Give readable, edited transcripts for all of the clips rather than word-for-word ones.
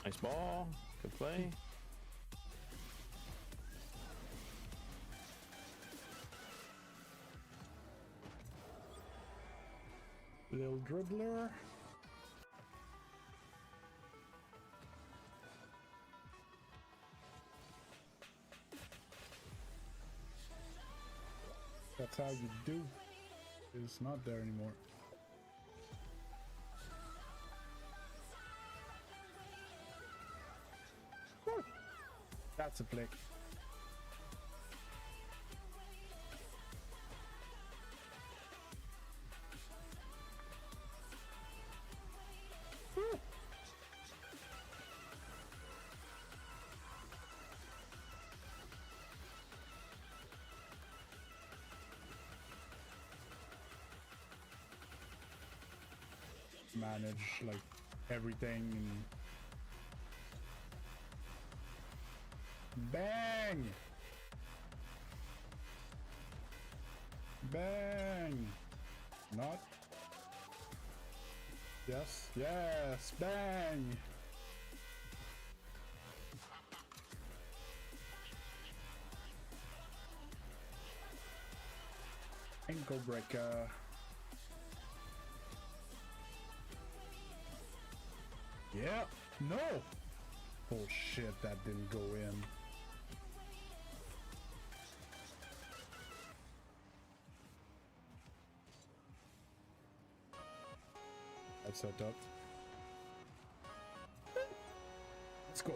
Nice ball. Good play. Little dribbler. That's how you do. It's not there anymore. Woo! That's a flick. Woo! Manage like everything and bang, bang, not, yes, yes, bang, ankle breaker. Yeah, no! Oh shit, that didn't go in. That's set up. Let's go!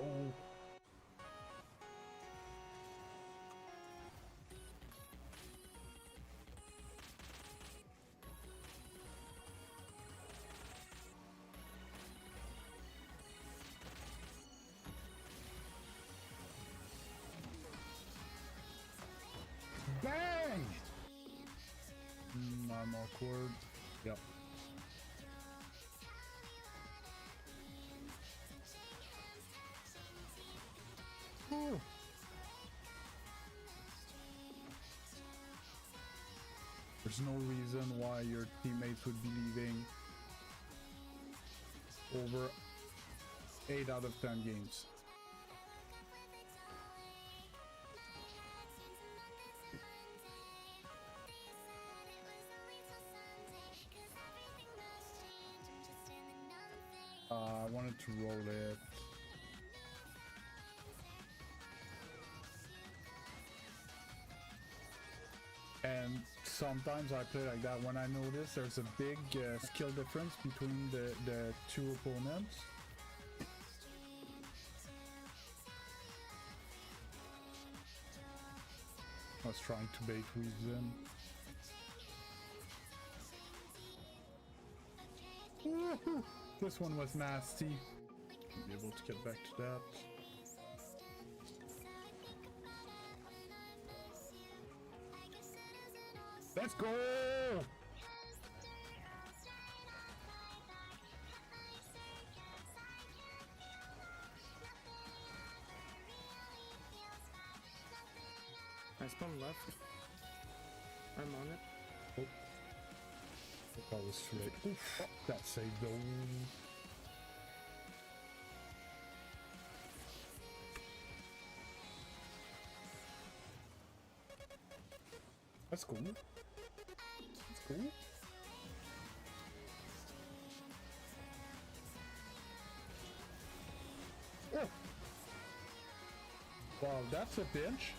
Bang! I'm awkward. Yep. Ooh. There's no reason why your teammates would be leaving over 8 out of 10 games. I wanted to roll it. And sometimes I play like that when I notice there's a big skill difference between the two opponents. I was trying to bait weaves in. Woohoo! This one was nasty. I'll be able to get back to that. Let's go! Nice bomb left. I'm on it. Oh. That was slick. Oof, that saved though. That's cool. That's cool. Oh. Wow, that's a pinch.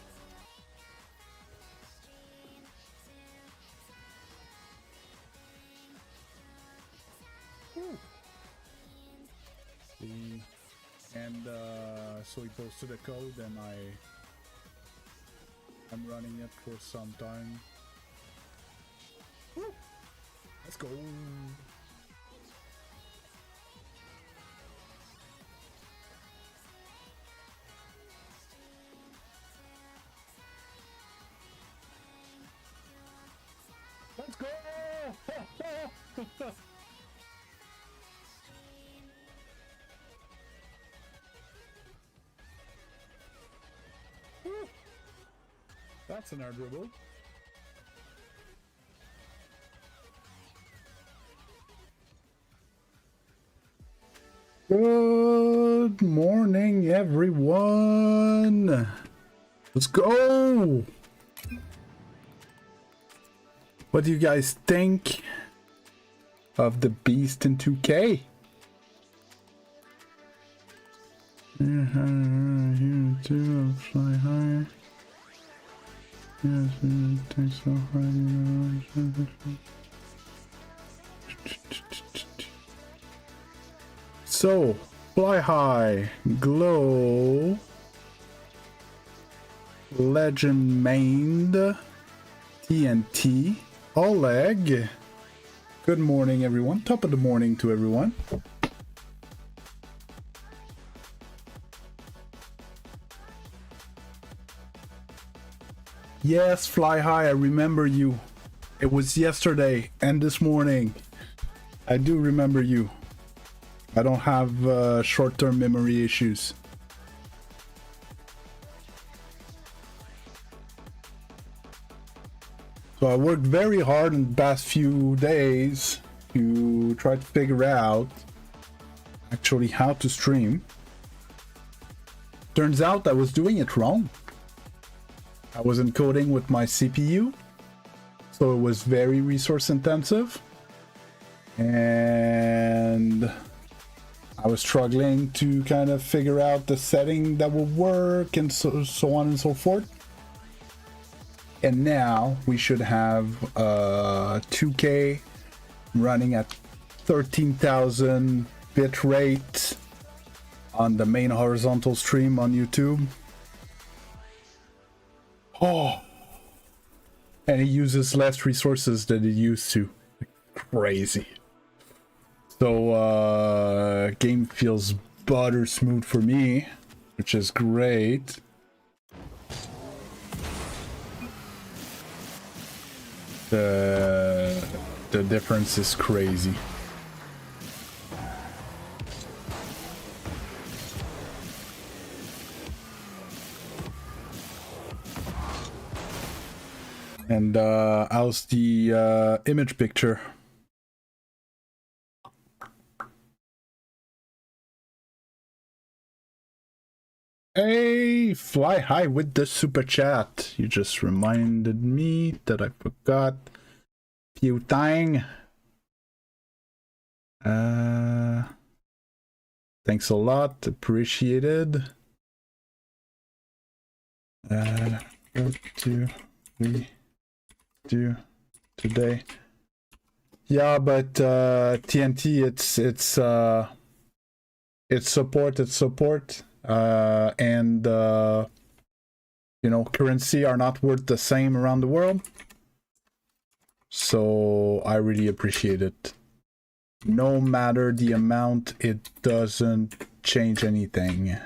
And so he posted a code and I'm running it for some time. Woo! Let's go. Let's go. That's an air dribble. Good Good morning, everyone. Let's go. What do you guys think of the beast in 2K? Fly high. Yes, it takes so hard. So, fly high, glow, legend mained, TNT, Oleg. Good morning, everyone. Top of the morning to everyone. Yes, fly high, I remember you. It was yesterday and this morning. I do remember you. I don't have short-term memory issues. So I worked very hard in the past few days to try to figure out actually how to stream. Turns out I was doing it wrong. I was encoding with my CPU, so it was very resource intensive. And I was struggling to kind of figure out the setting that will work and so on and so forth. And now we should have 2K running at 13,000 bit rate on the main horizontal stream on YouTube. Oh, and it uses less resources than it used to. Crazy. So game feels butter smooth for me, which is great. The difference is crazy. And how's the image picture? Hey, fly high with the super chat. You just reminded me that I forgot. Few thing. Thanks a lot, appreciated. What do we do today? Yeah, but TNT, it's support. And you know, currency are not worth the same around the world, so I really appreciate it. No matter the amount, it doesn't change anything.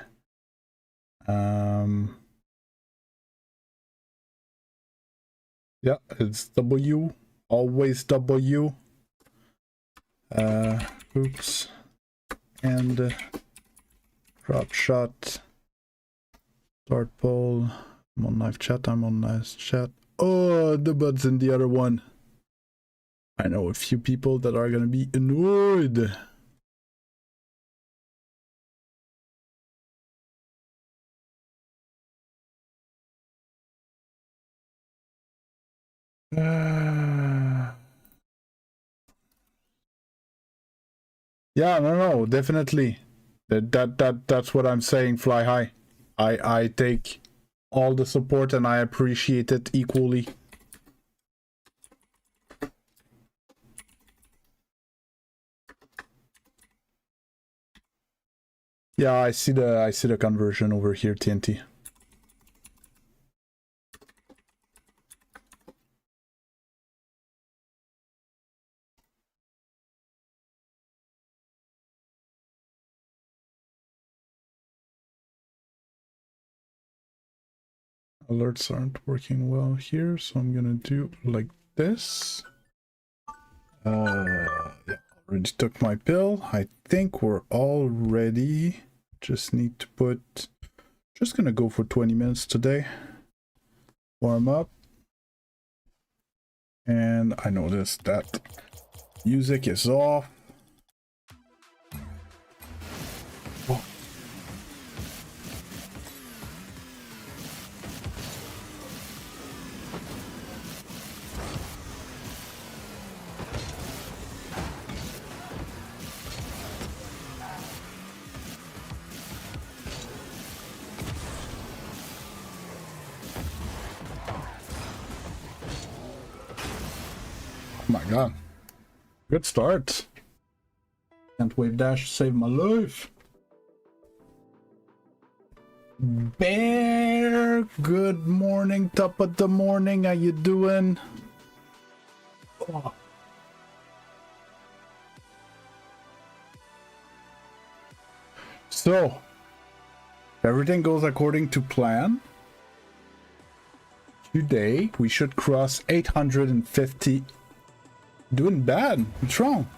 Yeah, it's W, always W. Oops. And drop shot. Start poll. I'm on live chat. I'm on live chat. Oh, the bud's in the other one. I know a few people that are gonna be annoyed. Yeah, no, definitely. That's what I'm saying, fly high. I take all the support and I appreciate it equally. Yeah, I see the conversion over here, TNT. Alerts aren't working well here, so I'm gonna do like this. Yeah, already took my pill. I think we're all ready. Just need to put... Just gonna go for 20 minutes today. Warm up. And I noticed that music is off. Oh, god. Good start. Can't wave dash saved my life. Bear, good morning, top of the morning. How you doing? Oh. So, everything goes according to plan. Today, we should cross 850. Doing bad. What's wrong?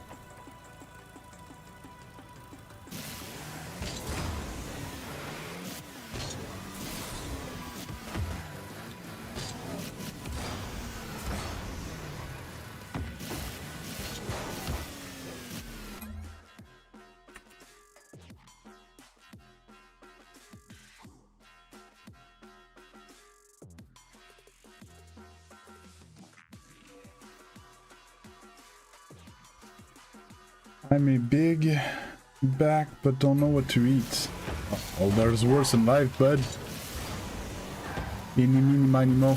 I'm a big back, but don't know what to eat. Oh, there's worse in life, bud. Eeny, meeny, miny, mo.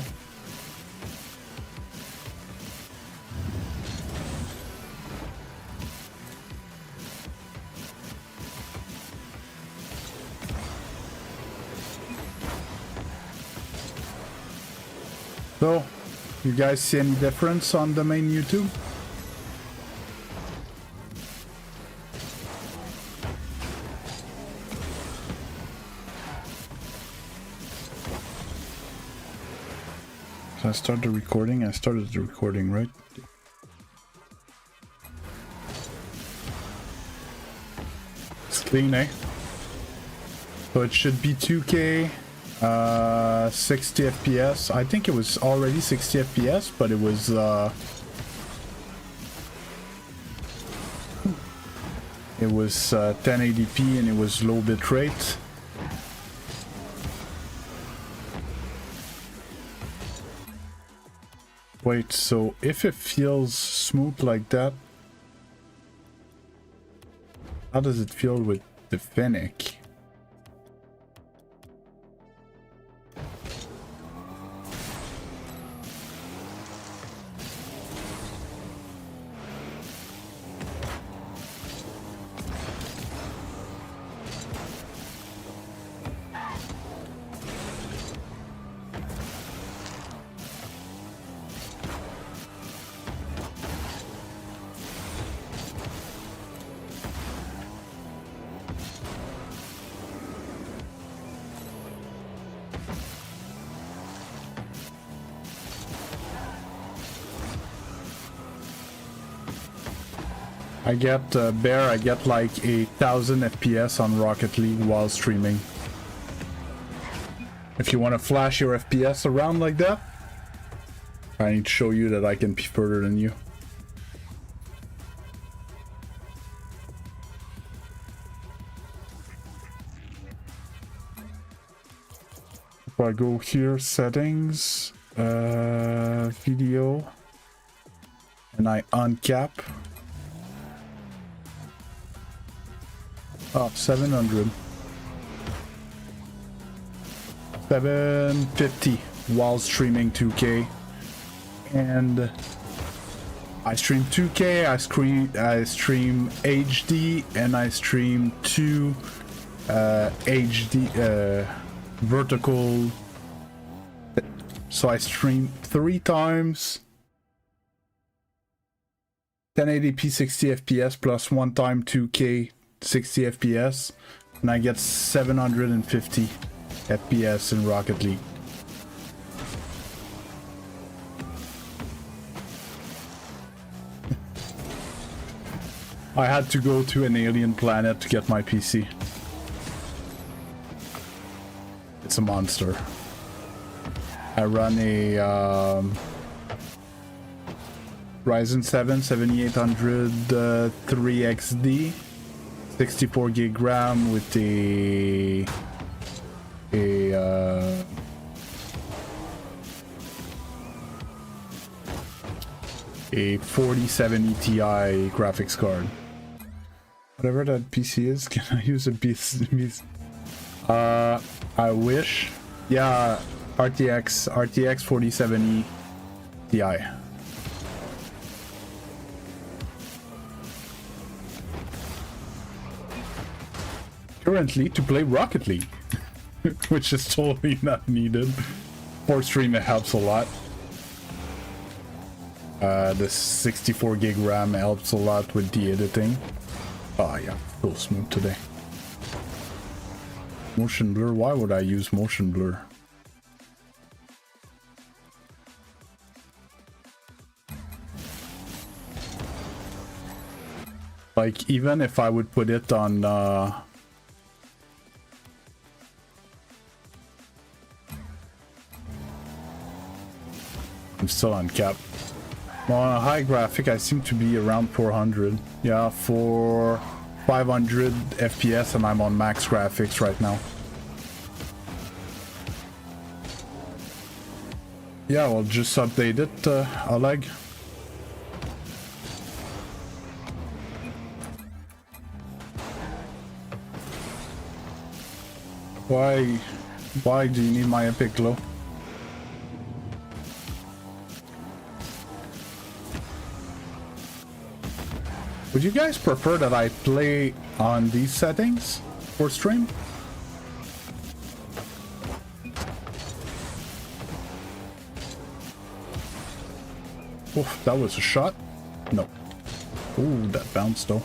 So, you guys see any difference on the main YouTube? I started the recording. I started the recording, right? It's clean, eh? So it should be 2K, 60 FPS. I think it was already 60 FPS, but it was 1080p and it was low bit rate. Wait, so if it feels smooth like that, how does it feel with the Fennec? I get Bear, I get like 1,000 FPS on Rocket League while streaming. If you want to flash your FPS around like that, I need to show you that I can be further than you. If I go here, settings, video, and I uncap. Oh, 700. 750 while streaming 2K. And I stream 2K, I stream HD, and I stream 2 HD vertical. So I stream 3 times 1080p 60 FPS plus 1 time 2K 60 FPS, and I get 750 FPS in Rocket League. I had to go to an alien planet to get my PC. It's a monster. I run a Ryzen 7 7800 3XD 64 gig RAM with a 4070 Ti graphics card. Whatever that PC is, can I use a PC? I wish. Yeah, RTX 4070 Ti. currently to play Rocket League, which is totally not needed. For stream, it helps a lot. The 64 gig RAM helps a lot with the editing. Oh yeah, so smooth today. Motion blur, why would I use motion blur? Like, even if I would put it on I'm still on cap. Well, on a high graphic, I seem to be around 400. Yeah, for 500 FPS, and I'm on max graphics right now. Yeah, well, just update it, Oleg. Why do you need my epic glow? Would you guys prefer that I play on these settings for stream? Oof, that was a shot? No. Ooh, that bounced though.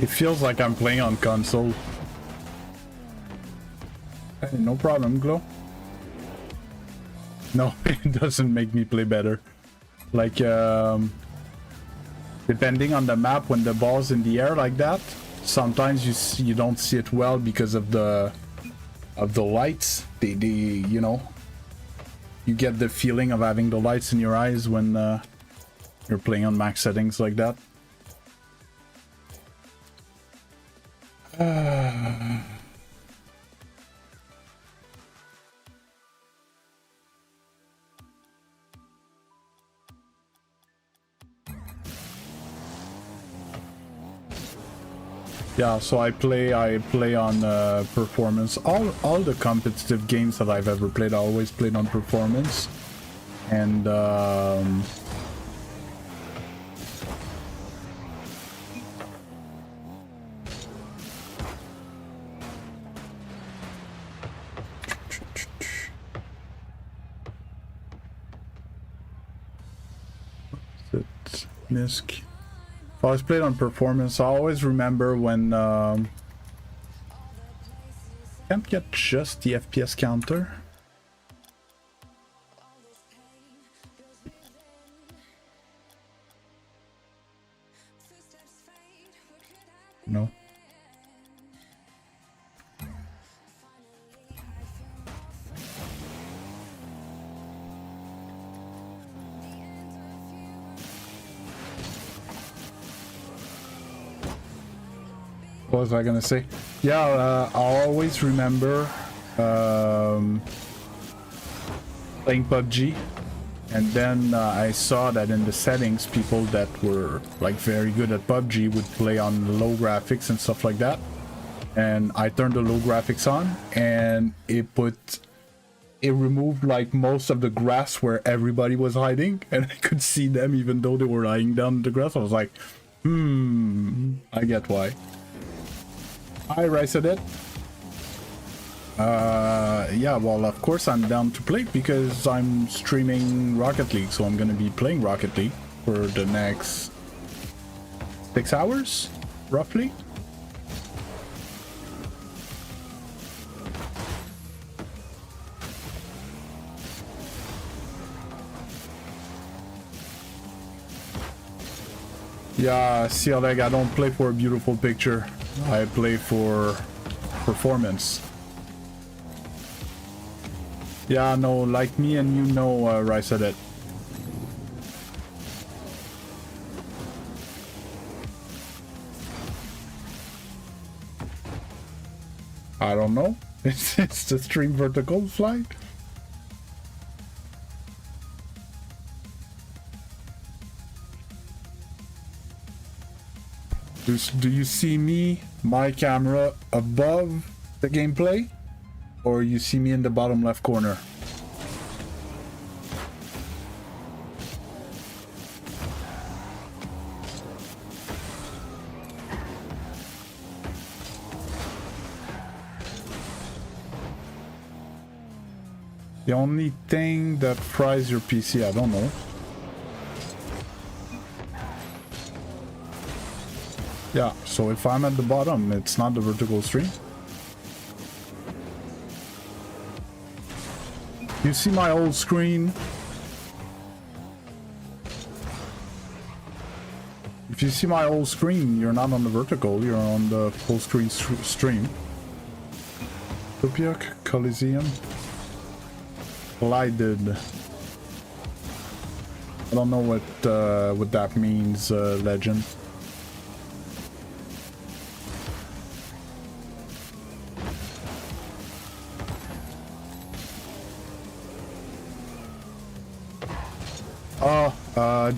It feels like I'm playing on console. Hey, no problem, Glow. No, it doesn't make me play better. Like, depending on the map, when the ball's in the air like that, sometimes you don't see it well because of the lights. They you know, you get the feeling of having the lights in your eyes when you're playing on max settings like that. Yeah, so I play on performance. All the competitive games that I've ever played, I always played on performance, and Misk. If I was played on performance, I always remember when can't get just the FPS counter. No. What was I gonna say? Yeah, I'll always remember playing PUBG, and then I saw that in the settings, people that were like very good at PUBG would play on low graphics and stuff like that. And I turned the low graphics on, and it removed like most of the grass where everybody was hiding, and I could see them even though they were lying down in the grass. I was like, I get why. Hi, Riceadet. Yeah, well, of course I'm down to play because I'm streaming Rocket League, so I'm gonna be playing Rocket League for the next 6 hours, roughly. Yeah, see, Oleg, I don't play for a beautiful picture. I play for performance. Yeah, no, like me and you know, Riceadet. I don't know. It's the stream vertical flight. Do you see me, my camera above the gameplay, or you see me in the bottom left corner? The only thing that fries your PC, I don't know. Yeah, so if I'm at the bottom, it's not the vertical stream. You see my old screen? If you see my old screen, you're not on the vertical, you're on the full screen stream. Utopia Coliseum. Collided. I don't know what that means, Legend.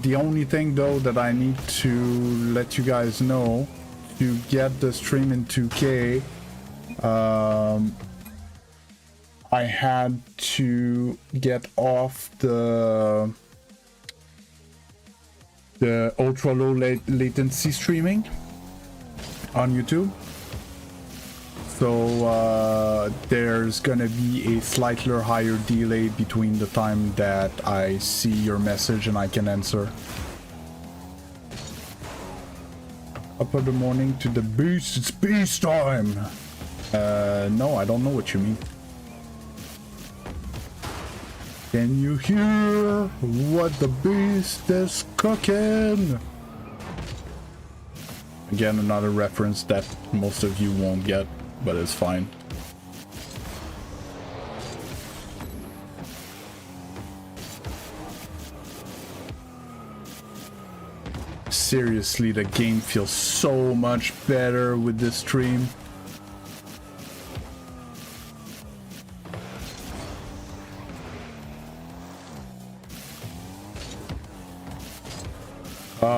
The only thing though that I need to let you guys know to get the stream in 2K, I had to get off the ultra low latency streaming on YouTube. So there's gonna be a slightly higher delay between the time that I see your message and I can answer. Up in the morning to the beast, it's beast time! No, I don't know what you mean. Can you hear what the beast is cooking? Again, another reference that most of you won't get, but it's fine. Seriously, the game feels so much better with this stream.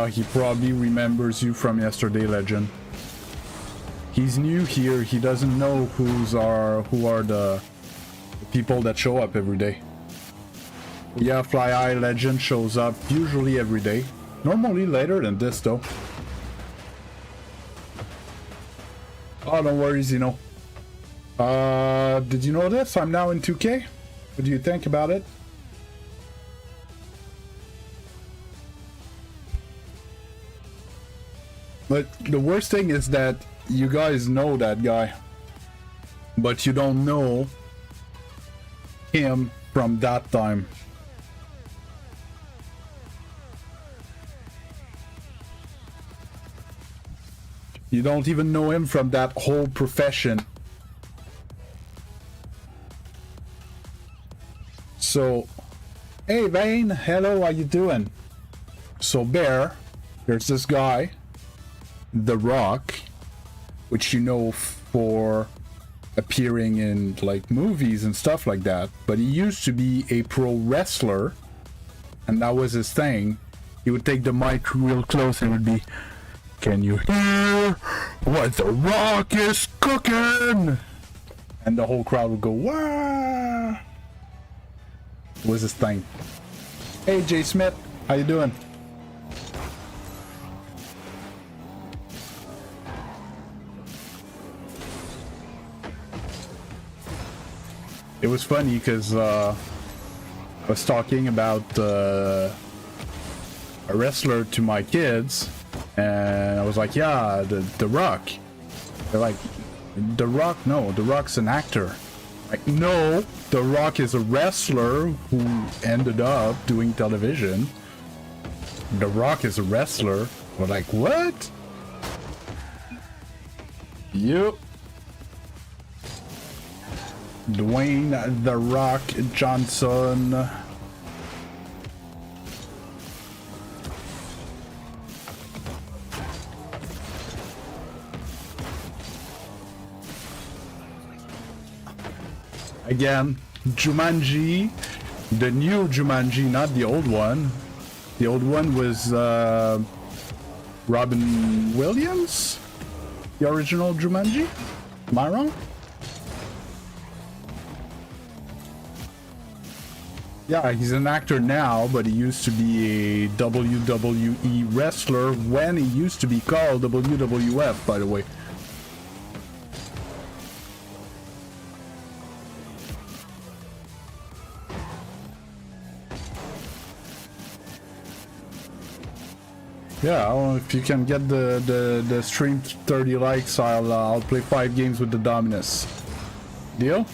He probably remembers you from yesterday, Legend. He's new here, he doesn't know who are the people that show up every day. Yeah, Fly Eye Legend shows up usually every day. Normally later than this though. Oh, don't worry, Zeno. Did you know this? I'm now in 2K. What do you think about it? But the worst thing is that you guys know that guy, but you don't know him from that time. You don't even know him from that whole profession. So, hey Vane, hello, how you doing? So Bear, there's this guy, The Rock, which you know for appearing in like movies and stuff like that, but he used to be a pro wrestler, and that was his thing. He would take the mic real close and it would be, "Can you hear what The Rock is cooking?" And the whole crowd would go, "Wah!" It was his thing. Hey Jay Smith, how you doing? It was funny because I was talking about a wrestler to my kids, and I was like, yeah, the Rock. They're like, The Rock? No, The Rock's an actor. Like, no, The Rock is a wrestler who ended up doing television. The Rock is a wrestler. We're like, what? Yep. Dwayne The Rock Johnson. Again, Jumanji, the new Jumanji, not the old one. The old one was Robin Williams, the original Jumanji. Am I wrong? Yeah, he's an actor now, but he used to be a WWE wrestler when he used to be called WWF, by the way. Yeah, well, if you can get the stream to 30 likes, I'll play 5 games with the Dominus. Deal?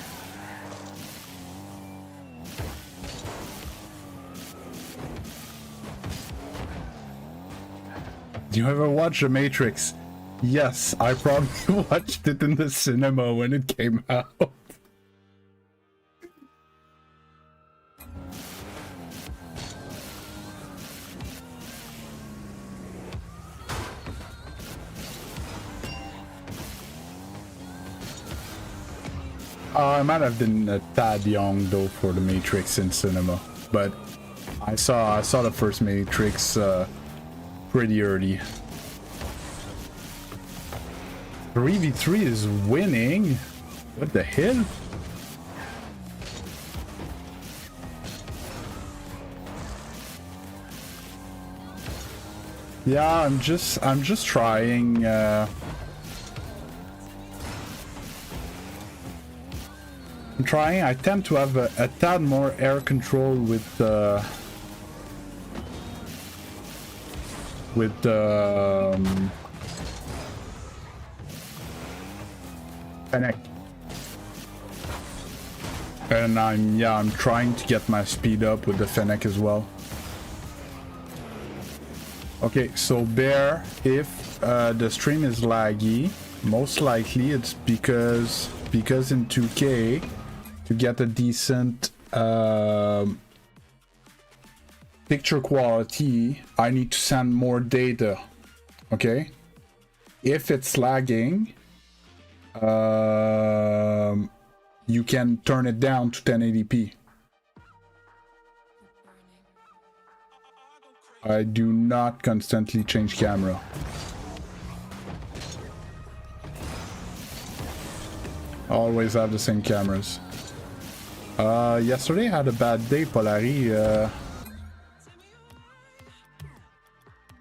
Do you ever watch The Matrix? Yes, I probably watched it in the cinema when it came out. I might have been a tad young though for The Matrix in cinema, but I saw the first Matrix pretty early. 3v3 is winning? What the hell? Yeah, I'm just trying I tend to have a tad more air control with Fennec. And I'm trying to get my speed up with the Fennec as well. Okay, so Bear, if the stream is laggy, most likely it's because in 2K, to get a decent picture quality, I need to send more data. Okay, if it's lagging, you can turn it down to 1080p. I do not constantly change camera. Always have the same cameras. Yesterday I had a bad day, Polari.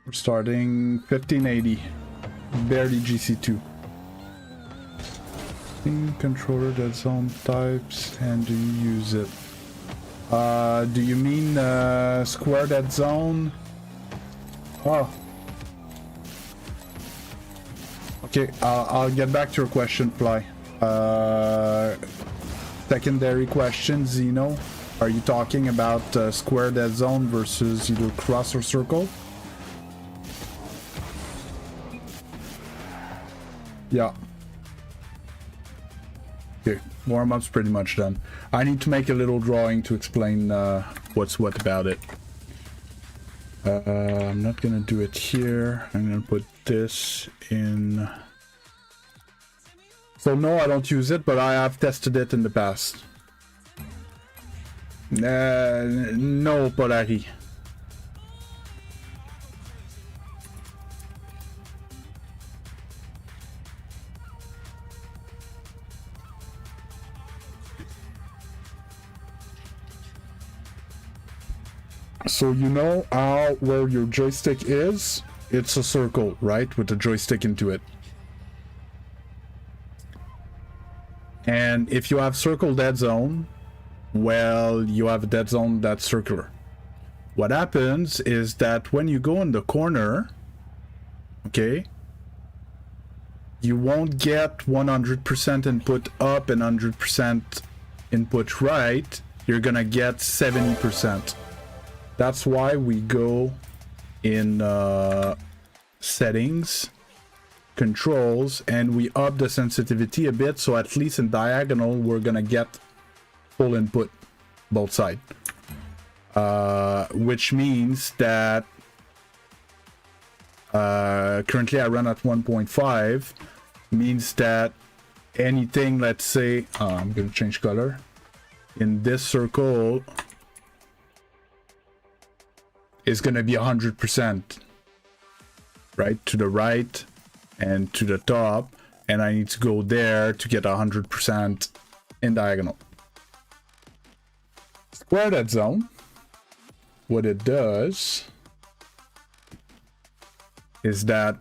We're starting 1580. Barely GC2. Controller dead zone types, and do you use it? Do you mean square dead zone? Oh. Okay, I'll get back to your question, Fly. Secondary question, Zeno. Are you talking about square dead zone versus either cross or circle? Yeah. Okay, warm-up's pretty much done. I need to make a little drawing to explain what's what about it. I'm not gonna do it here. I'm gonna put this in. So no, I don't use it, but I have tested it in the past. No, Polari. So you know how where your joystick is? It's a circle, right? With the joystick into it. And if you have circle dead zone, well, you have a dead zone that's circular. What happens is that when you go in the corner, okay, you won't get 100% input up and 100% input right. You're gonna get 70%. That's why we go in settings, controls, and we up the sensitivity a bit, so at least in diagonal we're gonna get full input both sides, which means that currently I run at 1.5, means that anything, let's say I'm gonna change color in this circle, is gonna be 100%, right, to the right and to the top, and I need to go there to get 100% in diagonal. square that zone, what it does is that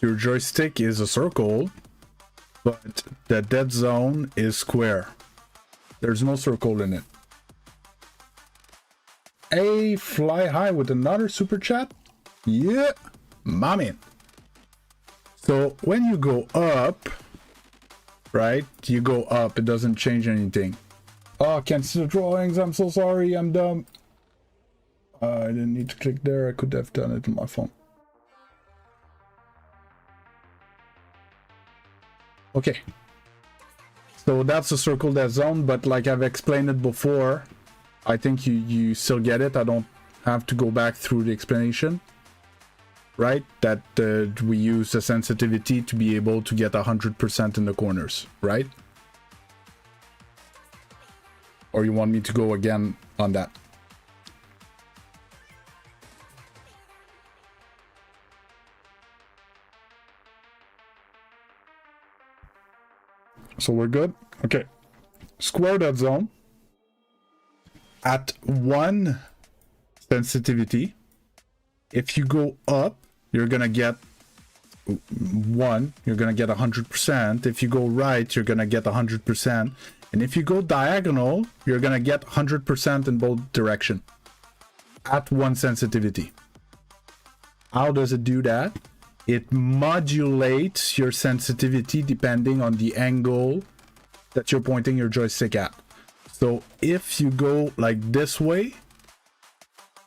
your joystick is a circle, but the dead zone is square. There's no circle in it. Hey, Fly High with another super chat. Yeah, my man. So when you go up, right? You go up, it doesn't change anything. Oh, I can't see the drawings. I'm so sorry. I'm dumb. I didn't need to click there. I could have done it on my phone. Okay. So that's a circle, that zone, but like I've explained it before, I think you still get it. I don't have to go back through the explanation. Right? That we use the sensitivity to be able to get 100% in the corners, right? Or you want me to go again on that? So we're good? Okay. Square that zone at 1 sensitivity. If you go up, you're gonna get 1, you're gonna get 100%. If you go right, you're gonna get 100%. And if you go diagonal, you're gonna get 100% in both directions at 1 sensitivity. How does it do that? It modulates your sensitivity depending on the angle that you're pointing your joystick at. So if you go like this way,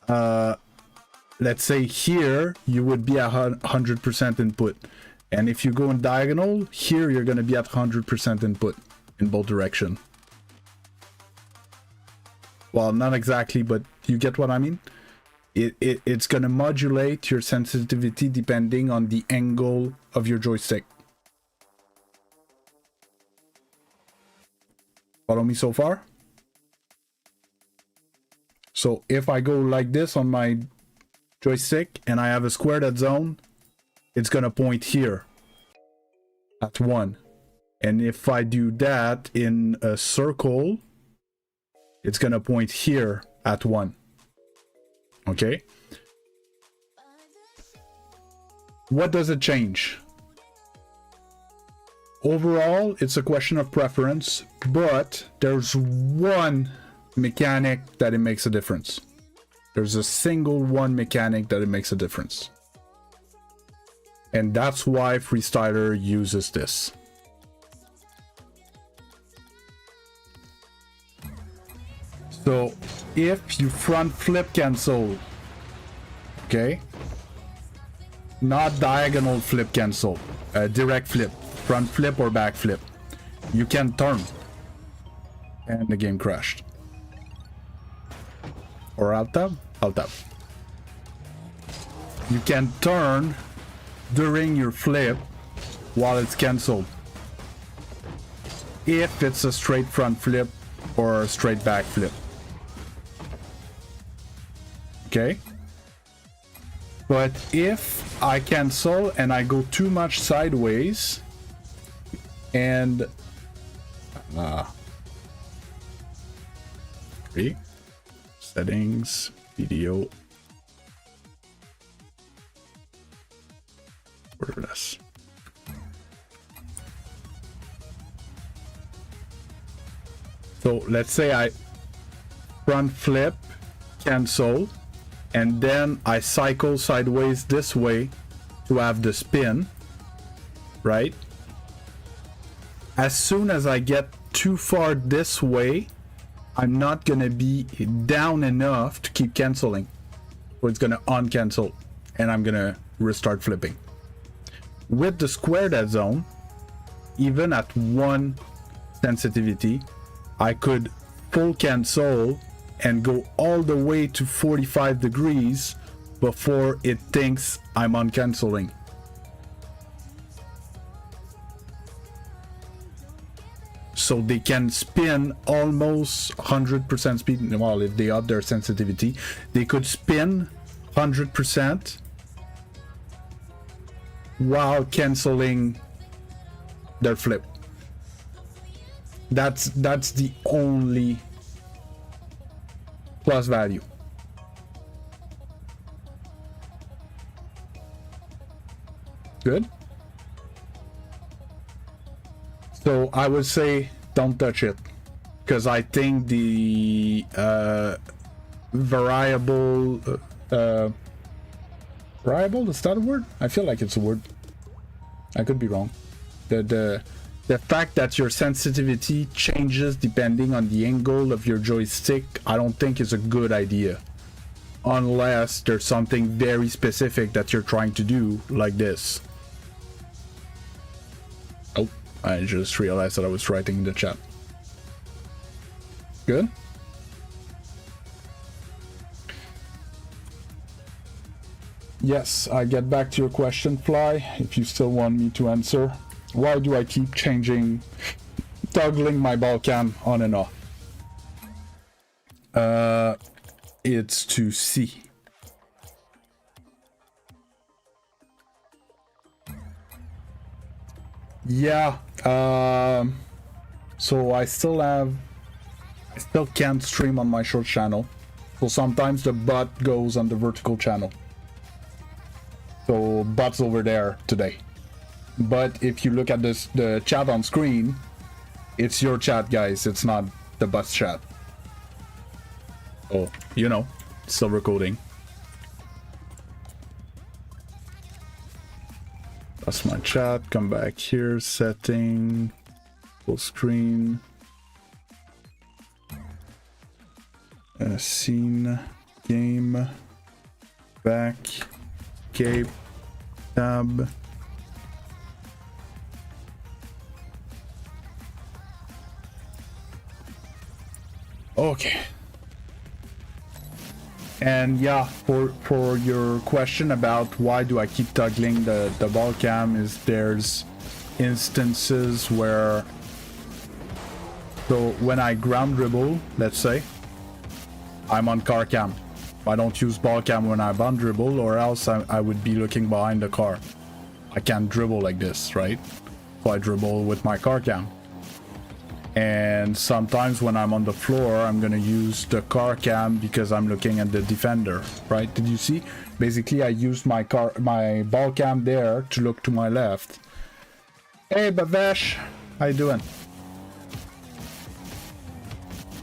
let's say here, you would be at 100% input. And if you go in diagonal, here you're going to be at 100% input in both directions. Well, not exactly, but you get what I mean? It's going to modulate your sensitivity depending on the angle of your joystick. Follow me so far? So if I go like this on my joystick and I have a square that zone, it's gonna point here at 1. And if I do that in a circle, it's gonna point here at 1. Okay? What does it change? Overall, it's a question of preference, but there's one mechanic that it makes a difference. There's a single one mechanic that it makes a difference. And that's why Freestyler uses this. So if you front flip cancel, okay, not diagonal flip cancel, direct flip, front flip or back flip, you can turn, and the game crashed. Or alt tab, alt tab. You can turn during your flip while it's cancelled, if it's a straight front flip or a straight back flip. Okay, but if I cancel and I go too much sideways and okay, settings, video, borderless. So let's say I front flip, cancel, and then I cycle sideways this way to have the spin, right? As soon as I get too far this way, I'm not gonna be down enough to keep canceling. So it's gonna uncancel and I'm gonna restart flipping. With the square dead zone, even at 1 sensitivity, I could full cancel and go all the way to 45 degrees before it thinks I'm uncanceling. So they can spin almost 100% speed. Well, if they up their sensitivity, they could spin 100% while canceling their flip. That's the only plus value. Good. So I would say don't touch it, because I think the variable, variable, is that a word? I feel like it's a word. I could be wrong. The fact that your sensitivity changes depending on the angle of your joystick, I don't think is a good idea. Unless there's something very specific that you're trying to do, like this. Oh, I just realized that I was writing in the chat. Good. Yes, I get back to your question, Fly, if you still want me to answer. Why do I keep toggling my ball cam on and off? It's to see. Yeah, so I still can't stream on my short channel. So sometimes the bot goes on the vertical channel. So bot's over there today. But if you look at the chat on screen, it's your chat, guys. It's not the bot's chat. Oh, you know, still recording. That's my chat. Come back here. Setting. Full screen. Scene. Game. Back. Cape. Tab. Okay. And yeah, for your question about why do I keep toggling the ball cam, is there's instances where, so when I ground dribble, let's say, I'm on car cam. I don't use ball cam when I bound dribble, or else I would be looking behind the car. I can't dribble like this, right? So I dribble with my car cam. And sometimes when I'm on the floor, I'm gonna use the car cam because I'm looking at the defender, right? Did you see? Basically, I used my ball cam there to look to my left. Hey, Bavesh, how you doing?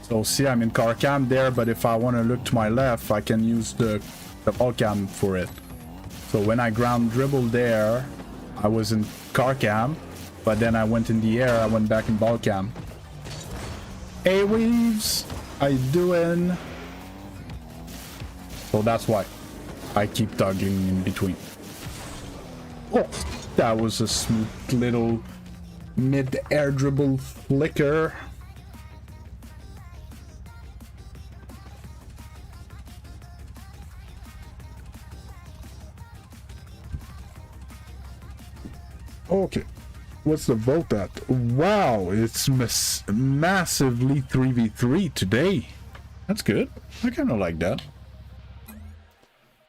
So see, I'm in car cam there, but if I want to look to my left, I can use the ball cam for it. So when I ground dribbled there, I was in car cam, but then I went in the air, I went back in ball cam. Hey Weaves, how you doing? So that's why I keep toggling in between. Oh, that was a smooth little mid-air dribble flicker. Okay. What's the vote at? Wow, it's massively 3v3 today. That's good. I kind of like that.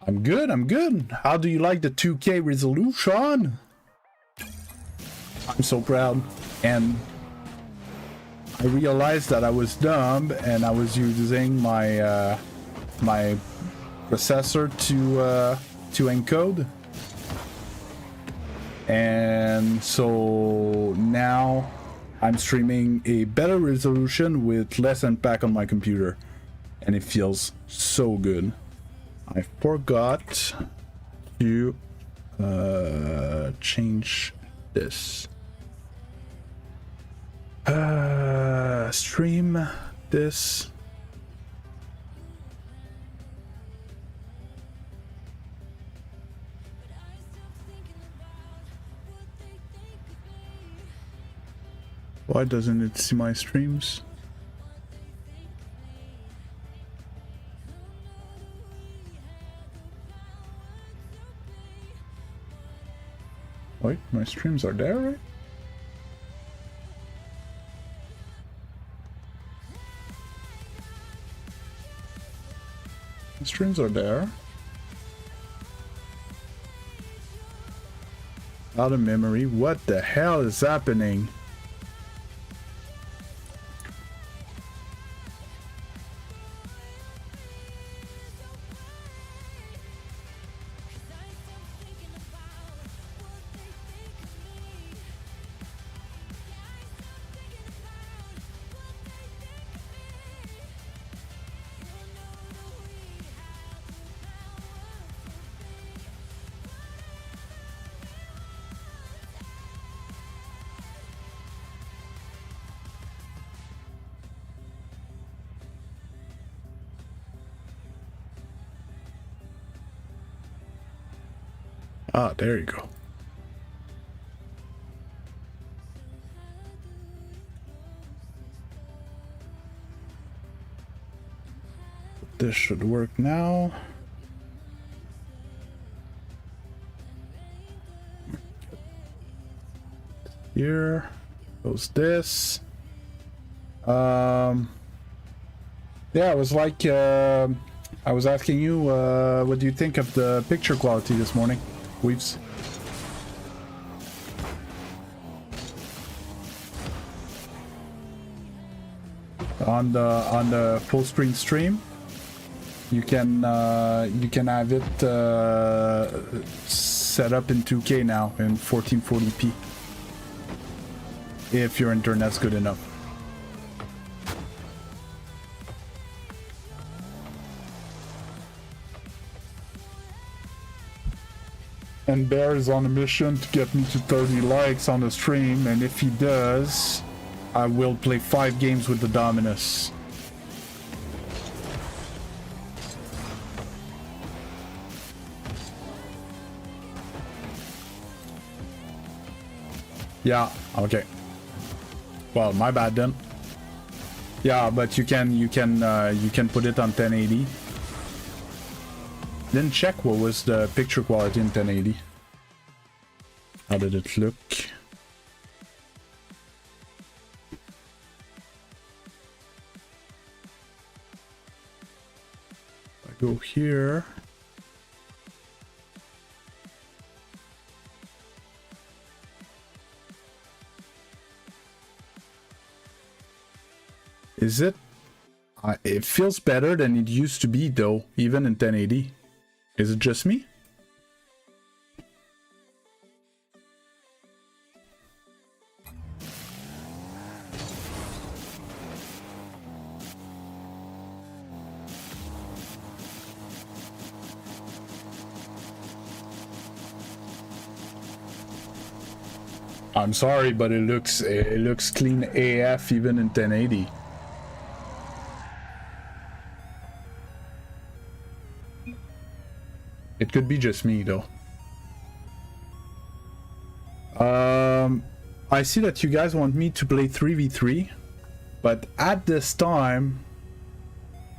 I'm good, I'm good. How do you like the 2K resolution? I'm so proud. And I realized that I was dumb and I was using my my processor to encode. And so now I'm streaming a better resolution with less impact on my computer, and it feels so good. I forgot to change this. Stream this. Why doesn't it see my streams? Wait, my streams are there, right? The streams are there. Out of memory. What the hell is happening? Ah, there you go. This should work now. Here goes this. Yeah, I was like, I was asking you, what do you think of the picture quality this morning, Weaves? On the full screen stream, you can have it set up in 2K now in 1440p if your internet's good enough. And Bear is on a mission to get me to 30 likes on the stream, and if he does, I will play 5 games with the Dominus. Yeah, okay. Well, my bad then. Yeah, but you can put it on 1080. Then check what was the picture quality in 1080. How did it look? I go here. Is it? It feels better than it used to be though, even in 1080. Is it just me? I'm sorry, but it looks clean AF even in 1080. It could be just me though. I see that you guys want me to play 3v3, but at this time,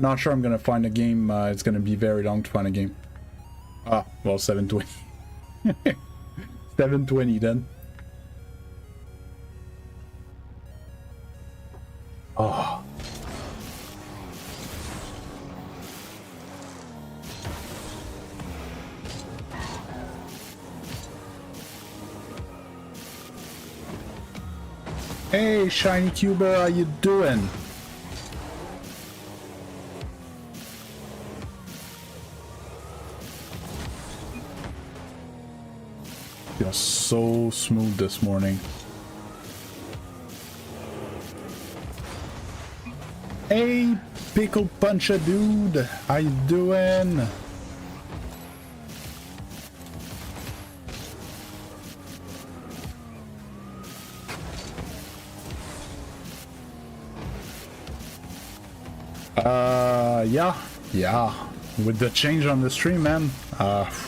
not sure I'm gonna find a game. It's gonna be very long to find a game. Ah, well, 720. 720 then. Oh. Hey, Shiny Cuber, how you doing? Feels so smooth this morning. Hey, Pickle Puncher dude, how you doing? Yeah, with the change on the stream, man,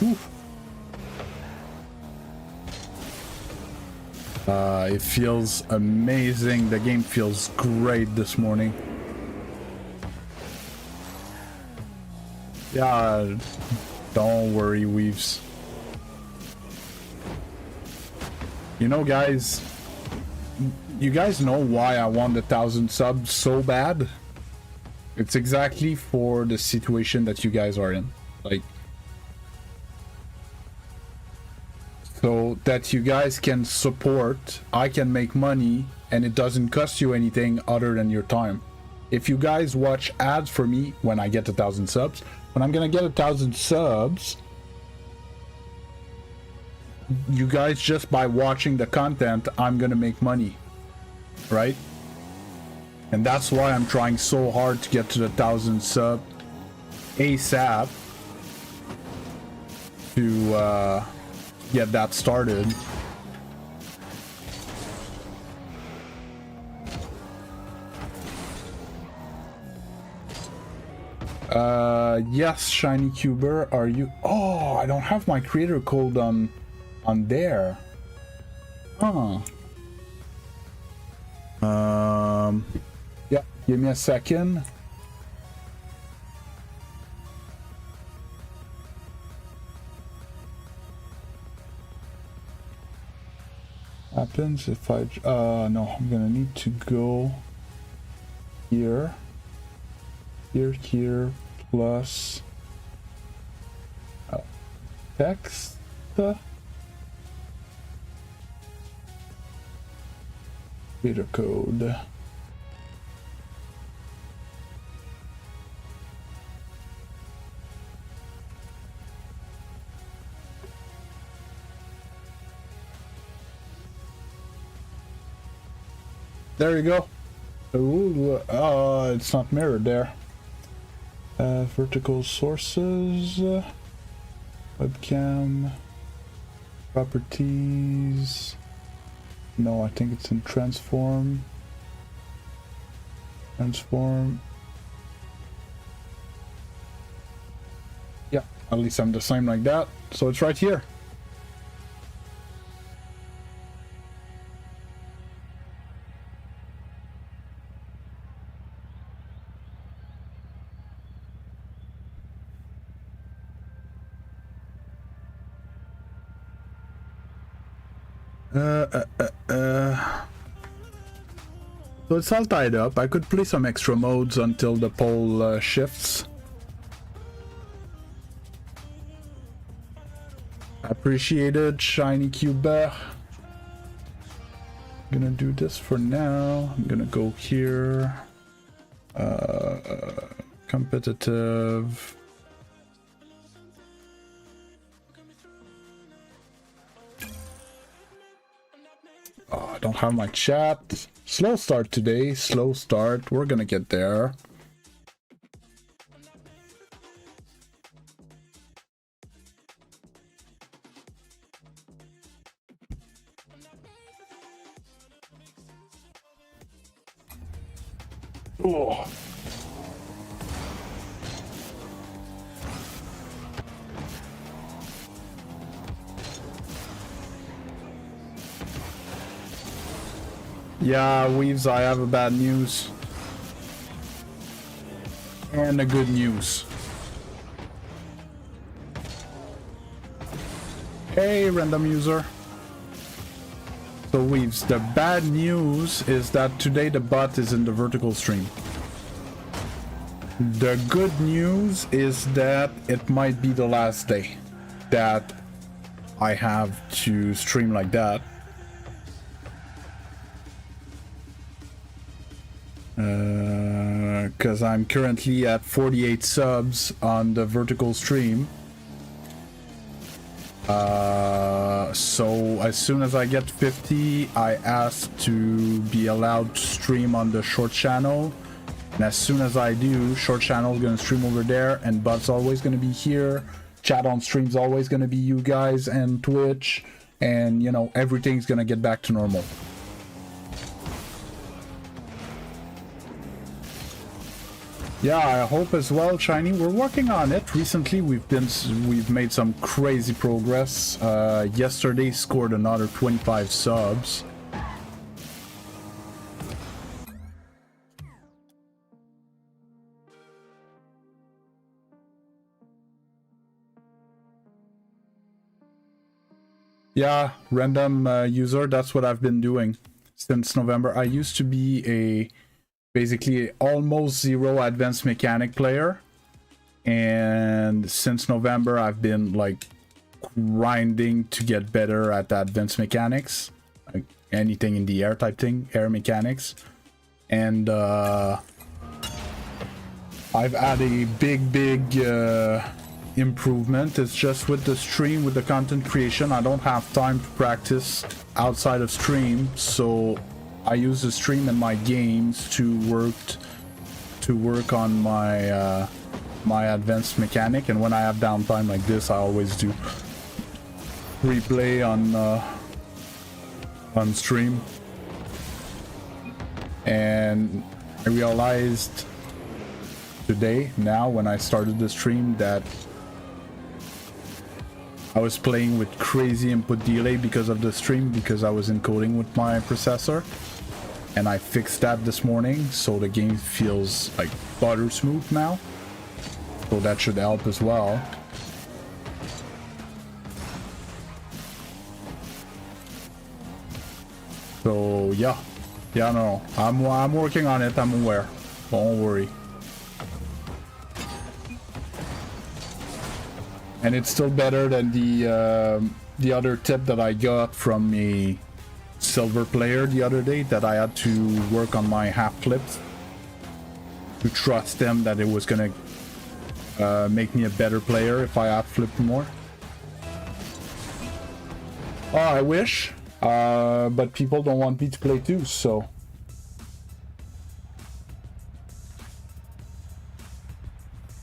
whew. It feels amazing. The game feels great this morning. Yeah, don't worry, Weaves. You know, guys, you guys know why I want 1,000 subs so bad? It's exactly for the situation that you guys are in. Like, so that you guys can support, I can make money, and it doesn't cost you anything other than your time. If you guys watch ads for me when I get 1,000 subs, when I'm gonna get 1,000 subs, you guys, just by watching the content, I'm gonna make money, right? And that's why I'm trying so hard to get to the 1,000 sub ASAP to get that started. Yes, Shiny Cuber, are you? Oh, I don't have my creator code on On there. Huh. Yeah, give me a second. Happens if I no, I'm gonna need to go here, here, plus text. Reader code. There you go. Ooh, it's not mirrored there. Vertical sources, webcam, properties. No, I think it's in transform. Transform. Yeah, at least I'm the same like that. So it's right here. So it's all tied up. I could play some extra modes until the pole shifts. Appreciated, Shiny Cuber. Gonna do this for now. I'm gonna go here. Competitive. Oh, I don't have my chat. Slow start today. Slow start. We're gonna get there. Oh. Yeah, Weaves, I have a bad news. And a good news. Hey, random user. So Weaves, the bad news is that today the bot is in the vertical stream. The good news is that it might be the last day that I have to stream like that. Because I'm currently at 48 subs on the vertical stream. So as soon as I get 50, I ask to be allowed to stream on the short channel. And as soon as I do, short channel is going to stream over there, and bot's always going to be here. Chat on stream's always going to be you guys and Twitch, and you know, everything's going to get back to normal. Yeah, I hope as well, Shiny. We're working on it. Recently, we've made some crazy progress. Yesterday, scored another 25 subs. Yeah, random user. That's what I've been doing since November. I used to be basically almost zero advanced mechanic player, and since November I've been like grinding to get better at advanced mechanics, like anything in the air type thing, air mechanics. And I've had a big improvement. It's just with the stream, with the content creation, I don't have time to practice outside of stream, so I use the stream and my games to work on my my advanced mechanic. And when I have downtime like this, I always do replay on stream. And I realized today, now when I started the stream, that I was playing with crazy input delay because of the stream, because I was encoding with my processor. And I fixed that this morning, so the game feels like butter smooth now. So that should help as well. So yeah, no, I'm working on it. I'm aware. Don't worry. And it's still better than the other tip that I got from a silver player the other day, that I had to work on my half flips to trust them that it was gonna make me a better player if I half flipped more. Oh, I wish. But people don't want me to play too, so...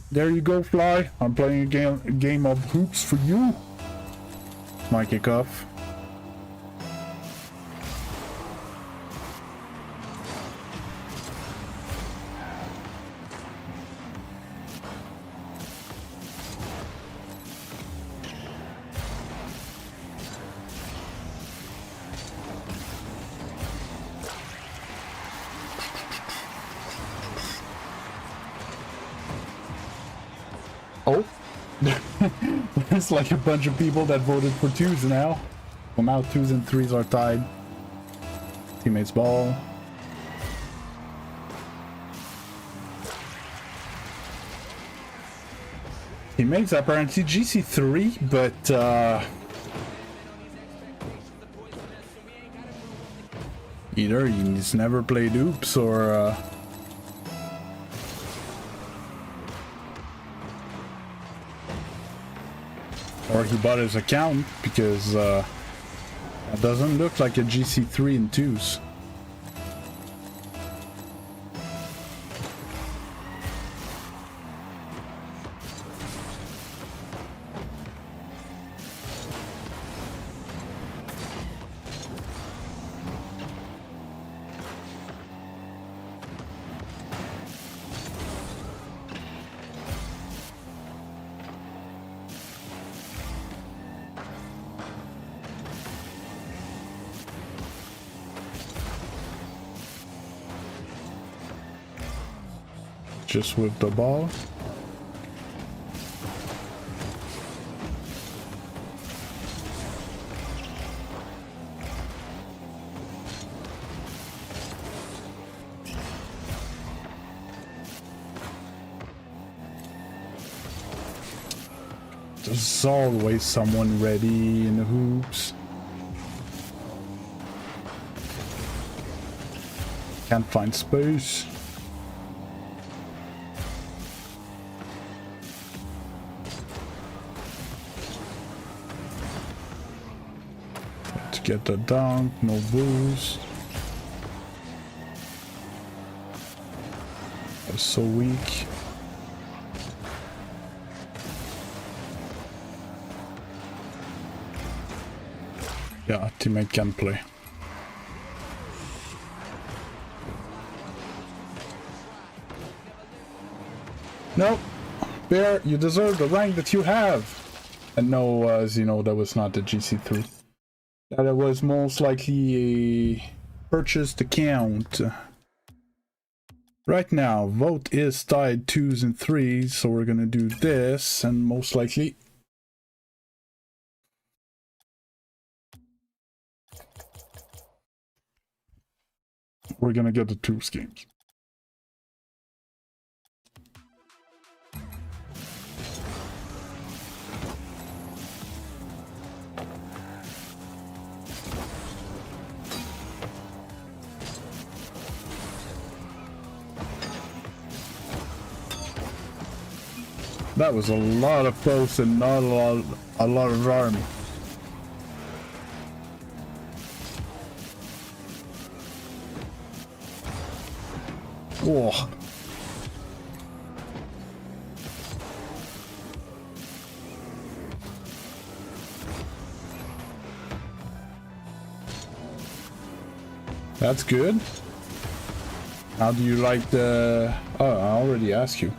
There you go, Fly. I'm playing a game of hoops for you. My kickoff. Oh, there's like a bunch of people that voted for twos now. Well, now twos and threes are tied. Teammates ball. Teammates apparently GC3, but either he's never played oops or he bought his account, because it doesn't look like a GC3 in twos. Just with the ball. There's always someone ready in the hoops. Can't find space. Get the dunk, no boost. That's so weak. Yeah, teammate can play. No, Bear, you deserve the rank that you have. And no, as you know, that was not the GC3. That was most likely a purchased account. Right now, vote is tied 2s and 3s, so we're gonna do this, and most likely... we're gonna get the 2s games. That was a lot of posts and not a lot of army. Whoa. That's good. How do you like the... oh, I already asked you.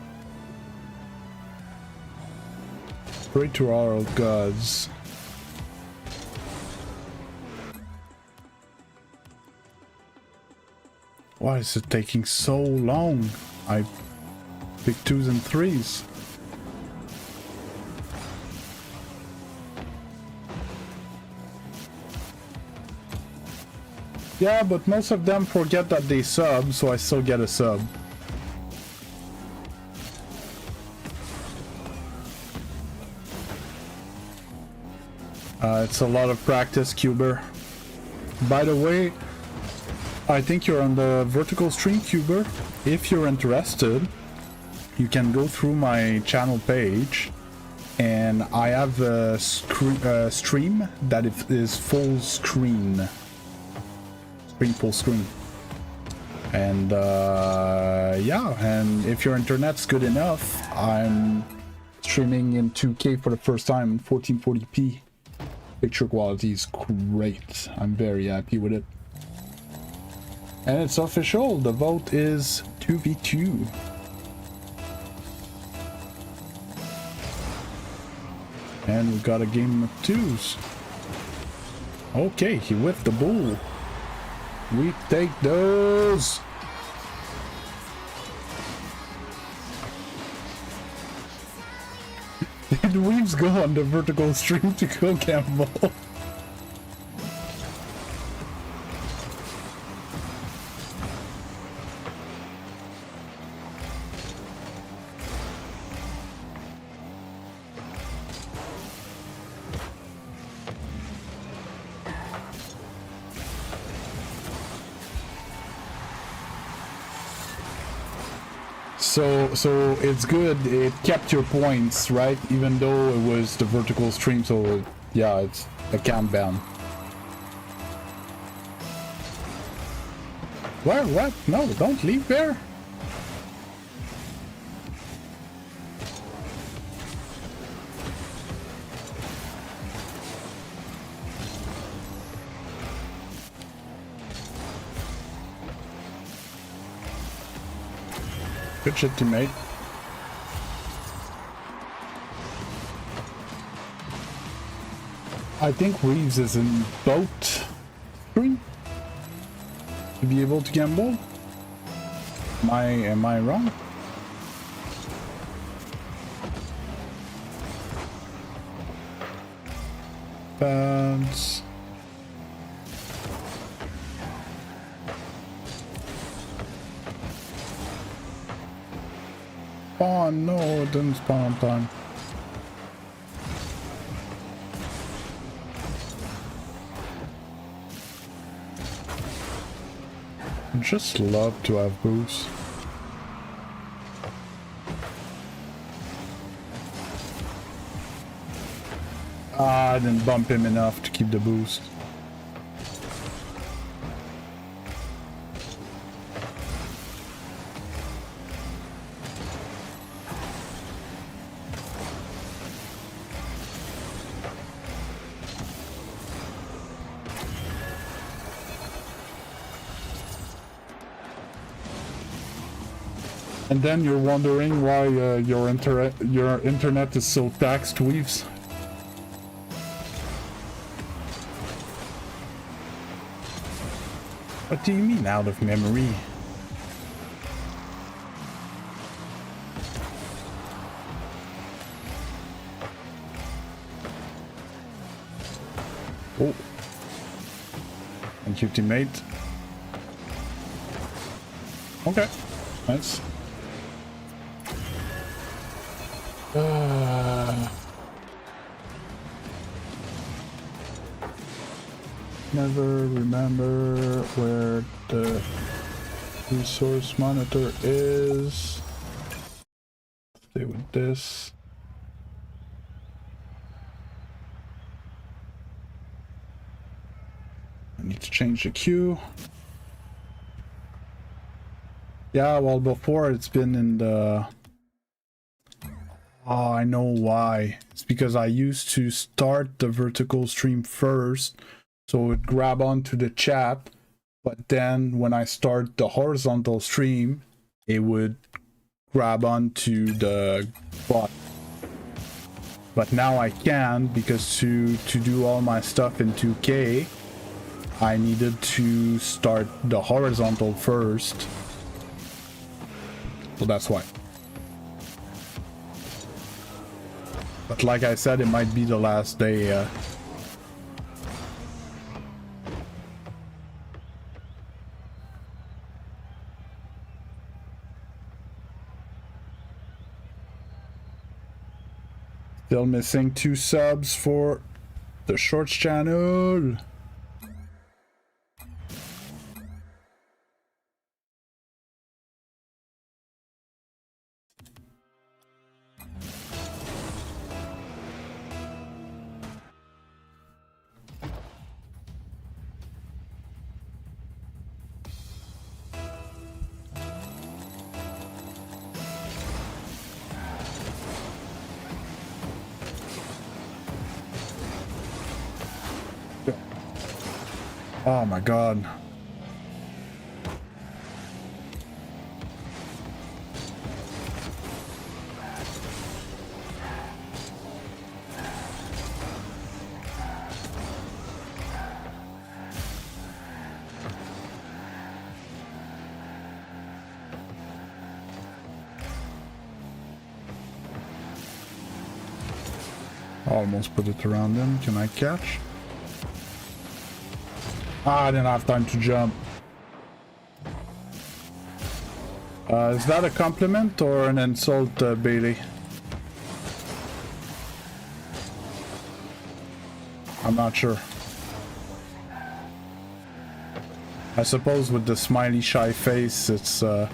Pray to our gods. Why is it taking so long? I pick 2s and 3s. Yeah, but most of them forget that they sub, so I still get a sub. It's a lot of practice, Cuber. By the way, I think you're on the vertical stream, Cuber. If you're interested, you can go through my channel page, and I have a stream that is full screen. Full screen. And yeah, and if your internet's good enough, I'm streaming in 2K for the first time in 1440p. Picture quality is great. I'm very happy with it. And it's official. The vote is 2v2. And we got a game of 2s. Okay, he whipped the bull. We take those. Did Weaves go on the vertical stream to go gamble? So it's good, it kept your points, right? Even though it was the vertical stream, so yeah, it's a count ban. What? No, don't leave there. Good shit, teammate. I think Reeves is in boat stream to be able to gamble. Am I wrong? Bounce. Spawn, no, it didn't spawn on time. I'd just love to have boost. I didn't bump him enough to keep the boost. And then you're wondering why your internet is so taxed, Weaves. What do you mean out of memory? Oh. Thank you, teammate. Okay. Nice. Never remember where the resource monitor is. Stay with this. I need to change the queue. Yeah, well, before it's been in the... Oh, I know why. It's because I used to start the vertical stream first, so it would grab onto the chat, but then when I start the horizontal stream, it would grab onto the bot. But now I can, because to do all my stuff in 2K, I needed to start the horizontal first. So that's why. But like I said, it might be the last day. Still missing 2 subs for the Shorts channel. Oh my god. Almost put it around him. Can I catch? I didn't have time to jump. Is that a compliment or an insult, Bailey? I'm not sure. I suppose with the smiley shy face, it's a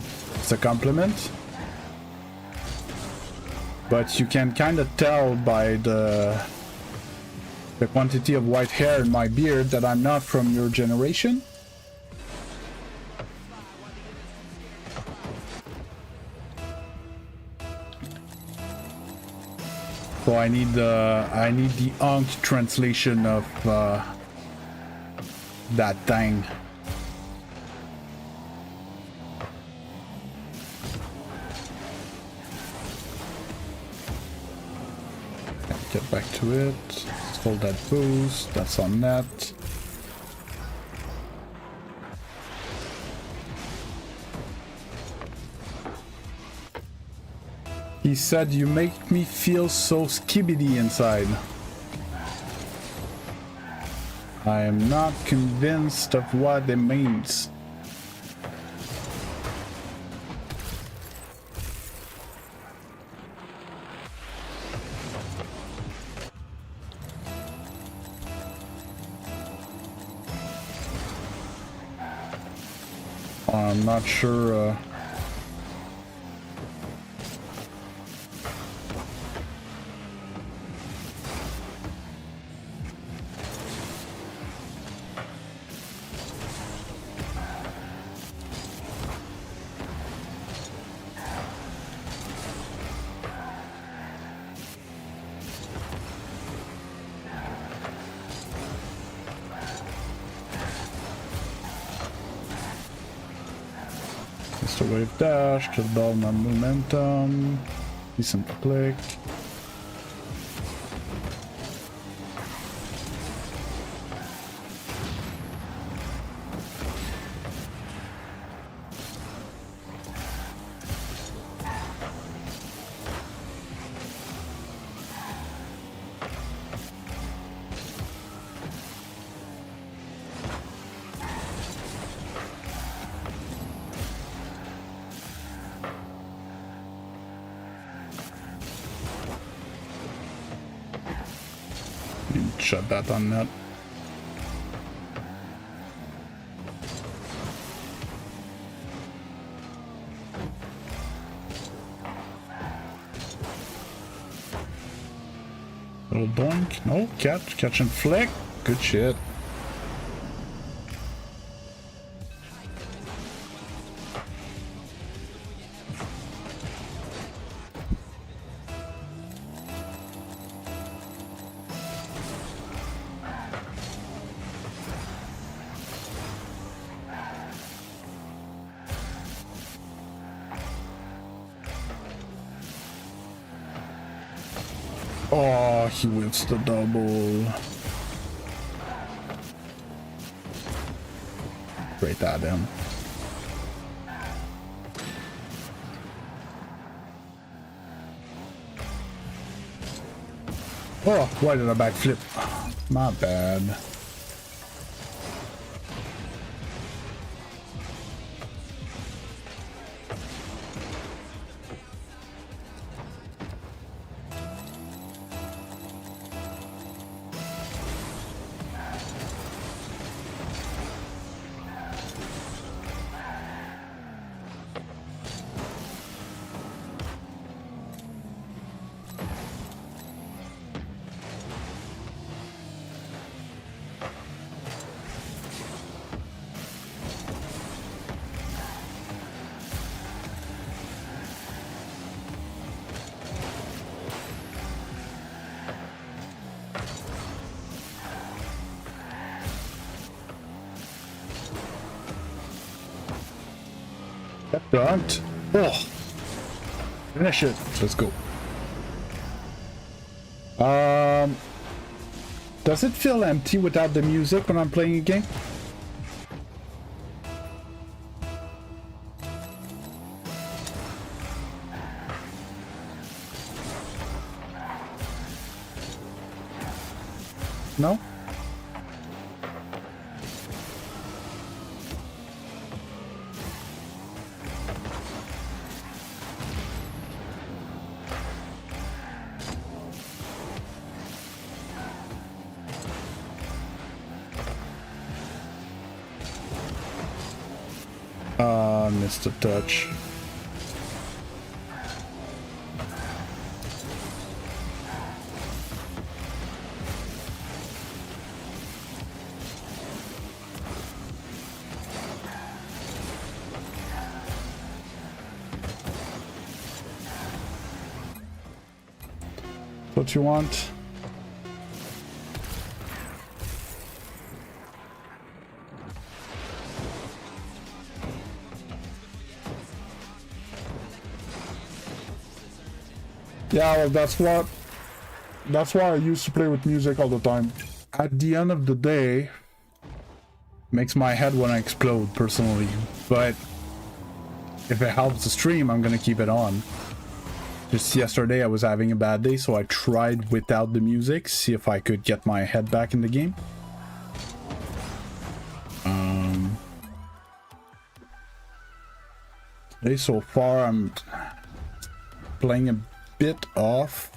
compliment. But you can kind of tell by the quantity of white hair in my beard that I'm not from your generation. So I need the Ankh translation of that thing. Get back to it. Hold that boost. That's on that. He said, "You make me feel so skibbity inside." I am not convinced of what it means. I'm not sure. Mr. Wave Dash, killed all my momentum. Decent click. Shut that on net. Little doink. No, catch and flick. Good shit. Oh, he wins the double. Straight at him. Oh, why did I backflip? My bad. Don't. Oh, finish it. Let's go. Does it feel empty without the music when I'm playing a game? No? Missed a touch. What you want? Yeah, well, that's why I used to play with music all the time. At the end of the day, makes my head want to explode personally, but if it helps the stream, I'm gonna keep it on. Just yesterday I was having a bad day, so I tried without the music, see if I could get my head back in the game. Today so far I'm playing a bit off.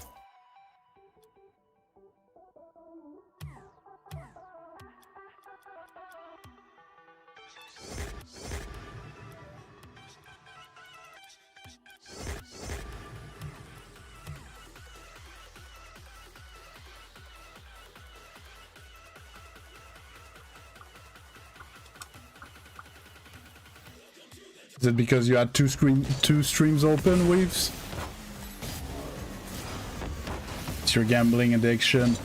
Is it because you had two streams open, Weaves? It's your gambling addiction.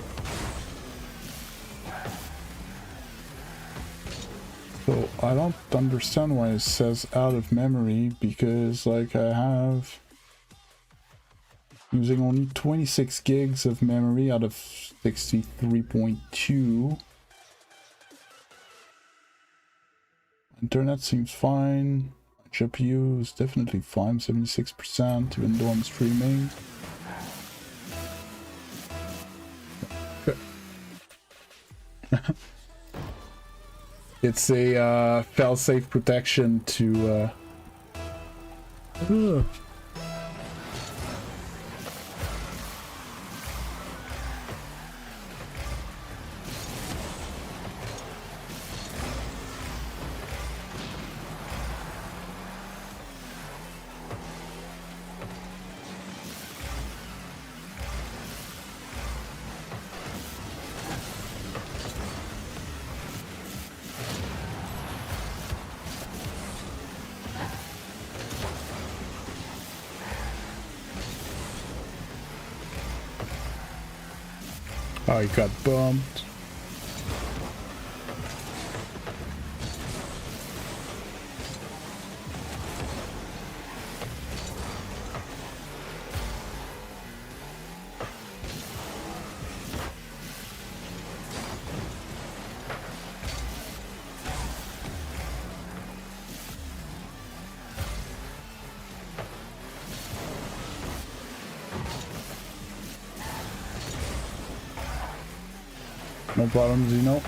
So I don't understand why it says out of memory, because like I have using only 26 gigs of memory out of 63.2. Internet seems fine. GPU is definitely fine, 76%, even though I'm streaming. It's a fail-safe protection to Oh, he got bumped. No problem, Zeno.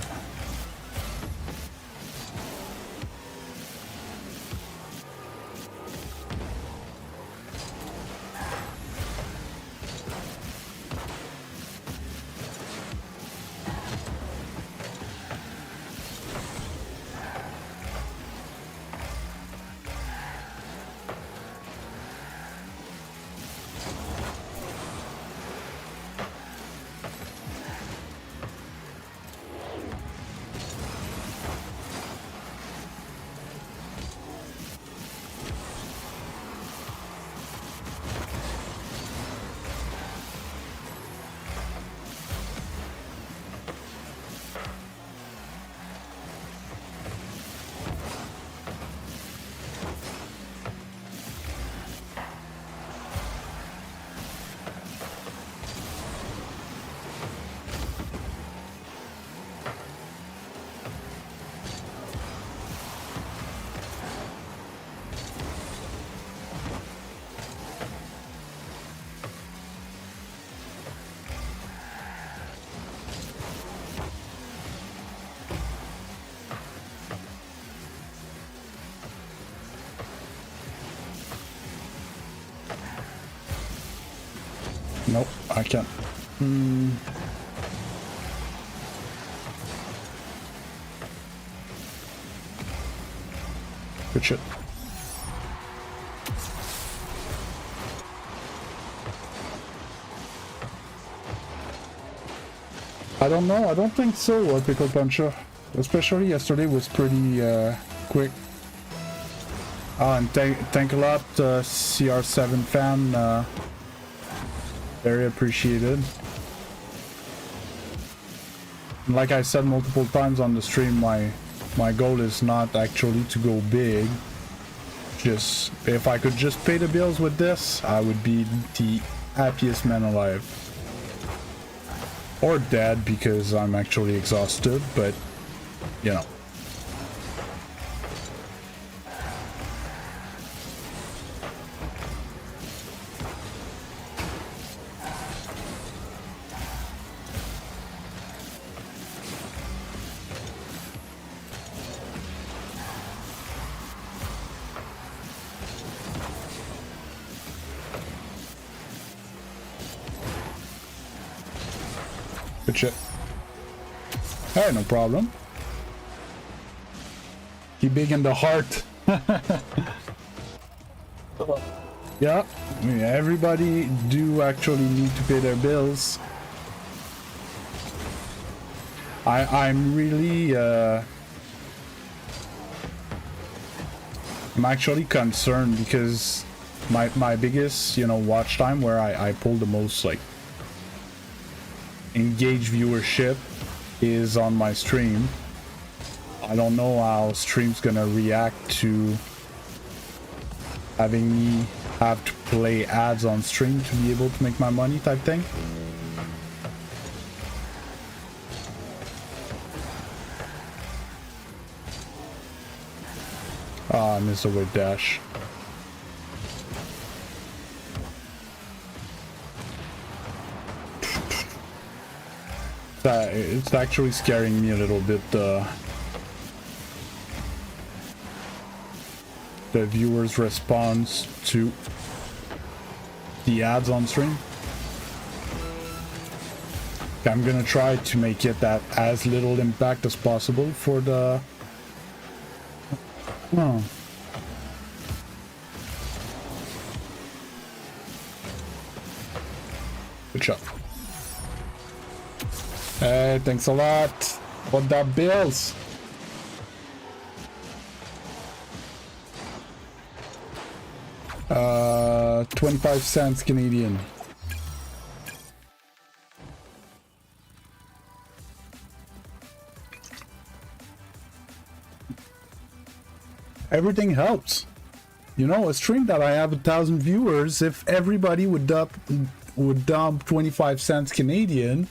Nope, I can't. Good shit. I don't know, I don't think so, Pickle Puncher. Especially yesterday was pretty quick. And thank a lot, CR7 fan. Very appreciated. Like I said multiple times on the stream, my goal is not actually to go big. Just if I could just pay the bills with this, I would be the happiest man alive. Or dead because I'm actually exhausted, but you know. Good shit. Hey, no problem. Keep big in the heart. Yeah, I mean, everybody do actually need to pay their bills. I'm really I'm actually concerned because my biggest, you know, watch time where I pull the most like engaged viewership is on my stream. I don't know how stream's gonna react to having me have to play ads on stream to be able to make my money type thing. Ah, I missed a wave dash. It's actually scaring me a little bit, the viewers' response to the ads on stream. I'm gonna try to make it that as little impact as possible for the... Oh. Good job. Hey, thanks a lot. What up, bills? Uh, 25 cents Canadian. Everything helps. You know, a stream that I have 1,000 viewers, if everybody would dump 25 cents Canadian,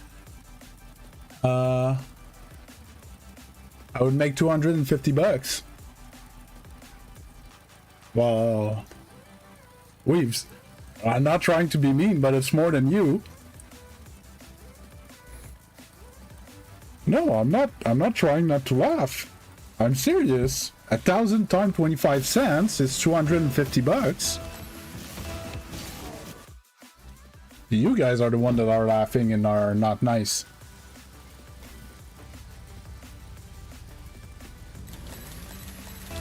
I would make 250 bucks. Well, Weaves, I'm not trying to be mean, but it's more than you. No, No, I'm not. I'm not trying not to laugh. I'm serious. 1,000 times 25 cents is 250 bucks. You guys are the one that are laughing and are not nice.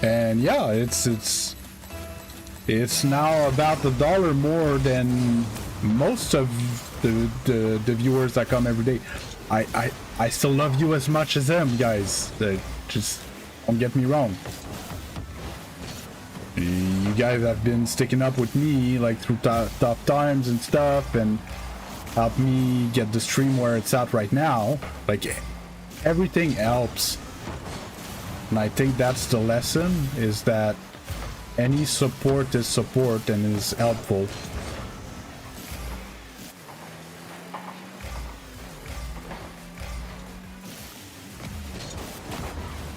And yeah, it's now about $1 more than most of the viewers that come every day. I still love you as much as them, guys. Just don't get me wrong. You guys have been sticking up with me like through tough times and stuff, and helped me get the stream where it's at right now. Like, everything helps. And I think that's the lesson, is that any support is support and is helpful.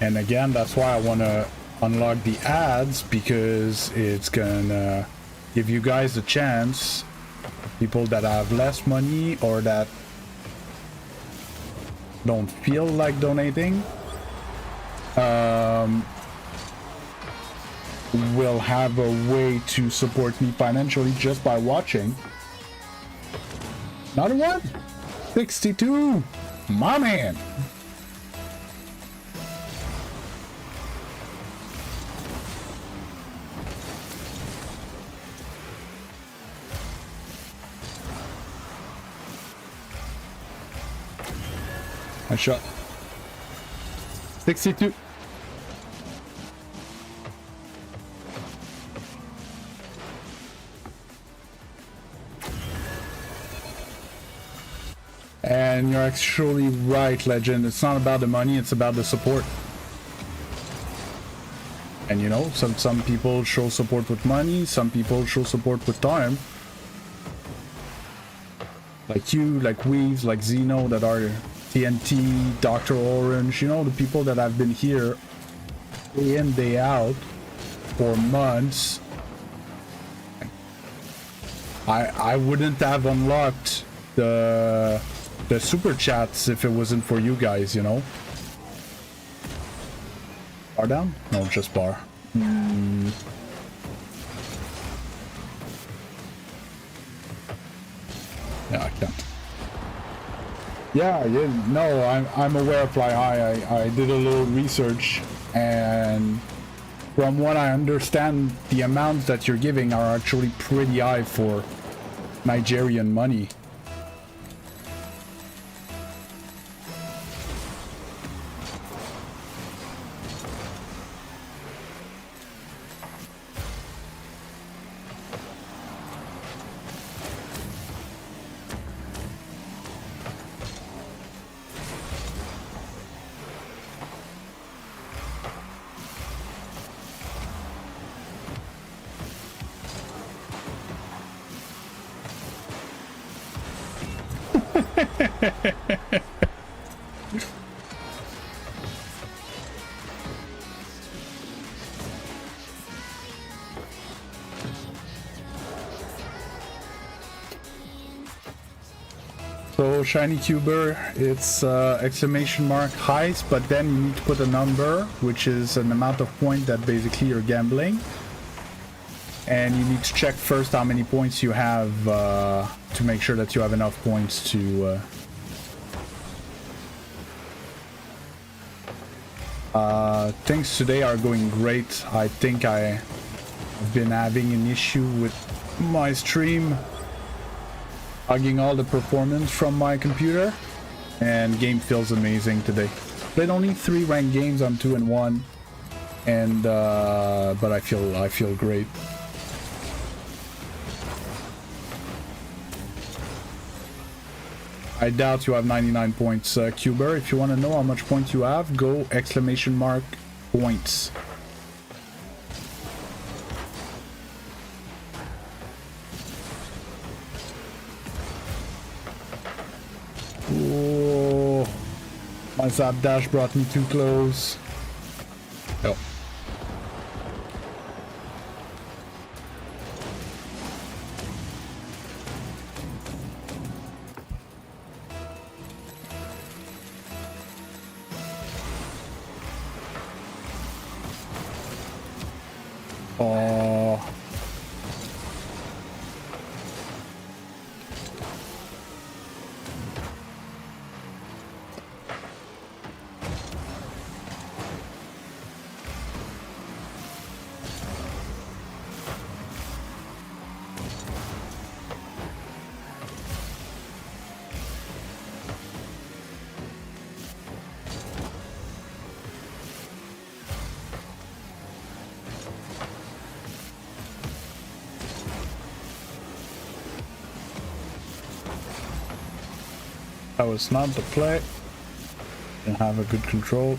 And again, that's why I want to unlock the ads, because it's gonna give you guys a chance, people that have less money or that don't feel like donating, will have a way to support me financially just by watching. Another one? 62! My man! Nice shot. 62. And you're actually right, Legend. It's not about the money, it's about the support. And you know, some people show support with money, some people show support with time. Like you, like Weaves, like Zeno, that are TNT, Dr. Orange, you know, the people that have been here day in, day out for months. I wouldn't have unlocked the super chats if it wasn't for you guys, you know. Bar down? No, just bar. Yeah, I can't. Yeah, no, I'm aware of Fly High. I did a little research, and from what I understand, the amounts that you're giving are actually pretty high for Nigerian money. So Shiny Cuber, it's exclamation mark heist, but then you need to put a number, which is an amount of points that basically you're gambling. And you need to check first how many points you have to make sure that you have enough points to... things today are going great. I think I've been having an issue with my stream, hugging all the performance from my computer, and game feels amazing today. Played only 3 ranked games, I'm 2-1, and but I feel great. I doubt you have 99 points, Cuber. If you want to know how much points you have, go exclamation mark points. Oh, my zap dash brought me too close. Oh. Oh. That was not the play. Didn't have a good control.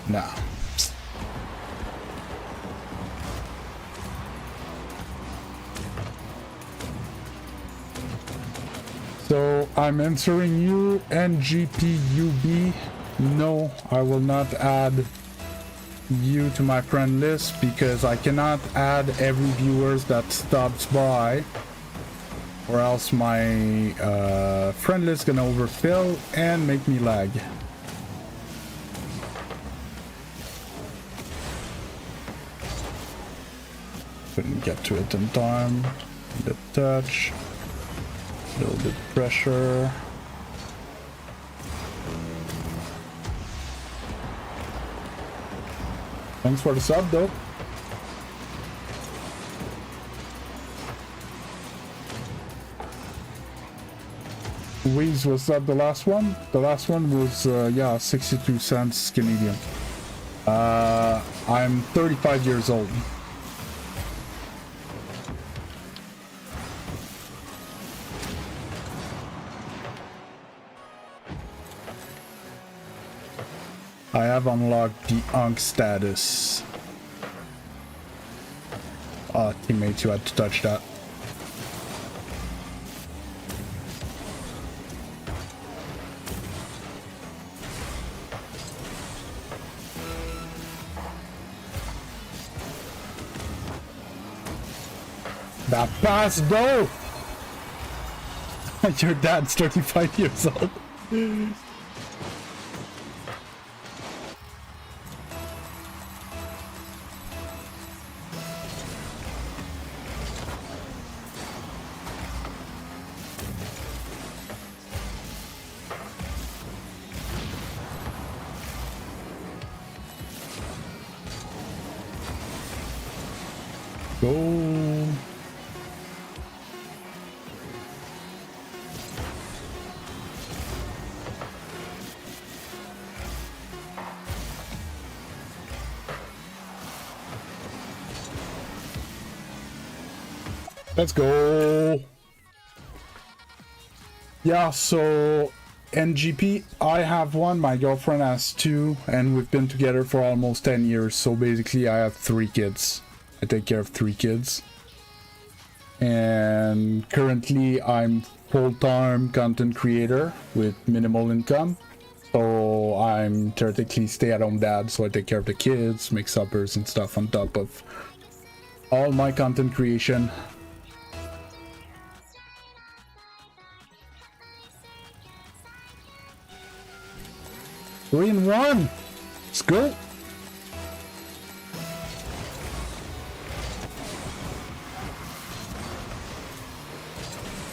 Nah. So I'm answering you, NGPUB. No, I will not add you to my friend list because I cannot add every viewer that stops by, or else my friend list gonna overfill and make me lag. Couldn't get to it in time. A bit touch, a little bit pressure. Thanks for the sub though. Weez, was that the last one? The last one was, yeah, 62 cents Canadian. I'm 35 years old. I have unlocked the Unk status. Teammates, you had to touch that. That pass though! Your dad's 35 years old. Go. Let's go. Yeah, so NGP, I have one, my girlfriend has two, and we've been together for almost 10 years. So basically I have 3 kids. I take care of 3 kids. And currently I'm full-time content creator with minimal income. So I'm theoretically stay-at-home dad, so I take care of the kids, make suppers and stuff on top of all my content creation. Three in one. Let's go.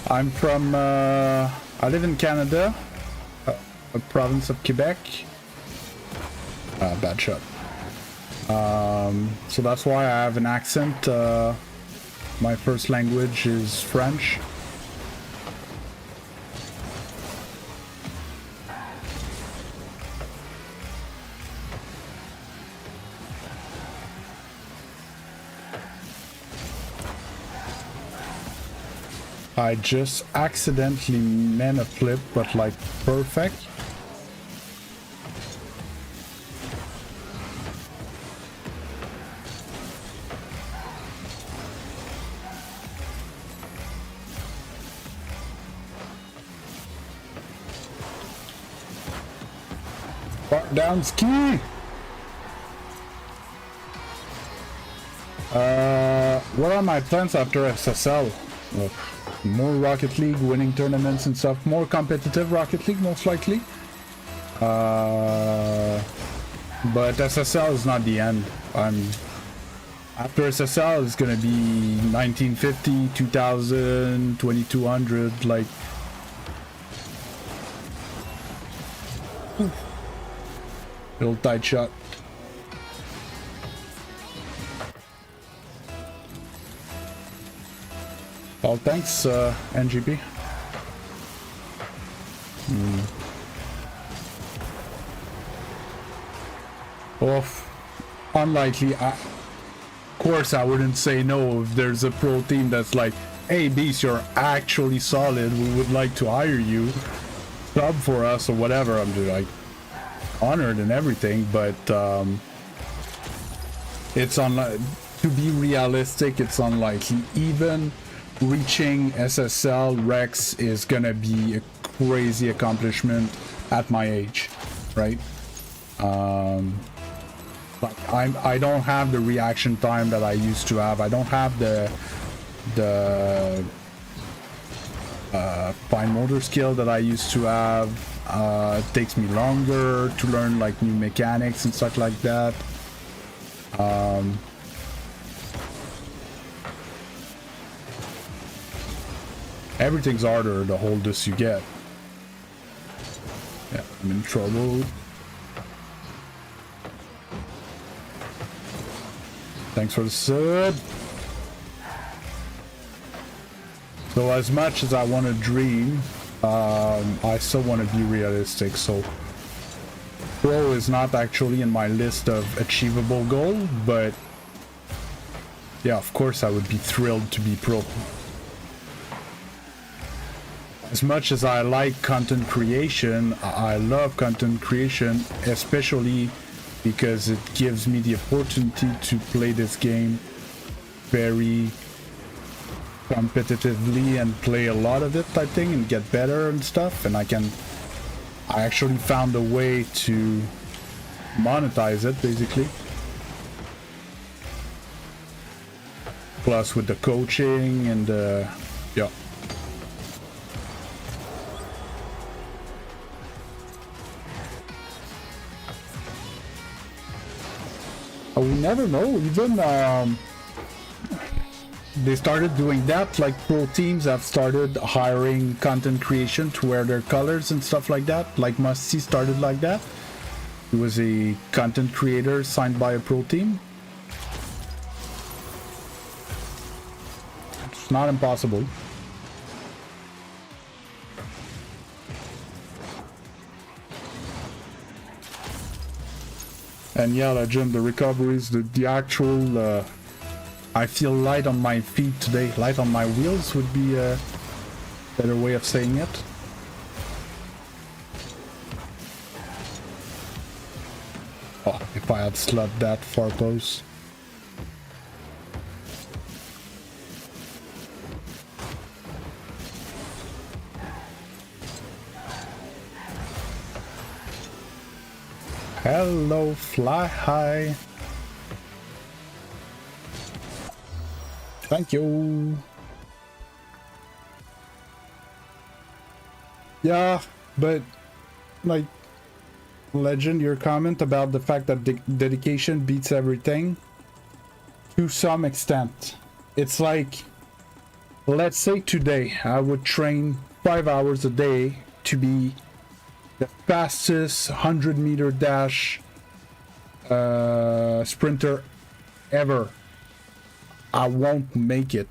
I'm from, I live in Canada, a province of Quebec. Bad shot. So that's why I have an accent. My first language is French. I just accidentally meant a flip, but like perfect. Back down ski. What are my plans after SSL? Well, more Rocket League, winning tournaments and stuff. More competitive Rocket League, most likely. But SSL is not the end. I'm After SSL, it's gonna be 1950, 2000, 2200, like. Little tight shot. Well, thanks, NGP. Well, unlikely. Of course, I wouldn't say no if there's a pro team that's like, hey, Beast, you're actually solid. We would like to hire you. Sub for us or whatever. I'm just like honored and everything, but it's to be realistic, it's unlikely. Even reaching SSL Rex is gonna be a crazy accomplishment at my age, right? Like I don't have the reaction time that I used to have. I don't have the fine motor skill that I used to have. It takes me longer to learn like new mechanics and stuff like that. Everything's harder the older you get. Yeah, I'm in trouble. Thanks for the sub. So as much as I want to dream, I still want to be realistic. So pro is not actually in my list of achievable goals, but yeah, of course I would be thrilled to be pro. As much as I like content creation, I love content creation, especially because it gives me the opportunity to play this game very competitively and play a lot of it, I think, and get better and stuff. And I actually found a way to monetize it, basically. Plus with the coaching and yeah. We never know. Even they started doing that, like pro teams have started hiring content creation to wear their colors and stuff like that. Like Musty started like that. He was a content creator signed by a pro team. It's not impossible. And yeah, Legend, the recoveries, the actual, I feel light on my feet today. Light on my wheels would be a better way of saying it. Oh, if I had slept that far close. Hello, fly high. Thank you. Yeah, but like Legend, your comment about the fact that dedication beats everything, to some extent. It's like, let's say today I would train 5 hours a day to be the fastest 100-meter dash sprinter ever. I won't make it.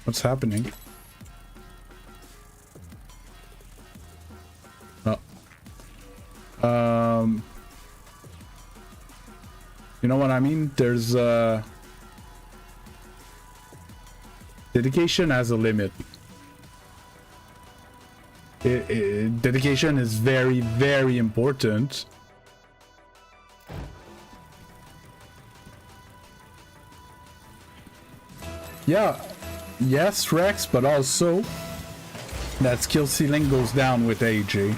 What's happening? Oh. You know what I mean? There's dedication has a limit. Dedication is very, very important. Yeah, yes, Rex, but also that skill ceiling goes down with AJ.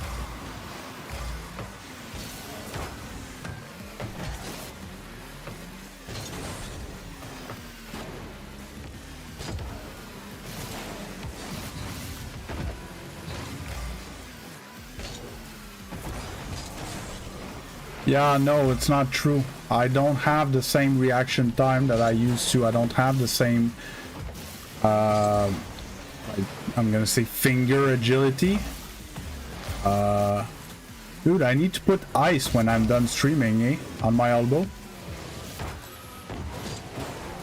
Yeah, no, it's not true. I don't have the same reaction time that I used to. I don't have the same, I'm gonna say finger agility. Dude, I need to put ice when I'm done streaming, eh? On my elbow.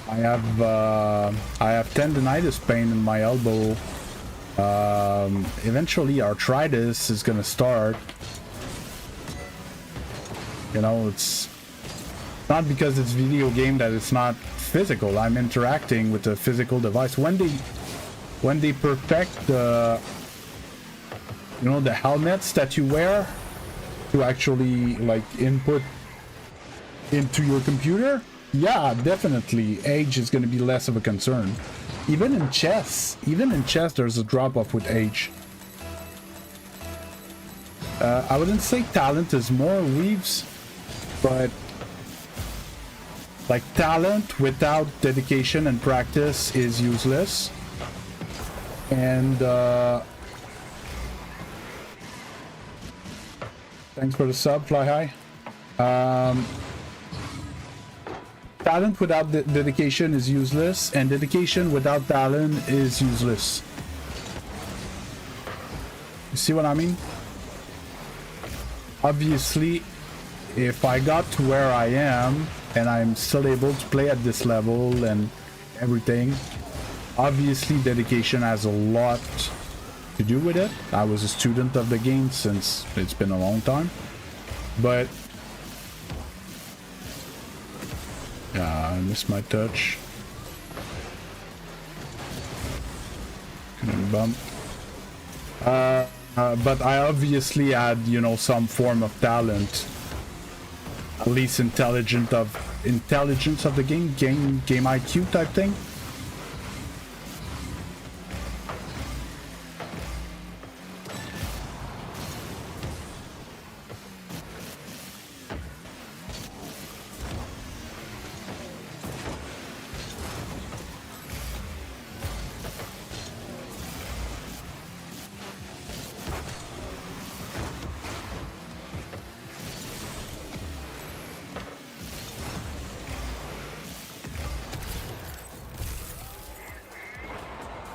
I have tendonitis pain in my elbow. Eventually arthritis is gonna start. You know, it's not because it's video game that it's not physical. I'm interacting with a physical device. When they perfect the, you know, the helmets that you wear to actually like input into your computer, yeah, definitely age is going to be less of a concern. Even in chess there's a drop-off with age. I wouldn't say talent is more, Weaves, but like talent without dedication and practice is useless. And thanks for the sub, Fly High. Talent without dedication is useless, and dedication without talent is useless. You see what I mean? Obviously, if I got to where I am and I'm still able to play at this level and everything, obviously dedication has a lot to do with it. I was a student of the game since it's been a long time, but yeah, I missed my touch. Couldn't bump. But I obviously had, you know, some form of talent, at least intelligence of the game IQ type thing.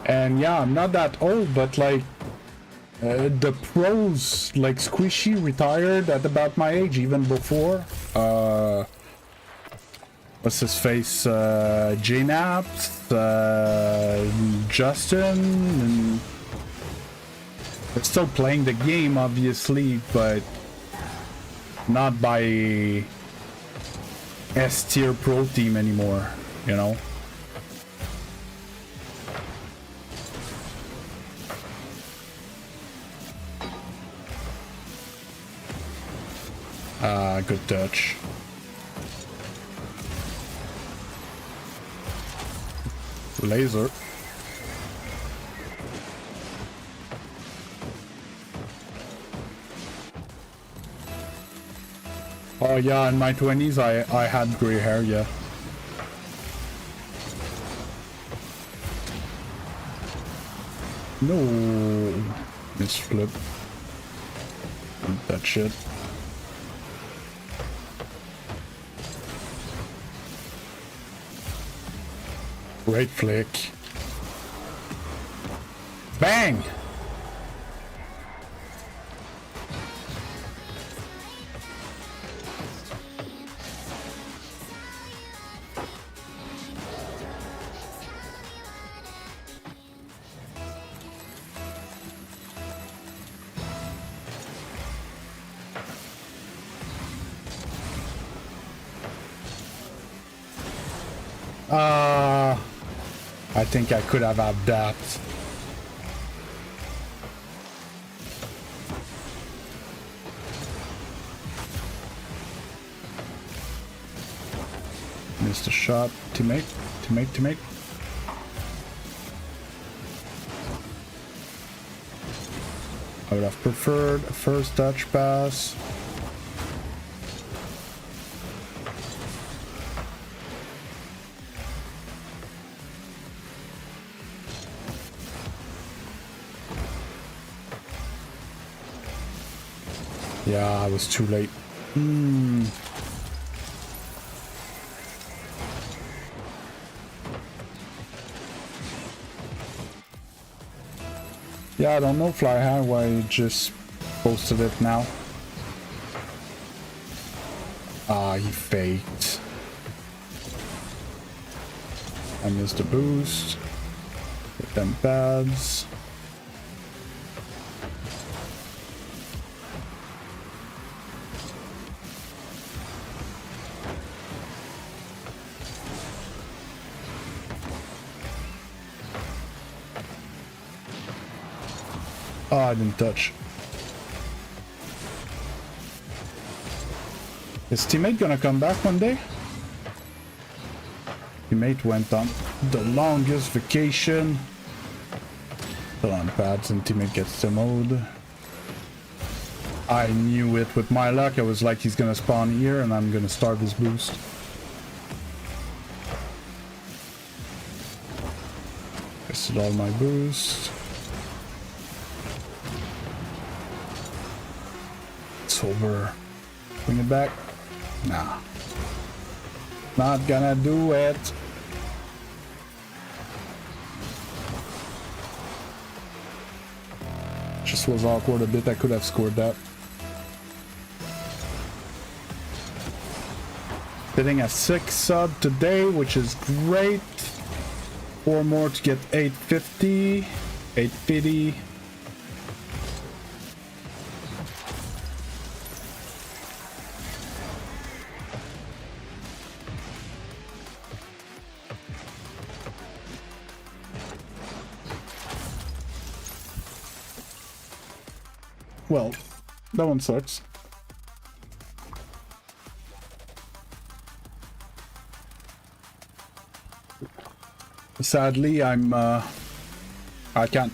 And yeah, I'm not that old, but like the pros like Squishy retired at about my age, even before. What's his face? J-Naps, Justin, and they're still playing the game, obviously, but not by S-tier pro team anymore, you know? Good touch. Laser. Oh yeah, in my 20s I had gray hair, yeah. No. Misflip. That shit. Great flick. Bang! I think I could have had that. Missed a shot. Teammate. I would have preferred a first touch pass. Yeah, I was too late. Yeah, I don't know, Fly High, why you just posted it now. Ah, he faked. I missed the boost. Get them pads. Oh, I didn't touch. Is teammate gonna come back one day? Teammate went on the longest vacation. Put on pads and teammate gets the mode. I knew it with my luck. I was like, he's gonna spawn here and I'm gonna start his boost. Wasted all my boost. It's over. Bring it back. Nah. Not gonna do it. Just was awkward a bit. I could have scored that. Sitting at 6 sub today, which is great. 4 more to get 850. 850. Well, that one sucks. Sadly, I can't.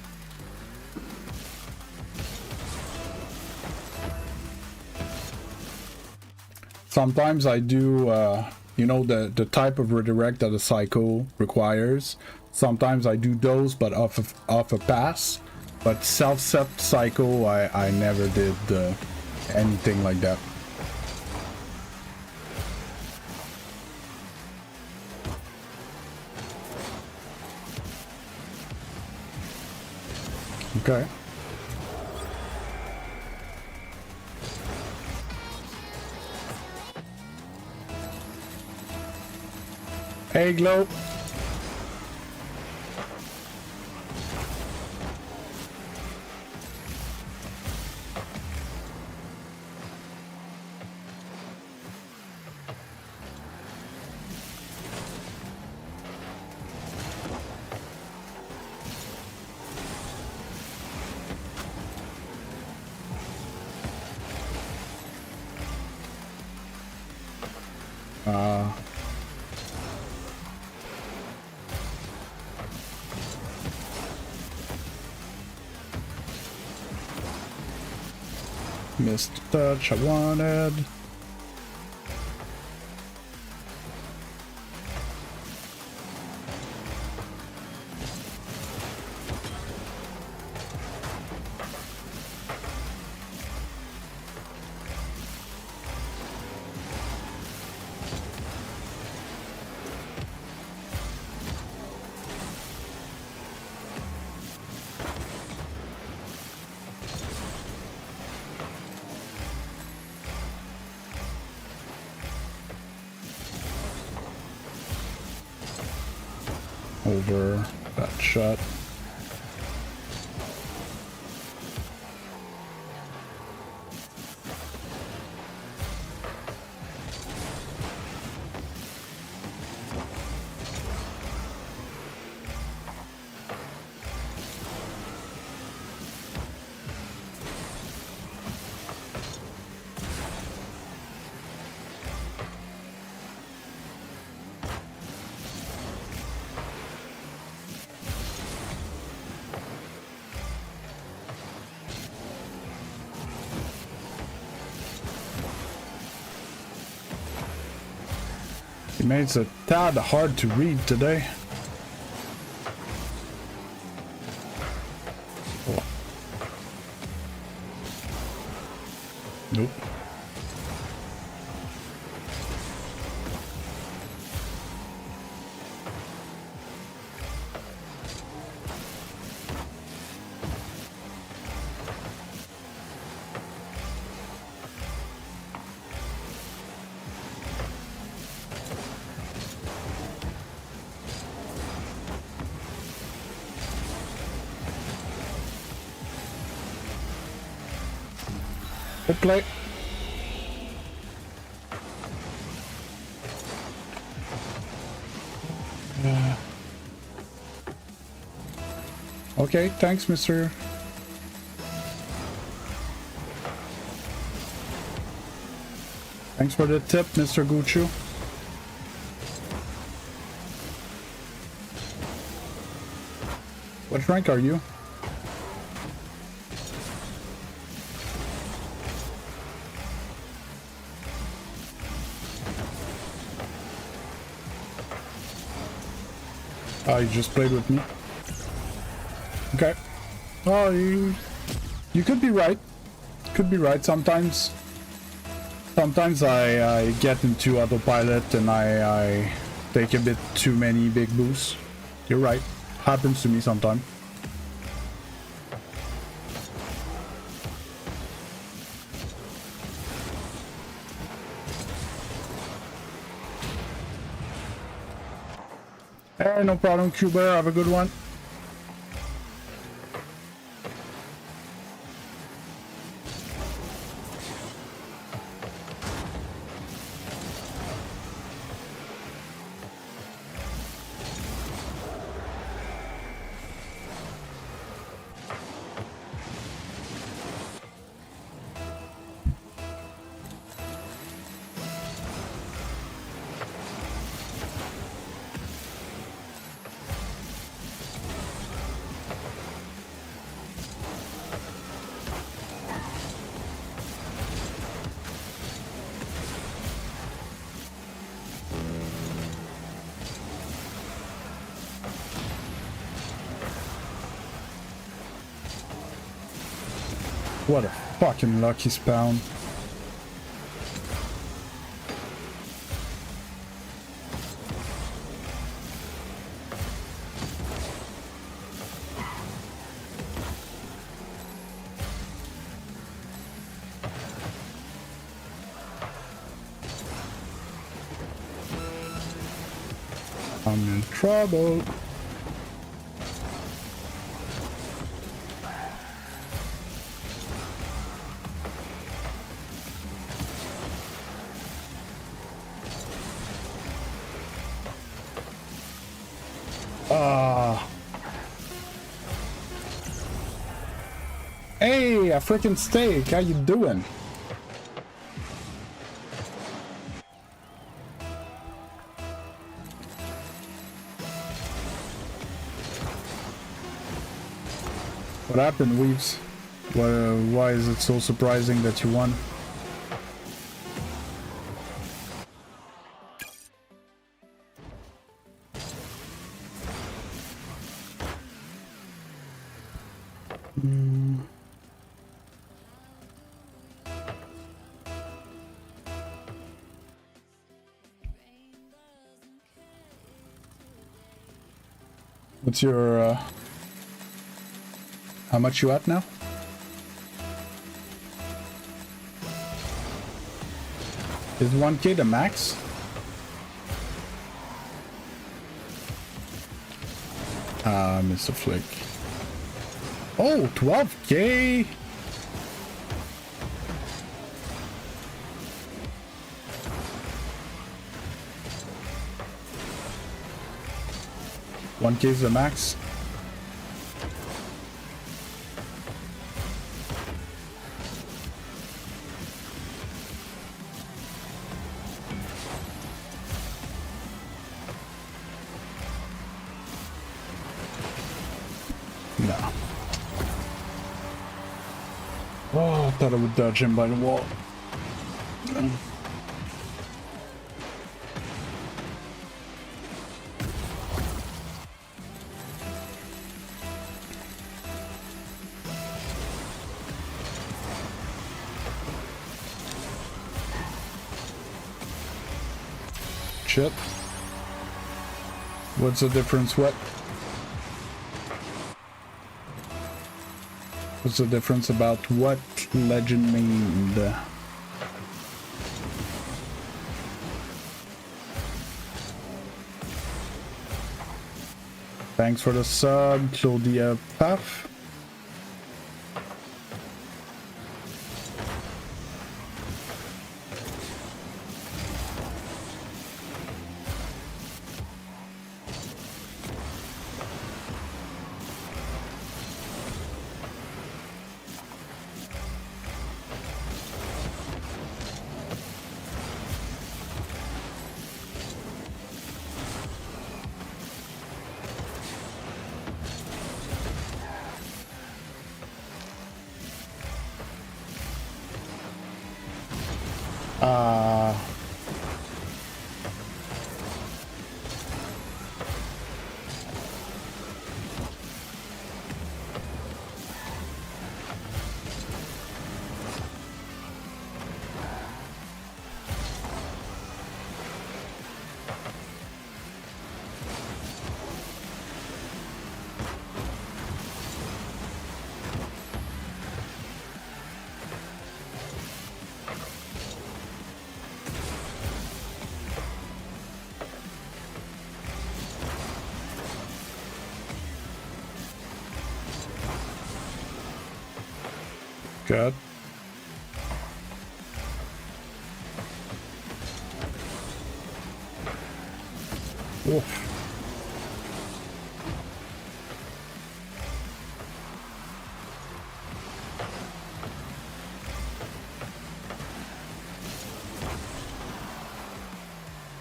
Sometimes I do, you know, the type of redirect that a psycho requires. Sometimes I do those, but off a pass. But self-set psycho, I never did anything like that. Okay. Hey, Glow. Missed the touch I wanted. Over that shot. Teammates a tad hard to read today. Oh. Nope. Good play. Okay, thanks, Mr. Thanks for the tip, Mr. Gucci. What rank are you? Oh, you just played with me. Okay. Oh, you could be right. Could be right. Sometimes I get into autopilot and I take a bit too many big boosts. You're right. Happens to me sometimes. Hey, no problem, Cuba. Have a good one. What a fucking lucky spawn. I'm in trouble. Hey, a freaking steak. How you doing? What happened, Weaves? Why is it so surprising that you won? What's your, how much you at now? Is 1K the max? Ah, Mr. Flick. Oh, 12K! One K is the max. No. Oh, I thought I would dodge him by the wall. Shit. What's the difference? What's the difference about what legend mean? Thanks for the sub, Claudia Puff. God. Oof.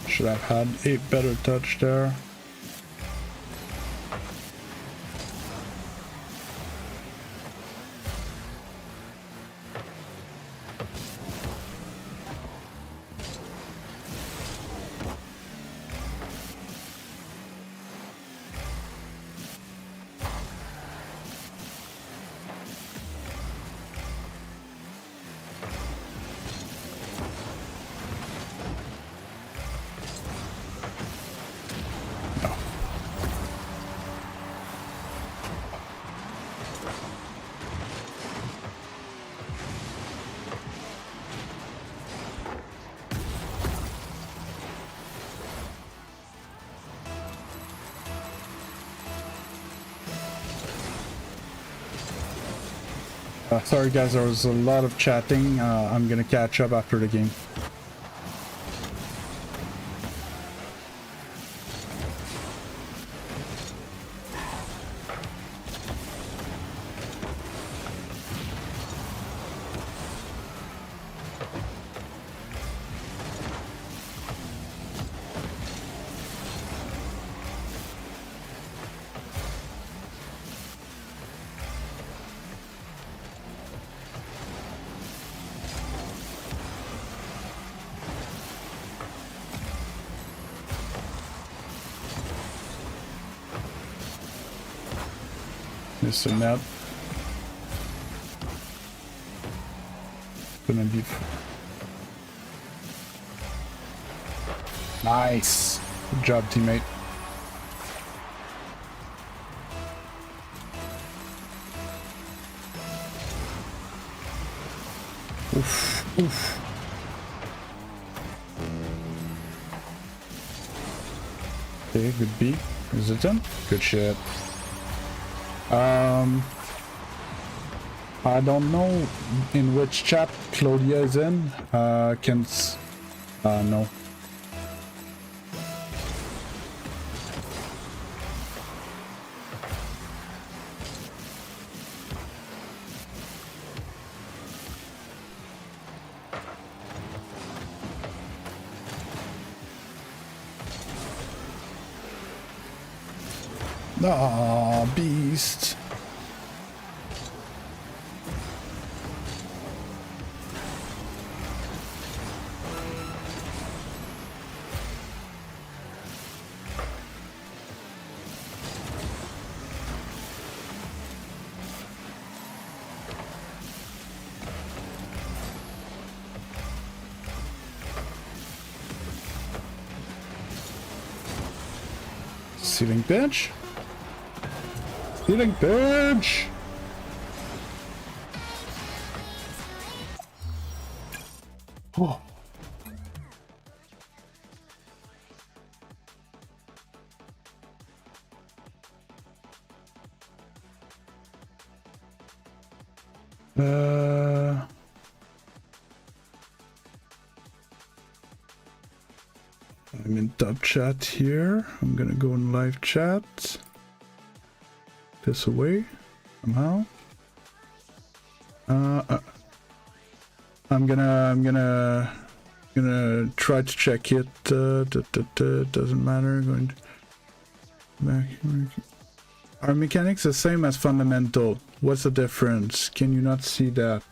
Should have had a better touch there. Sorry guys, there was a lot of chatting. I'm gonna catch up after the game. Missing that. Gonna be nice. Good job, teammate. Oof, oof. Okay, good beat. Is it done? Good shit. I don't know in which chat Claudia is in. No. Ah, beast. Ceiling bench. Ceiling bench. Oh. I'm in dub chat here. I'm gonna go in live chat. This away somehow. I'm gonna try to check it. Doesn't matter. Going back. Are mechanics the same as fundamental? What's the difference? Can you not see that?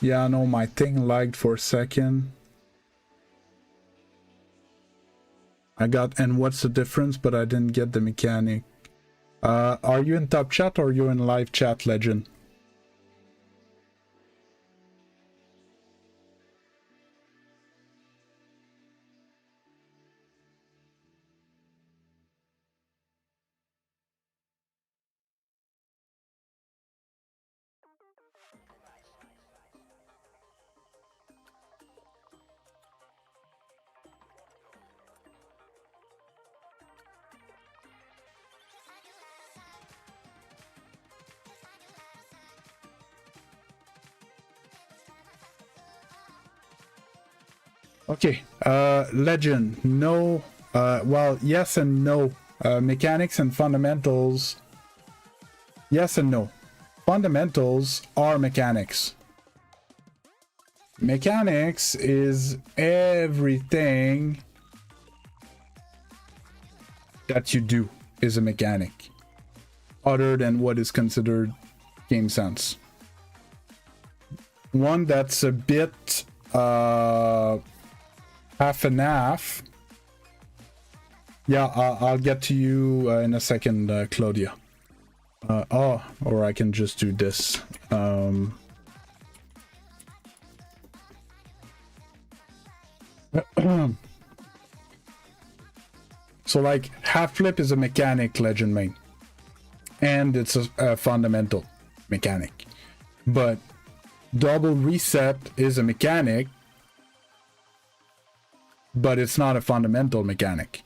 Yeah, no, my thing lagged for a second. I got, and what's the difference? But I didn't get the mechanic. Are you in top chat or are you in live chat, Legend? Okay, Legend, no, well, yes and no. Mechanics and fundamentals, yes and no. Fundamentals are mechanics. Mechanics is everything that you do is a mechanic, other than what is considered game sense. One that's a bit half and half. Yeah, I'll get to you in a second, Claudia. Oh, or I can just do this. So like half flip is a mechanic, Legend main, and it's a fundamental mechanic. But double reset is a mechanic, but it's not a fundamental mechanic.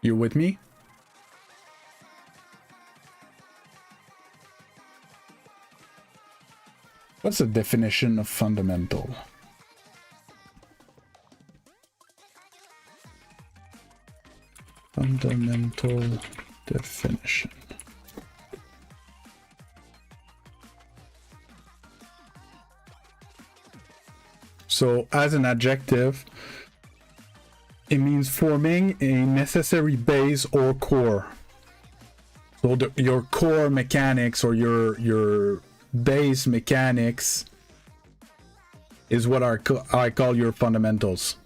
You with me? What's the definition of fundamental? Fundamental definition. So as an adjective, it means forming a necessary base or core. So your core mechanics or your base mechanics is what I call your fundamentals.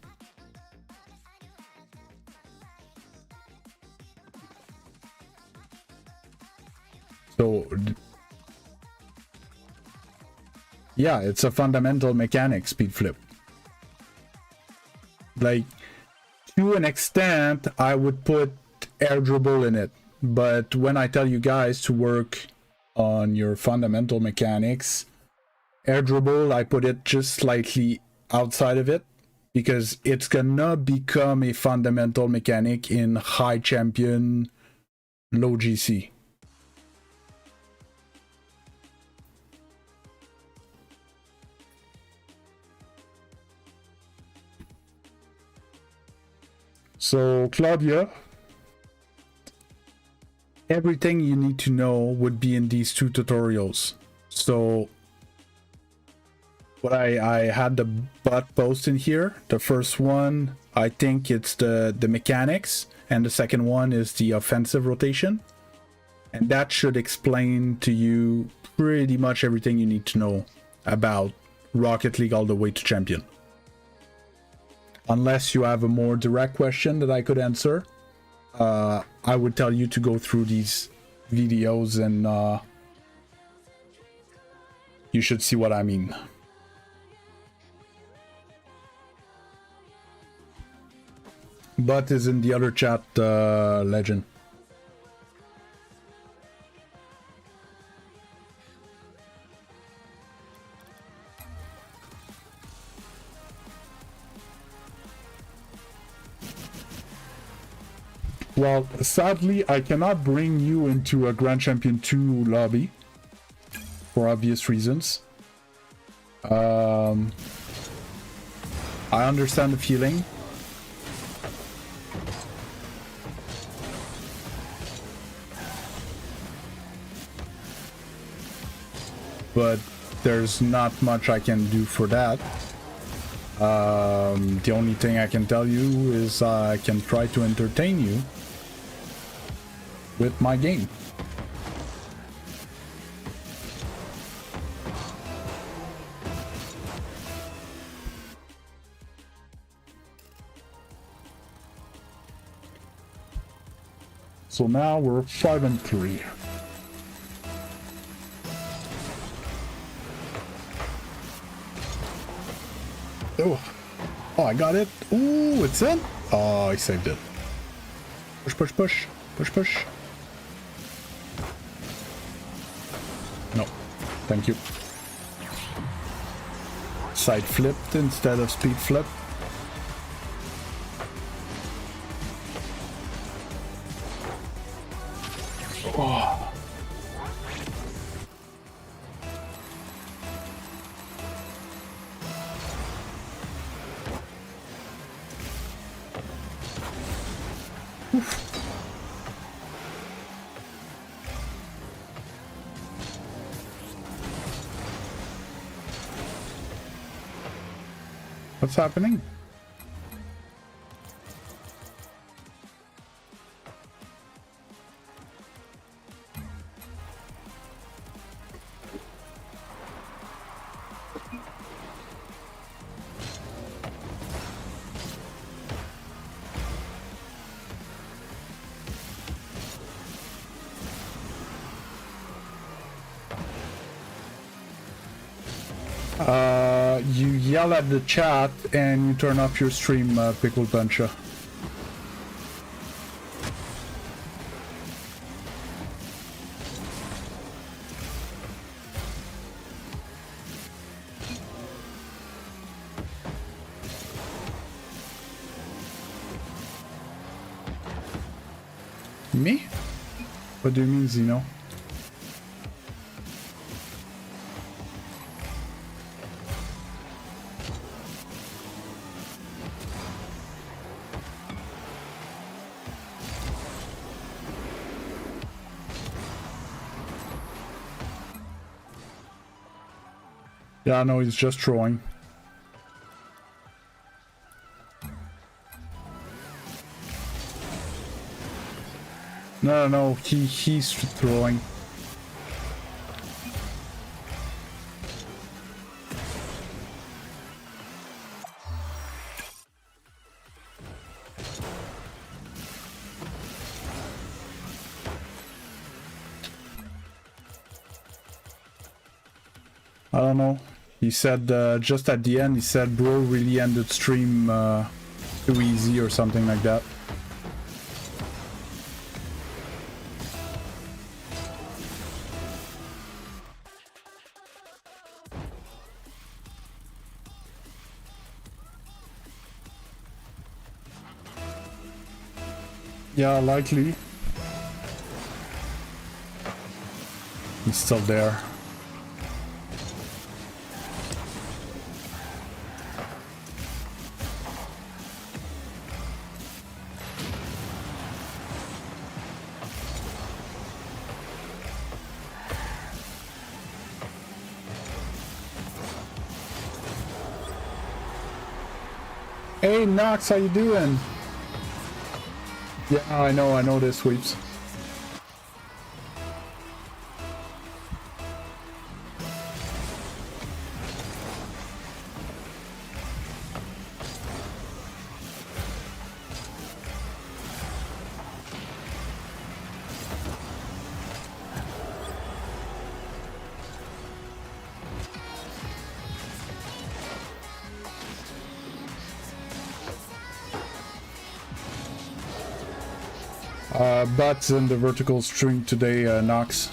So yeah, it's a fundamental mechanic, speed flip. Like, to an extent, I would put air dribble in it. But when I tell you guys to work on your fundamental mechanics, air dribble, I put it just slightly outside of it, because it's gonna become a fundamental mechanic in high champion, low GC. So, Claudia, everything you need to know would be in these two tutorials. So, what I had the butt post in here. The first one, I think it's the mechanics, and the second one is the offensive rotation. And that should explain to you pretty much everything you need to know about Rocket League all the way to champion. Unless you have a more direct question that I could answer, I would tell you to go through these videos and you should see what I mean. But is in the other chat, Legend. Well, sadly, I cannot bring you into a Grand Champion 2 lobby for obvious reasons. I understand the feeling. But there's not much I can do for that. The only thing I can tell you is I can try to entertain you with my game. So now we're 5-3. Oh, oh, I got it. Ooh, it's in. Oh, I saved it. Push, push, push, push, push. No, thank you. Side flipped instead of speed flip. Oh. What's happening? You yell at the chat and you turn off your stream, Pickle Puncher. Me? What do you mean, Zeno? Yeah, no, he's just throwing. No, he's throwing. I don't know. He said just at the end, he said, bro really ended stream too easy or something like that. Yeah, likely. He's still there. Hey Nox, how you doing? Yeah, I know this sweeps. Butts in the vertical string today, Nox.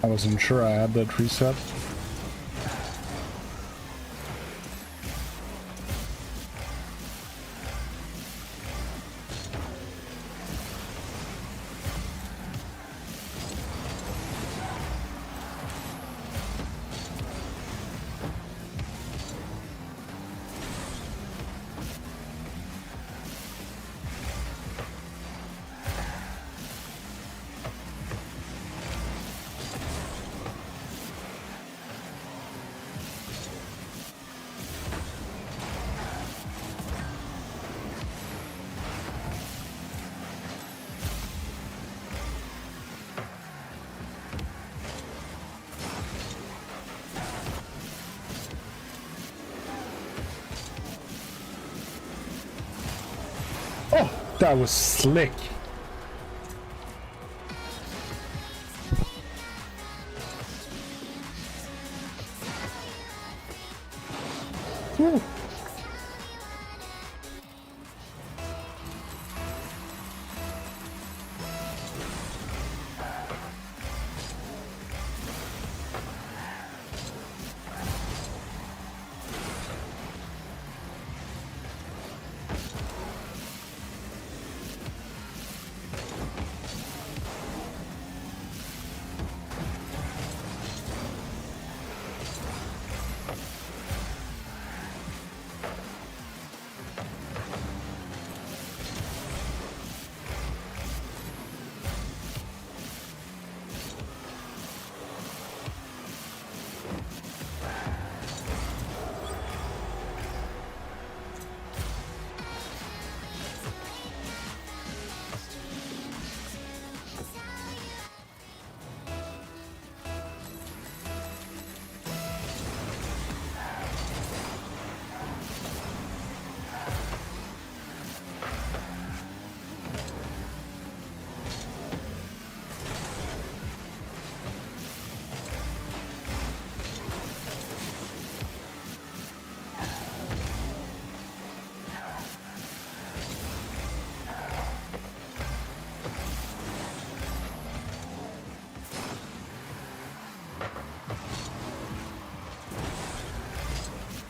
I wasn't sure I had that reset. That was slick. Woo.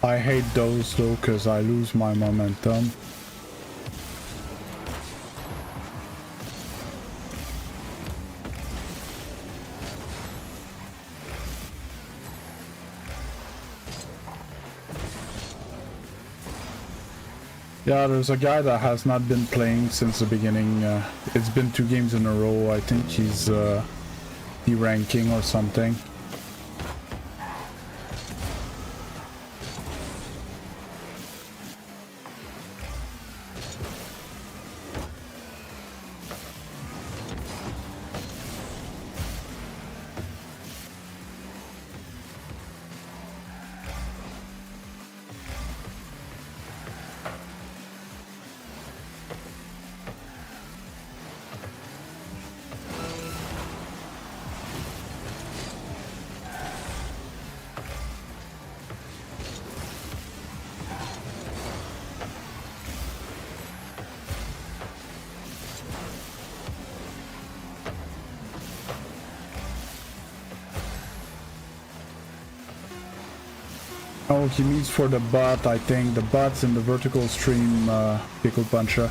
I hate those though, because I lose my momentum. Yeah, there's a guy that has not been playing since the beginning. It's been 2 games in a row. I think he's de-ranking or something. Oh, he means for the bot, I think. The bot's in the vertical stream, Pickle Puncher.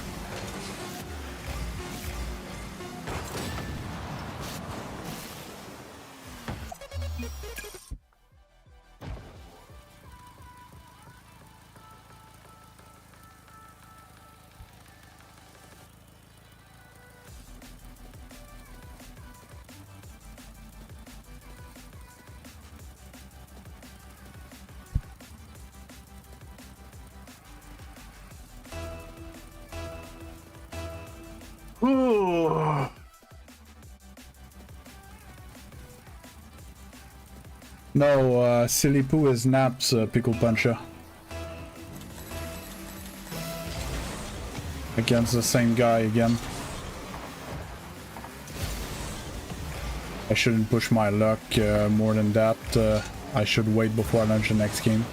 No, Silly Poo is Naps, Pickle Puncher. Against the same guy again. I shouldn't push my luck more than that. I should wait before I launch the next game.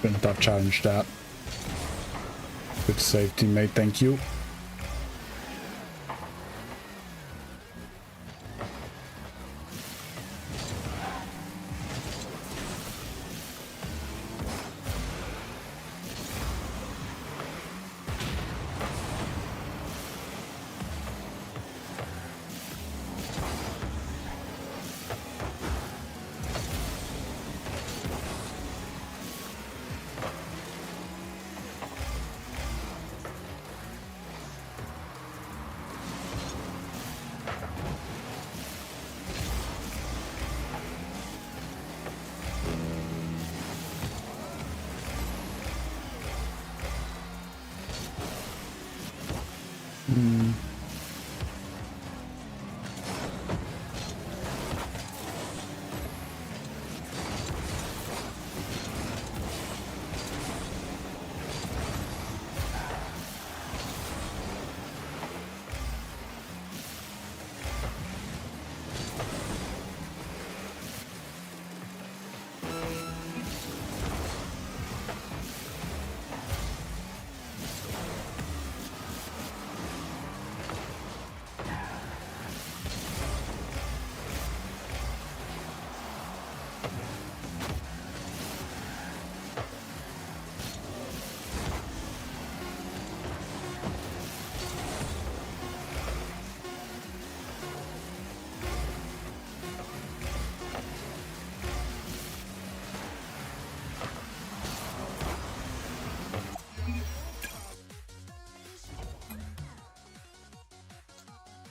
Shouldn't have challenged that. Good save, teammate. Thank you.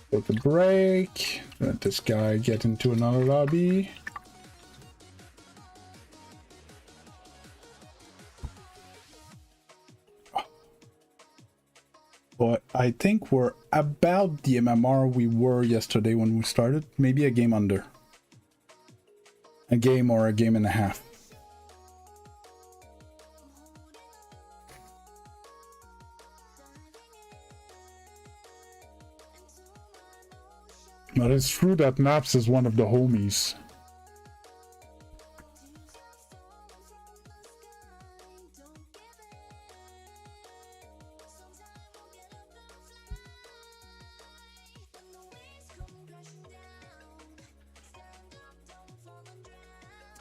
Take a break. Let this guy get into another lobby. But I think we're about the MMR we were yesterday when we started. Maybe a game under. A game or a game and a half. But it's true that Naps is one of the homies.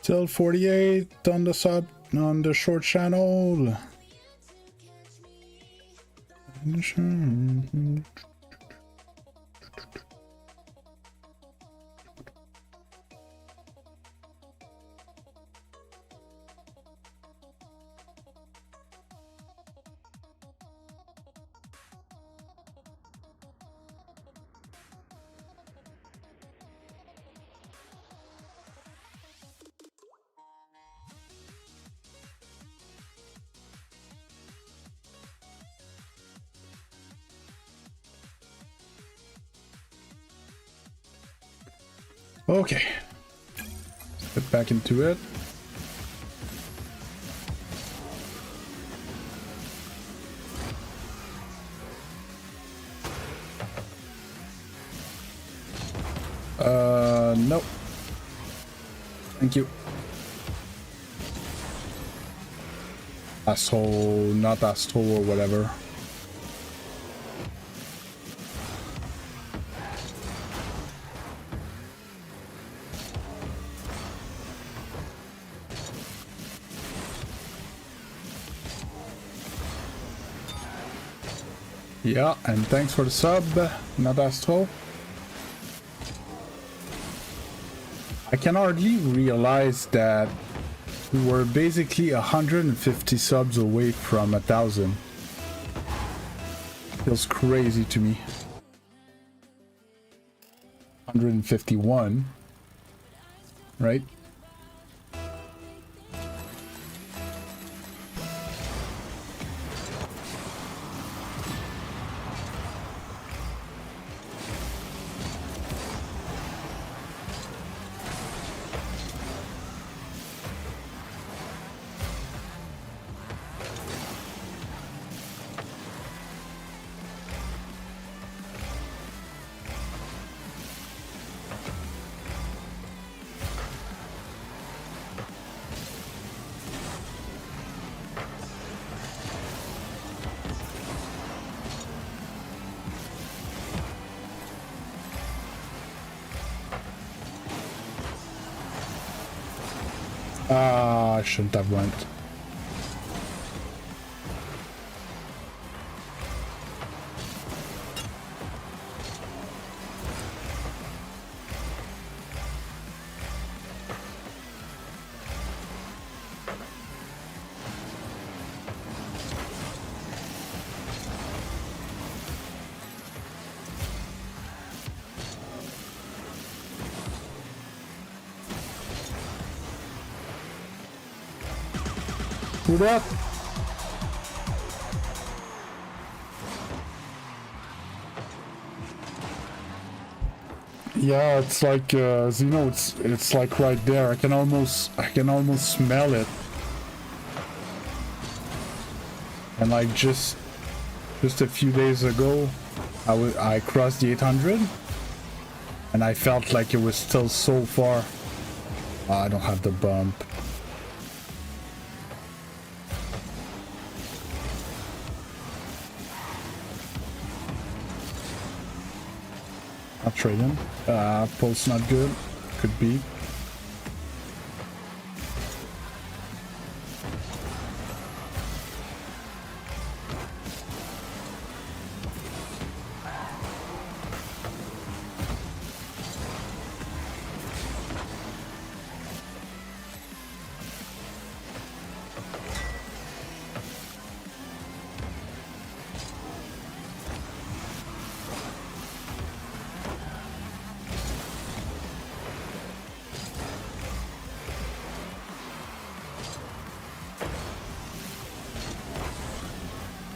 Still 48 on the sub, on the short channel. Okay, let's get back into it. Nope. Thank you. Asshole, not asshole or whatever. Yeah, and thanks for the sub, not asshole. I can hardly realize that we were basically 150 subs away from 1,000. Feels crazy to me. 151, right? I shouldn't have went. What up? Yeah, it's like Zeno, it's like right there. I can almost smell it. And like just a few days ago, I crossed the 800 and I felt like it was still so far. I don't have the bump. Not trading. Pulse not good. Could be.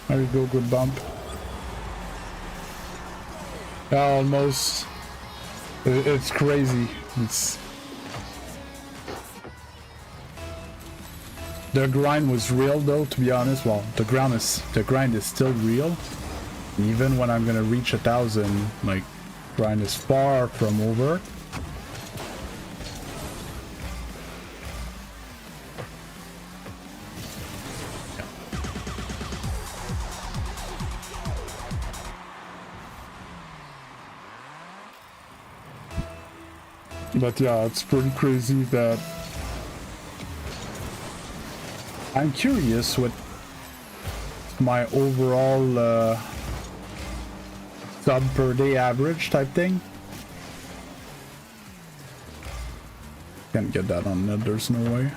There we go, good bump. Yeah, almost. It's crazy. The grind was real though, to be honest. Well, the grind is still real. Even when I'm gonna reach 1,000, like, grind is far from over. But yeah, it's pretty crazy that I'm curious what my overall sub per day average type thing. Can't get that on net, there's no way.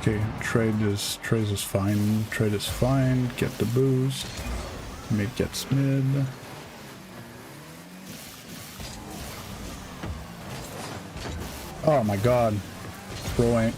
Okay, trade is fine. Trade is fine. Get the boost. Mid gets mid. Oh my god. Throwing.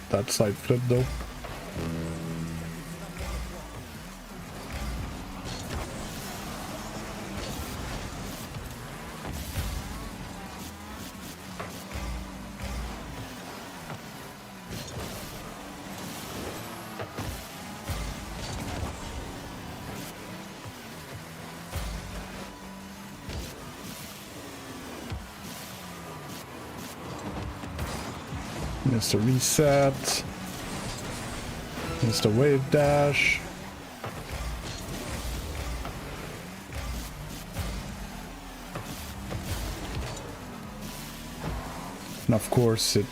That side flip though. Missed a reset. Missed a wave dash. And of course it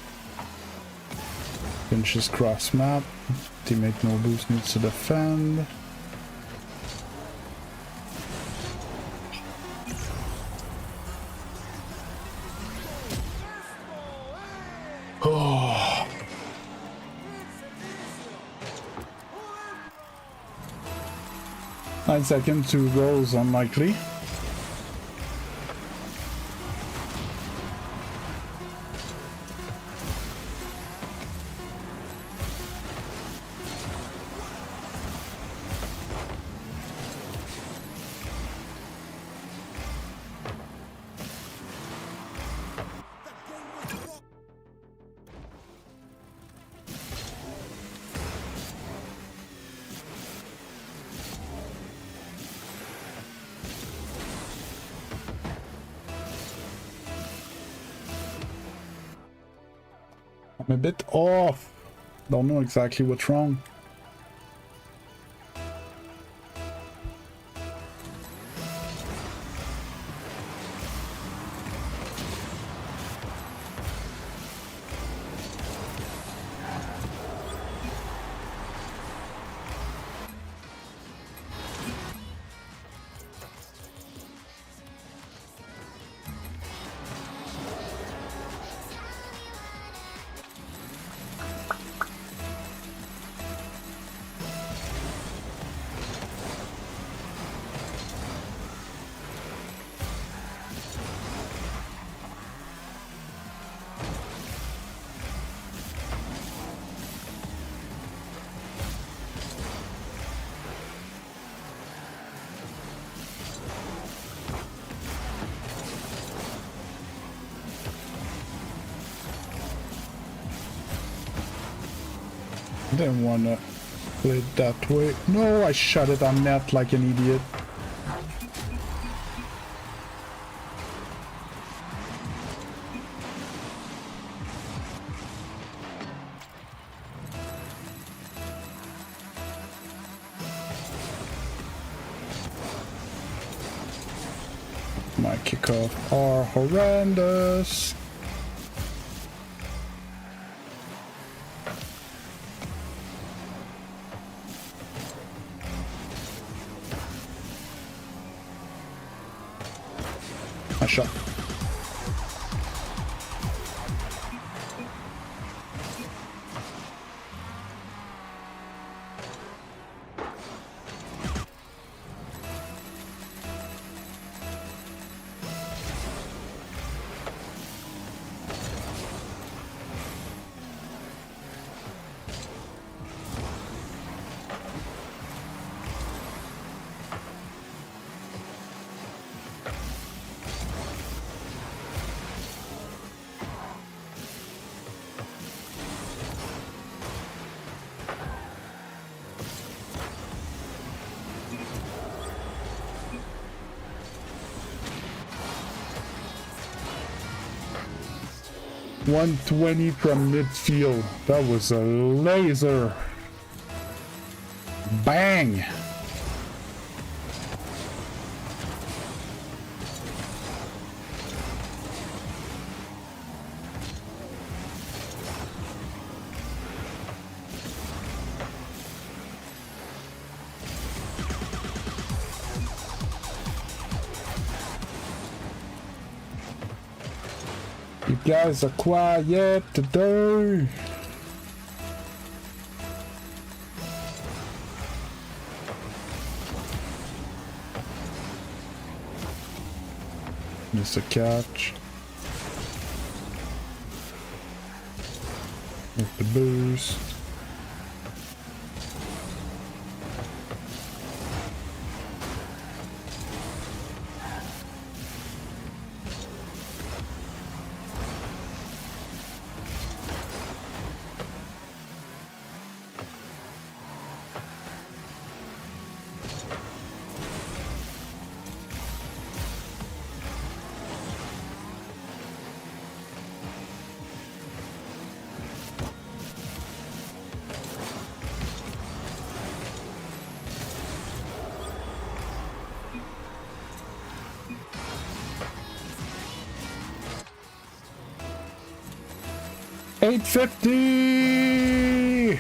finishes cross map. Teammate no boost needs to defend. 9 seconds to rolls unlikely. I'm a bit off. Don't know exactly what's wrong. Didn't want to play it that way. No, I shut it on net like an idiot. My kickoff are horrendous. I shot. .120 from midfield. That was a laser. Bang! You guys are quiet today. Miss a catch. With the boost. $850.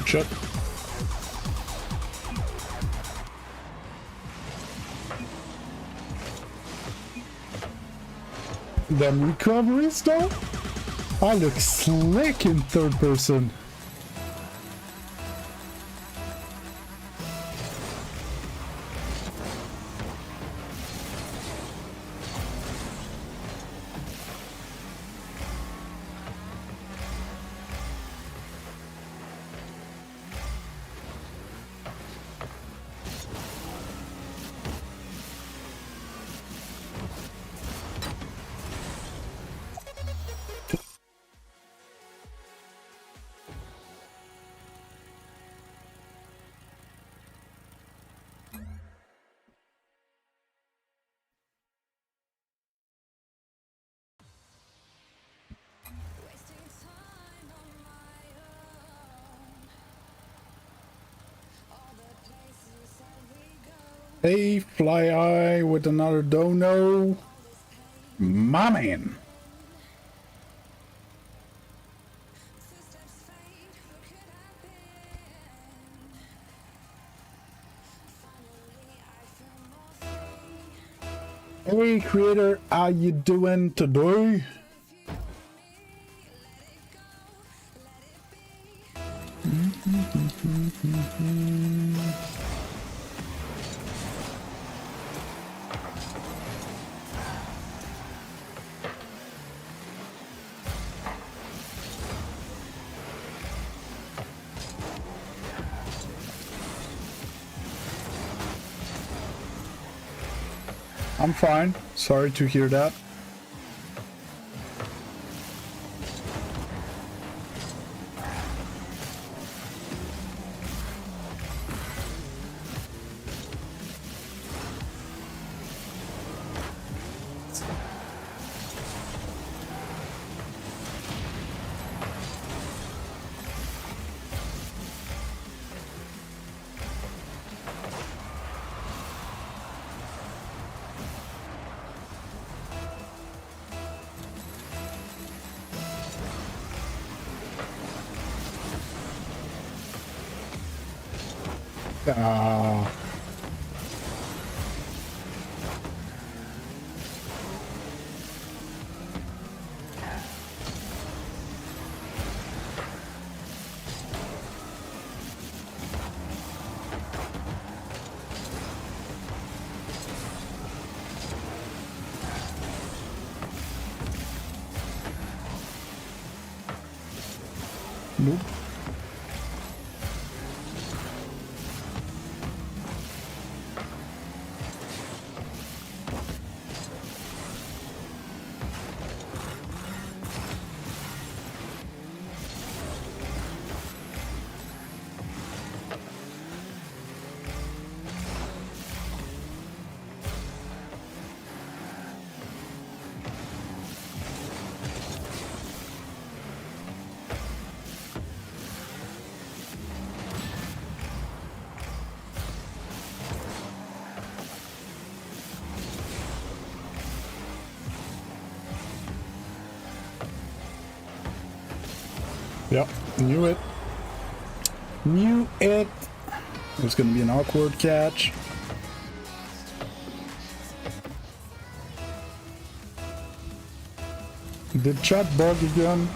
Shit. Them recoveries though? I look slick in third person. Hey, Fly Eye with another dono. My man. Hey, creator, how you doing today? I'm fine. Sorry to hear that. Nope. Yep, knew it. Knew it. It was gonna be an awkward catch. Did chat bug again?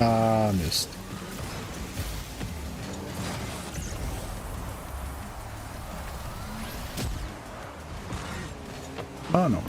Ah, missed. Oh no.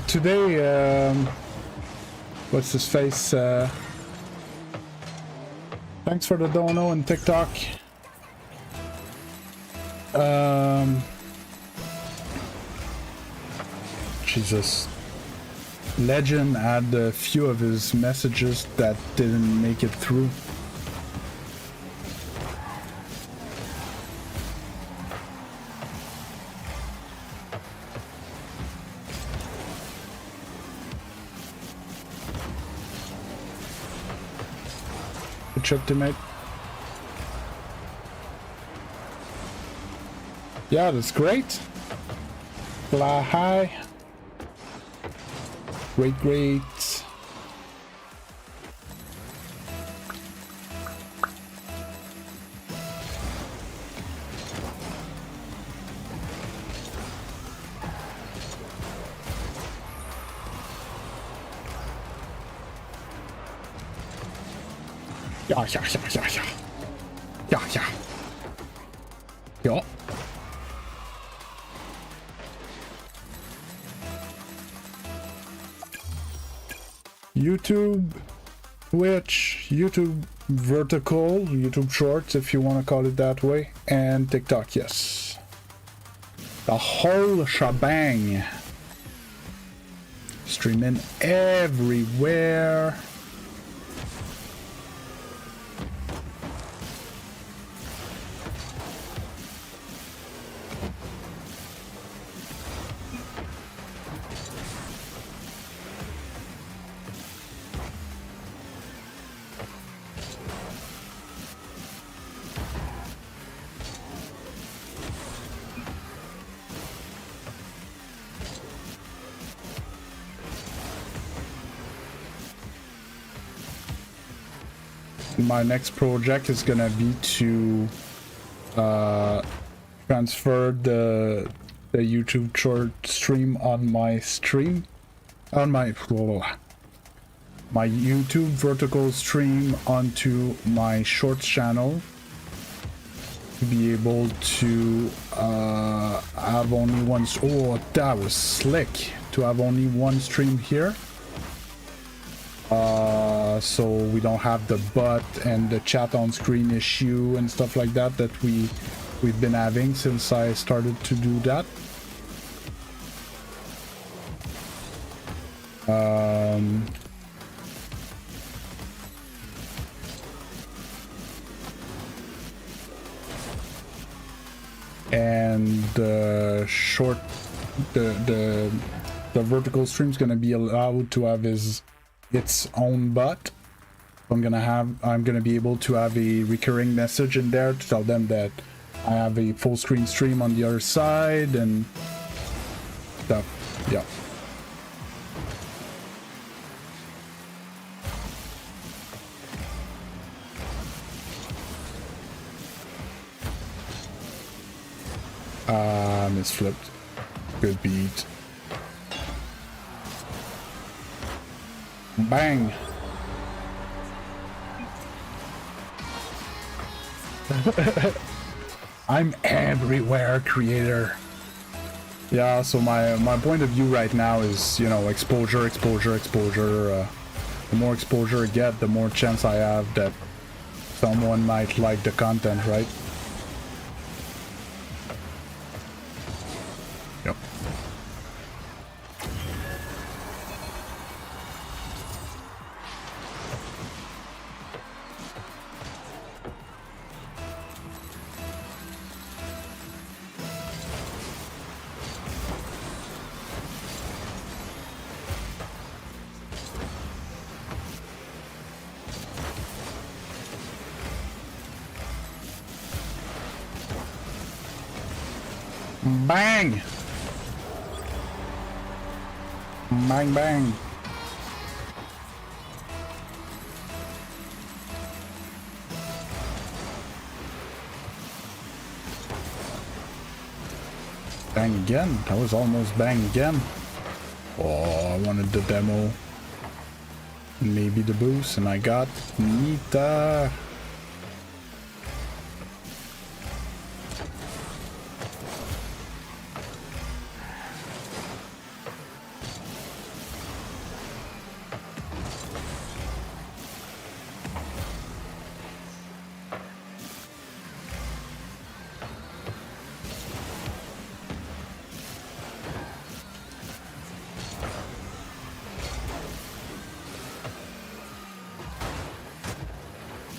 Today, what's his face? Thanks for the dono and TikTok. Jesus. Legend had a few of his messages that didn't make it through. Good job, teammate. Yeah, that's great. Fly high. Great, great. Yeah. Yeah. YouTube, Twitch, YouTube vertical, YouTube shorts if you want to call it that way, and TikTok, yes. The whole shebang. Streaming everywhere. My next project is gonna be to transfer the YouTube short stream on my stream, on my YouTube vertical stream onto my shorts channel, to be able to have only one. Oh, that was slick! To have only one stream here. So we don't have the bot and the chat on screen issue and stuff like that we've been having since I started to do that. And the vertical stream is gonna be allowed to have its own bot. I'm gonna be able to have a recurring message in there to tell them that I have a full screen stream on the other side and stuff. Yeah. Misflipped. Good beat. Bang. I'm everywhere, creator. Yeah, so my point of view right now is, you know, exposure. The more exposure I get, the more chance I have that someone might like the content, right? Yep. Bang! Bang, bang. Bang again. That was almost bang again. Oh, I wanted the demo. Maybe the boost, and I got Nita.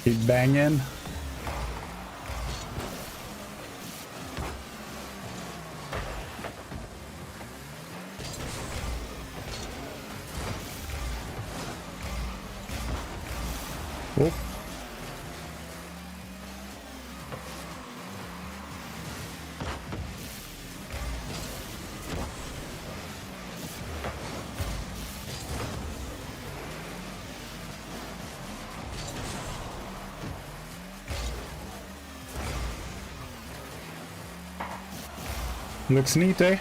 Keep banging. Oh. Looks neat, eh?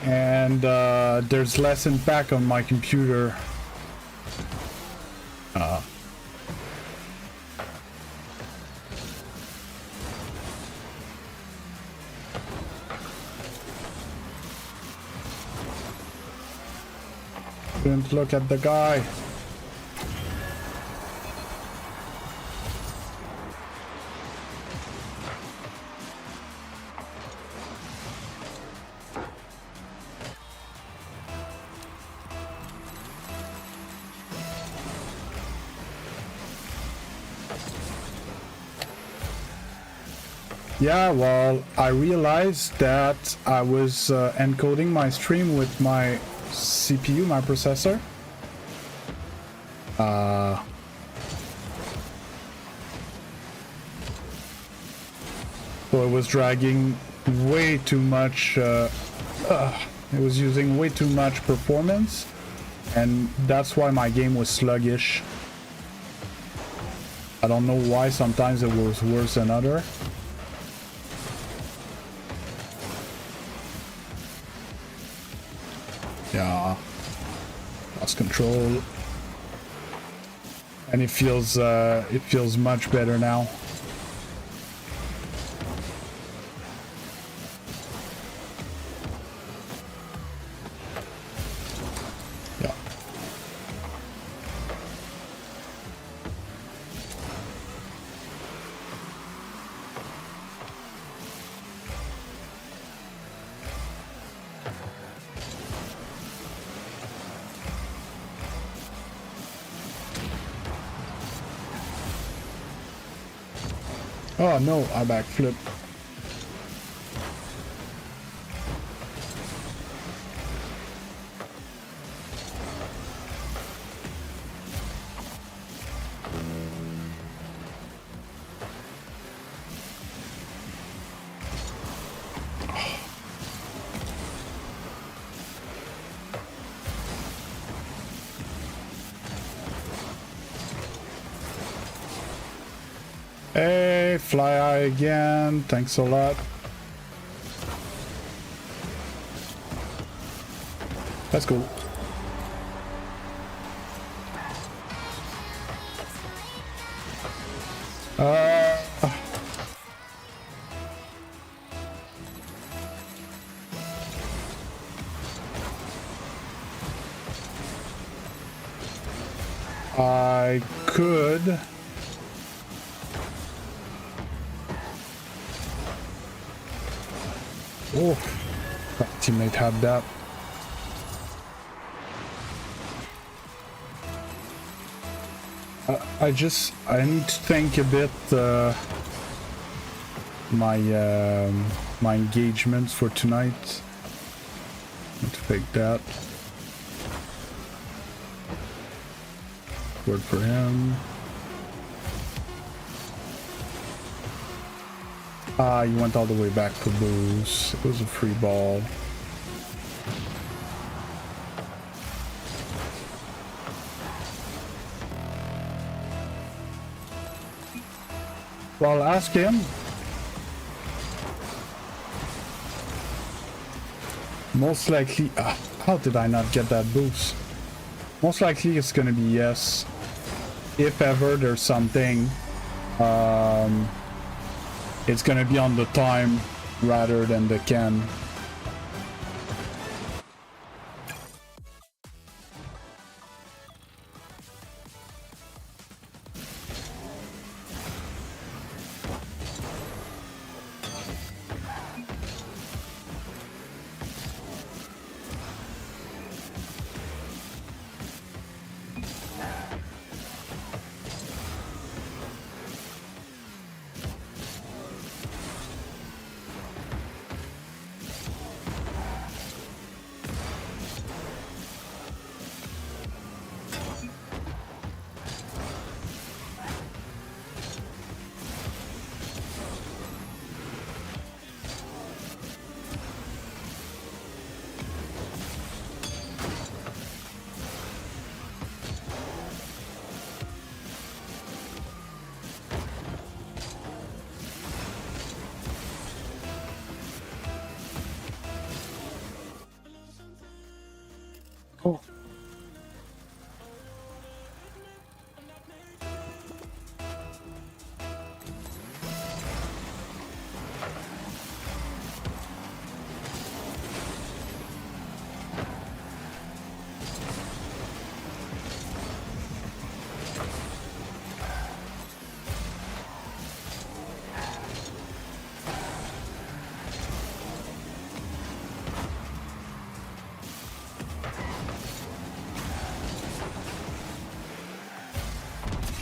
And there's less impact on my computer. Didn't look at the guy. Yeah, well, I realized that I was encoding my stream with my CPU, my processor. So it was dragging way too much, it was using way too much performance, and that's why my game was sluggish. I don't know why, sometimes it was worse than other. Yeah, lost control, and it feels much better now. Yeah. Oh no, I backflip. Hey, fly eye again. Thanks a lot. Let's go. I could. Oh, my teammate had that. I need to think a bit my engagements for tonight. Need to fake that. Word for him. Ah, you went all the way back for booze. It was a free ball. Well, ask him. Most likely... how did I not get that boost? Most likely it's gonna be yes. If ever there's something... it's gonna be on the time rather than the can.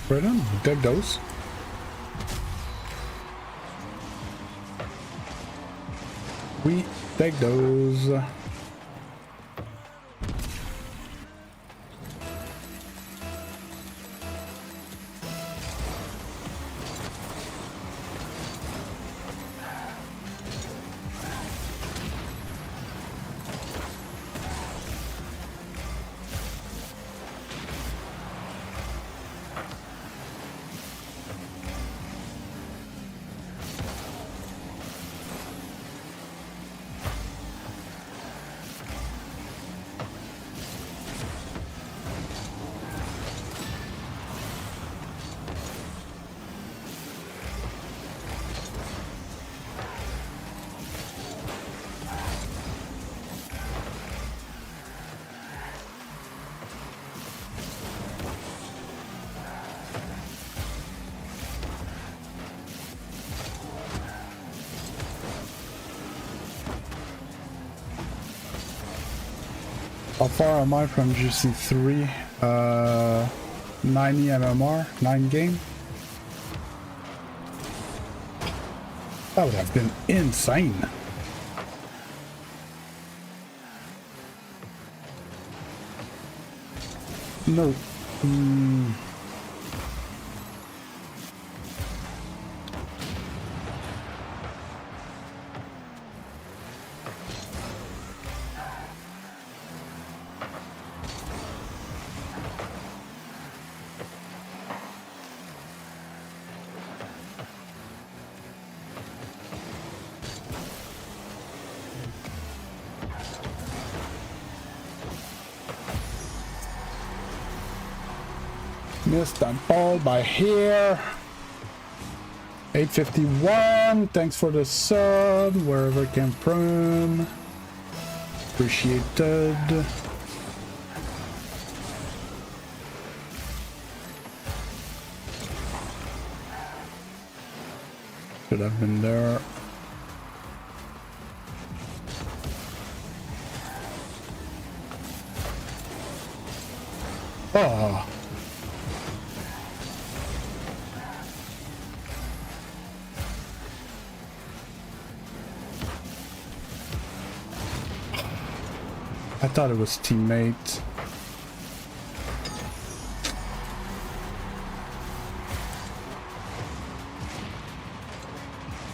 Right on, take those. We take those. How far am I from GC3? 90 MMR, 9 game. That would have been insane. No. Missed that ball by hair. 851. Thanks for the sub, wherever it came from. Appreciated. Should have been there. Oh. I thought it was teammate.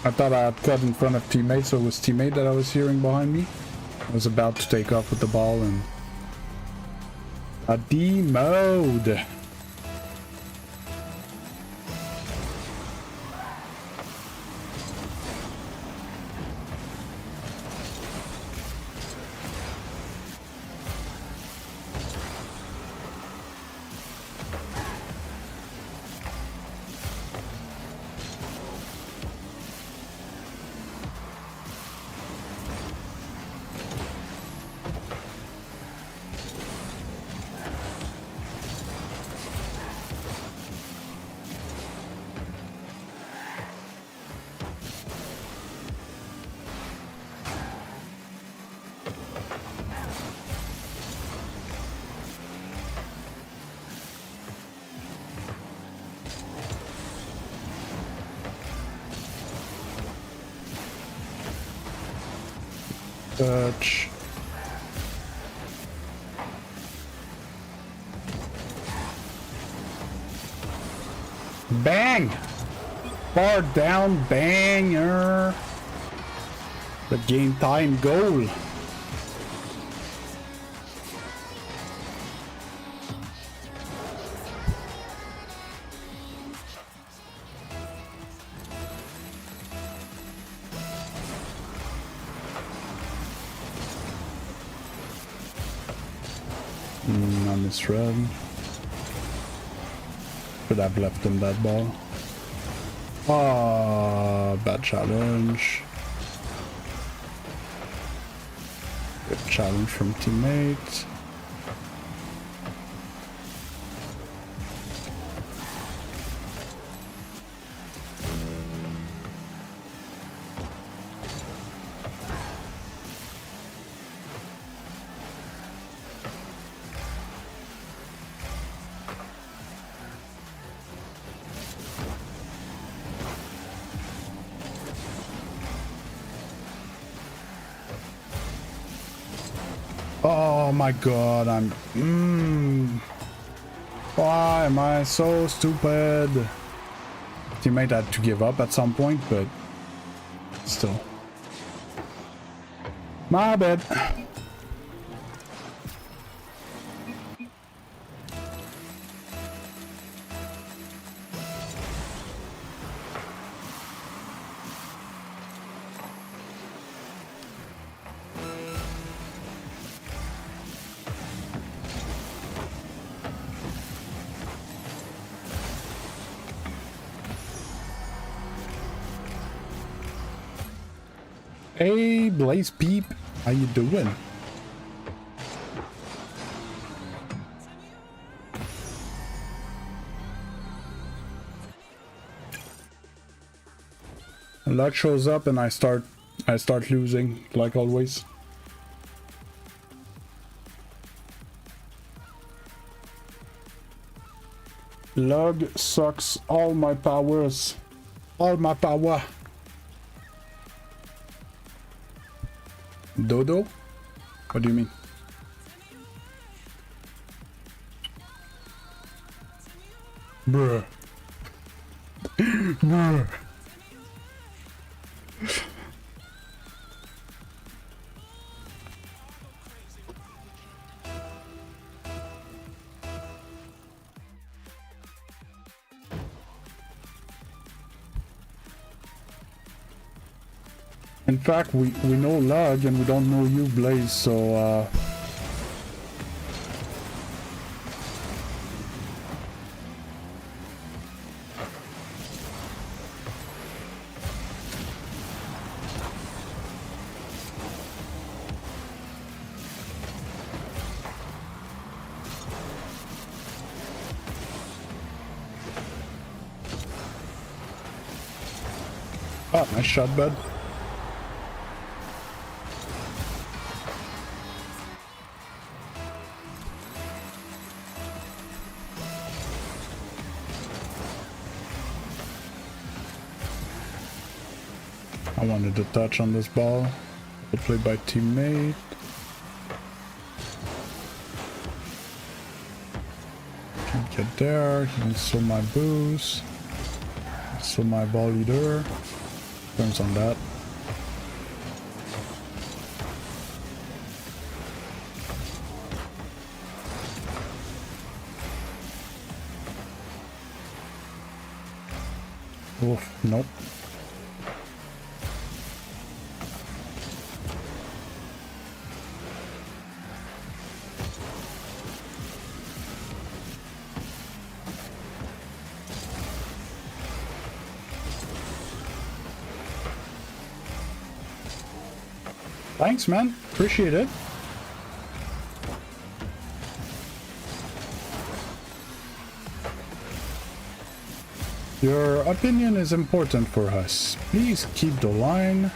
I thought I had cut in front of teammate, so it was teammate that I was hearing behind me. I was about to take off with the ball and a D-mode. Touch. Bang! Far down banger. The game time goal. I misread. Should have left him that ball. Ah, bad challenge. Good challenge from teammate. Oh my god, why am I so stupid? Teammate had to give up at some point, but still. My bad. Hey, Blaze Peep, how you doing? Luck shows up and I start losing like always. Lug sucks all my powers. All my power. Dodo? What do you mean? Bruh. Bruh. In fact, we know Lug and we don't know you, Blaze, so ah, nice shot, bud. I wanted to touch on this ball. Well played by teammate. Can't get there. He saw my boost. Saw my ball leader. Turns on that. Oof, nope. Thanks, man. Appreciate it. Your opinion is important for us. Please keep the line,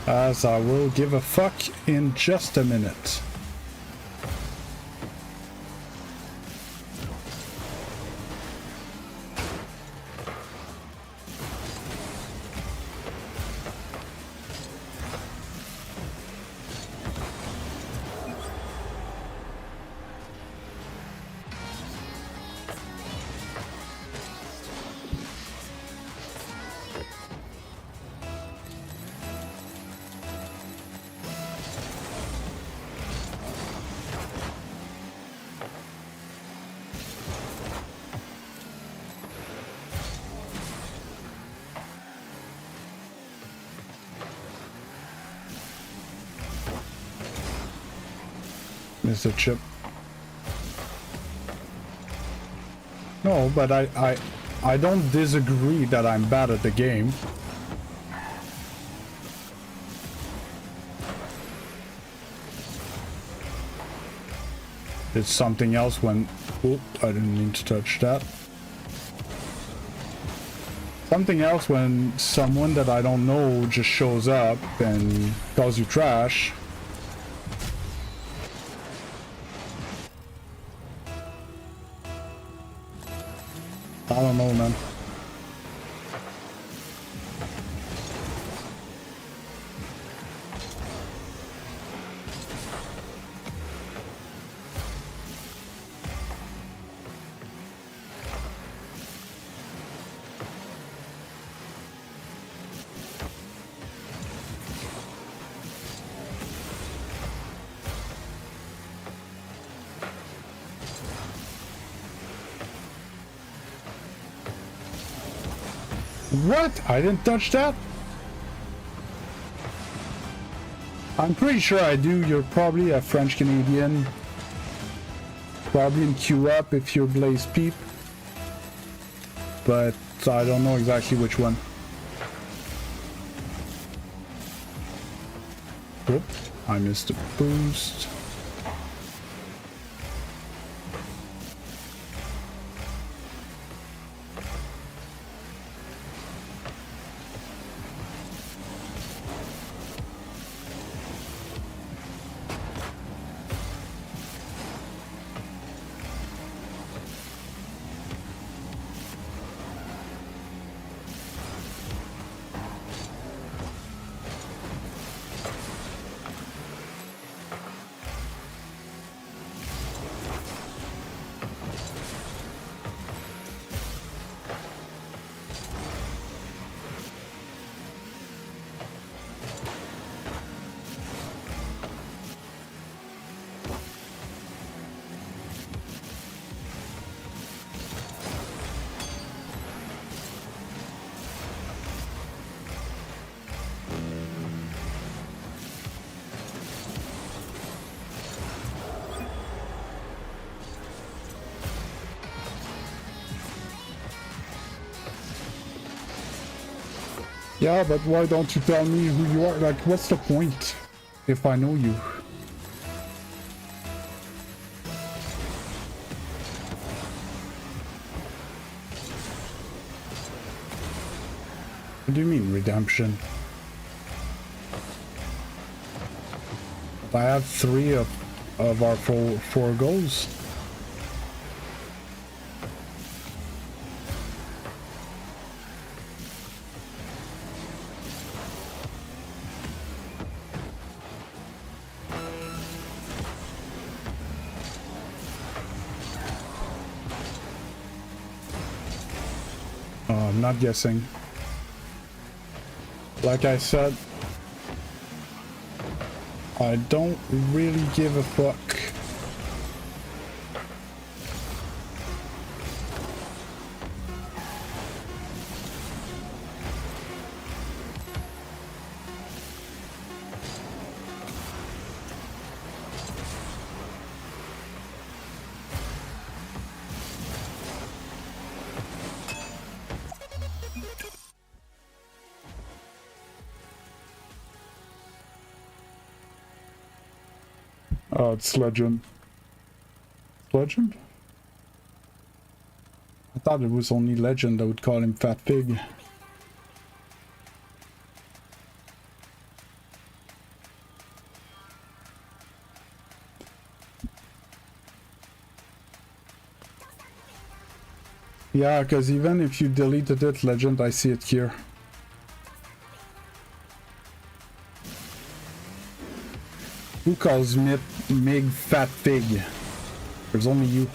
as I will give a fuck in just a minute. Mr. Chip. No, but I don't disagree that I'm bad at the game. It's something else when... Oop, I didn't mean to touch that. Something else when someone that I don't know just shows up and calls you trash. I don't know, man. What? I didn't touch that? I'm pretty sure I do. You're probably a French Canadian. Probably in queue up if you're Blaze Peep. But I don't know exactly which one. Whoop, I missed a boost. Yeah, but why don't you tell me who you are? Like, what's the point if I know you? What do you mean, redemption? I have 3 of our four goals. I'm not guessing. Like I said, I don't really give a fuck. Oh, it's Legend. Legend? I thought it was only Legend that would call him Fat Pig. Yeah, because even if you deleted it, Legend, I see it here. Who calls Mig Fat Pig? There's only you.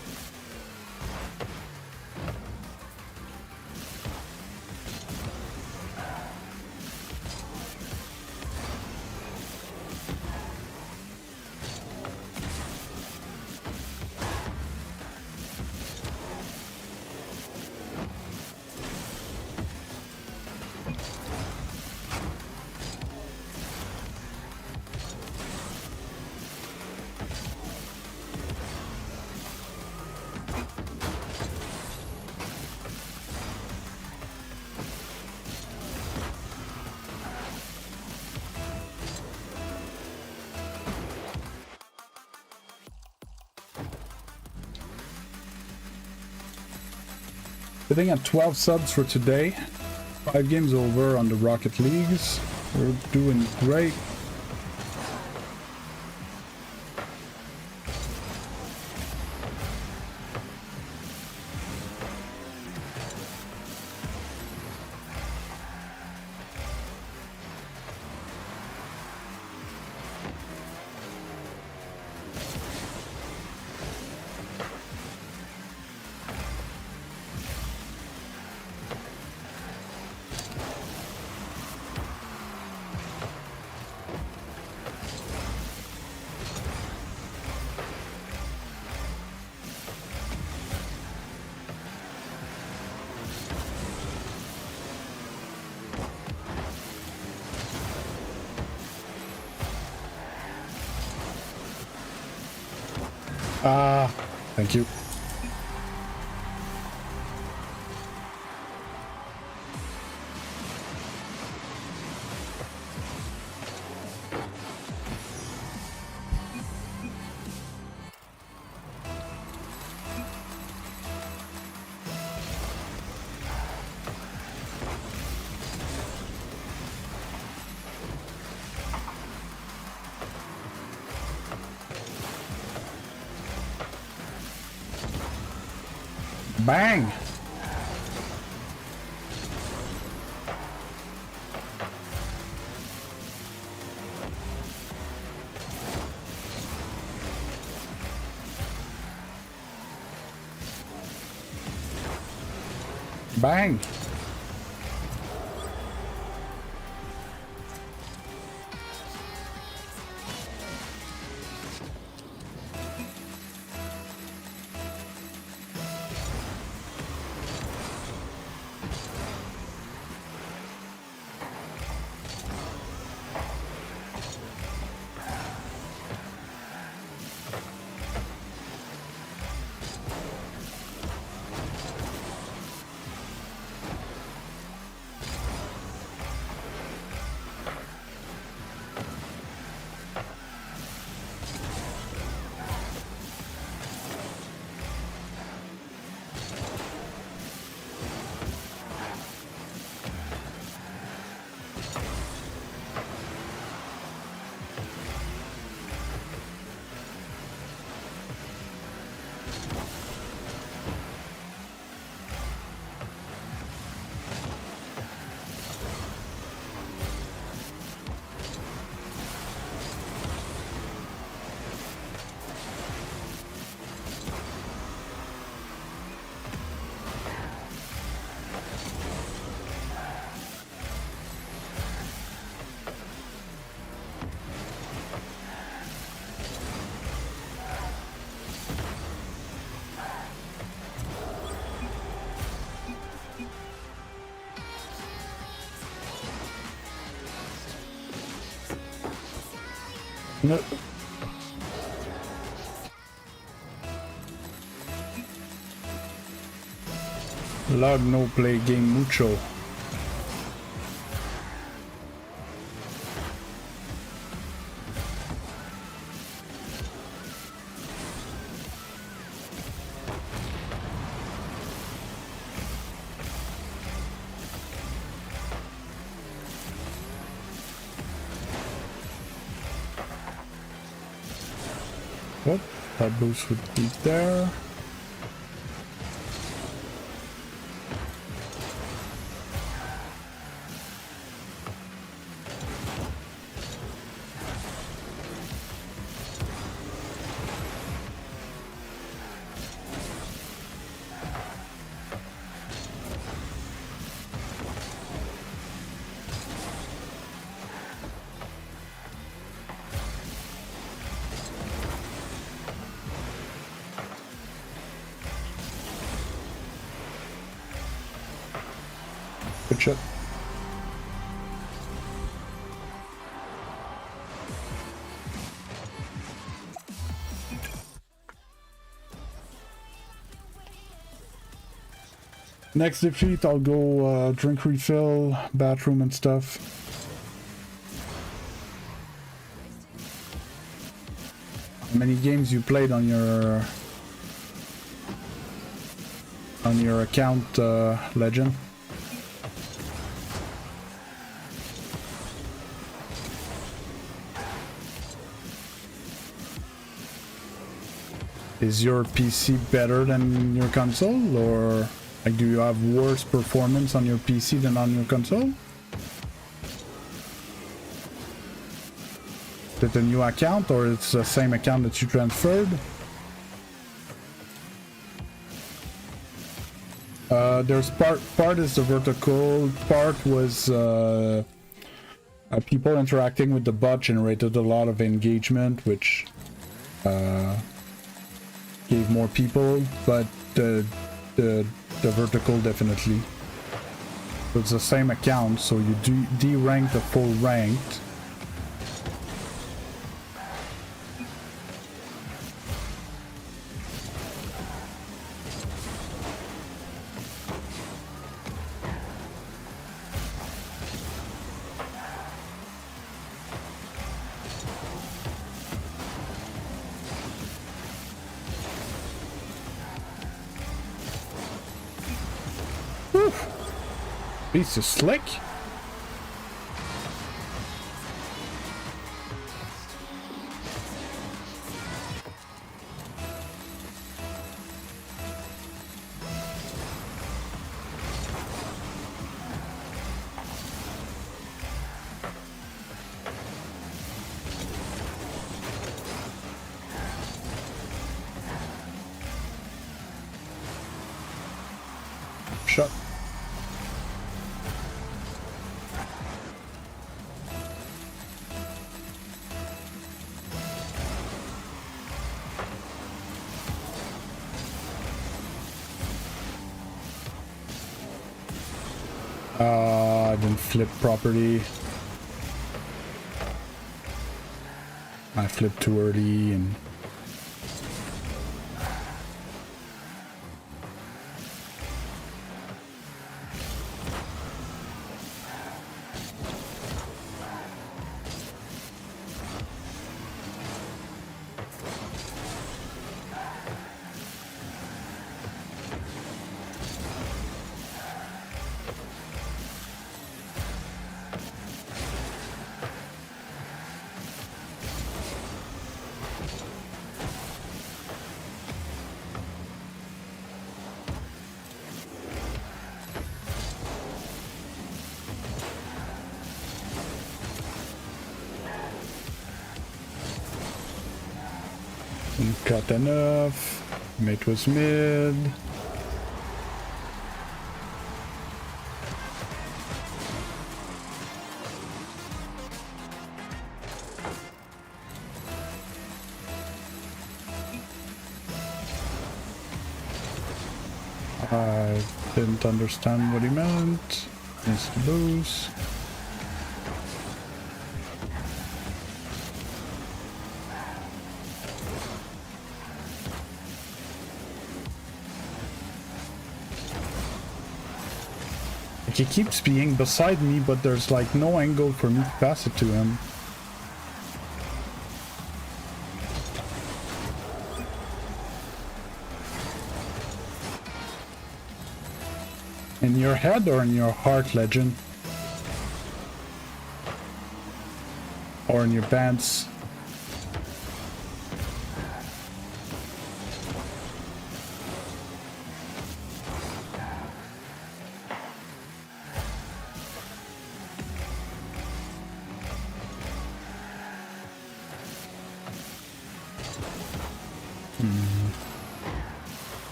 Sitting at 12 subs for today. 5 games over on the Rocket Leagues. We're doing great. Ah, thank you. Bang! Bang! No. Log no play game mucho. What? That boost would be there. Good shot. Next defeat, I'll go drink refill, bathroom and stuff. How many games you played on your account, Legend? Is your PC better than your console, or like do you have worse performance on your PC than on your console? Is it a new account or it's the same account that you transferred? There's part is the vertical, part was people interacting with the bot generated a lot of engagement, which gave more people, but the vertical definitely. So it's the same account, so you de-rank the full ranked. Piece of slick. Shot. I didn't flip properly. I flipped too early and cut enough. Mate was mid. I didn't understand what he meant. Needs to boost. He keeps being beside me, but there's like no angle for me to pass it to him. In your head or in your heart, Legend? Or in your pants?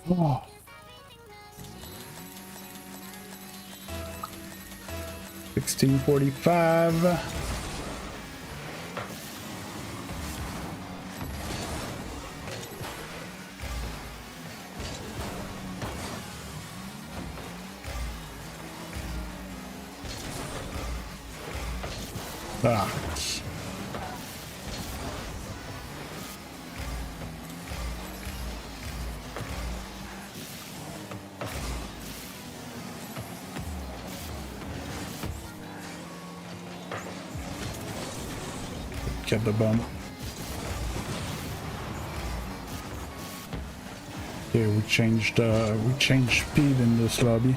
Oh. 1645. Ah. Get the bump. Okay, we changed speed in this lobby.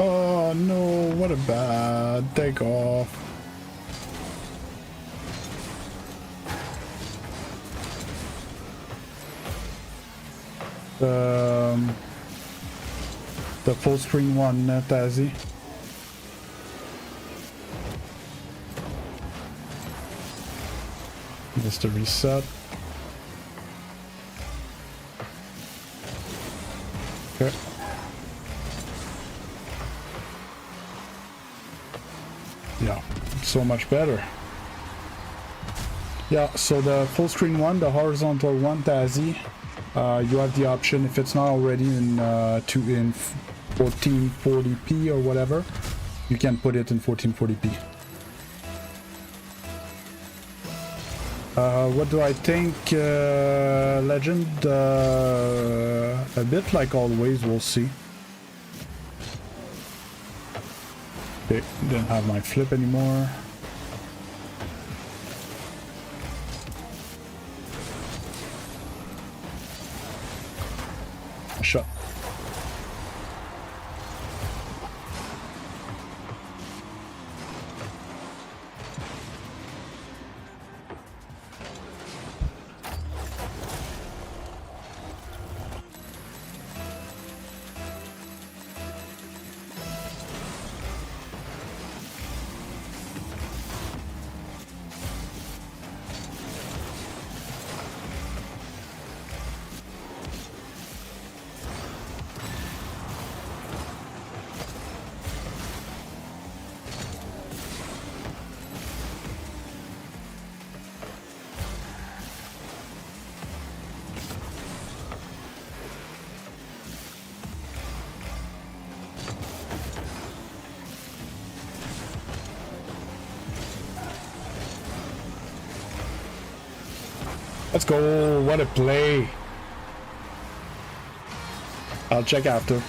Oh no, what a bad takeoff. The full screen one, Tazzy. Just a reset. Okay. Yeah, so much better. Yeah, so the full screen one, the horizontal one, Tazzy, you have the option, if it's not already in 1440p or whatever, you can put it in 1440p. What do I think, Legend? A bit like always, we'll see. Okay, didn't have my flip anymore. Shot. Let's go, what a play. I'll check after.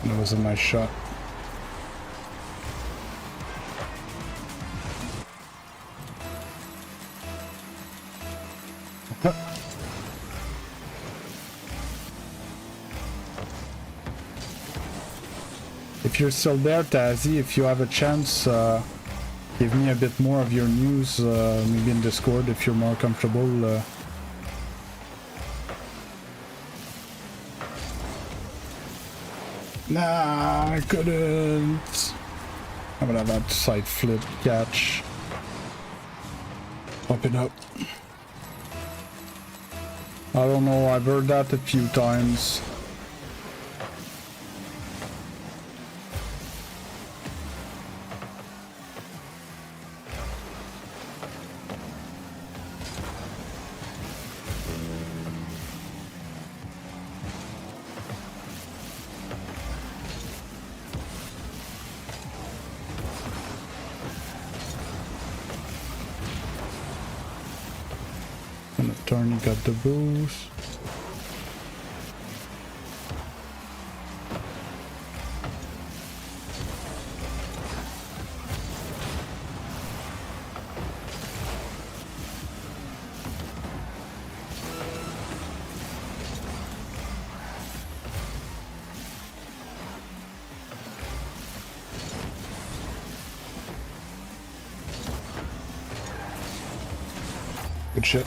That was a nice shot. If you're still there, Tazzy, if you have a chance, give me a bit more of your news, maybe in Discord if you're more comfortable. Nah, I couldn't. I'm gonna have that side flip catch. Pop it up. I don't know, I've heard that a few times. Turn, got the boost. Good shit.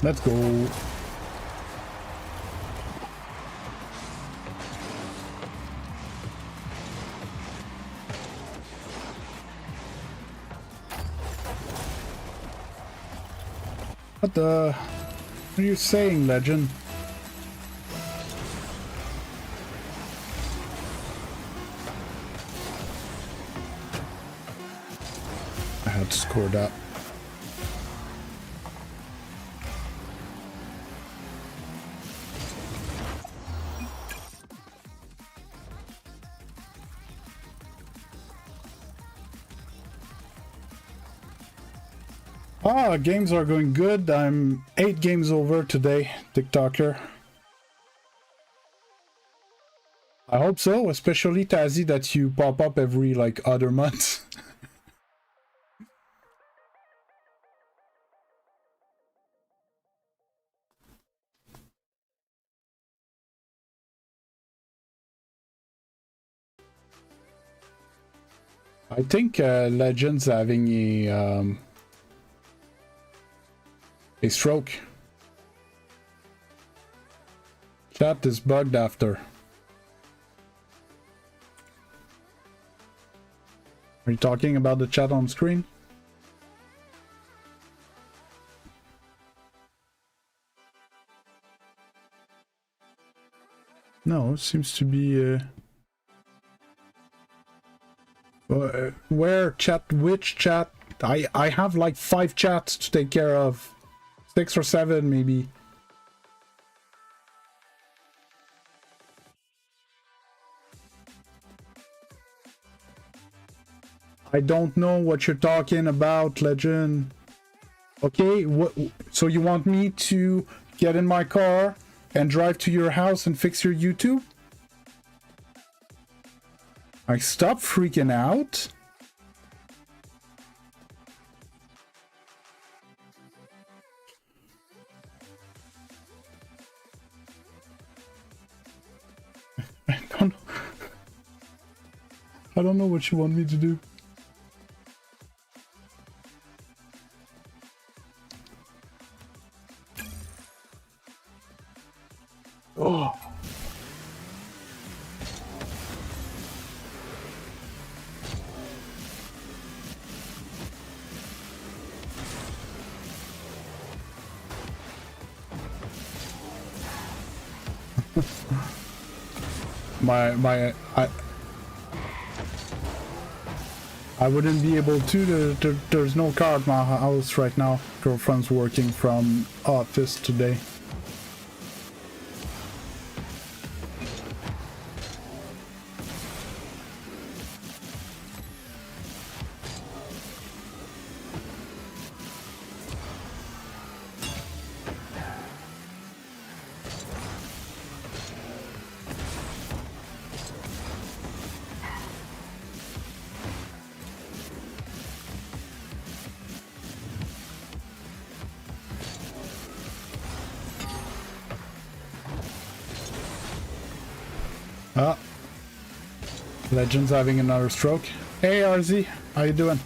Let's go. What the... What are you saying, Legend? I had to score that. Ah, games are going good. I'm 8 games over today, TikToker. I hope so, especially Tazzy that you pop up every like other month. I think Legend's having a stroke. Chat is bugged after. Are you talking about the chat on screen? No, it seems to be where chat, which chat? I have like 5 chats to take care of. 6 or 7 maybe. I don't know what you're talking about, Legend. Okay, what? So you want me to get in my car and drive to your house and fix your YouTube? Stop freaking out. I don't know what you want me to do. Oh. I wouldn't be able to. There's no car at my house right now. Girlfriend's working from office today. Ah, Legend's having another stroke. Hey RZ, how you doing?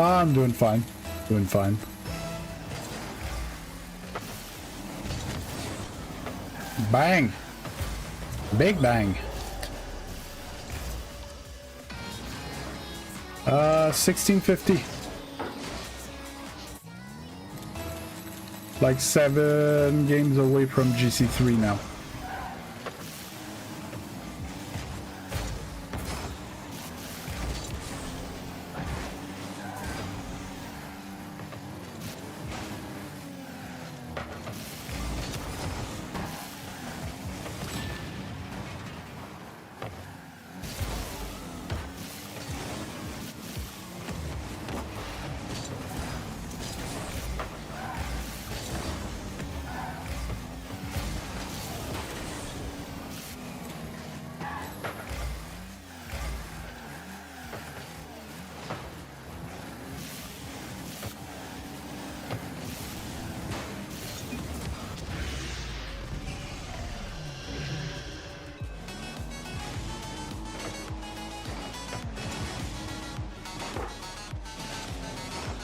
I'm doing fine. Doing fine. Bang! Big bang. 1650. Like 7 games away from GC3 now.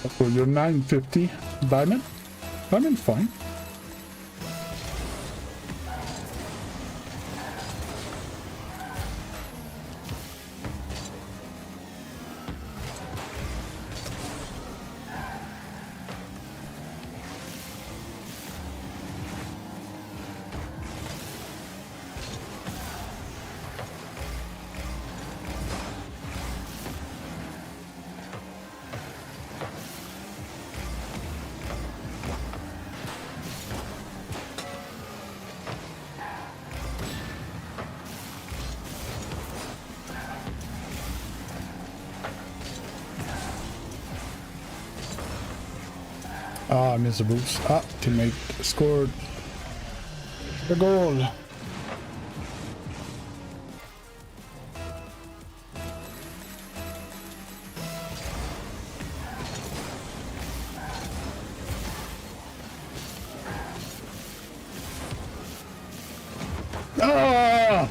For your 950 diamond. Diamond, fine. Ah, missed a boost. Ah, teammate scored the goal. Ah!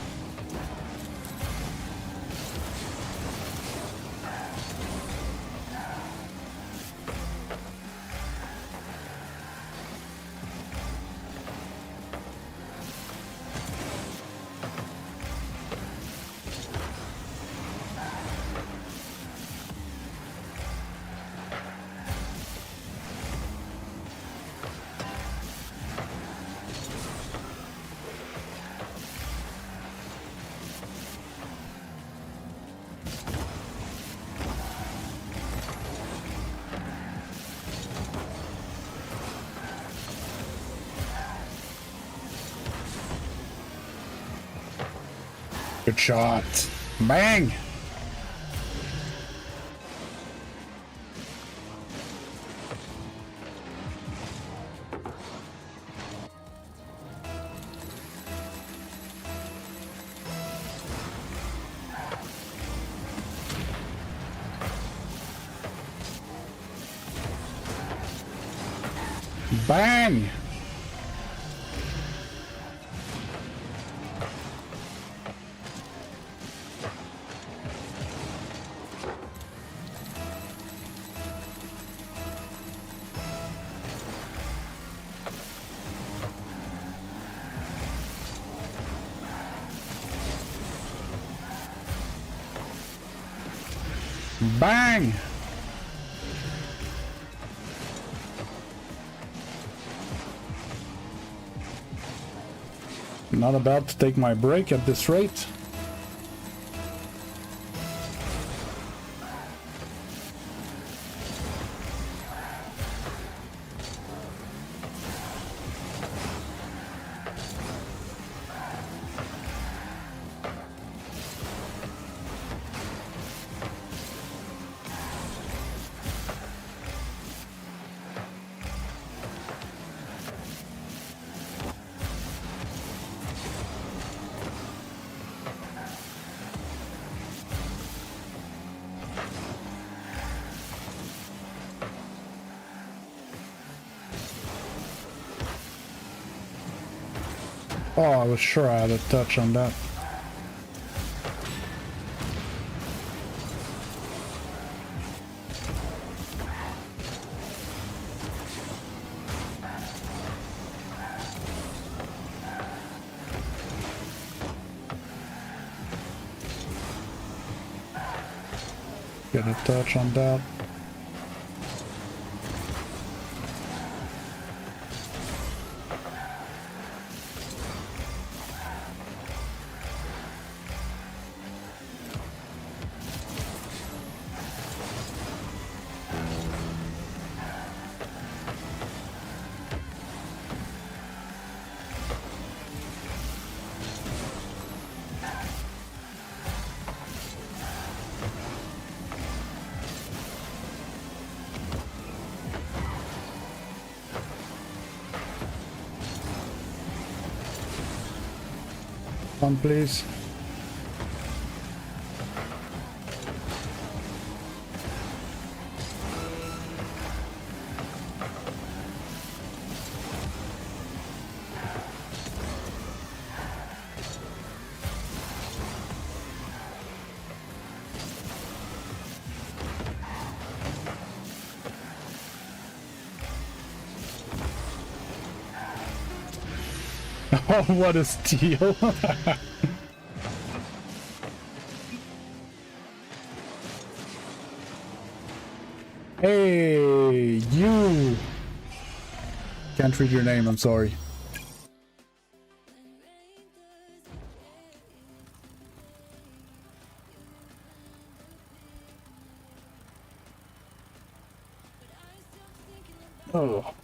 Good shot. Bang! Bang! Bang! Not about to take my break at this rate. Oh, I was sure I had a touch on that. Get a touch on that. One, please. Oh, what a steal. Hey, you. Can't read your name, I'm sorry. Oh.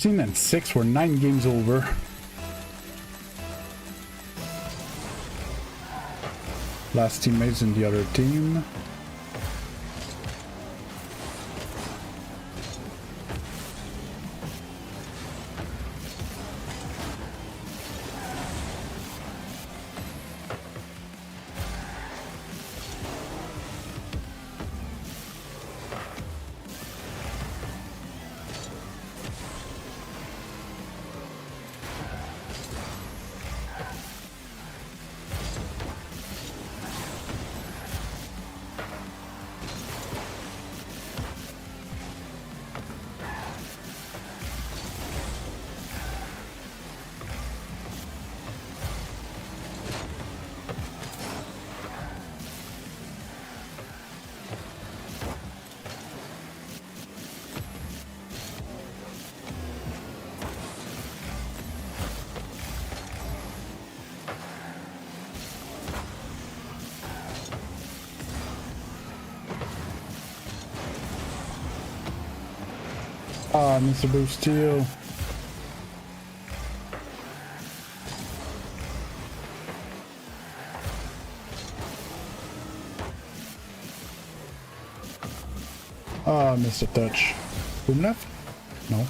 And 6, we're 9 games over. Last teammates in the other team. Ah, Mr. Bruce Steele. Ah, Mr. Touch. Boom left? No.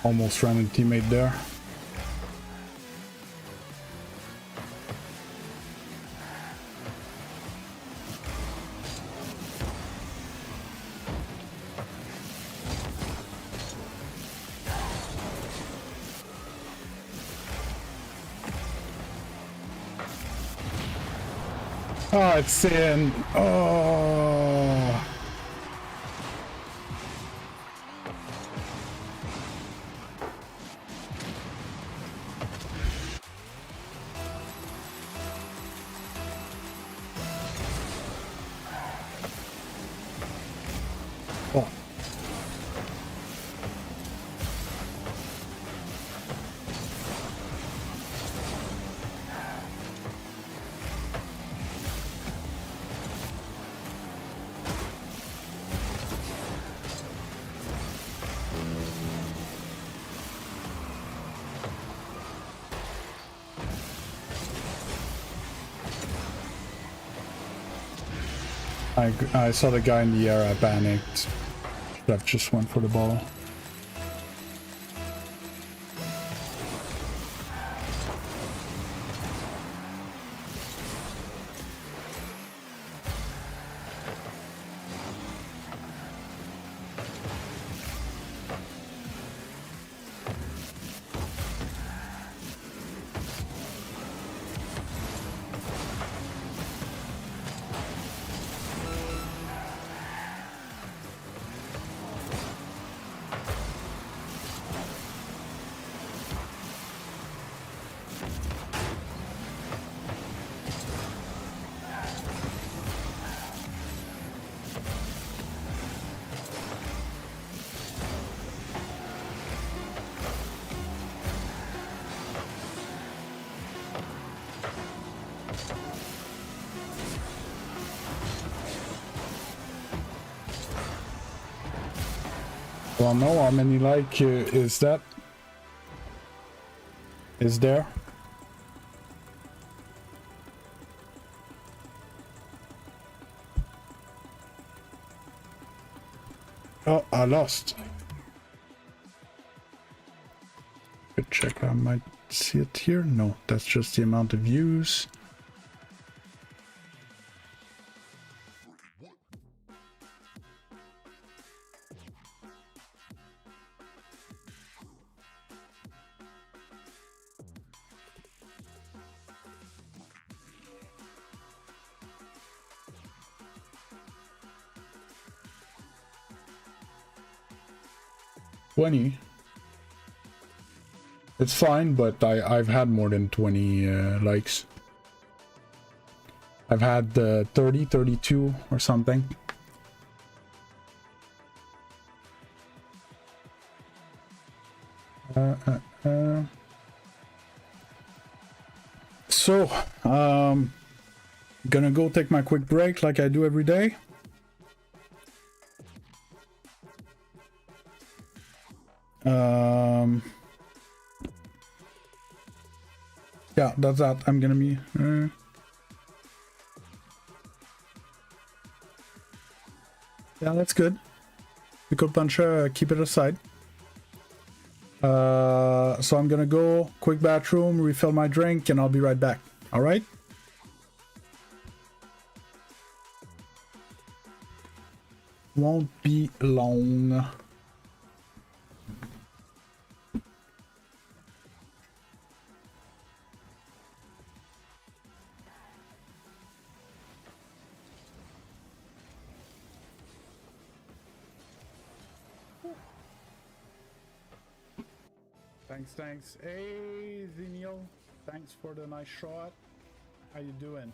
Almost ran a teammate there. Oh, it's in. Oh. Oh. I saw the guy in the air, I panicked. Should have just went for the ball. Well, no, how many like is that? Is there? Oh, I lost. Good check, I might see it here. No, that's just the amount of views. It's fine, but I've had more than 20 likes. I've had 30, 32 or something. So, gonna go take my quick break like I do every day. Yeah, that's that. I'm gonna be... Yeah, that's good. We could punch, keep it aside. So I'm gonna go, quick bathroom, refill my drink, and I'll be right back. Alright? Won't be long. Thanks. Hey, Zinio. Thanks for the nice shot. How you doing?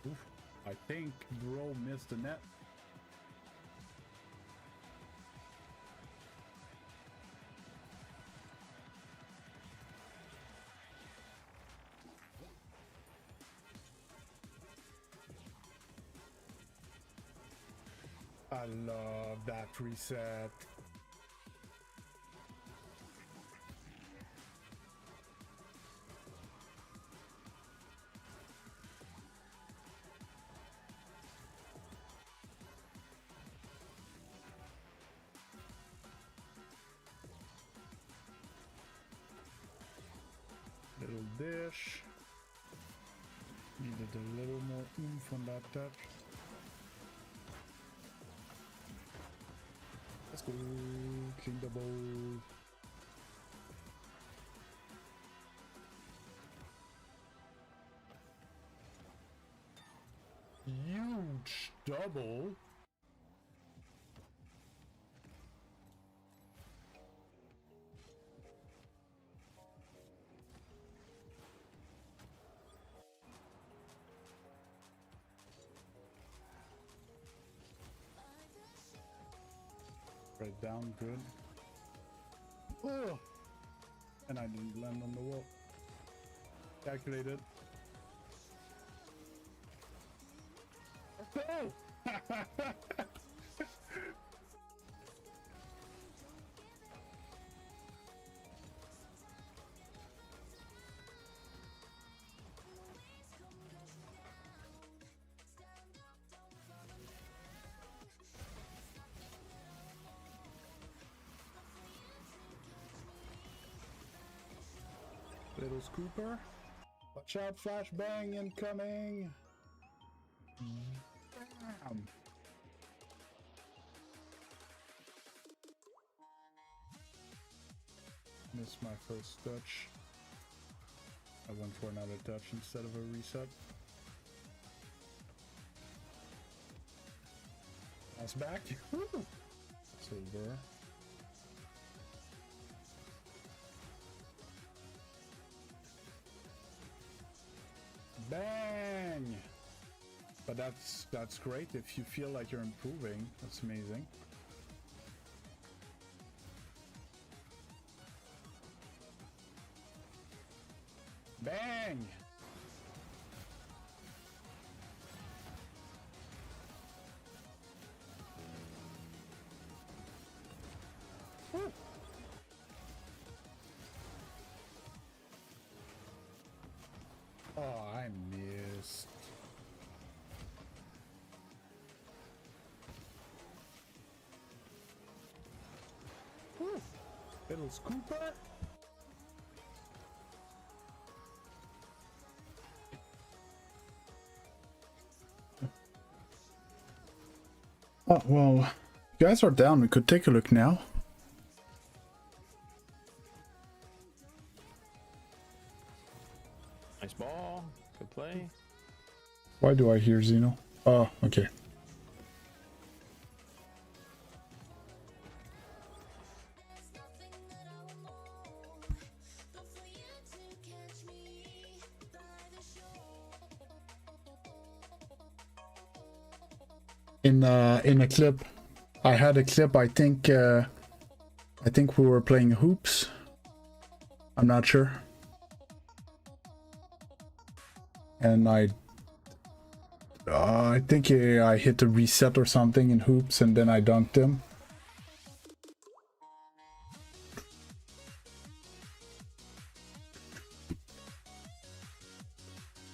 Oof, I think bro missed the net. I love that reset. Little dish. Needed a little more oomph on that touch. Let's go. clean the bowl. Huge double. Right down, good. Oh! And I didn't land on the wall. Calculated. Oh! Little scooper. Watch out, flashbang incoming. Bam. Missed my first touch. I went for another touch instead of a reset. Pass back. Silver. Bang! But that's great if you feel like you're improving. That's amazing. Bang! Woo. Oh, I missed. Woo. Little scooper. Oh, well, you guys are down. We could take a look now. Nice ball. Good play. Why do I hear Zeno? Oh, okay. In a clip, I had a clip. I think we were playing hoops. I'm not sure. And I think I hit the reset or something in hoops, and then I dunked him.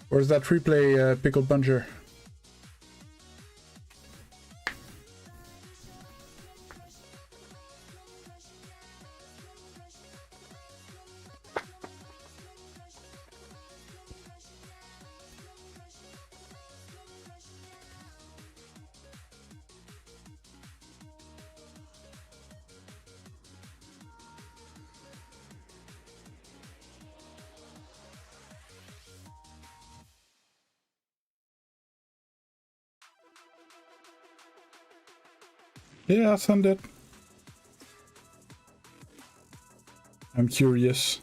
Where's that replay, Pickled Bunger? Yeah, send it. I'm curious.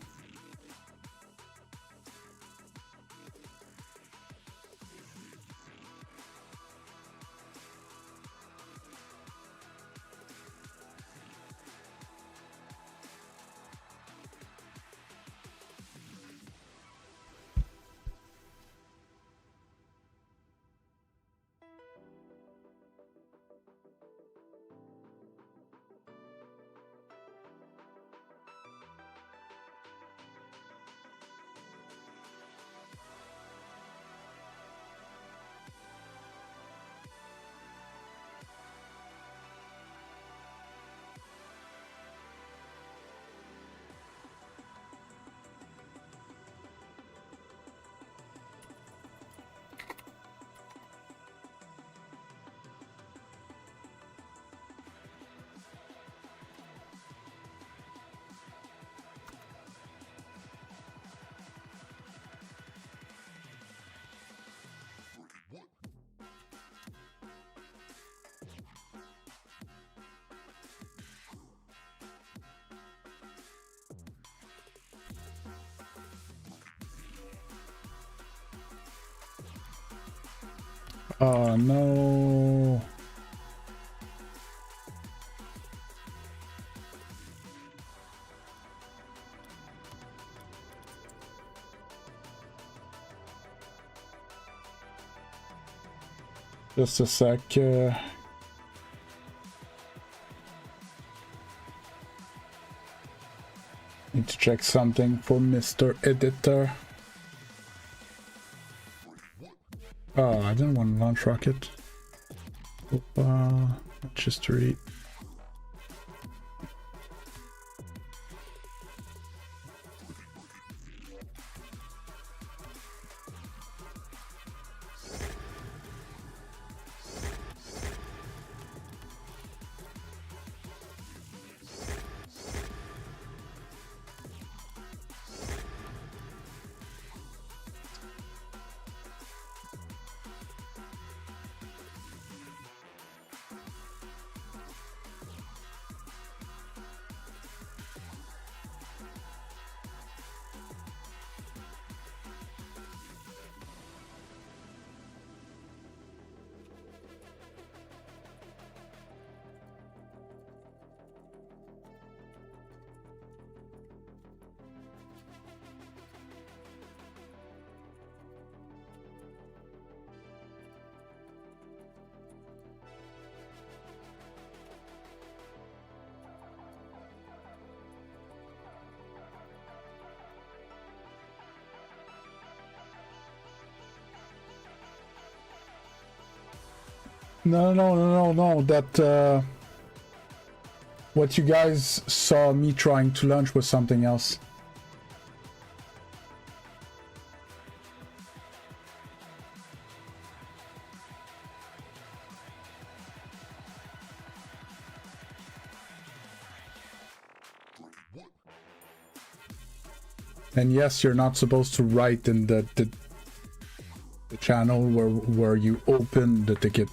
Oh no. Just a sec. Need to check something for Mr. Editor. Oh, I didn't want to launch rocket. Just to read. No. That, what you guys saw me trying to launch was something else. And yes, you're not supposed to write in the channel where you open the ticket.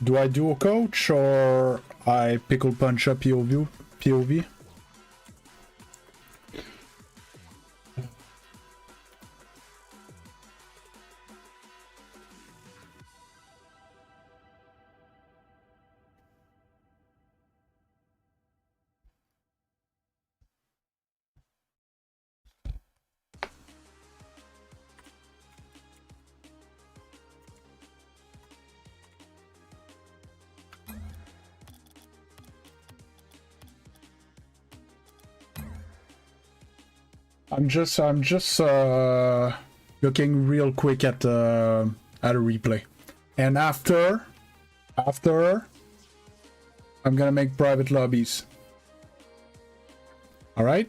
Do I do a coach or I pickle punch a POV? I'm just looking real quick at a replay, and after I'm gonna make private lobbies. All right.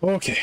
Okay.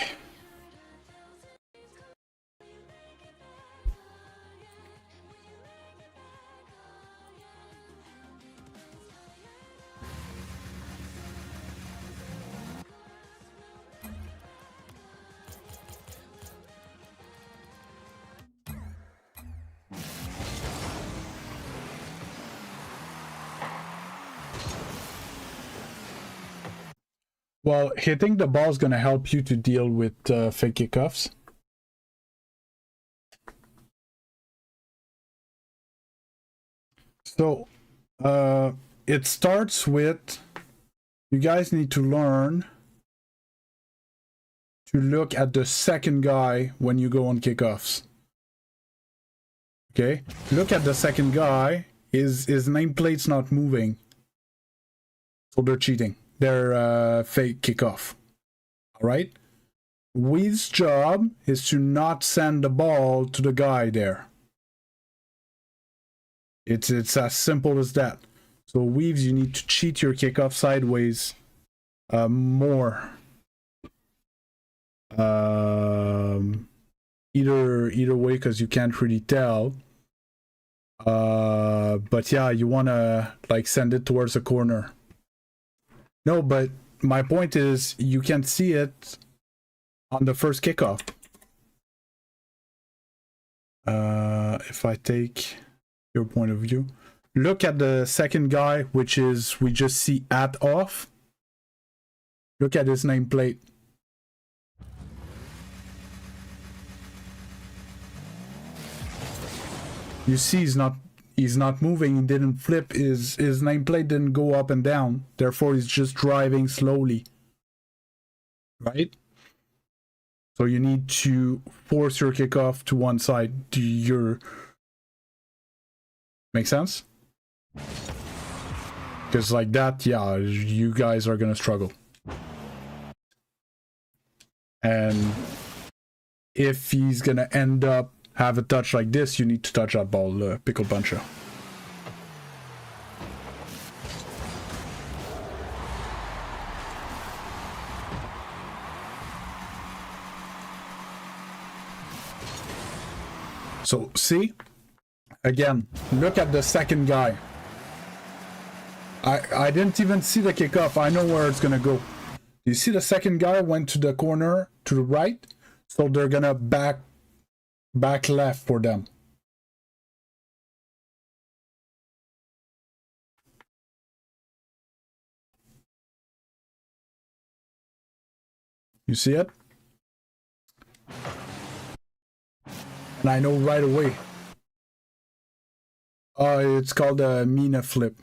Well, hitting the ball is going to help you to deal with fake kickoffs. So, it starts with, you guys need to learn to look at the second guy when you go on kickoffs. Okay? Look at the second guy. His nameplate's not moving. So they're cheating. They're fake kickoff. Alright? Weed's job is to not send the ball to the guy there. It's as simple as that. So Weaves, you need to cheat your kickoff sideways more. Either way, because you can't really tell. But yeah, you want to like send it towards the corner. No, but my point is you can see it on the first kickoff. If I take your point of view, look at the second guy, which is we just see at off. Look at his nameplate. You see he's not moving, he didn't flip, his nameplate didn't go up and down, therefore he's just driving slowly. Right? So you need to force your kickoff to one side. Do your make sense? Because like that, yeah, you guys are gonna struggle. And if he's gonna end up have a touch like this, you need to touch that ball, pickle puncher. So see, again, look at the second guy. I didn't even see the kickoff. I know where it's gonna go. You see the second guy went to the corner to the right, so they're gonna back left for them. You see it? And I know right away. It's called a Mina flip.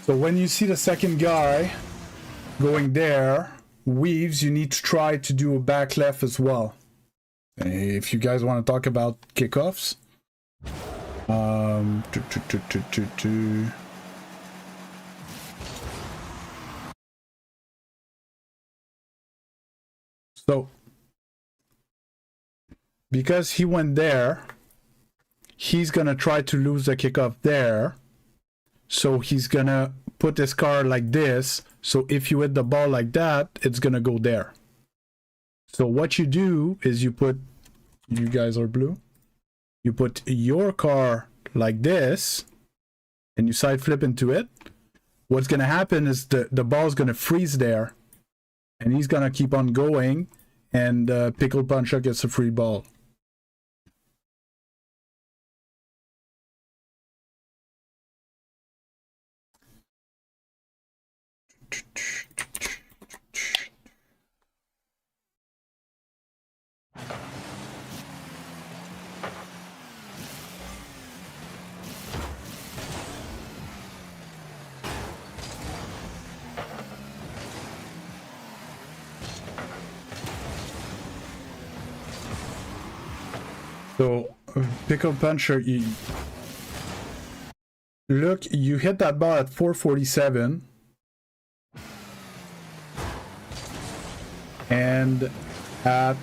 So when you see the second guy going there, weaves, you need to try to do a back left as well. If you guys want to talk about kickoffs, so because he went there, he's gonna try to lose the kickoff there, so he's gonna put his car like this, so if you hit the ball like that, it's gonna go there. So what you do is you put, you guys are blue, you put your car like this and you side flip into it. What's gonna happen is the ball's gonna freeze there and he's gonna keep on going, and pickle puncher gets a free ball. So, pickle puncher, look, you hit that ball at 447. And at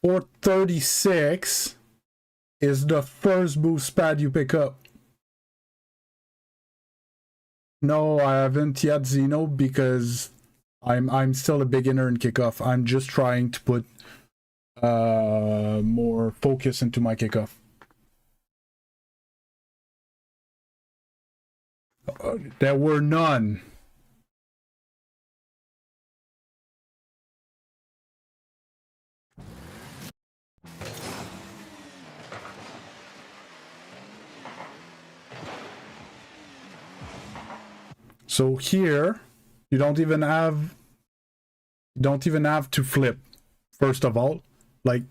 436 is the first boost pad you pick up. No, I haven't yet, Zeno, because I'm still a beginner in kickoff. I'm just trying to put more focus into my kickoff. There were none. So here, you don't even have to flip. First of all, like,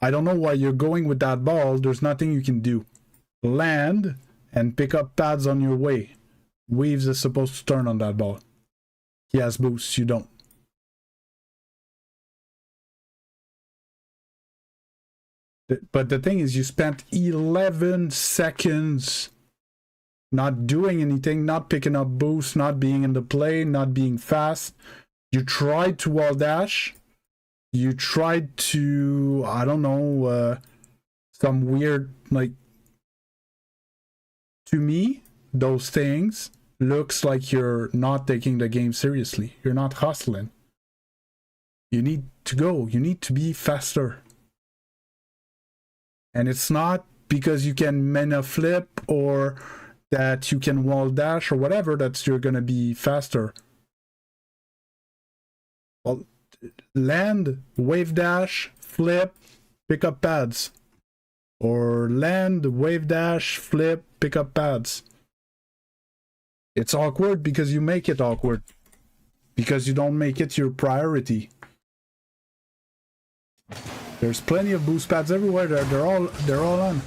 I don't know why you're going with that ball. There's nothing you can do. Land and pick up pads on your way. Weaves is supposed to turn on that ball. He has boosts, you don't. But the thing is, you spent 11 seconds not doing anything, not picking up boosts, not being in the play, not being fast. You tried to wall dash, you tried to, I don't know, some weird, like, to me, those things looks like you're not taking the game seriously. You're not hustling. You need to go. You need to be faster. And it's not because you can mana flip or that you can wall dash or whatever that you're gonna be faster. Well, land, wave dash, flip, pick up pads. Or land, wave dash, flip, pick up pads. It's awkward because you make it awkward. Because you don't make it your priority. There's plenty of boost pads everywhere. They're all on.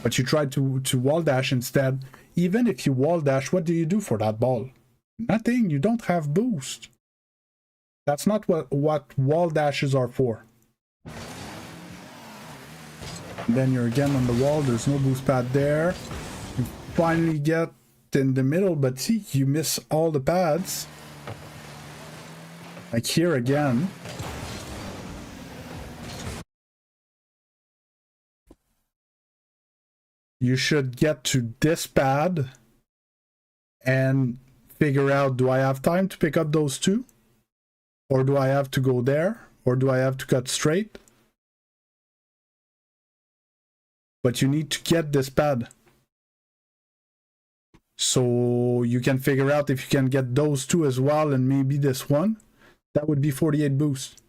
But you try to wall dash instead. Even if you wall dash, what do you do for that ball? Nothing. You don't have boost. That's not what wall dashes are for. And then you're again on the wall. There's no boost pad there. You finally get in the middle, but see, you miss all the pads. Like here again. You should get to this pad and figure out, do I have time to pick up those two? Or do I have to go there? Or do I have to cut straight? But you need to get this pad. So you can figure out if you can get those two as well and maybe this one. That would be 48 boost.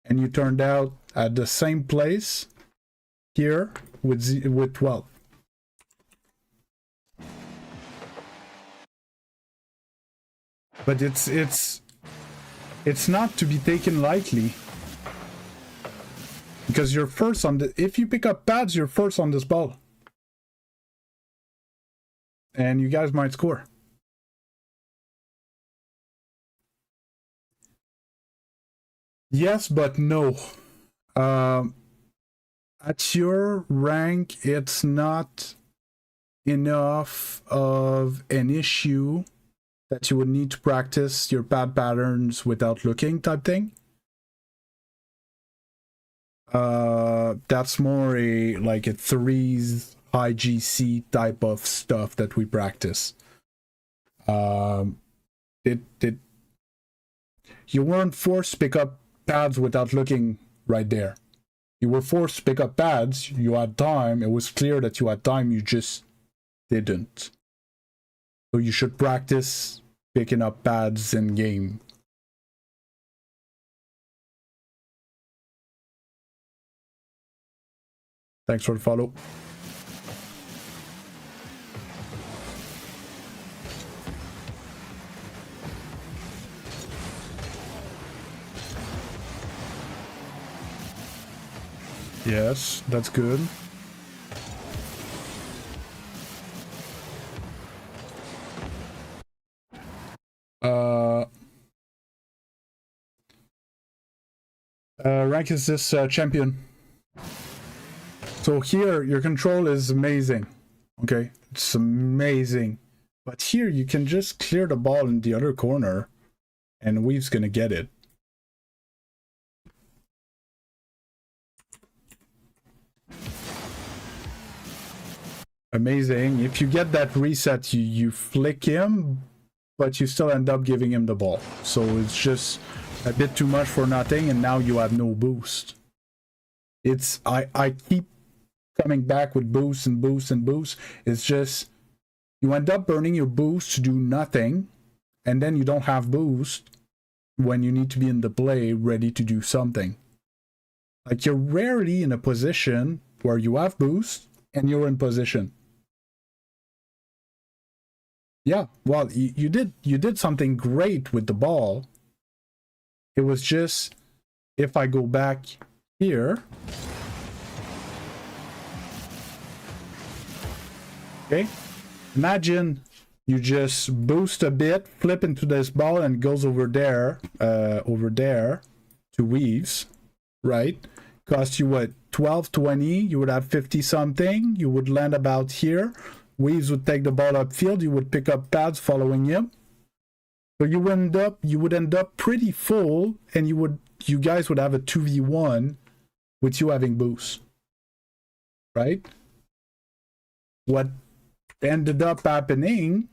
And you turned out at the same place here with 12. But it's not to be taken lightly. Because you're first on the... If you pick up pads, you're first on this ball. And you guys might score. Yes, but no. At your rank, it's not enough of an issue that you would need to practice your pad patterns without looking type thing. That's more like a 3s high GC type of stuff that we practice. You weren't forced to pick up pads without looking right there. You were forced to pick up pads, you had time, it was clear that you had time, you just didn't. So you should practice picking up pads in game. Thanks for the follow. Yes, that's good. Rank is this champion. So here, your control is amazing. Okay, it's amazing. But here, you can just clear the ball in the other corner, and Weave's gonna get it. Amazing. If you get that reset, you flick him, but you still end up giving him the ball. So it's just a bit too much for nothing, and now you have no boost. It's I keep coming back with boost and boost and boost. It's just you end up burning your boost to do nothing, and then you don't have boost when you need to be in the play ready to do something. Like, you're rarely in a position where you have boost and you're in position. Yeah, well, you did something great with the ball. It was just, if I go back here, okay, imagine you just boost a bit, flip into this ball, and it goes over there to Weaves, right? Cost you what, 12, 20, you would have 50 something, you would land about here. Weaves would take the ball upfield, you would pick up pads following him. So you would end up pretty full, and you would you guys would have a 2v1 with you having boost, right? What ended up happening,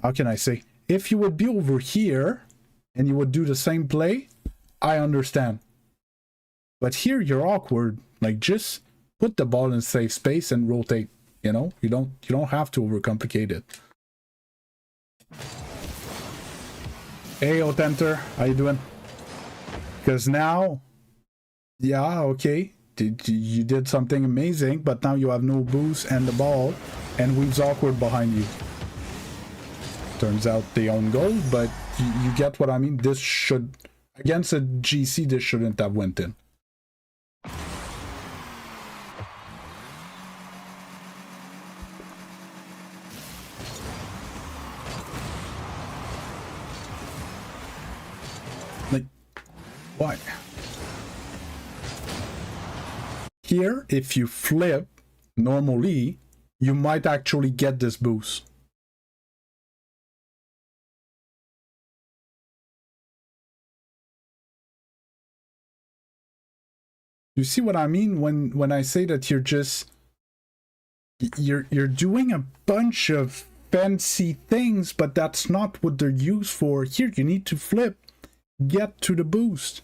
how can I say, if you would be over here and you would do the same play, I understand. But here you're awkward. Like, just put the ball in safe space and rotate. You know, you don't have to overcomplicate it. Hey, Otenter, how you doing? Because now, yeah, okay, you did something amazing, but now you have no boost and the ball, and Weave's awkward behind you. Turns out they own goal, but you get what I mean. This should, against a GC, this shouldn't have went in. Like, why? Here, if you flip, normally, you might actually get this boost. You see what I mean when I say that you're doing a bunch of fancy things, but that's not what they're used for. Here, you need to flip, get to the boost.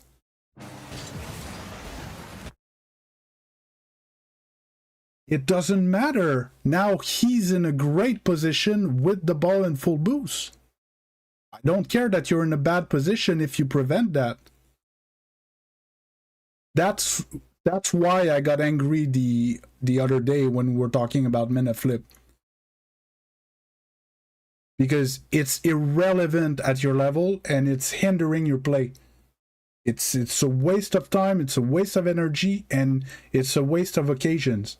It doesn't matter. Now he's in a great position with the ball in full boost. I don't care that you're in a bad position if you prevent that. That's why I got angry the other day when we were talking about minute flip. Because it's irrelevant at your level and it's hindering your play. It's a waste of time, it's a waste of energy, and it's a waste of occasions.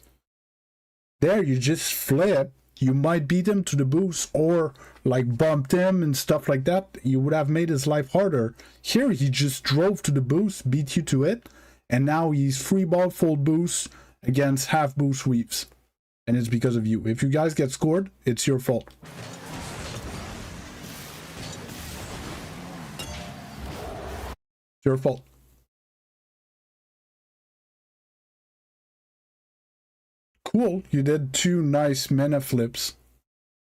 There, you just flip, you might beat him to the boost or like bumped him and stuff like that. You would have made his life harder. Here, he just drove to the boost, beat you to it, and now he's free ball, full boost against half boost Weaves. And it's because of you. If you guys get scored, it's your fault. It's your fault. Cool, you did 2 nice mana flips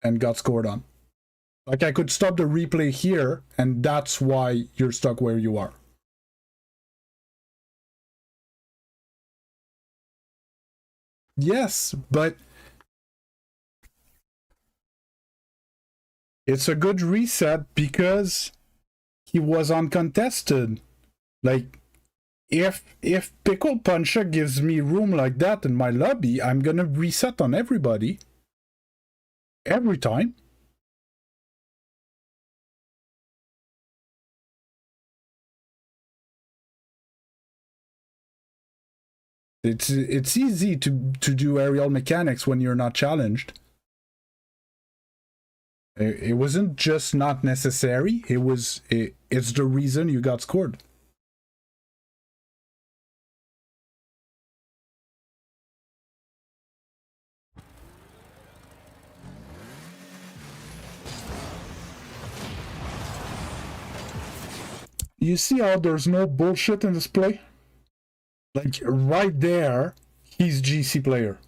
and got scored on. Like, I could stop the replay here, and that's why you're stuck where you are. Yes, but it's a good reset because he was uncontested. Like, if Pickle Puncher gives me room like that in my lobby, I'm gonna reset on everybody. Every time. It's easy to do aerial mechanics when you're not challenged. It wasn't just not necessary, it's the reason you got scored. You see how there's no bullshit in this play? Like, right there, he's GC player.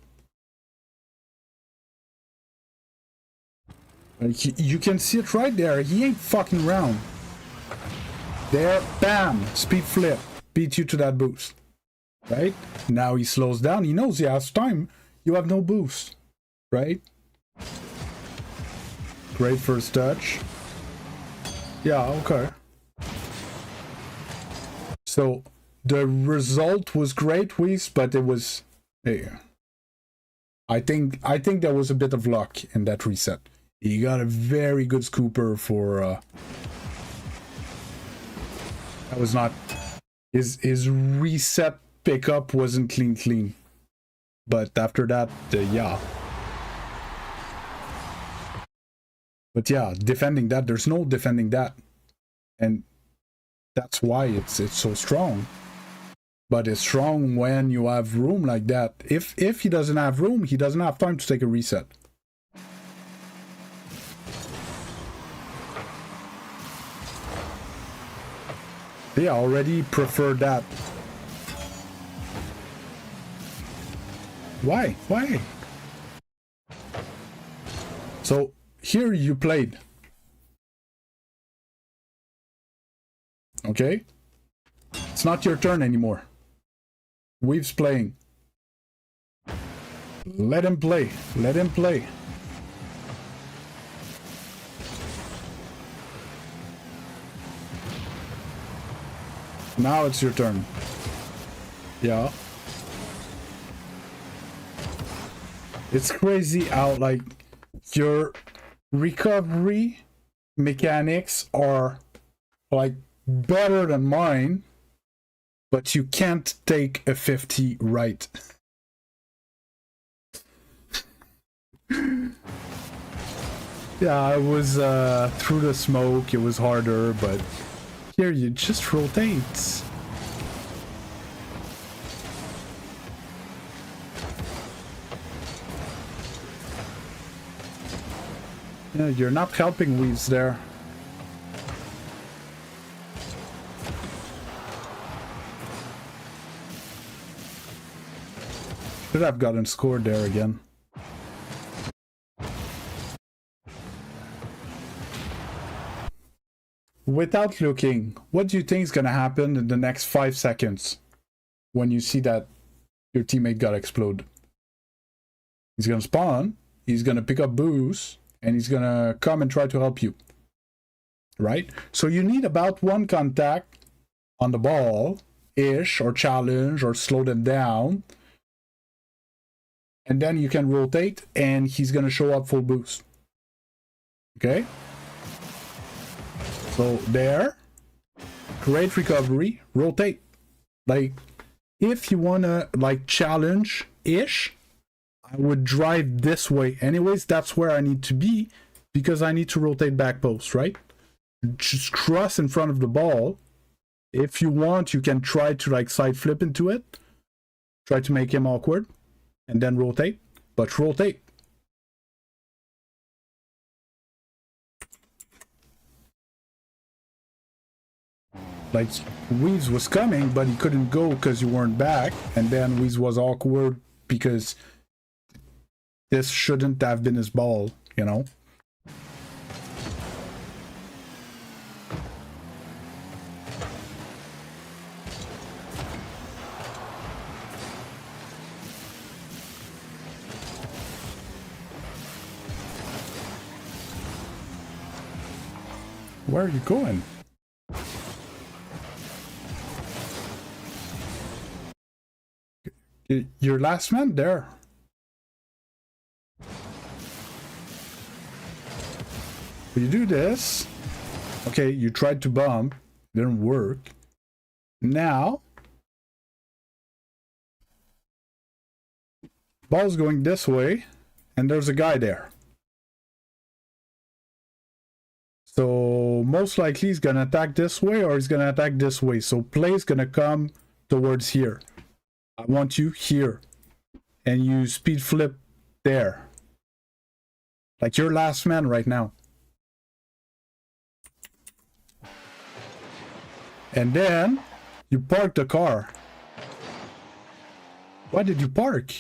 Like, you can see it right there. He ain't fucking around. There, bam, speed flip, beat you to that boost. Right? Now he slows down. He knows he has time. You have no boost. Right? Great first touch. Yeah, okay. So, the result was great, Weiss, but it was... Yeah. I think there was a bit of luck in that reset. He got a very good scooper for... that was not... His reset pickup wasn't clean. But after that, yeah. But yeah, defending that, there's no defending that. And that's why it's so strong. But it's strong when you have room like that. If he doesn't have room, he doesn't have time to take a reset. Yeah, I already prefer that. Why? Why? So here you played. Okay? It's not your turn anymore. Weave's playing. Let him play. Let him play. Now it's your turn. Yeah. It's crazy how, like, your recovery mechanics are, like, better than mine, but you can't take a 50 right. Yeah, it was through the smoke, it was harder, but here you just rotate. Yeah, you're not helping Weaves there. Should have gotten scored there again. Without looking, what do you think is gonna happen in the next 5 seconds when you see that your teammate got exploded? He's gonna spawn, he's gonna pick up boost, and he's gonna come and try to help you. Right? So you need about one contact on the ball-ish, or challenge, or slow them down. And then you can rotate, and he's gonna show up full boost. Okay? So there, great recovery, rotate. Like, if you wanna, like, challenge-ish, I would drive this way. Anyways, that's where I need to be, because I need to rotate back post, right? Just cross in front of the ball. If you want, you can try to, like, side flip into it. Try to make him awkward, and then rotate. But rotate. Like, Weaves was coming, but he couldn't go because you weren't back. And then Weaves was awkward because this shouldn't have been his ball, you know? Where are you going? Your last man there. You do this. Okay, you tried to bump. Didn't work. Now, ball's going this way, and there's a guy there. So most likely he's gonna attack this way, or he's gonna attack this way. So play's gonna come towards here. I want you here, and you speed flip there. Like your last man right now. And then you park the car. Why did you park?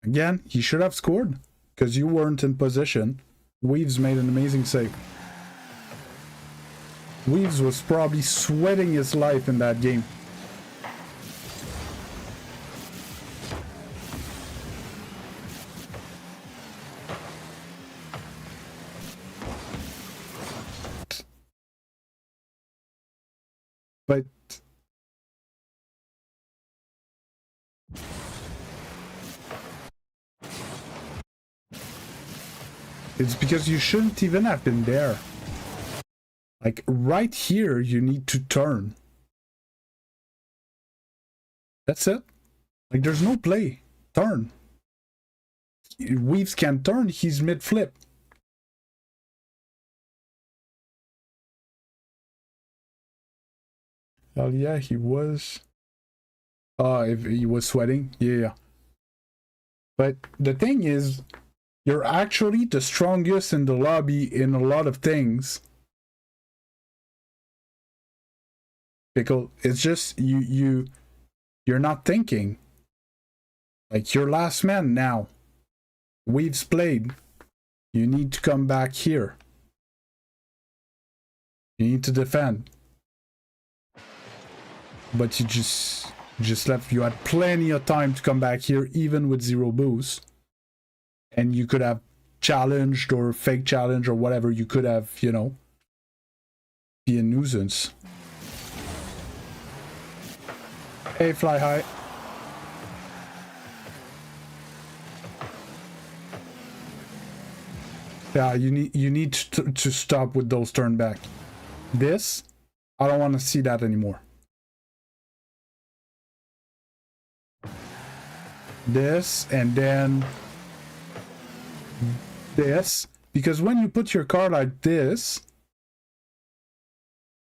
Again, he should have scored because you weren't in position. Weaves made an amazing save. Weaves was probably sweating his life in that game. But it's because you shouldn't even have been there. Like right here, you need to turn. That's it. Like there's no play. Turn. Weaves can't turn. He's mid-flip. Hell yeah, he was. If he was sweating, yeah. But the thing is, You're actually the strongest in the lobby in a lot of things. Because it's just you're not thinking. Like, you're last man now. We've played. You need to come back here. You need to defend. But you just left. You had plenty of time to come back here, even with 0 boost. And you could have challenged or fake challenge or whatever. You could have, you know, be a nuisance. Hey, fly high. Yeah, you need to stop with those turn back. This, I don't want to see that anymore. This, and then this, because when you put your car like this,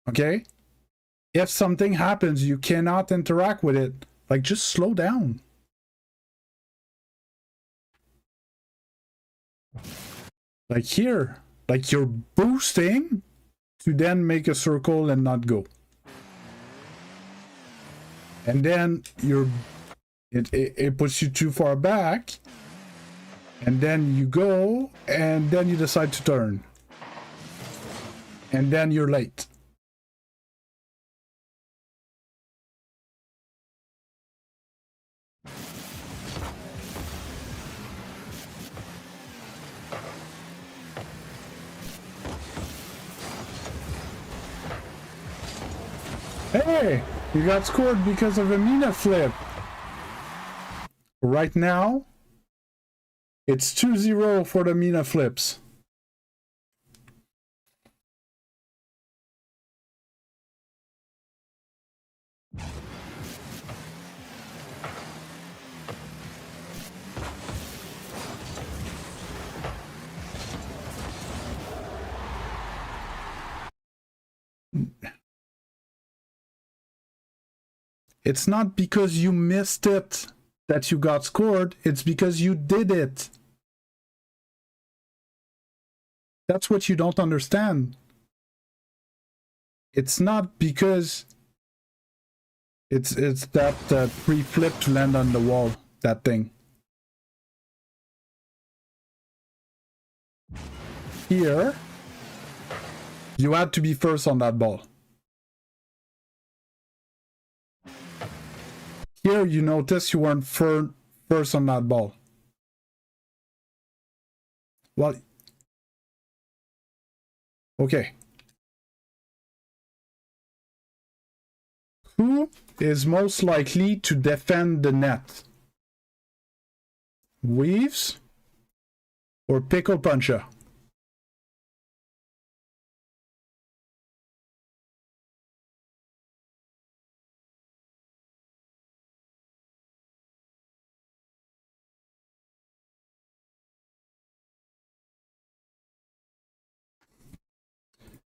okay, if something happens, you cannot interact with it. Like, just slow down. Like here, like you're boosting to then make a circle and not go. And then it puts you too far back. And then you go, and then you decide to turn. And then you're late. Hey, you got scored because of a Mina flip. Right now, it's 2-0 for the Mina flips. It's not because you missed it that you got scored, it's because you did it. That's what you don't understand. It's not because it's that pre-flip to land on the wall, that thing. Here, you had to be first on that ball. Here, you notice you weren't first on that ball. Well, okay. Who is most likely to defend the net? Weaves or Pickle Puncher?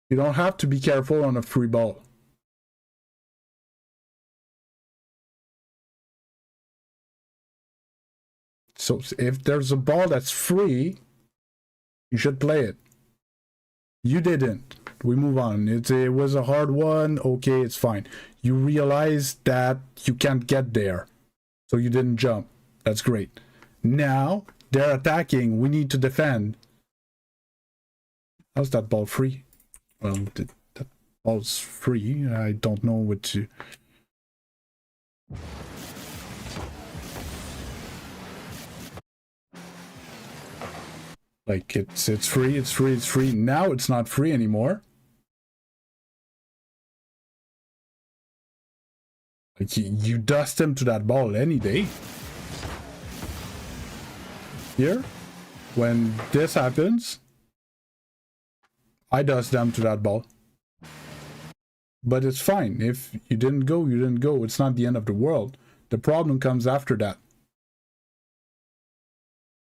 You don't have to be careful on a free ball. So if there's a ball that's free, you should play it. You didn't. We move on. It was a hard one. Okay, it's fine. You realize that you can't get there, so you didn't jump. That's great. Now they're attacking. We need to defend. How's that ball free? Well, that ball's free. I don't know what to... Like, it's free, it's free, it's free. Now it's not free anymore. Like, you dust him to that ball any day. Here, when this happens, I dust them to that ball. But it's fine. If you didn't go, you didn't go. It's not the end of the world. The problem comes after that.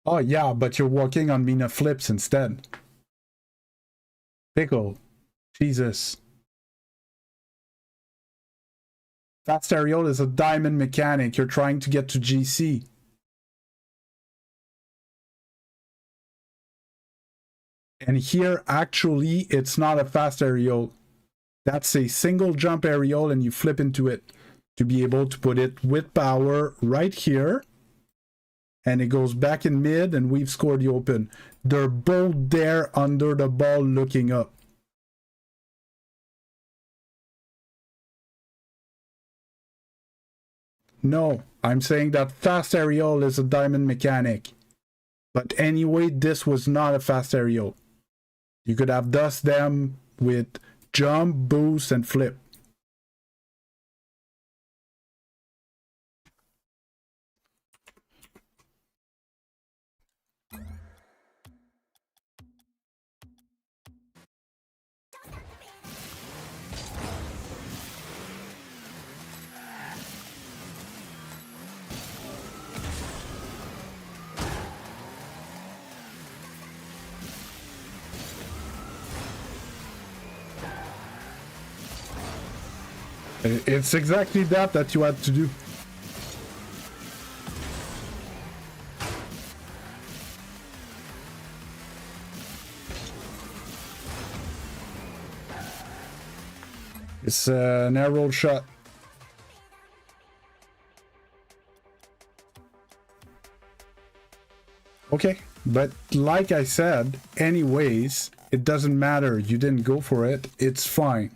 Oh yeah, but you're working on Mina flips instead. Pickle. Jesus. Fast aerial is a diamond mechanic. You're trying to get to GC. And here, actually, it's not a fast aerial. That's a single jump aerial, and you flip into it to be able to put it with power right here. And it goes back in mid, and we've scored the open. They're both there under the ball looking up. No, I'm saying that fast aerial is a diamond mechanic. But anyway, this was not a fast aerial. You could have dust them with jump, boost, and flip. It's exactly that you had to do. It's an arrow shot. Okay, but like I said, anyways, it doesn't matter. You didn't go for it. It's fine.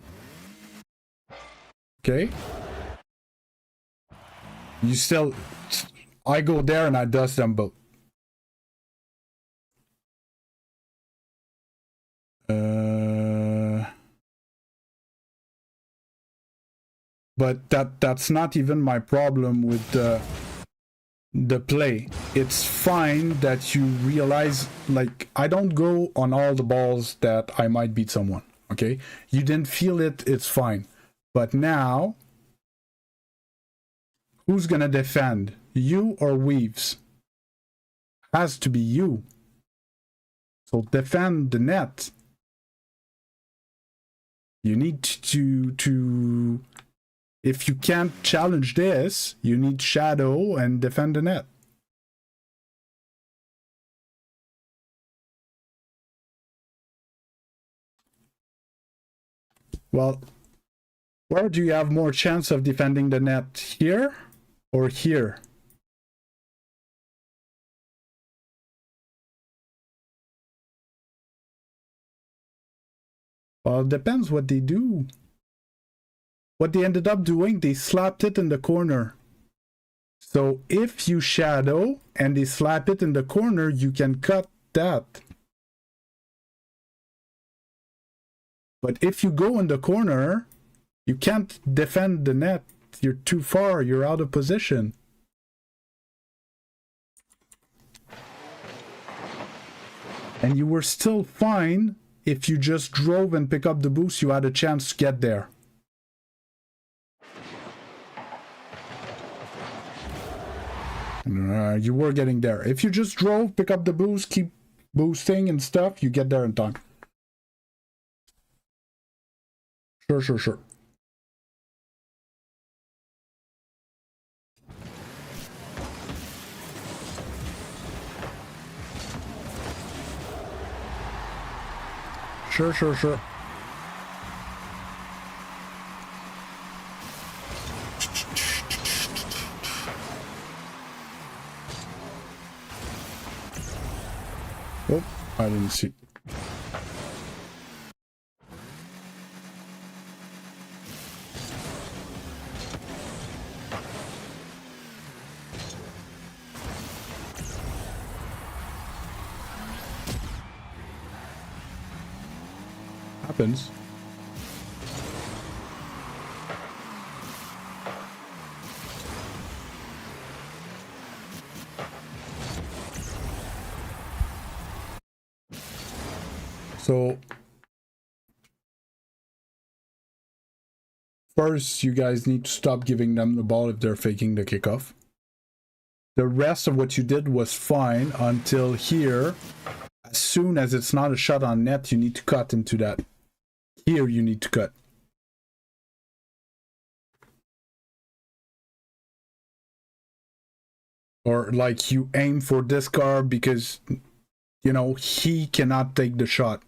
Okay? You still... I go there and I dust them both. But that's not even my problem with the play. It's fine that you realize, like, I don't go on all the balls that I might beat someone, okay? You didn't feel it, it's fine. But now, who's gonna defend? You or Weaves? Has to be you. So defend the net. You need to if you can't challenge this, you need shadow and defend the net. Well, where do you have more chance of defending the net? Here or here? Well, it depends what they do. What they ended up doing, they slapped it in the corner. So if you shadow and they slap it in the corner, you can cut that. But if you go in the corner, you can't defend the net. You're too far, you're out of position. And you were still fine if you just drove and pick up the boost, you had a chance to get there. You were getting there. If you just drove, pick up the boost, keep boosting and stuff, you get there in time. Sure. Sure. Oh, I didn't see. Happens. So first, you guys need to stop giving them the ball if they're faking the kickoff. The rest of what you did was fine until here. As soon as it's not a shot on net, you need to cut into that. Here you need to cut. Or like you aim for this car because you know, he cannot take the shot.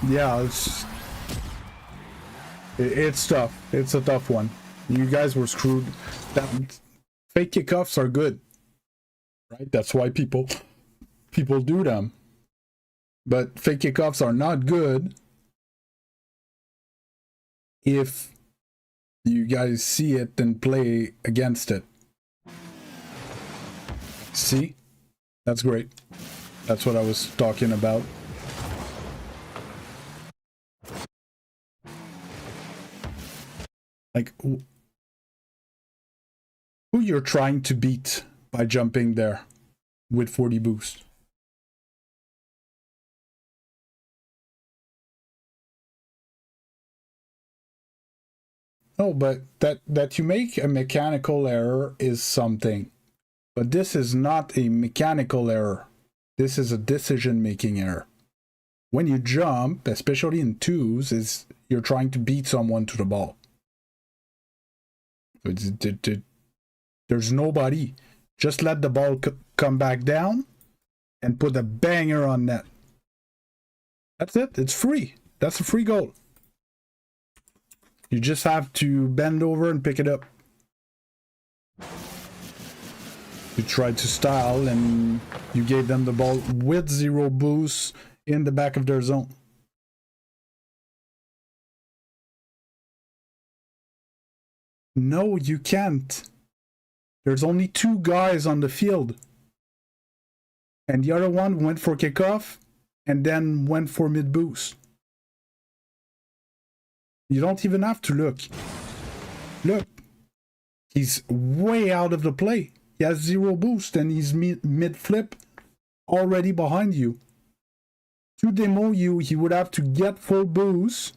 Yeah, it's tough. It's a tough one. You guys were screwed. Fake kickoffs are good, right? That's why people do them. But fake kickoffs are not good if you guys see it and play against it. See? That's great. That's what I was talking about. Like, who you're trying to beat by jumping there with 40 boost? No, but that you make a mechanical error is something. But this is not a mechanical error. This is a decision-making error. When you jump, especially in twos, is you're trying to beat someone to the ball. There's nobody. Just let the ball come back down and put a banger on net. That's it. It's free. That's a free goal. You just have to bend over and pick it up. You tried to style and you gave them the ball with 0 boost in the back of their zone. No, you can't. There's only 2 guys on the field. And the other one went for kickoff and then went for mid boost. You don't even have to look. Look. He's way out of the play. He has 0 boost and he's mid flip already behind you. To demo you, he would have to get full boost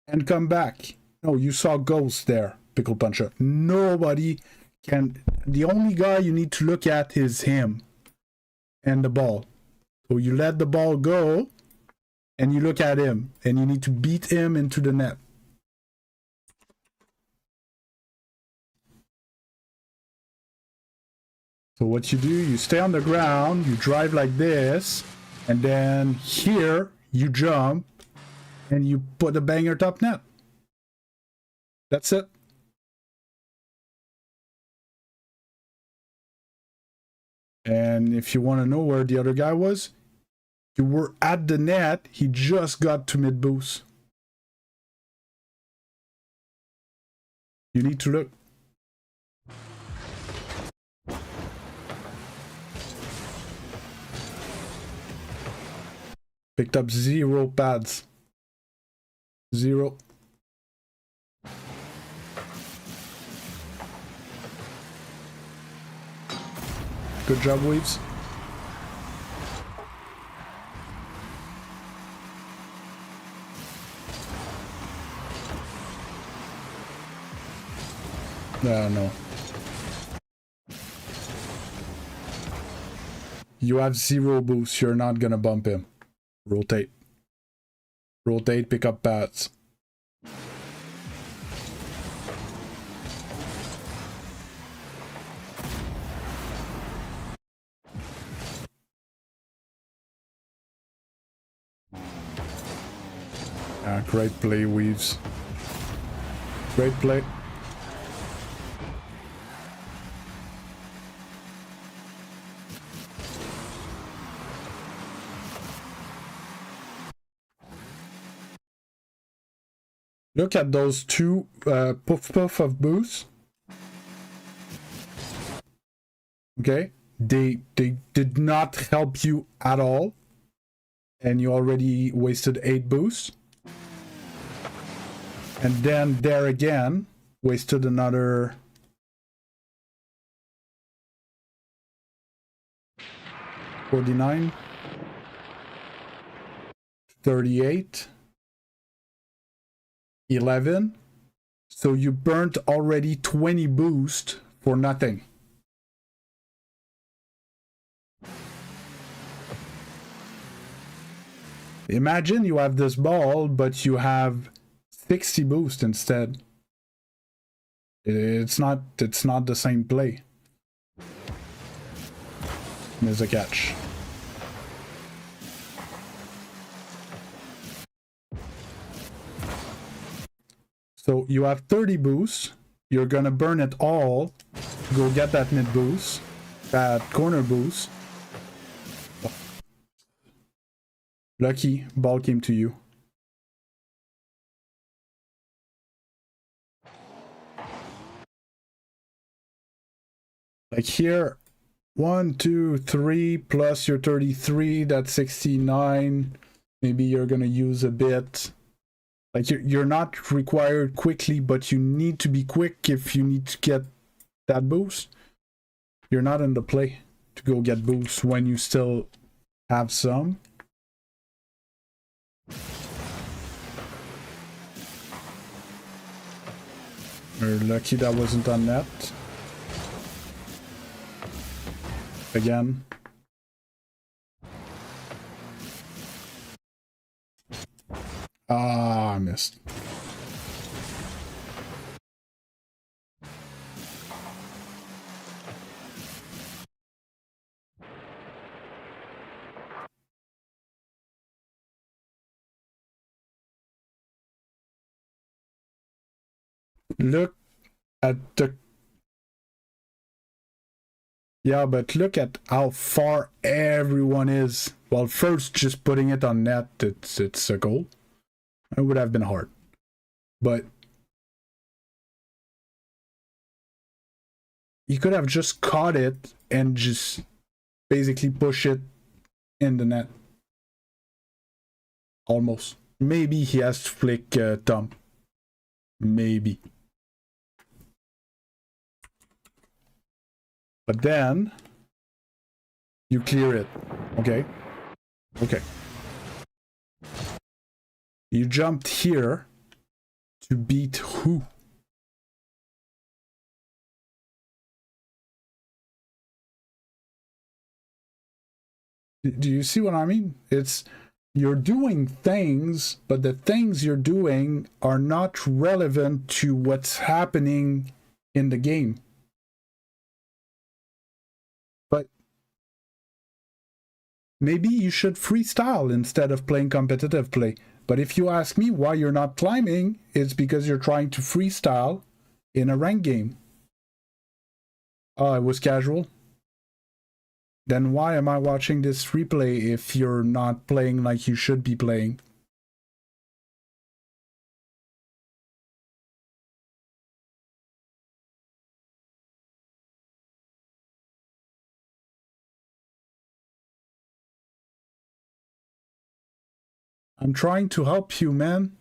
and come back. No, you saw ghost there, Pickle Puncher. Nobody can. The only guy you need to look at is him and the ball. So you let the ball go and you look at him and you need to beat him into the net. So what you do, you stay on the ground, you drive like this, and then here you jump and you put a banger top net. That's it. And if you want to know where the other guy was, you were at the net, he just got to mid boost. You need to look. Picked up 0 pads. 0. Good job, Weaves. No. You have 0 boost. You're not gonna bump him. Rotate. Rotate, pick up pads. Great play, Weaves. Great play. Look at those 2 puff of boosts. Okay, they did not help you at all, and you already wasted 8 boosts. And then there again, wasted another 49, 38, 11. So you burnt already 20 boost for nothing. Imagine you have this ball, but you have 60 boost instead. It's not the same play. There's a catch. So you have 30 boosts. You're gonna burn it all to go get that mid boost, that corner boost. Lucky, ball came to you. Like here, 1, 2, 3 plus your 33, that's 69. Maybe you're gonna use a bit. Like you're not required quickly, but you need to be quick if you need to get that boost. You're not in the play to go get boosts when you still have some. We're lucky that wasn't on net. Again. Ah, I missed. Look at the... Yeah, but look at how far everyone is. Well, first, just putting it on net, it's a goal. It would have been hard. But you could have just caught it and just basically push it in the net. Almost. Maybe he has to flick thumb. Maybe. But then you clear it. Okay. Okay. You jumped here to beat who? Do you see what I mean? It's you're doing things, but the things you're doing are not relevant to what's happening in the game. But maybe you should freestyle instead of playing competitive play. But if you ask me why you're not climbing, it's because you're trying to freestyle in a ranked game. Oh, it was casual? Then why am I watching this replay if you're not playing like you should be playing? I'm trying to help you, man.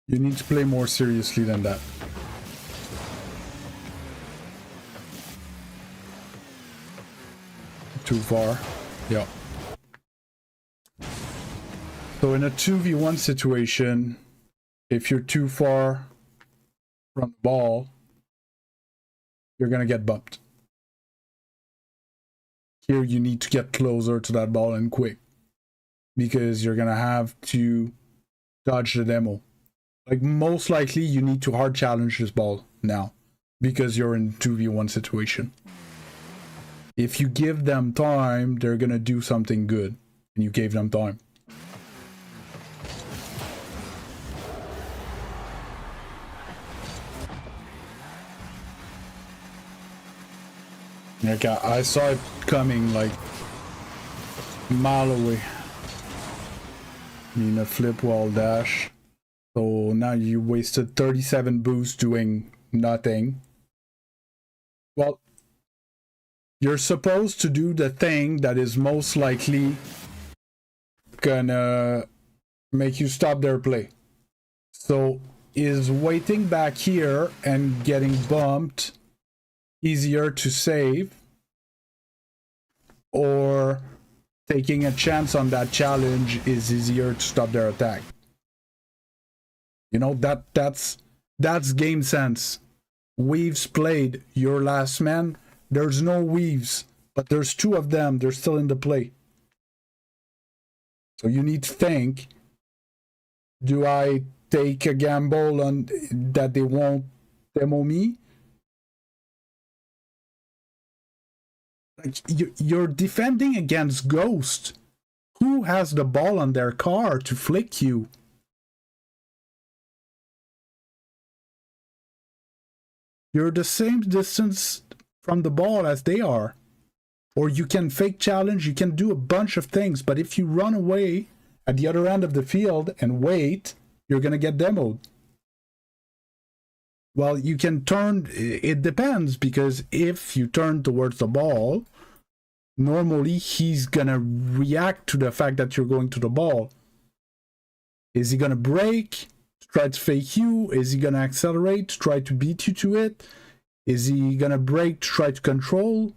You need to play more seriously than that. Too far. Yeah. So in a 2v1 situation, if you're too far from the ball, you're gonna get bumped. Here you need to get closer to that ball and quick, because you're gonna have to dodge the demo. Like, most likely you need to hard challenge this ball now, because you're in 2v1 situation. If you give them time, they're gonna do something good, and you gave them time. Okay, I saw it coming like a mile away. I mean, a flip wall dash. So now you wasted 37 boosts doing nothing. Well, You're supposed to do the thing that is most likely gonna make you stop their play. So is waiting back here and getting bumped easier to save, or taking a chance on that challenge is easier to stop their attack? You know, that's game sense. Weaves played, your last man. There's no weaves, but there's two of them. They're still in the play. So you need to think, do I take a gamble on that they won't demo me? Like, you're defending against Ghost. Who has the ball on their car to flick you? You're the same distance from the ball as they are. Or you can fake challenge, you can do a bunch of things, but if you run away at the other end of the field and wait, you're gonna get demoed. Well, you can turn, it depends, because if you turn towards the ball, normally he's gonna react to the fact that you're going to the ball. Is he gonna brake to try to fake you? Is he gonna accelerate to try to beat you to it? Is he gonna brake to try to control?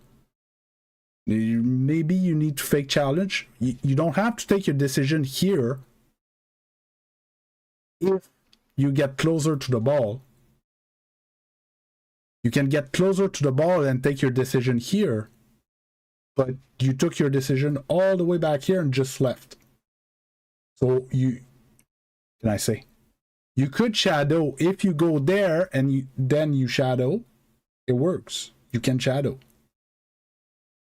Maybe you need to fake challenge. You don't have to take your decision here if you get closer to the ball. You can get closer to the ball and take your decision here, but you took your decision all the way back here and just left. So you could shadow. If you go there and then you shadow, it works. You can shadow.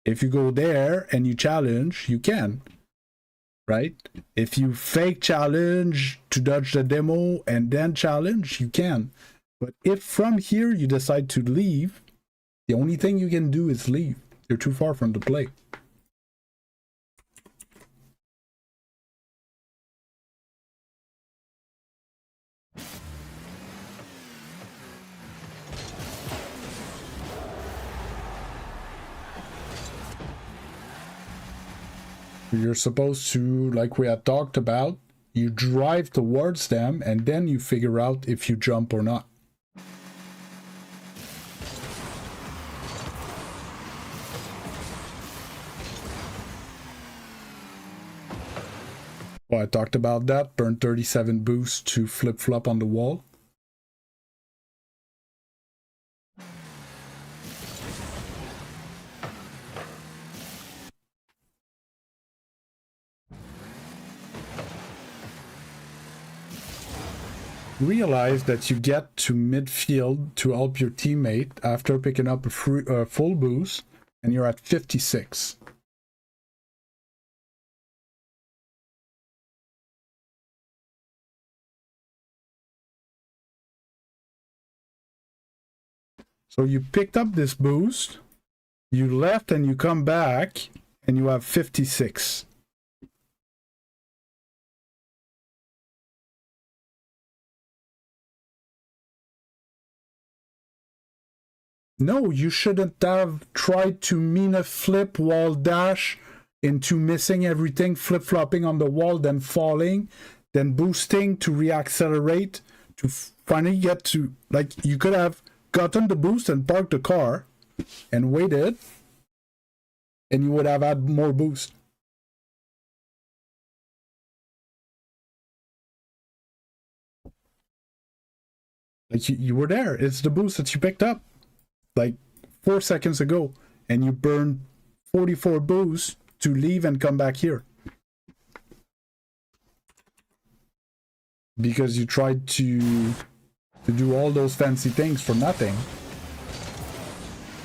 If you go there and you challenge, you can, right? If you fake challenge to dodge the demo and then challenge, you can. But if from here you decide to leave, the only thing you can do is leave. You're too far from the play. You're supposed to, like we had talked about, you drive towards them and then you figure out if you jump or not. Well, I talked about that. Burn 37 boost to flip-flop on the wall. Realize that you get to midfield to help your teammate after picking up a full boost, and you're at 56. So you picked up this boost, you left and you come back, and you have 56. No, you shouldn't have tried to mean a flip wall dash into missing everything, flip-flopping on the wall, then falling, then boosting to reaccelerate, to finally get to, like, you could have gotten the boost and parked the car and waited, and you would have had more boost. Like, you were there. It's the boost that you picked up like 4 seconds ago, and you burned 44 boosts to leave and come back here because you tried to do all those fancy things for nothing.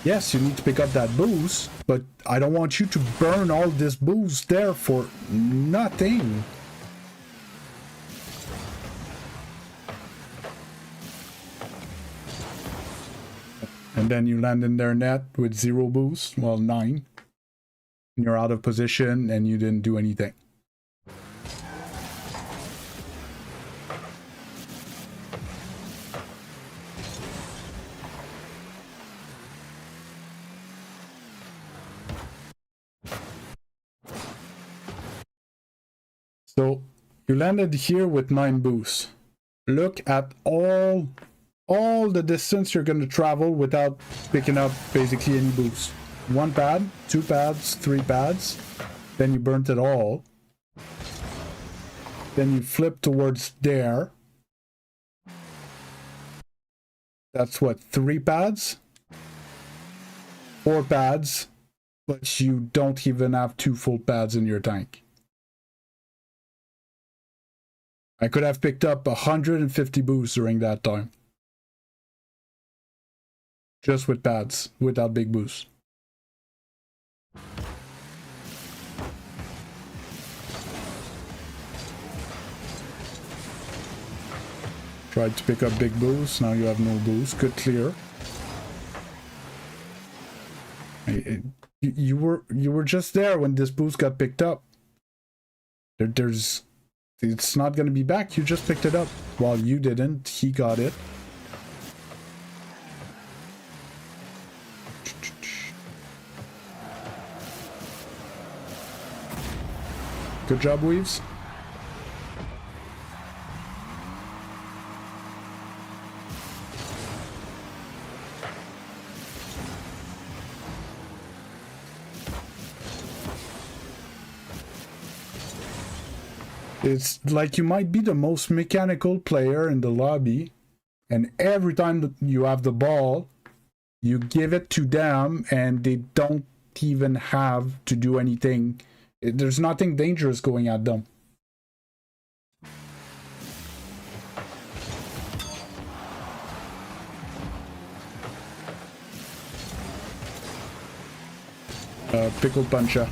Yes, you need to pick up that boost, but I don't want you to burn all this boost there for nothing. And then you land in their net with 0 boost, well, 9. And you're out of position and you didn't do anything. So you landed here with 9 boosts. Look at all the distance you're going to travel without picking up basically any boost. 1 pad, 2 pads, 3 pads. Then you burnt it all. Then you flip towards there. That's what, 3 pads? 4 pads, but you don't even have 2 full pads in your tank. I could have picked up 150 boosts during that time. Just with pads, without big boosts. Tried to pick up big boosts, now you have no boost. Good clear. You were just there when this boost got picked up. It's not gonna be back, you just picked it up. Well, you didn't, he got it. Good job, Weaves. It's like you might be the most mechanical player in the lobby, and every time that you have the ball, you give it to them and they don't even have to do anything. There's nothing dangerous going at them. Pickle puncher.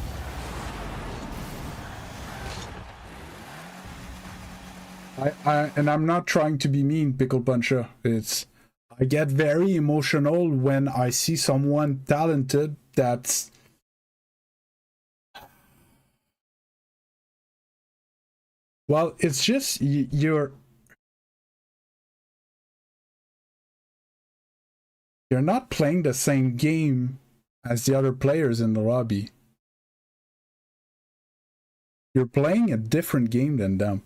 And I'm not trying to be mean, Pickle Puncher. I get very emotional when I see someone talented that's... Well, it's just you're not playing the same game as the other players in the lobby. You're playing a different game than them.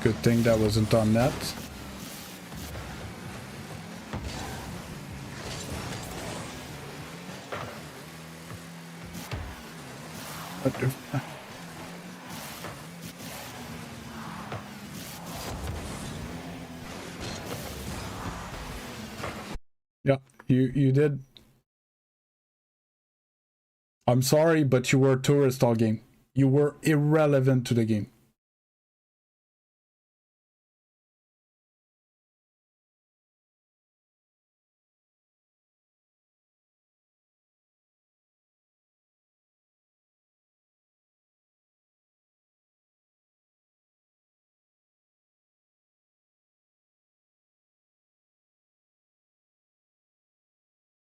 Good thing that wasn't on net. Yeah, you did. I'm sorry, but you were a tourist all game. You were irrelevant to the game.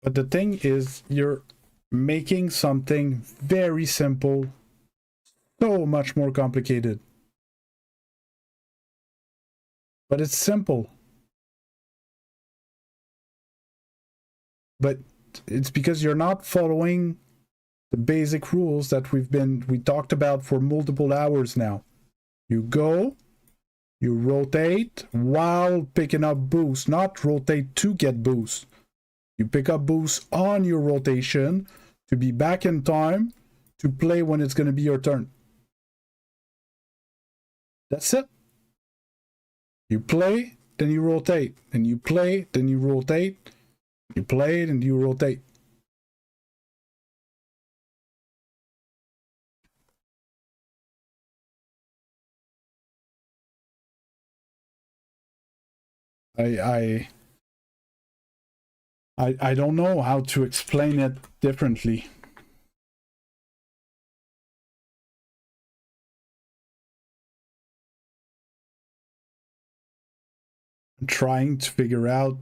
But the thing is, you're making something very simple so much more complicated. But it's simple. But it's because you're not following the basic rules that we talked about for multiple hours now. You go, you rotate while picking up boost, not rotate to get boost. You pick up boost on your rotation to be back in time to play when it's going to be your turn. That's it. You play, then you rotate. Then you play, then you rotate. You play, and you rotate. I don't know how to explain it differently. I'm trying to figure out, is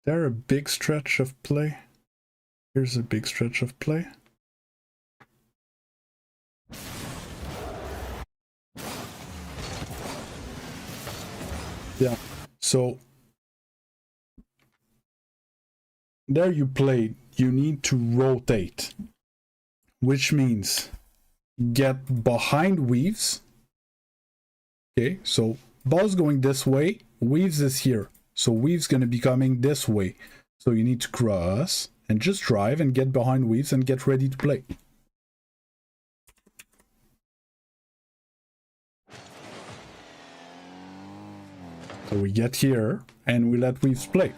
there a big stretch of play? Here's a big stretch of play. Yeah, so there you played. You need to rotate, which means get behind Weaves. Okay, so ball's going this way, Weaves is here. So Weaves gonna be coming this way. So you need to cross and just drive and get behind Weaves and get ready to play. So we get here and we let Weaves play.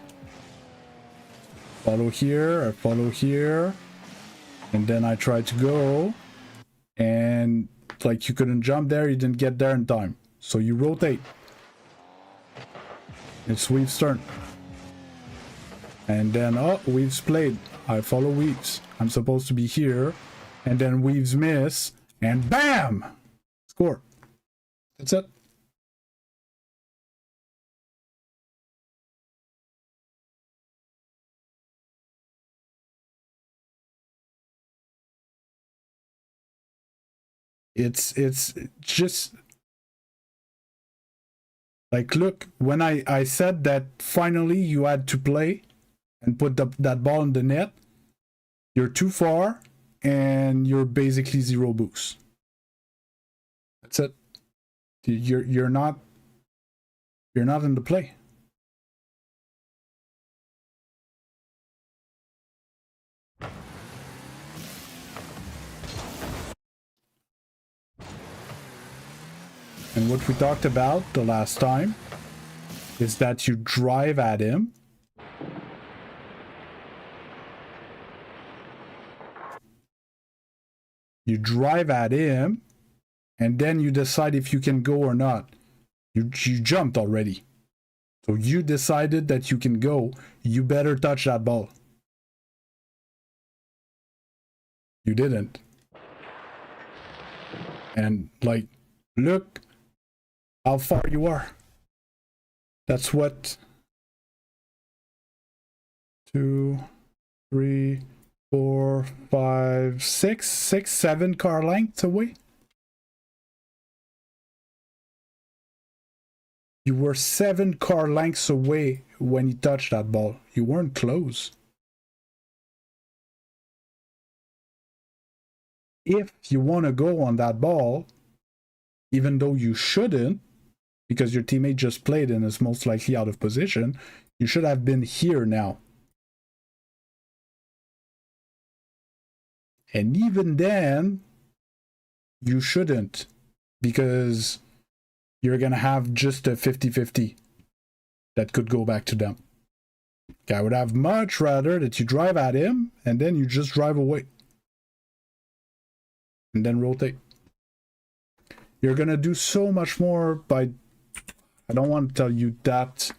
Follow here, I follow here. And then I try to go. And like you couldn't jump there, you didn't get there in time. So you rotate. It's Weaves' turn. And then, oh, Weaves played. I follow Weaves. I'm supposed to be here. And then Weaves miss. And BAM! Score. That's it. It's just like, look, when I said that finally you had to play and put that ball in the net, you're too far and you're basically zero boost. That's it. You're not in the play. And what we talked about the last time is that you drive at him. You drive at him, and then you decide if you can go or not. You jumped already. So you decided that you can go. You better touch that ball. You didn't. And like, look how far you are. That's what 2, 3, 4, 5, 6, 7 car lengths away. You were 7 car lengths away when you touched that ball. You weren't close. If you want to go on that ball, even though you shouldn't, because your teammate just played and is most likely out of position, you should have been here now. And even then, you shouldn't, because you're going to have just a 50-50 that could go back to them. I would have much rather that you drive at him and then you just drive away. And then rotate. You're going to do so much more by... I don't want to tell you that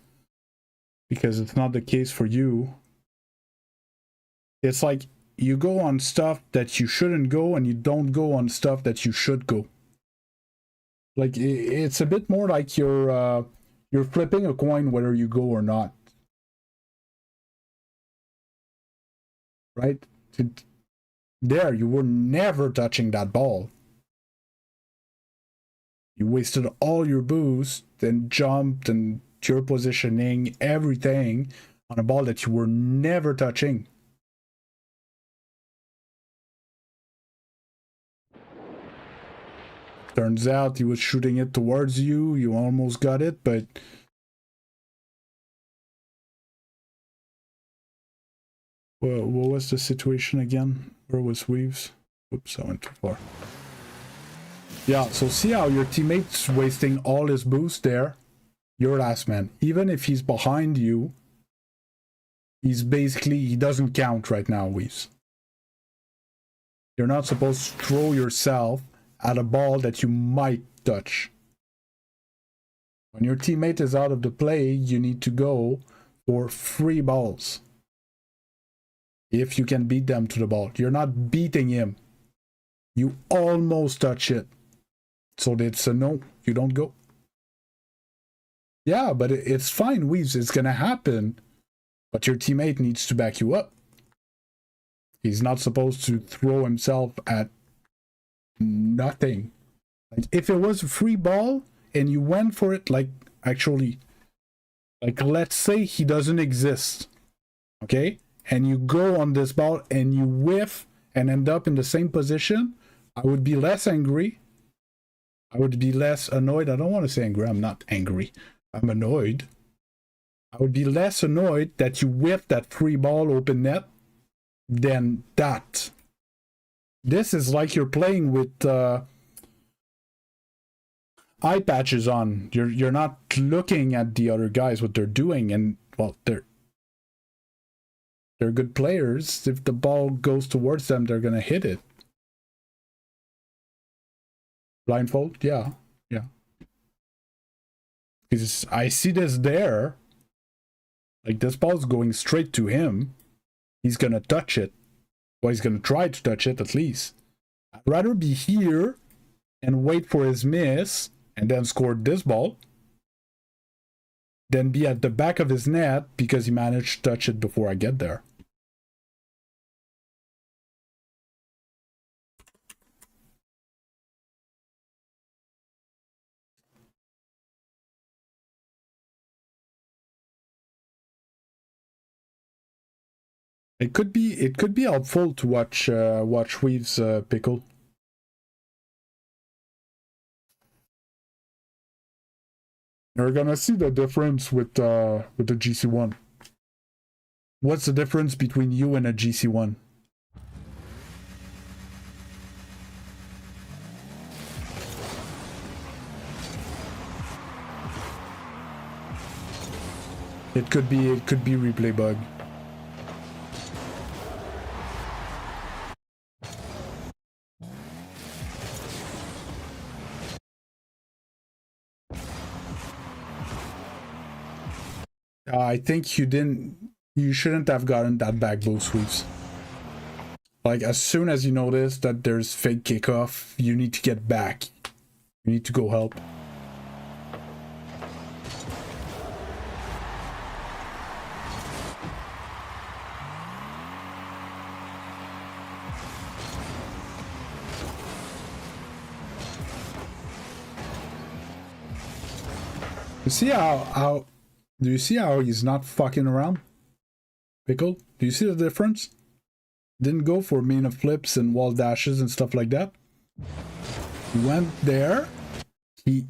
because it's not the case for you. It's like you go on stuff that you shouldn't go and you don't go on stuff that you should go. Like, it's a bit more like you're flipping a coin whether you go or not. Right? There, you were never touching that ball. You wasted all your boost and jumped and your positioning, everything on a ball that you were never touching. Turns out he was shooting it towards you. You almost got it, but... Well, what was the situation again? Where was Weaves? Oops, I went too far. Yeah, so see how your teammate's wasting all his boost there? You're last man. Even if he's behind you, he's basically... He doesn't count right now, Weaves. You're not supposed to throw yourself at a ball that you might touch. When your teammate is out of the play, you need to go for free balls. If you can beat them to the ball. You're not beating him. You almost touch it. So it's a no. You don't go. Yeah, but it's fine, Weaves. It's going to happen. But your teammate needs to back you up. He's not supposed to throw himself at nothing. Like, if it was a free ball and you went for it, like, actually, like, let's say he doesn't exist. Okay? And you go on this ball and you whiff and end up in the same position, I would be less angry. I would be less annoyed. I don't want to say angry. I'm not angry. I'm annoyed. I would be less annoyed that you whiffed that free ball open net than that. This is like you're playing with eye patches on. You're not looking at the other guys, what they're doing, and well, they're good players. If the ball goes towards them, they're gonna hit it. Blindfold? Yeah. Because I see this there. Like, this ball's going straight to him. He's gonna touch it. Well, he's gonna try to touch it at least. I'd rather be here and wait for his miss and then score this ball than be at the back of his net because he managed to touch it before I get there. It could be helpful to watch Weave's pickle. You're gonna see the difference with the GC1. What's the difference between you and a GC1? It could be replay bug. I think you shouldn't have gotten that back boost, Weaves. Like, as soon as you notice that there's fake kickoff, you need to get back. You need to go help. You see how do you see how he's not fucking around? Pickle? Do you see the difference? Didn't go for mean of flips and wall dashes and stuff like that. He went there. He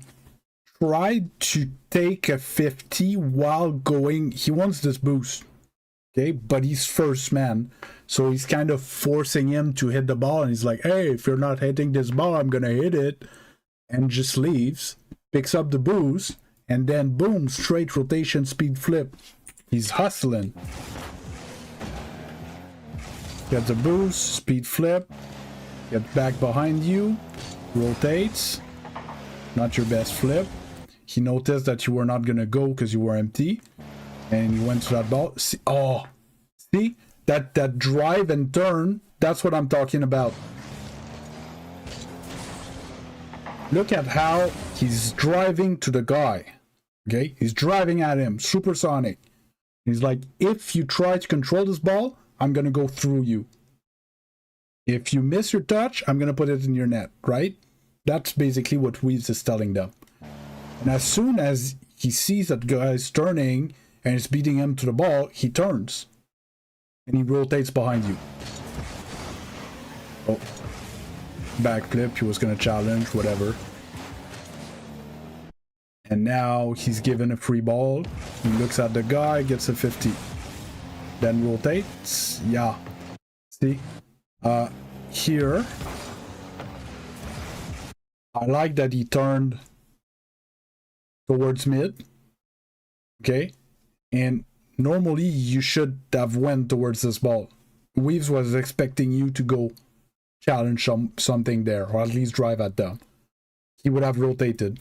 tried to take a 50 while going. He wants this boost. Okay, but he's first man. So he's kind of forcing him to hit the ball. And he's like, hey, if you're not hitting this ball, I'm going to hit it. And just leaves. Picks up the boost. And then boom, straight rotation speed flip. He's hustling. Get the boost, speed flip. Get back behind you. Rotates. Not your best flip. He noticed that you were not gonna go because you were empty. And he went to that ball. See, oh, see? That drive and turn, that's what I'm talking about. Look at how he's driving to the guy. Okay, he's driving at him, supersonic. He's like, if you try to control this ball, I'm gonna go through you. If you miss your touch, I'm gonna put it in your net, right? That's basically what Weaves is telling them. And as soon as he sees that guy is turning and is beating him to the ball, he turns. And he rotates behind you. Oh. Backflip, he was gonna challenge, whatever. And now he's given a free ball. He looks at the guy, gets a 50. Then rotates. Yeah. See? Here. I like that he turned towards mid. Okay? And normally you should have went towards this ball. Weaves was expecting you to go challenge something there, or at least drive at them. He would have rotated.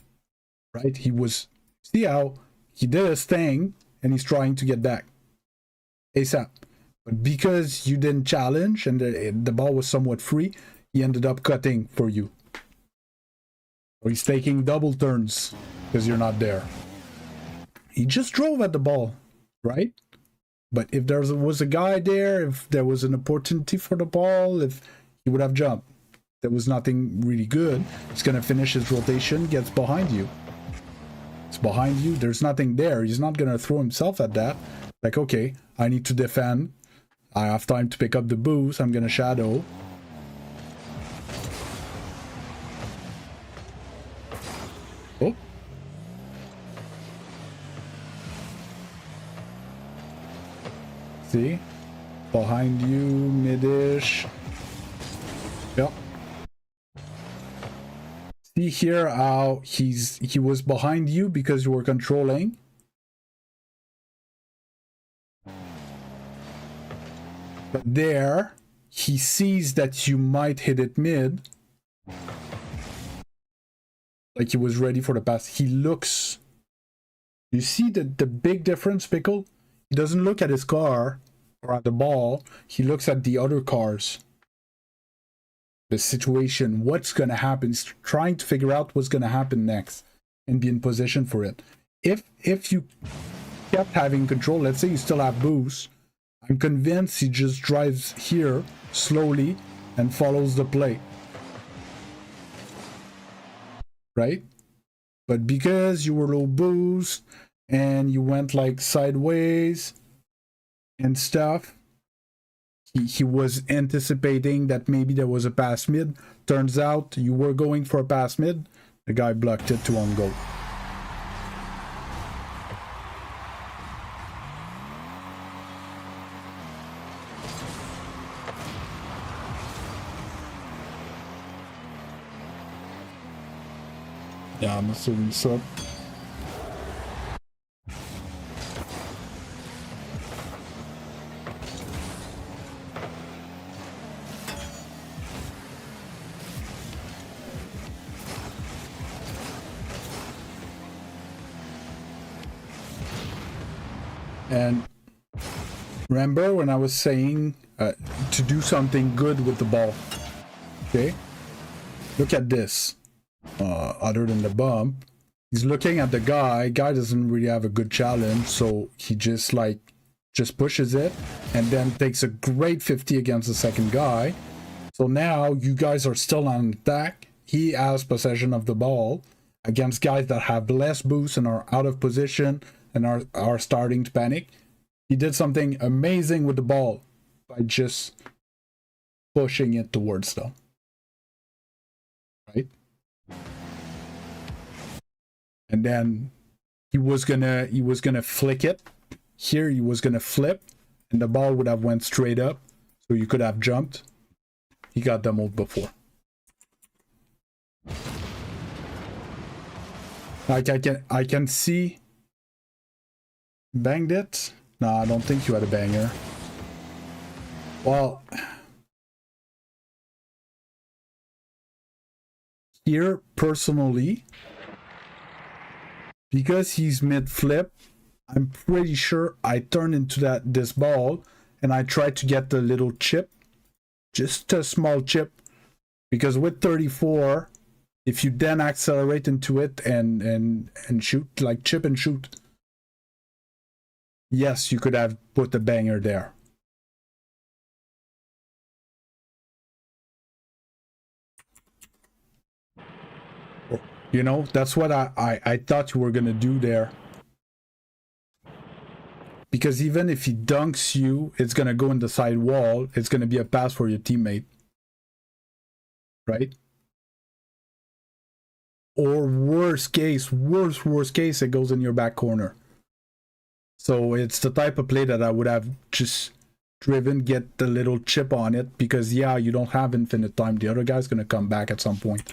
Right? He was, see how he did his thing and he's trying to get back ASAP. But because you didn't challenge and the ball was somewhat free, he ended up cutting for you. So he's taking double turns because you're not there. He just drove at the ball, right? But if there was a guy there, if there was an opportunity for the ball, if he would have jumped. There was nothing really good. He's going to finish his rotation, gets behind you. It's behind you. There's nothing there. He's not going to throw himself at that. Like, okay, I need to defend. I have time to pick up the boost. I'm going to shadow. Oh. See? Behind you, mid-ish. Yep. See here how he was behind you because you were controlling. But there, he sees that you might hit it mid. Like he was ready for the pass. He looks... You see the big difference, Pickle? He doesn't look at his car or at the ball. He looks at the other cars. The situation, what's going to happen. He's trying to figure out what's going to happen next and be in position for it. If you kept having control, let's say you still have boost, I'm convinced he just drives here slowly and follows the play. Right? But because you were low boost and you went like sideways and stuff, he was anticipating that maybe there was a pass mid. Turns out you were going for a pass mid. The guy blocked it to on goal. Ja, musst du so. And remember when I was saying to do something good with the ball? Okay, look at this. Other than the bump, he's looking at the guy. Guy doesn't really have a good challenge, so he just pushes it and then takes a great 50 against the second guy. So now you guys are still on attack. He has possession of the ball against guys that have less boost and are out of position and are starting to panic. He did something amazing with the ball by just pushing it towards them. Right? And then he was gonna flick it. Here he was gonna flip, and the ball would have went straight up, so you could have jumped. He got demoed before. Like I can see. Banged it? No, I don't think you had a banger. Well, here personally, because he's mid-flip, I'm pretty sure I turned into this ball and I tried to get the little chip, just a small chip, because with 34, if you then accelerate into it and shoot, like chip and shoot, yes, you could have put the banger there. You know, that's what I thought you were going to do there. Because even if he dunks you, it's going to go in the side wall. It's going to be a pass for your teammate. Right? Or worst case, worst case, it goes in your back corner. So it's the type of play that I would have just driven, get the little chip on it. Because, yeah, you don't have infinite time. The other guy's going to come back at some point.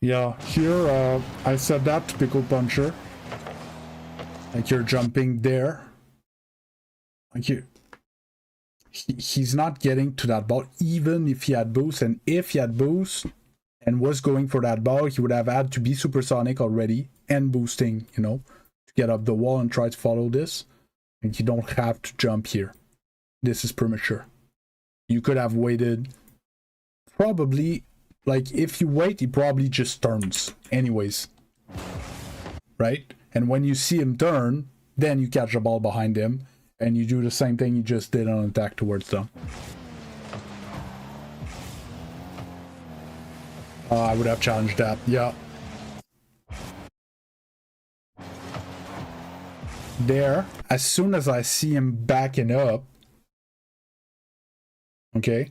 Yeah, here I said that to Pickle Puncher. Like you're jumping there. Like he's not getting to that ball, even if he had boost. And if he had boost and was going for that ball, he would have had to be supersonic already and boosting, you know, to get up the wall and try to follow this. And you don't have to jump here. This is premature. You could have waited. Probably, like, if you wait, he probably just turns anyways. Right? And when you see him turn, then you catch the ball behind him and you do the same thing you just did on attack towards them. I would have challenged that. Yeah. There, as soon as I see him backing up, okay,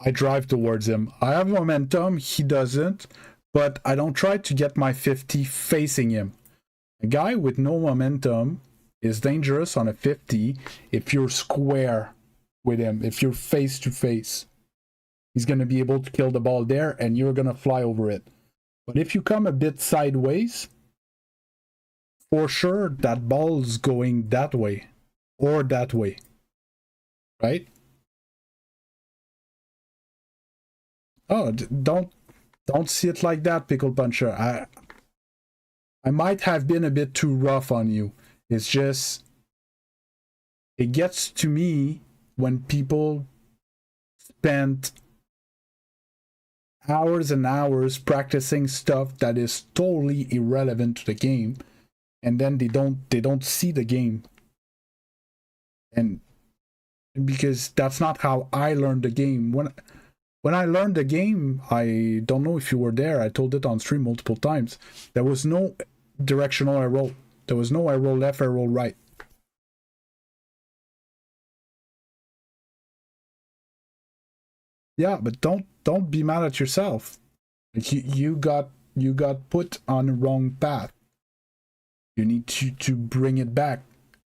I drive towards him. I have momentum, he doesn't, but I don't try to get my 50 facing him. A guy with no momentum is dangerous on a 50 if you're square with him, if you're face to face. He's going to be able to kill the ball there and you're going to fly over it. But if you come a bit sideways, for sure that ball's going that way or that way, right? Oh, don't see it like that, Pickle Puncher. I might have been a bit too rough on you. It's just, it gets to me when people spend hours and hours practicing stuff that is totally irrelevant to the game, and then they don't see the game. And because that's not how I learned the game. When I learned the game, I don't know if you were there, I told it on stream multiple times, there was no directional arrow. There was no arrow left, arrow right. Yeah, but don't be mad at yourself. Like you got put on the wrong path. You need to bring it back.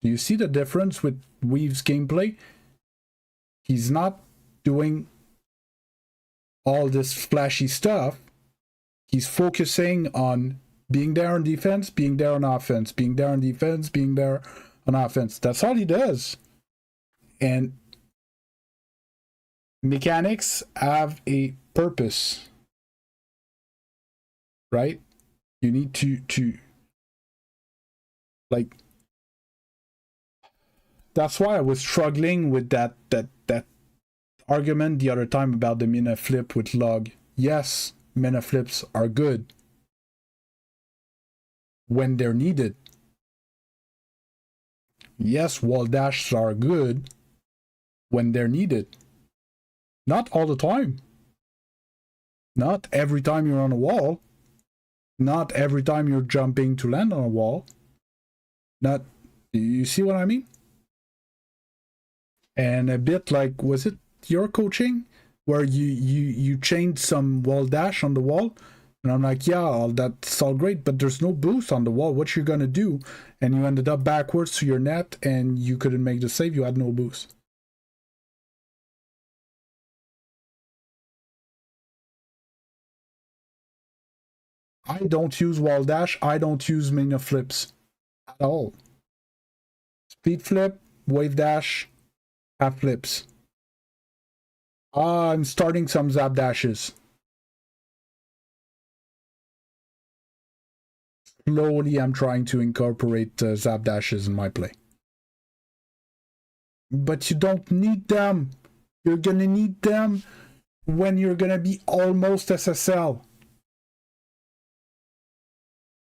Do you see the difference with Weave's gameplay? He's not doing all this flashy stuff. He's focusing on being there on defense, being there on offense, being there on defense, being there on offense. That's all he does. And mechanics have a purpose, right? You need to like, that's why I was struggling with that argument the other time about the mina flip with log. Yes, mina flips are good when they're needed. Yes, wall dashes are good when they're needed. Not all the time. Not every time you're on a wall. Not every time you're jumping to land on a wall. Not, you see what I mean? And a bit like, was it your coaching where you changed some wall dash on the wall? And I'm like, yeah, that's all great, but there's no boost on the wall. What you gonna do? And you ended up backwards to your net and you couldn't make the save. You had no boost. I don't use wall dash. I don't use mina flips at all. Speed flip, wave dash, half flips. I'm starting some zap dashes. Slowly, I'm trying to incorporate zap dashes in my play. But you don't need them. You're gonna need them when you're gonna be almost SSL.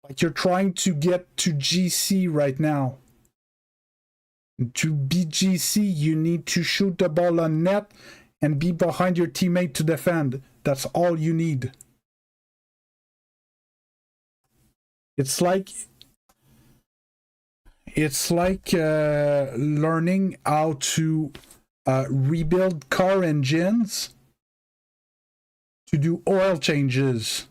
Like you're trying to get to GC right now. To be GC, you need to shoot the ball on net and be behind your teammate to defend. That's all you need. It's like learning how to rebuild car engines to do oil changes.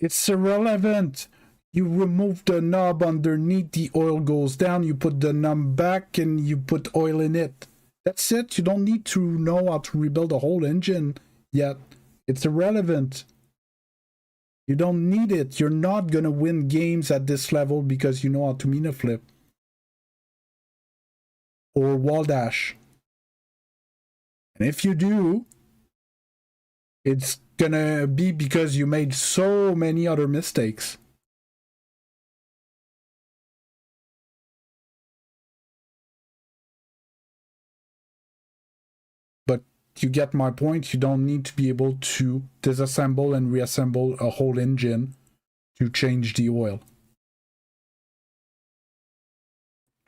It's irrelevant. You remove the knob underneath, the oil goes down, you put the knob back and you put oil in it. That's it. You don't need to know how to rebuild a whole engine yet. It's irrelevant. You don't need it. You're not gonna win games at this level because you know how to mina flip. or wall dash. And if you do, it's gonna be because you made so many other mistakes. But you get my point. You don't need to be able to disassemble and reassemble a whole engine to change the oil.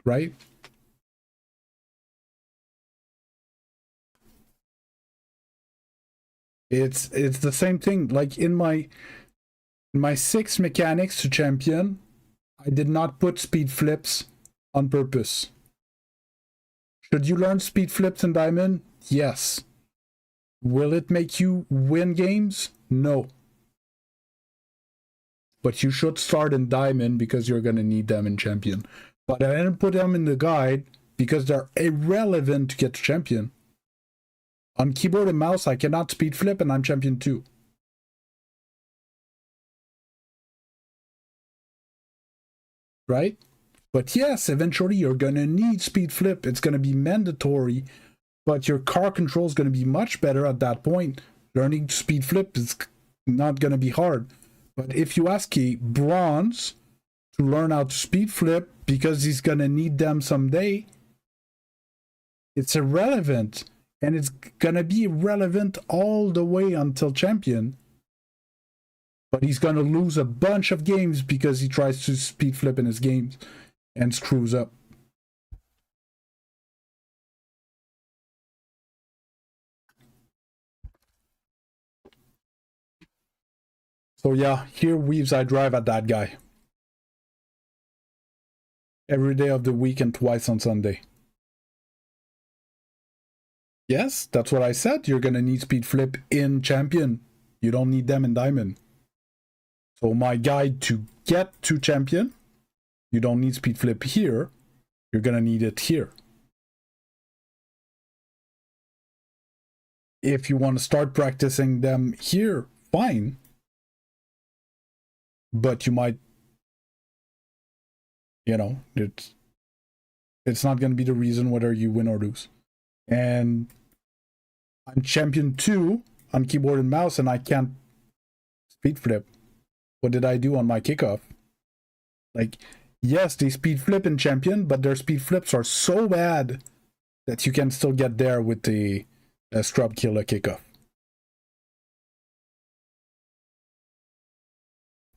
Right? It's the same thing. Like in my 6 mechanics to champion, I did not put speed flips on purpose. Should you learn speed flips in Diamond? Yes. Will it make you win games? No. But you should start in Diamond because you're going to need them in Champion. But I didn't put them in the guide because they're irrelevant to get to Champion. On keyboard and mouse, I cannot speed flip and I'm Champion 2. Right? But yes, eventually you're going to need speed flip. It's going to be mandatory. But your car control is going to be much better at that point. Learning to speed flip is not going to be hard. But if you ask a bronze to learn how to speed flip because he's going to need them someday, it's irrelevant. And it's going to be irrelevant all the way until champion. But he's going to lose a bunch of games because he tries to speed flip in his games and screws up. So yeah, here Weaves, I drive at that guy. Every day of the week and twice on Sunday. Yes, that's what I said. You're going to need speed flip in Champion. You don't need them in Diamond. So my guide to get to Champion, you don't need speed flip here. You're going to need it here. If you want to start practicing them here, fine. But you might, you know, it's not going to be the reason whether you win or lose. And I'm Champion 2 on keyboard and mouse, and I can't speed flip. What did I do on my kickoff? Like, yes, they speed flip in Champion, but their speed flips are so bad that you can still get there with the scrub killer kickoff.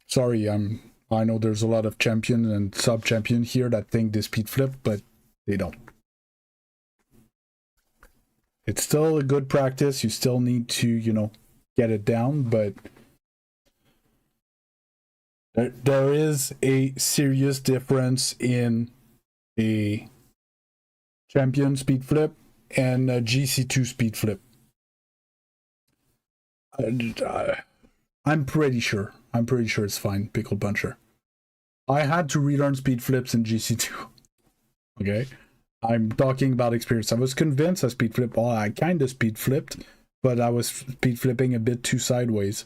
Sorry, I know there's a lot of champion and sub-champion here that think they speed flip, but they don't. It's still a good practice. You still need to, you know, get it down, but there is a serious difference in a champion speed flip and a GC2 speed flip. I'm pretty sure it's fine, Pickle Puncher. I had to relearn speed flips in GC2. Okay? I'm talking about experience. I was convinced I speed flipped. Well, I kind of speed flipped, but I was speed flipping a bit too sideways.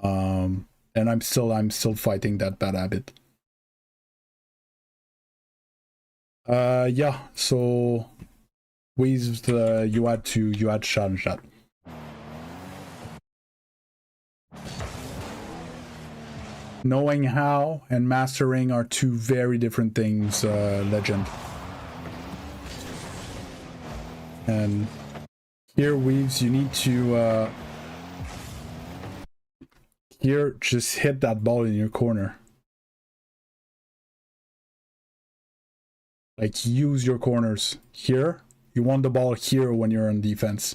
And I'm still fighting that bad habit. Yeah, so with you had to challenge that. Knowing how and mastering are two very different things, Legend. And here, Weaves, you need to here just hit that ball in your corner. Like, use your corners. Here, you want the ball here when you're on defense.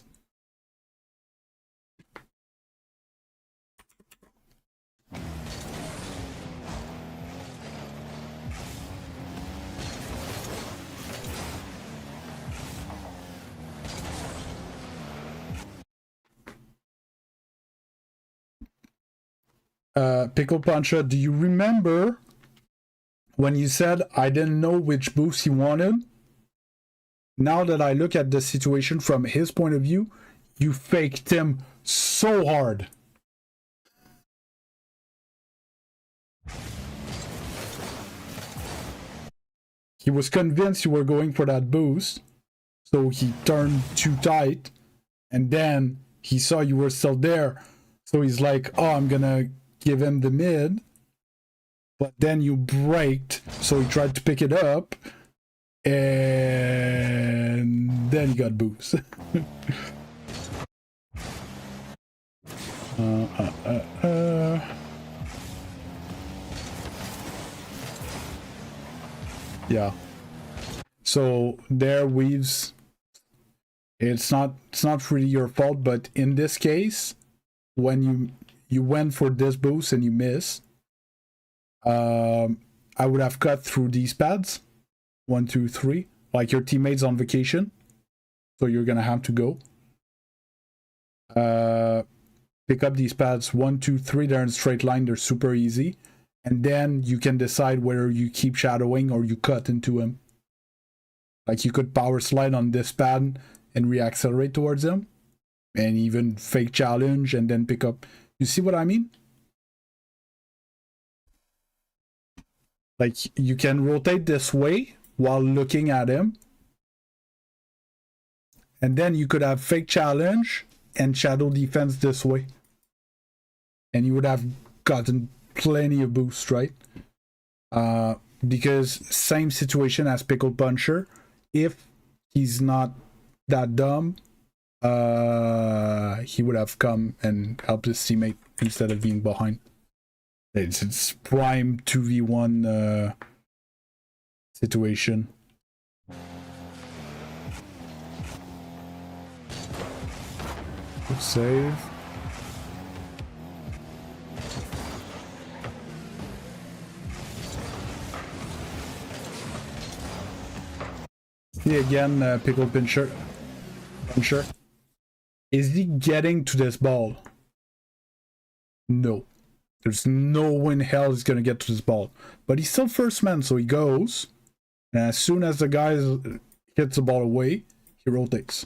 Pickle Puncher, do you remember when you said I didn't know which boost he wanted? Now that I look at the situation from his point of view, you faked him so hard. he was convinced you were going for that boost, so he turned too tight, and then he saw you were still there, so he's like, oh, I'm gonna give him the mid, but then you braked, so he tried to pick it up, and then he got boost. Yeah. So there, Weaves, it's not really your fault, but in this case, when you went for this boost and you missed, I would have cut through these pads, 1, 2, 3, like your teammates on vacation, so you're gonna have to go pick up these pads 1, 2, 3. They're in straight line, they're super easy, and then you can decide whether you keep shadowing or you cut into him. Like you could power slide on this pad and reaccelerate towards him, and even fake challenge and then pick up. You see what I mean? Like you can rotate this way while looking at him, and then you could have fake challenge and shadow defense this way, and you would have gotten plenty of boost, right? Because same situation as Pickle Puncher. If he's not that dumb, he would have come and helped his teammate instead of being behind. It's prime 2v1 situation. Good save. See again, Pickle Puncher. Is he getting to this ball? No. There's no way in hell he's gonna get to this ball. But he's still first man, so he goes. And as soon as the guy hits the ball away, he rotates.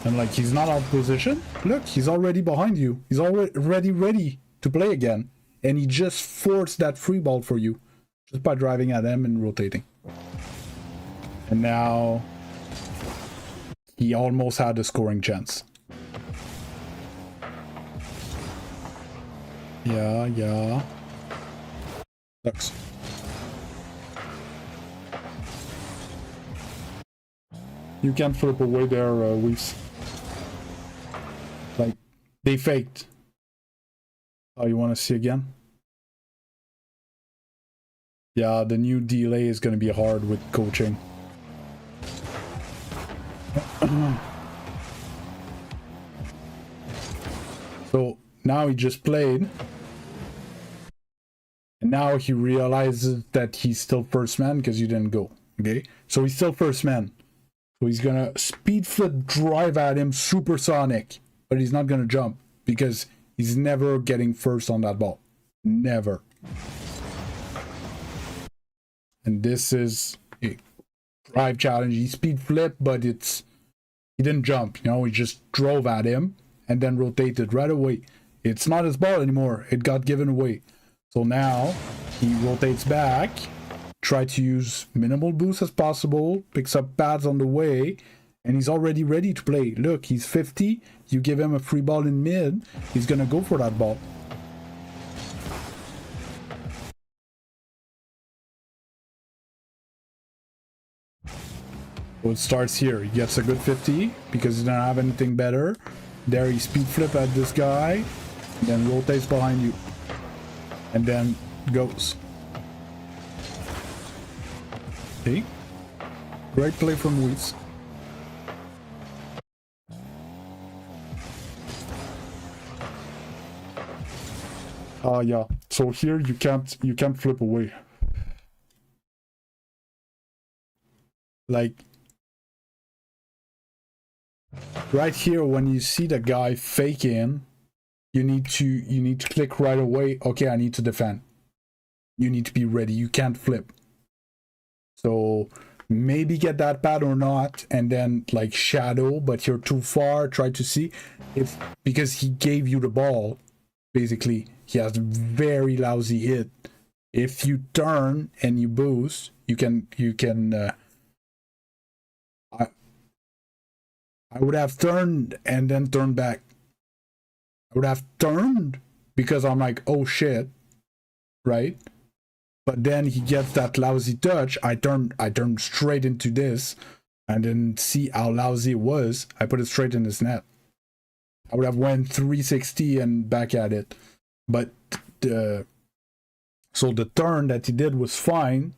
And like, he's not out of position. Look, he's already behind you. He's already ready to play again. And he just forced that free ball for you, just by driving at him and rotating. And now he almost had a scoring chance. Yeah. Sucks. You can't flip away there, Weaves. Like, they faked. Oh, you want to see again? Yeah, the new delay is going to be hard with coaching. So now he just played, and now he realizes that he's still first man because you didn't go. Okay, so he's still first man, so he's gonna speed flip drive at him supersonic, but he's not gonna jump because he's never getting first on that ball, never. And this is a drive challenge. He speed flip, but he didn't jump, you know, he just drove at him and then rotated right away. It's not his ball anymore, it got given away. So now he rotates back, try to use minimal boost as possible, picks up pads on the way, and he's already ready to play. Look, he's 50, you give him a free ball in mid, he's gonna go for that ball. So it starts here. He gets a good 50 because he doesn't have anything better. There he speed flip at this guy, then rotates behind you, and then goes. Okay, great play from Weaves. Yeah. So here you can't flip away. Like, right here, when you see the guy fake in, you need to click right away. Okay, I need to defend. You need to be ready. You can't flip. So maybe get that pad or not, and then like shadow, but you're too far. Try to see if, because he gave you the ball, basically he has very lousy hit, if you turn and you boost, you can I would have turned and then turned back. I would have turned because I'm like, oh shit, right? But then he gets that lousy touch. I turned straight into this and didn't see how lousy it was. I put it straight in his net. I would have went 360 and back at it. But so the turn that he did was fine.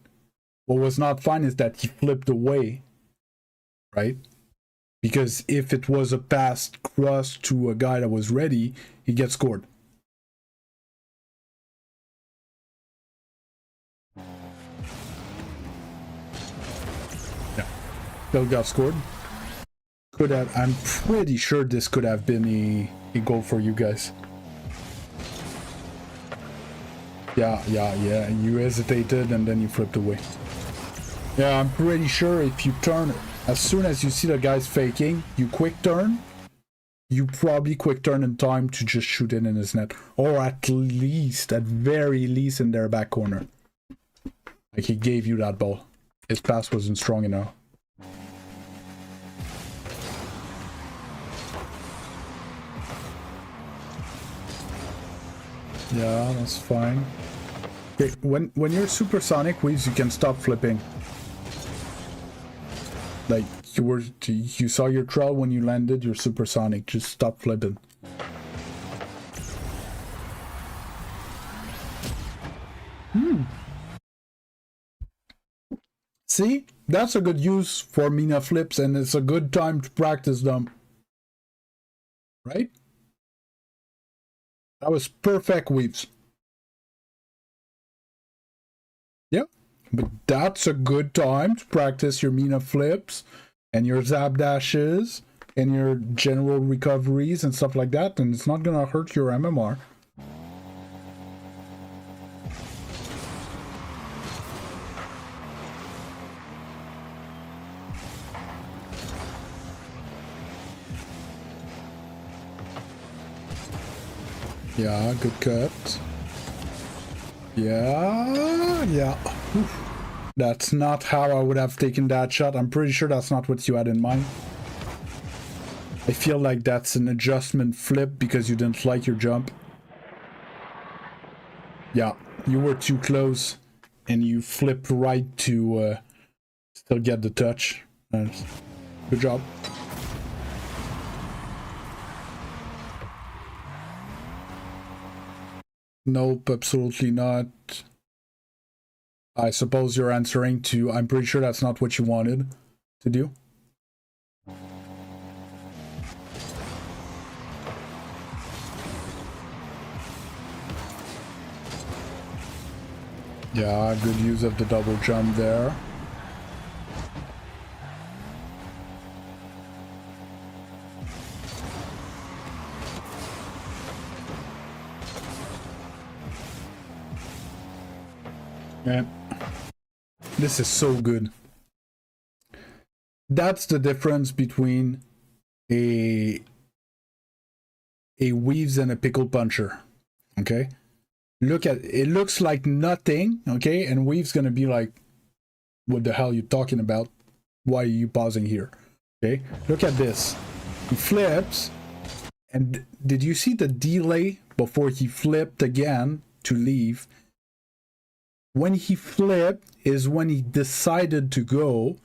What was not fine is that he flipped away, right? Because if it was a pass cross to a guy that was ready, he gets scored. Yeah, Bill got scored. Could have. I'm pretty sure this could have been a goal for you guys. Yeah. You hesitated and then you flipped away. Yeah, I'm pretty sure if you turn, as soon as you see the guys faking, you quick turn. You probably quick turn in time to just shoot it in his net, or at very least, in their back corner. Like he gave you that ball. His pass wasn't strong enough. Yeah, that's fine. Okay, when you're supersonic waves, you can stop flipping. Like you saw your trail when you landed, you're supersonic. Just stop flipping. See, that's a good use for Mina flips, and it's a good time to practice them. Right? That was perfect weaves. Yeah, but that's a good time to practice your Mina flips and your zap dashes and your general recoveries and stuff like that, and it's not gonna hurt your MMR. Yeah, good cut. Yeah. Oof. That's not how I would have taken that shot. I'm pretty sure that's not what you had in mind. I feel like that's an adjustment flip because you didn't like your jump. Yeah, you were too close and you flipped right to still get the touch. Good job. Nope, absolutely not. I suppose you're answering to, I'm pretty sure that's not what you wanted to do. Yeah, good use of the double jump there. Yeah. This is so good. That's the difference between a weaves and a pickle puncher. Okay? Look at it, looks like nothing, okay? And weave's gonna be like, what the hell are you talking about? Why are you pausing here? Okay? Look at this. He flips, and did you see the delay before he flipped again to leave? When he flipped is when he decided to go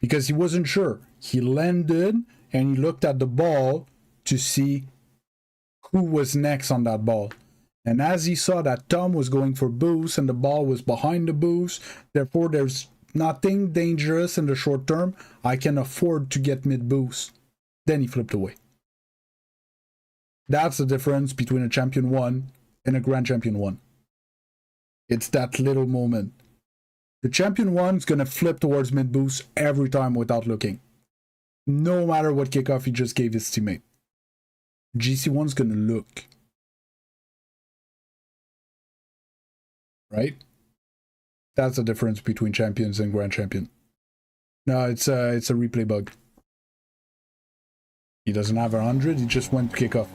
because he wasn't sure. He landed and he looked at the ball to see who was next on that ball. And as he saw that Tom was going for boost and the ball was behind the boost, therefore there's nothing dangerous in the short term, I can afford to get mid boost. Then he flipped away. That's the difference between a champion 1 and a grand champion 1. It's that little moment. The champion 1 is going to flip towards mid boost every time without looking. No matter what kickoff he just gave his teammate. GC1 is going to look. Right? That's the difference between champions and grand champion. No, it's a replay bug. He doesn't have 100, he just went kickoff.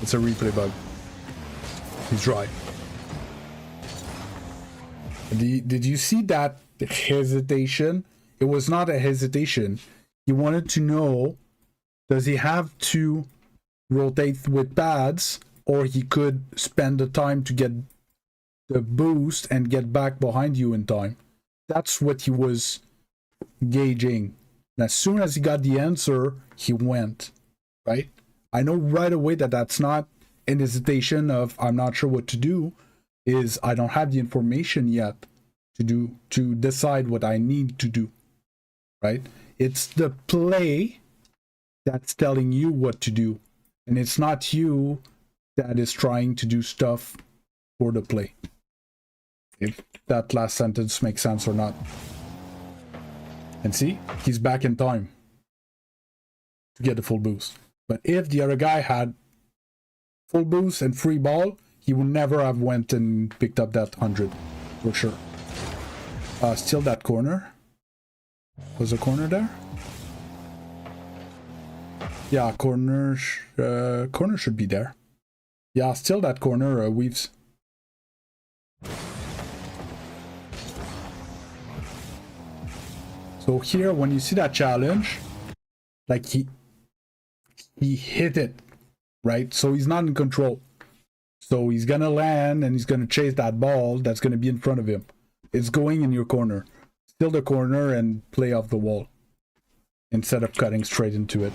It's a replay bug. He's right. Did you see that hesitation? It was not a hesitation. He wanted to know, does he have to rotate with pads, or he could spend the time to get the boost and get back behind you in time? That's what he was gauging. And as soon as he got the answer, he went, right? I know right away that that's not an hesitation of I'm not sure what to do, is I don't have the information yet to decide what I need to do, right? It's the play that's telling you what to do, and it's not you that is trying to do stuff for the play. If that last sentence makes sense or not. And see, he's back in time to get the full boost. But if the other guy had full boost and free ball, he would never have went and picked up that 100 for sure. Still that corner. Was a corner there? Yeah, corner should be there. Yeah, still that corner weaves. So here, when you see that challenge, like he hit it, right? So he's not in control. So he's gonna land and he's gonna chase that ball that's gonna be in front of him. It's going in your corner. Still the corner and play off the wall instead of cutting straight into it.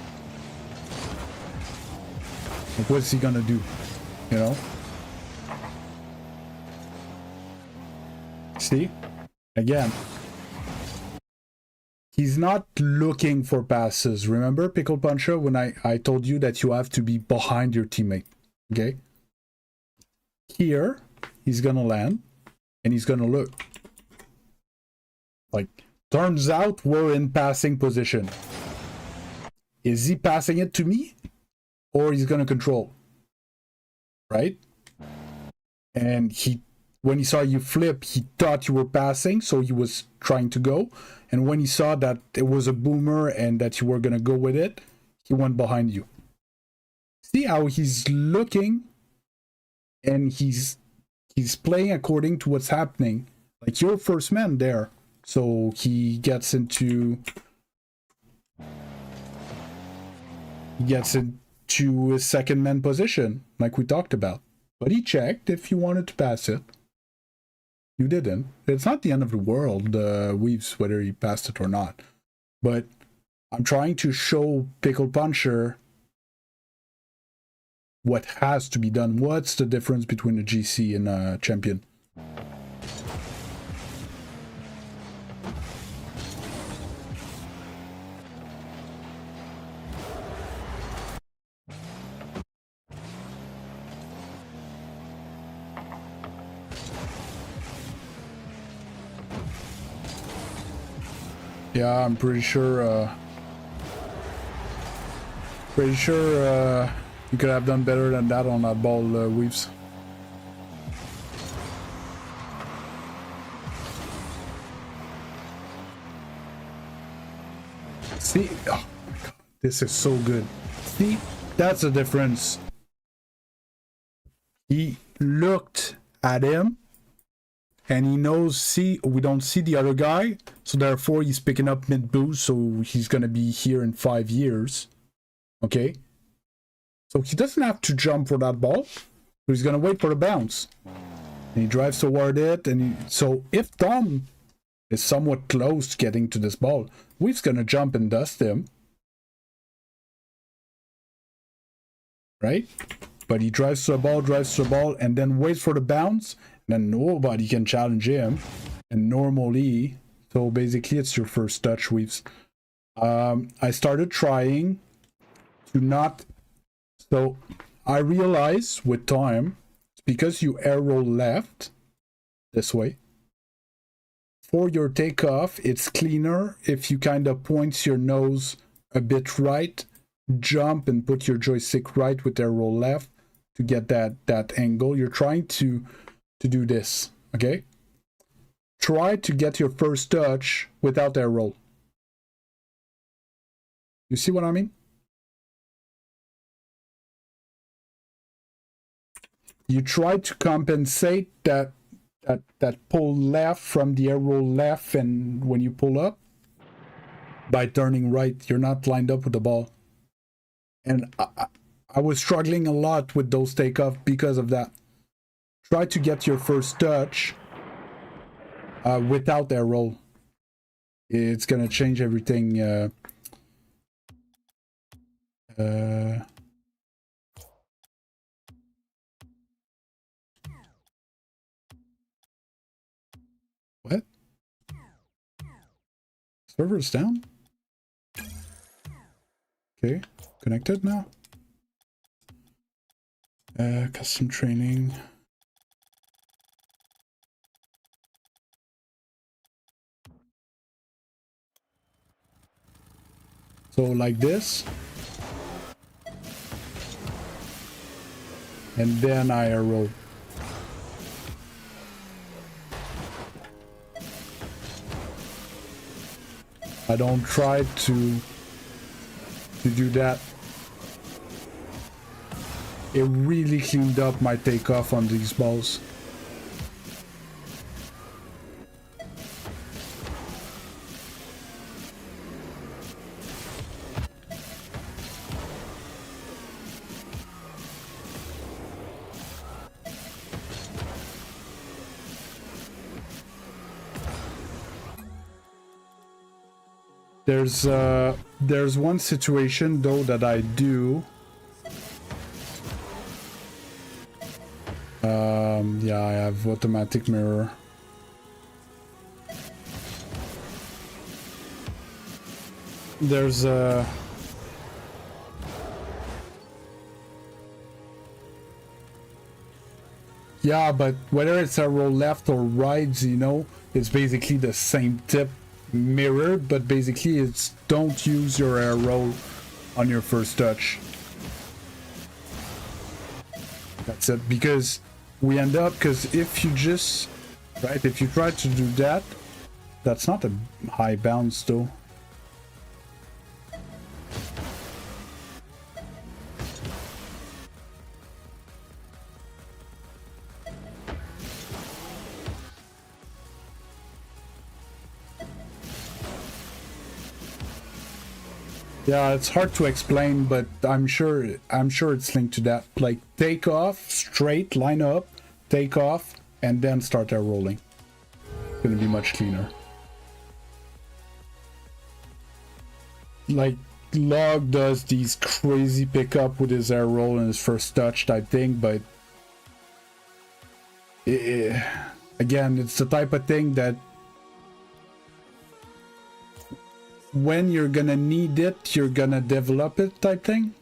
Like, what's he gonna do? You know? See? Again. He's not looking for passes. Remember, Pickle Puncher, when I told you that you have to be behind your teammate. Okay? Here, he's gonna land and he's gonna look. Like, turns out we're in passing position. Is he passing it to me? Or he's gonna control? Right? And when he saw you flip, he thought you were passing, so he was trying to go. And when he saw that it was a boomer and that you were gonna go with it, he went behind you. See how he's looking and he's playing according to what's happening. Like, you're first man there. So he gets into his second man position, like we talked about. But he checked if you wanted to pass it. You didn't. It's not the end of the world, Weaves, whether he passed it or not. But I'm trying to show Pickle Puncher what has to be done. What's the difference between a GC and a champion? Yeah, I'm pretty sure you could have done better than that on that ball, Weaves. See, oh my god, this is so good. See, that's the difference. He looked at him and he knows, see, we don't see the other guy, so therefore he's picking up mid boost, so he's gonna be here in 5 years. Okay? So he doesn't have to jump for that ball, so he's gonna wait for the bounce. And he drives toward it, and so if Tom is somewhat close to getting to this ball, Weave's gonna jump and dust him. Right? But he drives to the ball, and then waits for the bounce, and then nobody can challenge him. And normally, so basically it's your first touch, Weaves. I started trying to not, so I realize with time, it's because you arrow left, this way. For your takeoff, it's cleaner if you kind of point your nose a bit right, jump and put your joystick right with arrow left to get that angle. You're trying to do this, okay? Try to get your first touch without arrow. You see what I mean? You try to compensate that that pull left from the air roll left, and when you pull up, by turning right, you're not lined up with the ball. And I was struggling a lot with those takeoff because of that. Try to get your first touch without air roll. It's gonna change everything. What? Server's down? Okay, connected now. Custom training. So like this. And then I air roll. I don't try to do that. It really cleaned up my takeoff on these balls. There's one situation though that I do. Yeah, I have automatic mirror. There's a yeah, but whether it's a roll left or right, you know, it's basically the same tip mirror, but basically it's don't use your air roll on your first touch. That's it, because we end up, because if you just, right, if you try to do that, that's not a high bounce though. Yeah, it's hard to explain, but I'm sure it's linked to that. Like, take off, straight, line up, take off, and then start air rolling. It's gonna be much cleaner. Like, Log does these crazy pickup with his air roll and his first touch type thing, but again, it's the type of thing that when you're gonna need it, you're gonna develop it type thing.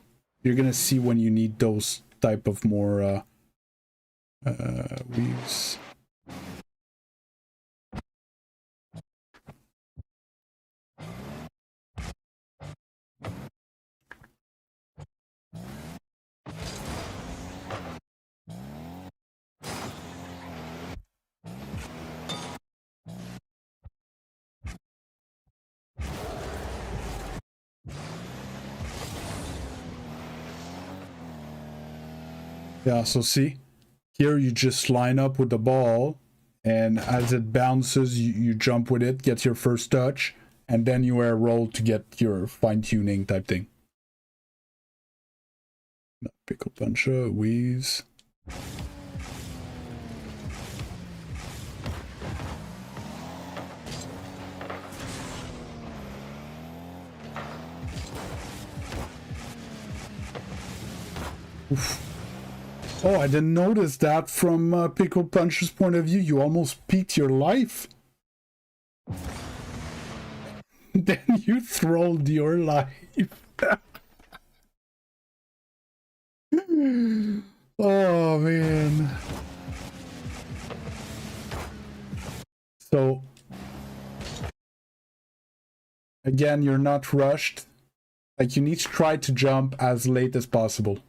You're gonna see when you need those type of more weaves. Yeah, so see, here you just line up with the ball, and as it bounces, you jump with it, get your first touch, and then you air roll to get your fine-tuning type thing. Pickle puncher, weaves. Oof. Oh, I didn't notice that from Pickle Puncher's point of view. You almost peaked your life. Then you throwed your life. Oh, man. So, again, you're not rushed. Like, you need to try to jump as late as possible.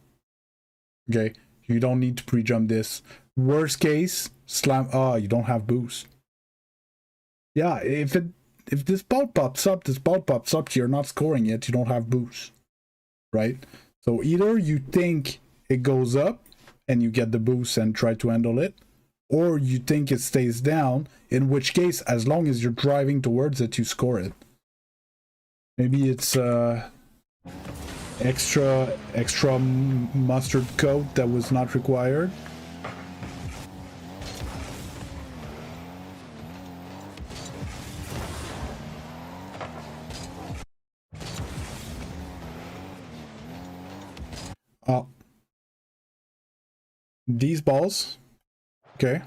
Okay? You don't need to pre-jump this. Worst case, slam. Oh, you don't have boost. Yeah, if this ball pops up, you're not scoring it, you don't have boost. Right? So either you think it goes up and you get the boost and try to handle it, or you think it stays down, in which case, as long as you're driving towards it, you score it. Maybe it's extra mustard coat that was not required. Oh. These balls. Okay.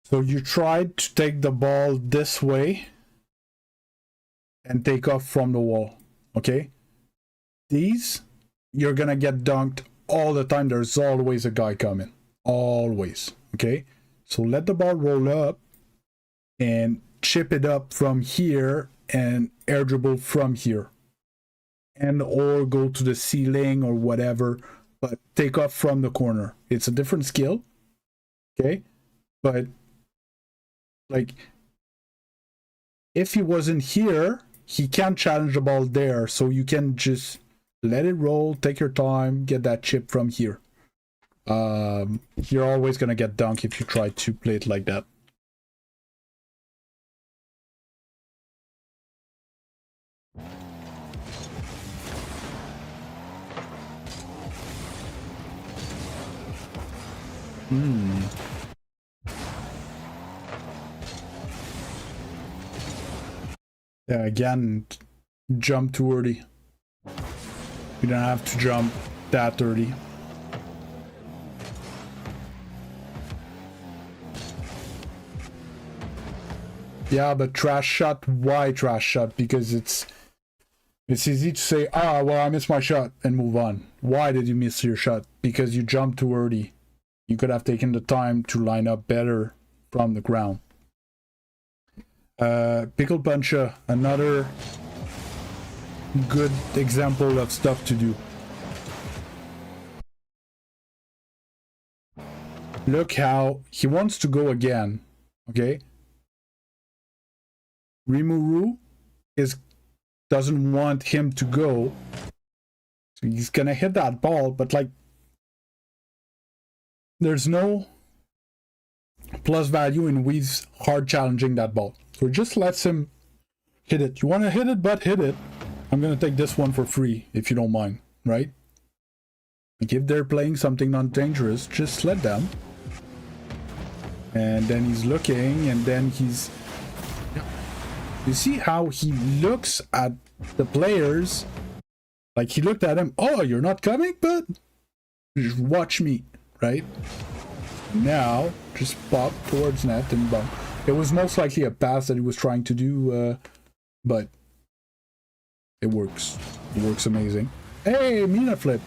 So you tried to take the ball this way and take off from the wall. Okay. These, you're gonna get dunked all the time. There's always a guy coming. Always. Okay. So let the ball roll up and chip it up from here and air dribble from here. And or go to the ceiling or whatever, but take off from the corner. It's a different skill. Okay. But like, if he wasn't here, he can't challenge the ball there. So you can just let it roll, take your time, get that chip from here. You're always gonna get dunked if you try to play it like that. Yeah, again, jump too early. You don't have to jump that early. Yeah, but trash shot, why trash shot? Because it's easy to say, ah, well, I missed my shot and move on. Why did you miss your shot? Because you jumped too early. You could have taken the time to line up better from the ground. Pickle puncher, another good example of stuff to do. Look how he wants to go again. Okay. Rimuru doesn't want him to go. So he's gonna hit that ball, but like there's no plus value in Weave's hard challenging that ball. So just lets him hit it. You want to hit it, but hit it. I'm going to take this one for free, if you don't mind, right? Like if they're playing something non-dangerous, just let them. And then he's looking, and then he's... You see how he looks at the players? Like he looked at him, oh, you're not coming, but just watch me, right? Now, just pop towards net and bump. It was most likely a pass that he was trying to do, but it works. It works amazing. Hey, Mina flip.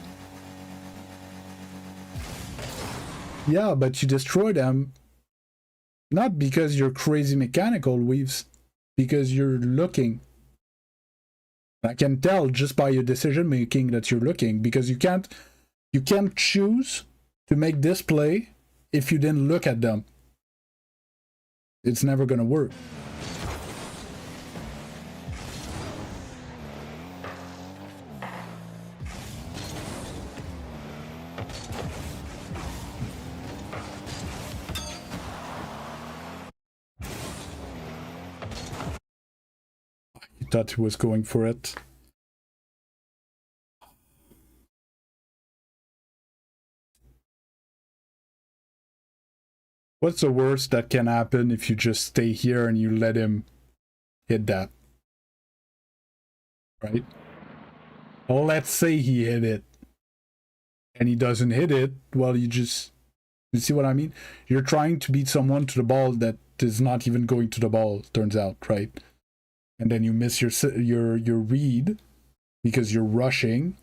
Yeah, but you destroy them. Not because you're crazy mechanical, Weaves. Because you're looking. I can tell just by your decision making that you're looking. Because you can't choose to make this play if you didn't look at them. It's never gonna work. He thought he was going for it. What's the worst that can happen if you just stay here and you let him hit that? Right? Well, let's say he hit it. And he doesn't hit it. Well, you see what I mean? You're trying to beat someone to the ball that is not even going to the ball, turns out, right? And then you miss your read because you're rushing.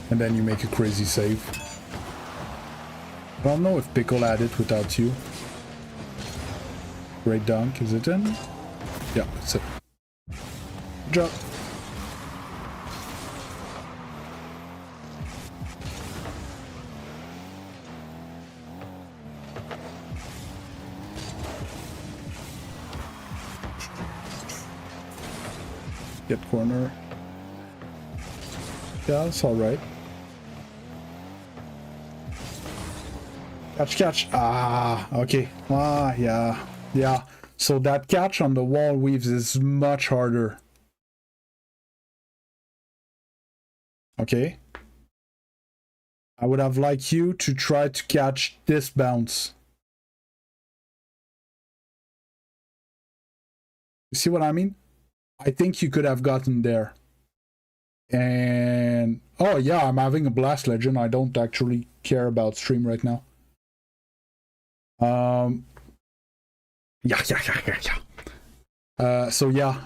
And then you make a crazy save. I don't know if Pickle had it without you. Great dunk, is it in? Yeah, that's it. Good job. Get corner. Yeah, that's alright. Catch. Ah, okay. Ah, yeah. Yeah. So that catch on the wall weaves is much harder. Okay. I would have liked you to try to catch this bounce. You see what I mean? I think you could have gotten there. And oh yeah, I'm having a blast, Legend. I don't actually care about stream right now. Yeah. So yeah,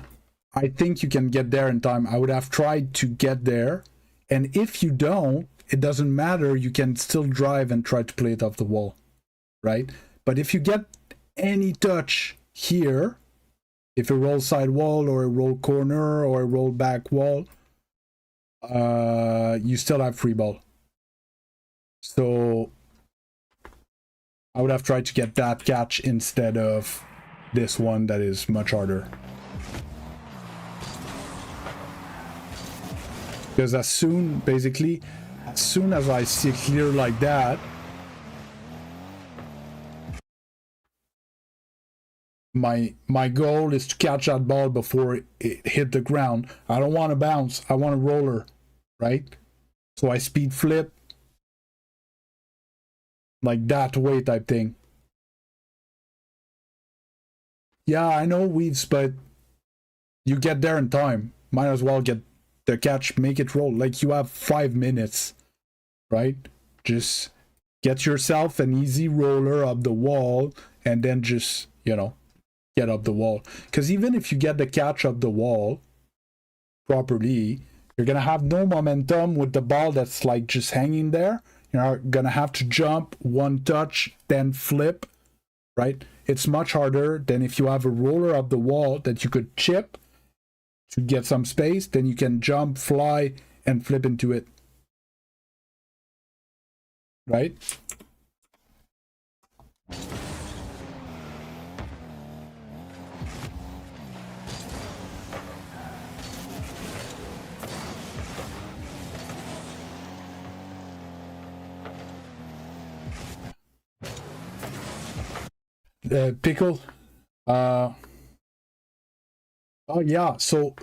I think you can get there in time. I would have tried to get there, and if you don't, it doesn't matter. You can still drive and try to play it off the wall, right? But if you get any touch here, if a roll side wall or a roll corner or a roll back wall, you still have free ball. So I would have tried to get that catch instead of this one that is much harder. Because as soon as I see it clear like that, my goal is to catch that ball before it hit the ground. I don't want to bounce. I want a roller, right? So I speed flip like that way type thing. Yeah, I know weaves, but you get there in time. Might as well get the catch, make it roll. Like you have 5 minutes, right? Just get yourself an easy roller up the wall and then just, you know, get up the wall. Because even if you get the catch up the wall properly, you're gonna have no momentum with the ball that's like just hanging there. You're gonna have to jump, one touch, then flip, right? It's much harder than if you have a roller up the wall that you could chip to get some space, then you can jump, fly, and flip into it, right? Pickle. Oh yeah. So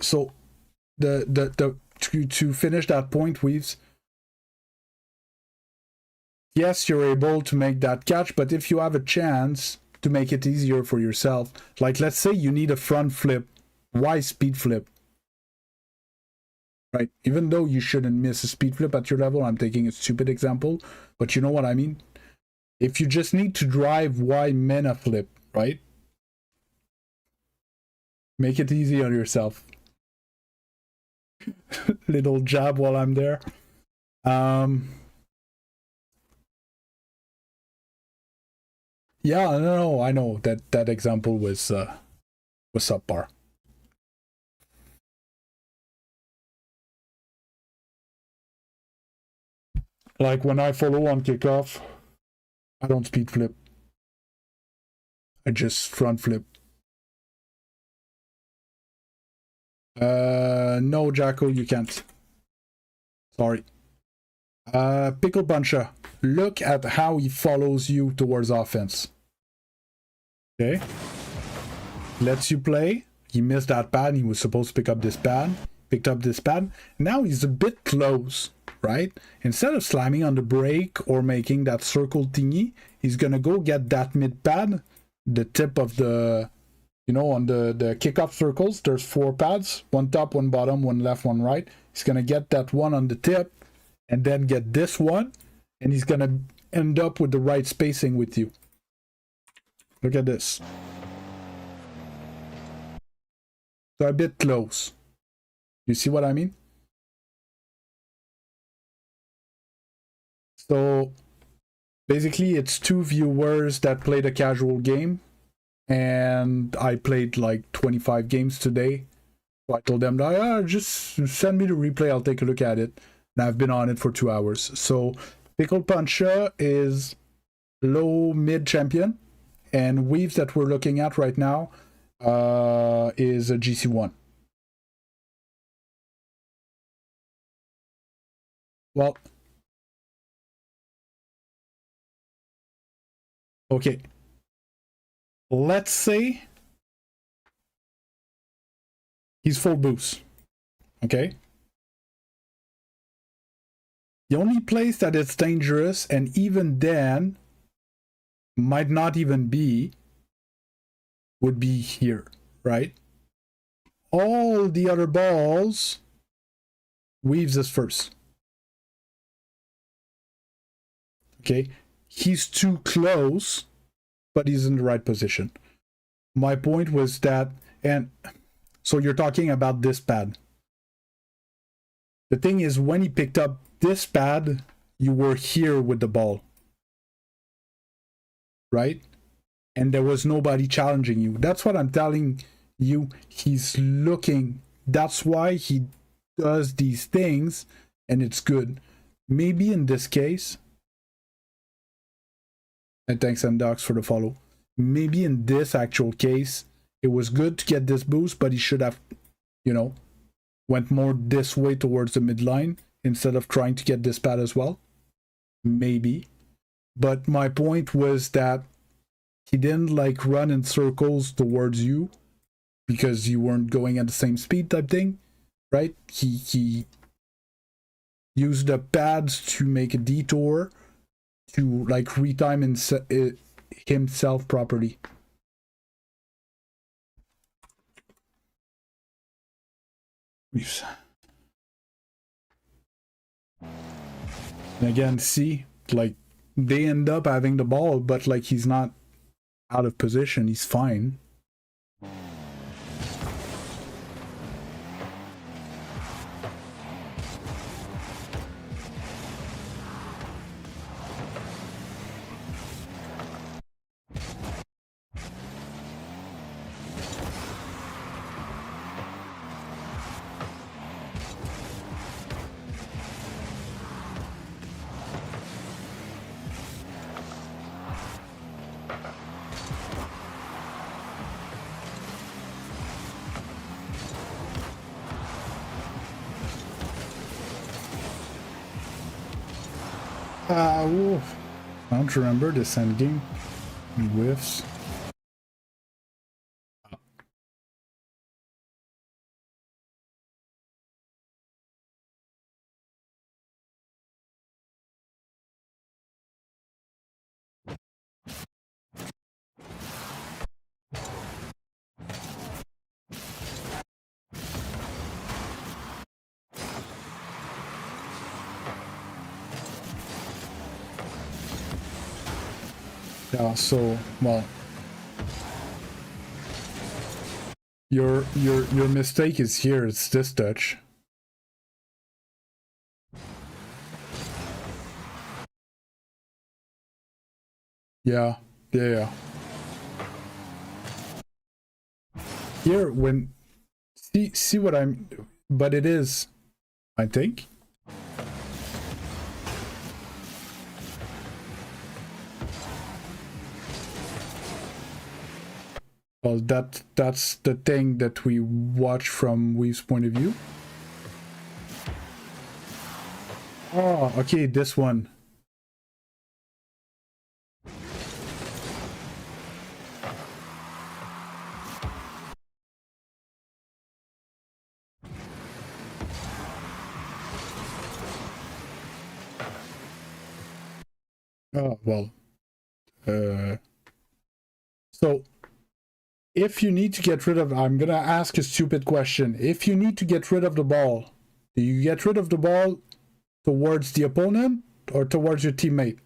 the to finish that point, Weaves. Yes, you're able to make that catch, but if you have a chance to make it easier for yourself, like let's say you need a front flip, why speed flip? Right? Even though you shouldn't miss a speed flip at your level, I'm taking a stupid example, but you know what I mean? If you just need to drive, why mena flip, right? Make it easy on yourself. Little jab while I'm there. Yeah, no, I know that example was subpar. Like when I follow on kickoff, I don't speed flip. I just front flip. No, Jacko, you can't. Sorry. Pickle Puncher, look at how he follows you towards offense. Okay. Lets you play. He missed that pad. He was supposed to pick up this pad. Picked up this pad. Now he's a bit close, right? Instead of slamming on the brake or making that circle thingy, he's gonna go get that mid pad, the tip of the, you know, on the kickoff circles, there's 4 pads, one top, one bottom, one left, one right. He's gonna get that one on the tip and then get this one, and he's gonna end up with the right spacing with you. Look at this. So a bit close. You see what I mean? So basically it's 2 viewers that played a casual game, and I played like 25 games today. So I told them, just send me the replay, I'll take a look at it. And I've been on it for 2 hours. So Pickle Puncher is low mid champion, and Weaves that we're looking at right now is a GC1. Well, okay. Let's say he's full boost. Okay. The only place that it's dangerous, and even then might not even be, would be here, right? All the other balls, Weaves is first. Okay, he's too close, but he's in the right position. My point was that, and so you're talking about this pad. The thing is, when he picked up this pad, you were here with the ball, right? And there was nobody challenging you. That's what I'm telling you. He's looking. That's why he does these things, and it's good. Maybe in this case, and thanks Mdox for the follow. Maybe in this actual case, it was good to get this boost, but he should have, you know, went more this way towards the midline instead of trying to get this pad as well. Maybe. But my point was that he didn't like run in circles towards you because you weren't going at the same speed type thing, right? He used the pads to make a detour to like retime himself properly. And again, see, like they end up having the ball, but like he's not out of position, he's fine. I don't remember this endgame. He whiffs. Yeah, so well, your mistake is here. It's this touch. Yeah. Here, when see what I'm, but it is, I think. Well, that's the thing that we watch from Weave's point of view. Oh, okay, this one. Oh, well. So, if you need to get rid of... I'm gonna ask a stupid question. If you need to get rid of the ball, do you get rid of the ball towards the opponent or towards your teammate?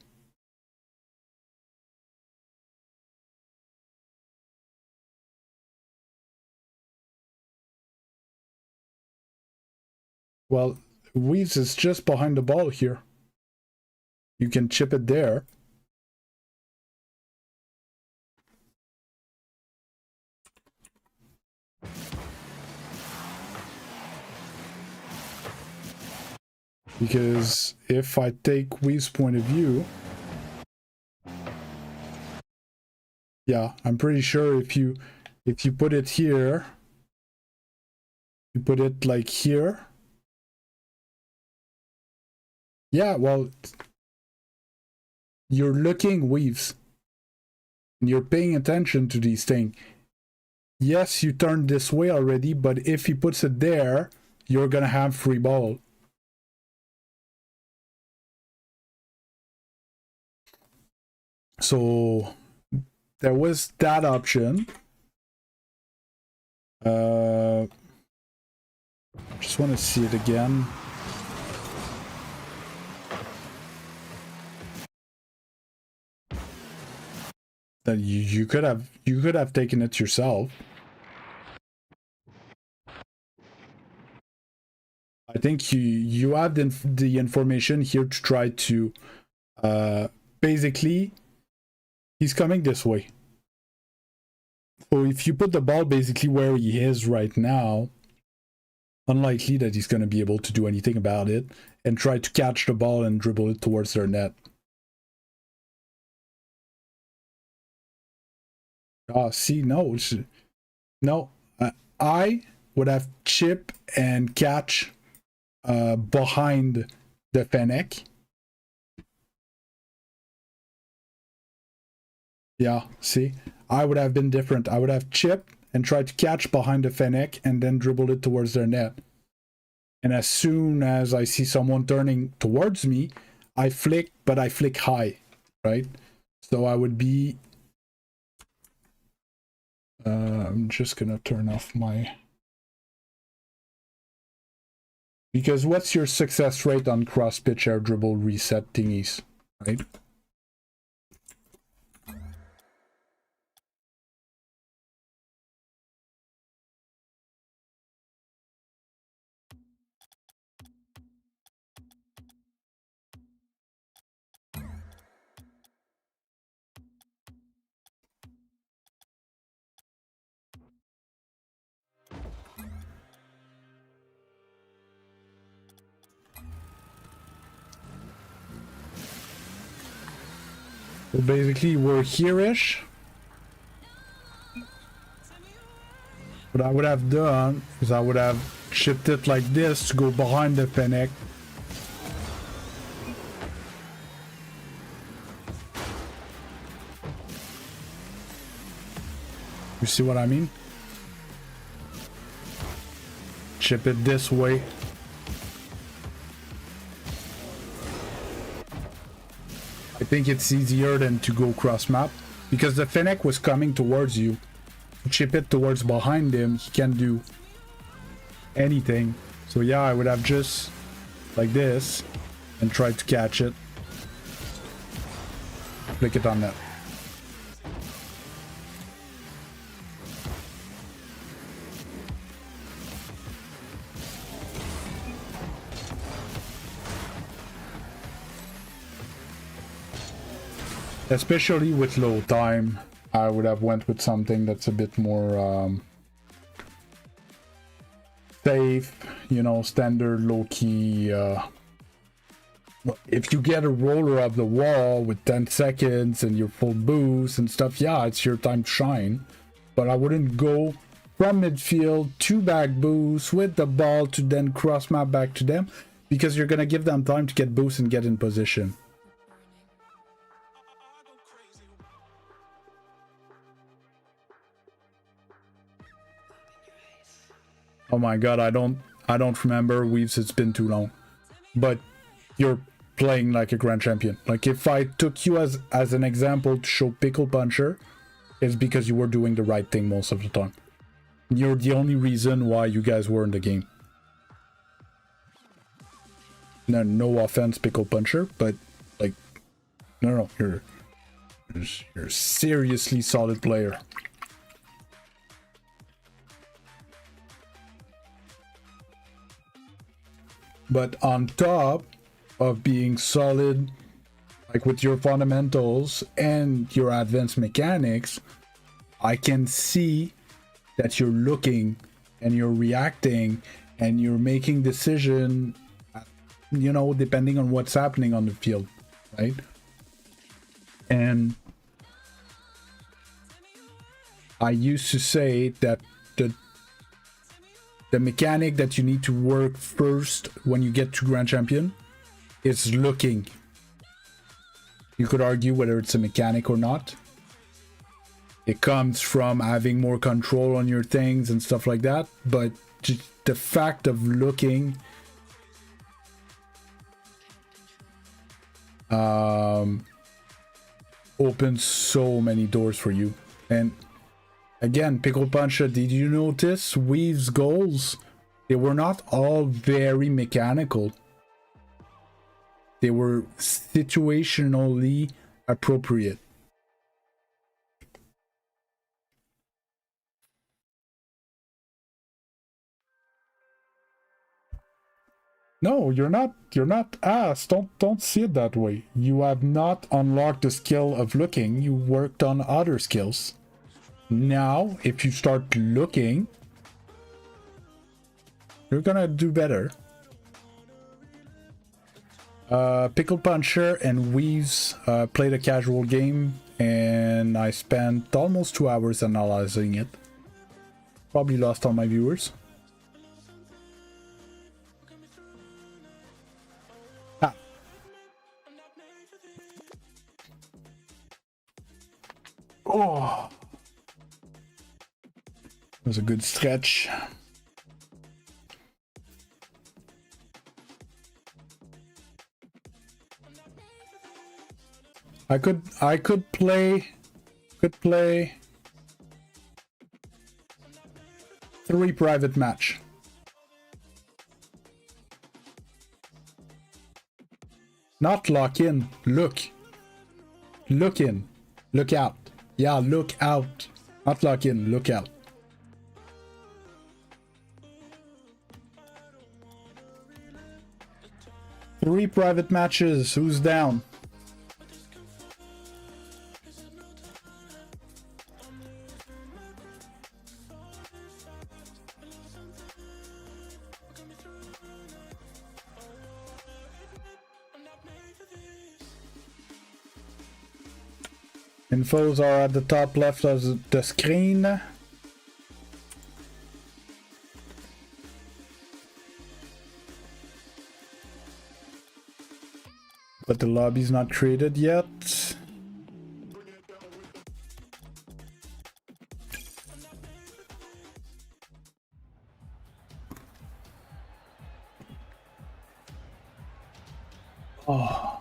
Well, Weaves is just behind the ball here. You can chip it there. Because if I take Weave's point of view, yeah, I'm pretty sure if you put it here, you put it like here, Yeah, well, you're looking weaves. And you're paying attention to these things. Yes, you turned this way already, but if he puts it there, you're gonna have free ball. So there was that option. Just want to see it again. That you could have taken it yourself. I think you have the information here to try to basically he's coming this way. So if you put the ball basically where he is right now, unlikely that he's going to be able to do anything about it, and try to catch the ball and dribble it towards their net. See, no. No. I would have chip and catch behind the Fennec. Yeah, see? I would have been different. I would have chipped and tried to catch behind the Fennec and then dribbled it towards their net. And as soon as I see someone turning towards me, I flick, but I flick high, right? So I would be... I'm just gonna turn off my... Because what's your success rate on cross-pitch air dribble reset thingies, right? So basically, we're here-ish. What I would have done is I would have chipped it like this to go behind the Fennec. You see what I mean? Chip it this way. I think it's easier than to go cross map because the Fennec was coming towards you. Chip it towards behind him, he can't do anything. So yeah, I would have just like this and tried to catch it. Flick it on net. Especially with low time, I would have went with something that's a bit more safe, you know, standard low-key. If you get a roller up the wall with 10 seconds and your full boost and stuff, yeah, it's your time to shine. But I wouldn't go from midfield to back boost with the ball to then cross map back to them because you're going to give them time to get boost and get in position. Oh my god, I don't remember Weaves, it's been too long. But you're playing like a grand champion. Like if I took you as an example to show Pickle Puncher, it's because you were doing the right thing most of the time. You're the only reason why you guys were in the game. No offense, Pickle Puncher, but like no, you're a seriously solid player. But on top of being solid, like with your fundamentals and your advanced mechanics, I can see that you're looking and you're reacting and you're making decision, you know, depending on what's happening on the field, right? And I used to say that the mechanic that you need to work first when you get to Grand Champion It's looking. You could argue whether it's a mechanic or not. It comes from having more control on your things and stuff like that, but just the fact of looking opens so many doors for you. And again, Pickle Puncher, did you notice Weave's goals? They were not all very mechanical. They were situationally appropriate. No, you're not ass. Don't see it that way. You have not unlocked the skill of looking. You worked on other skills. Now, if you start looking, you're gonna do better. Pickle Puncher and Weaves played a casual game, and I spent almost 2 hours analyzing it. Probably lost all my viewers. Oh, it was a good stretch. I could play 3 private match. Not lock in, look in, look out. Yeah, look out. Not lock in, look out. Three private matches. Who's down? Infos are at the top left of the screen. But the lobby's not created yet. Oh.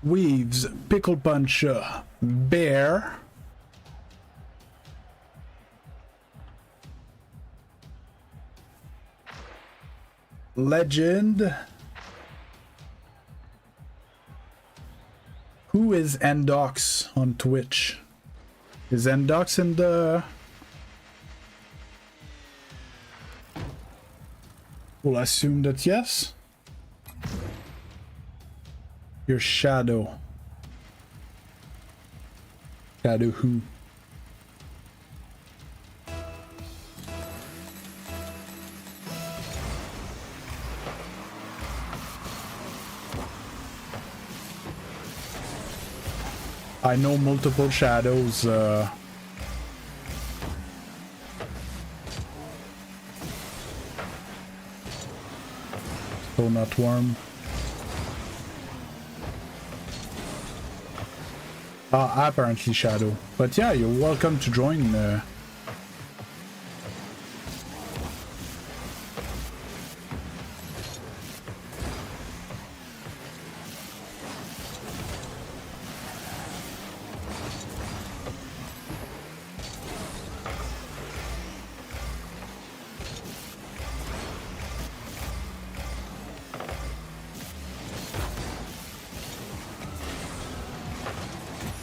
Weaves, Pickle Puncher, Bear. Legend. Who is Endox on Twitch? Is Endox in the... We'll assume that yes. Your Shadow. Shadow who? I know multiple shadows. Donut worm. Apparently Shadow. But yeah, you're welcome to join.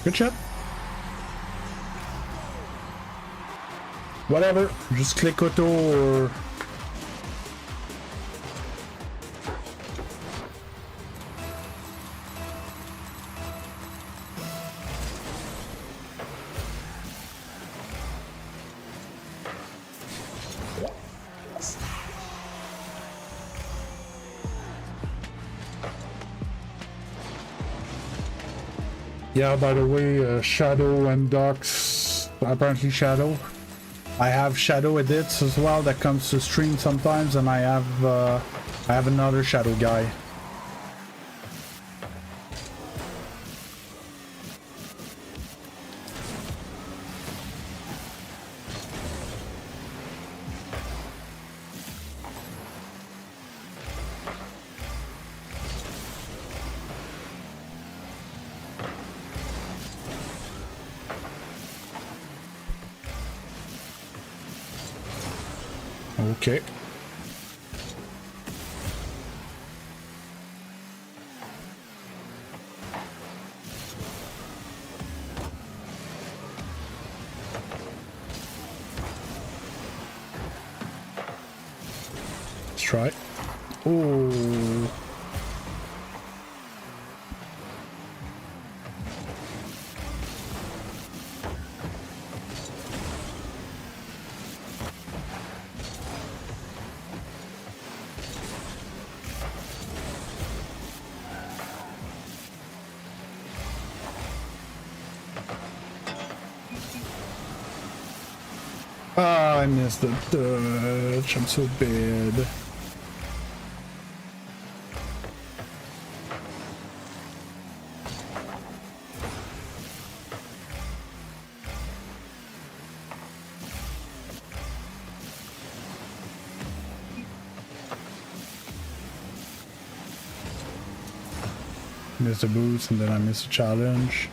Good shot. Whatever, just click auto or... Yeah, by the way, Shadow and Docs, apparently Shadow. I have Shadow edits as well that comes to stream sometimes, and I have another Shadow guy. Okay. Let's try. Oh. Ah, I missed the dodge. I'm so bad. Miss a boost and then I miss a challenge.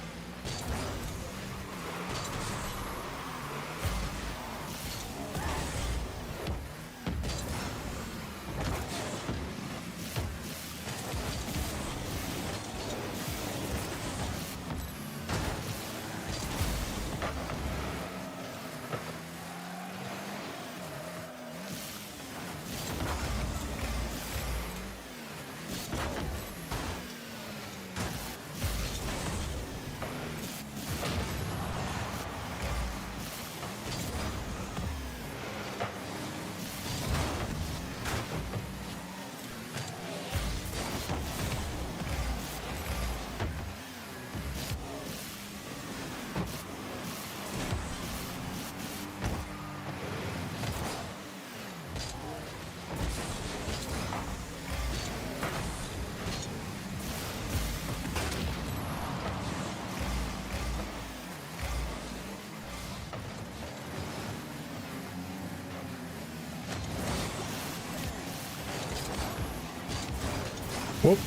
Whoop.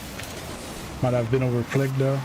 Might have been overclicked though.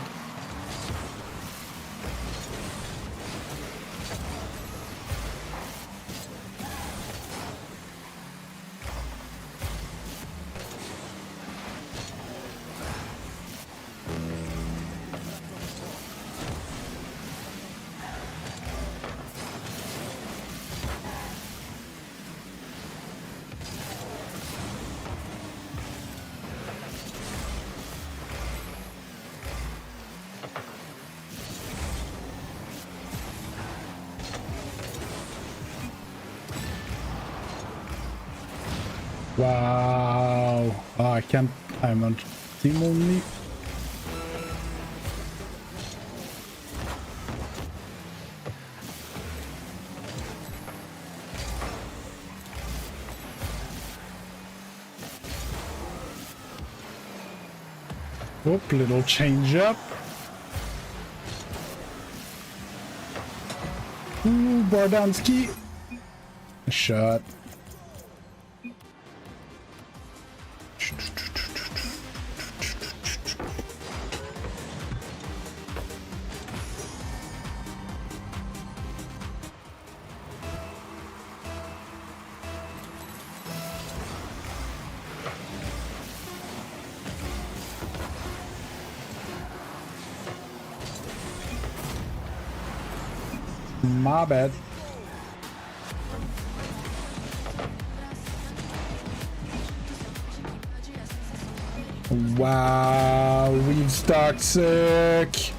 Wow. Oh, I can't. I'm on team only. Whoop, little change up. Ooh, Bardansky. A shot. My bad. Wow, weed's toxic.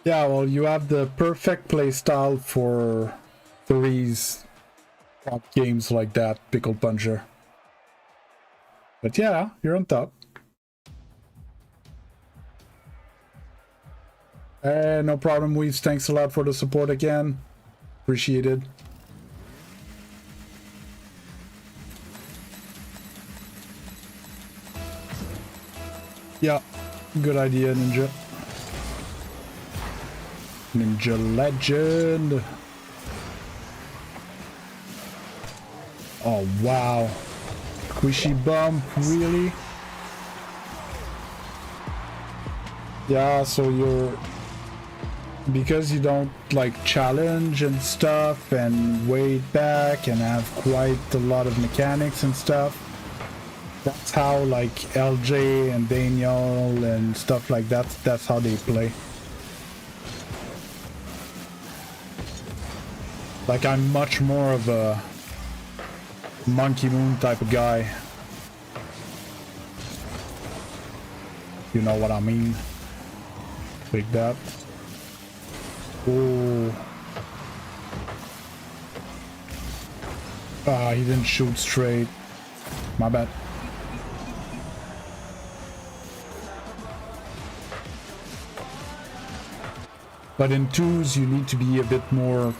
Yeah, well, you have the perfect playstyle for threes top games like that, Pickle Puncher. But yeah, you're on top. No problem, Weaves. Thanks a lot for the support again. Appreciate it. Yeah, good idea, Ninja. Ninja Legend. Oh, wow. Squishy bump, really? Yeah, so you're... Because you don't, like, challenge and stuff and wait back and have quite a lot of mechanics and stuff, that's how, like, LJ and Daniel and stuff like that, that's how they play. Like, I'm much more of a Monkey Moon type of guy. You know what I mean? Like that. Oh. Ah, he didn't shoot straight. My bad. But in twos, you need to be a bit more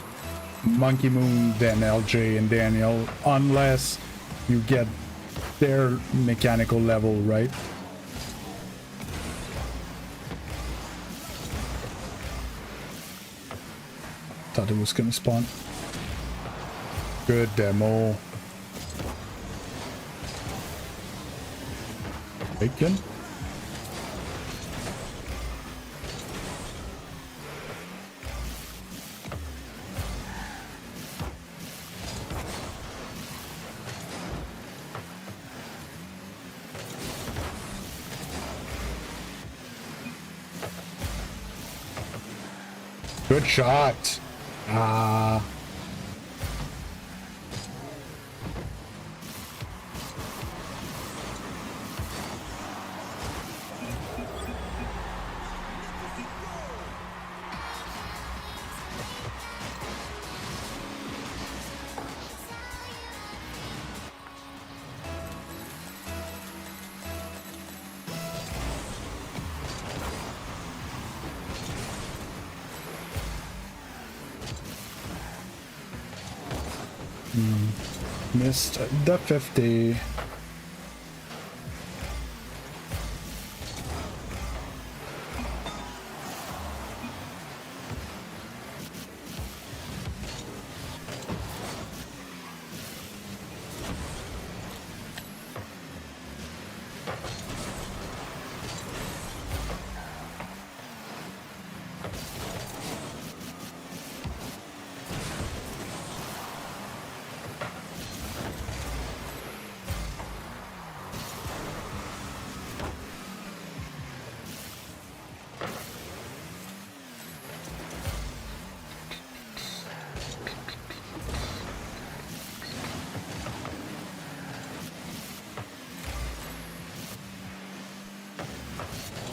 Monkey Moon than LJ and Daniel, unless you get their mechanical level, right? Thought it was gonna spawn. Good demo. Bacon. Good shot. Ah. Missed the 50.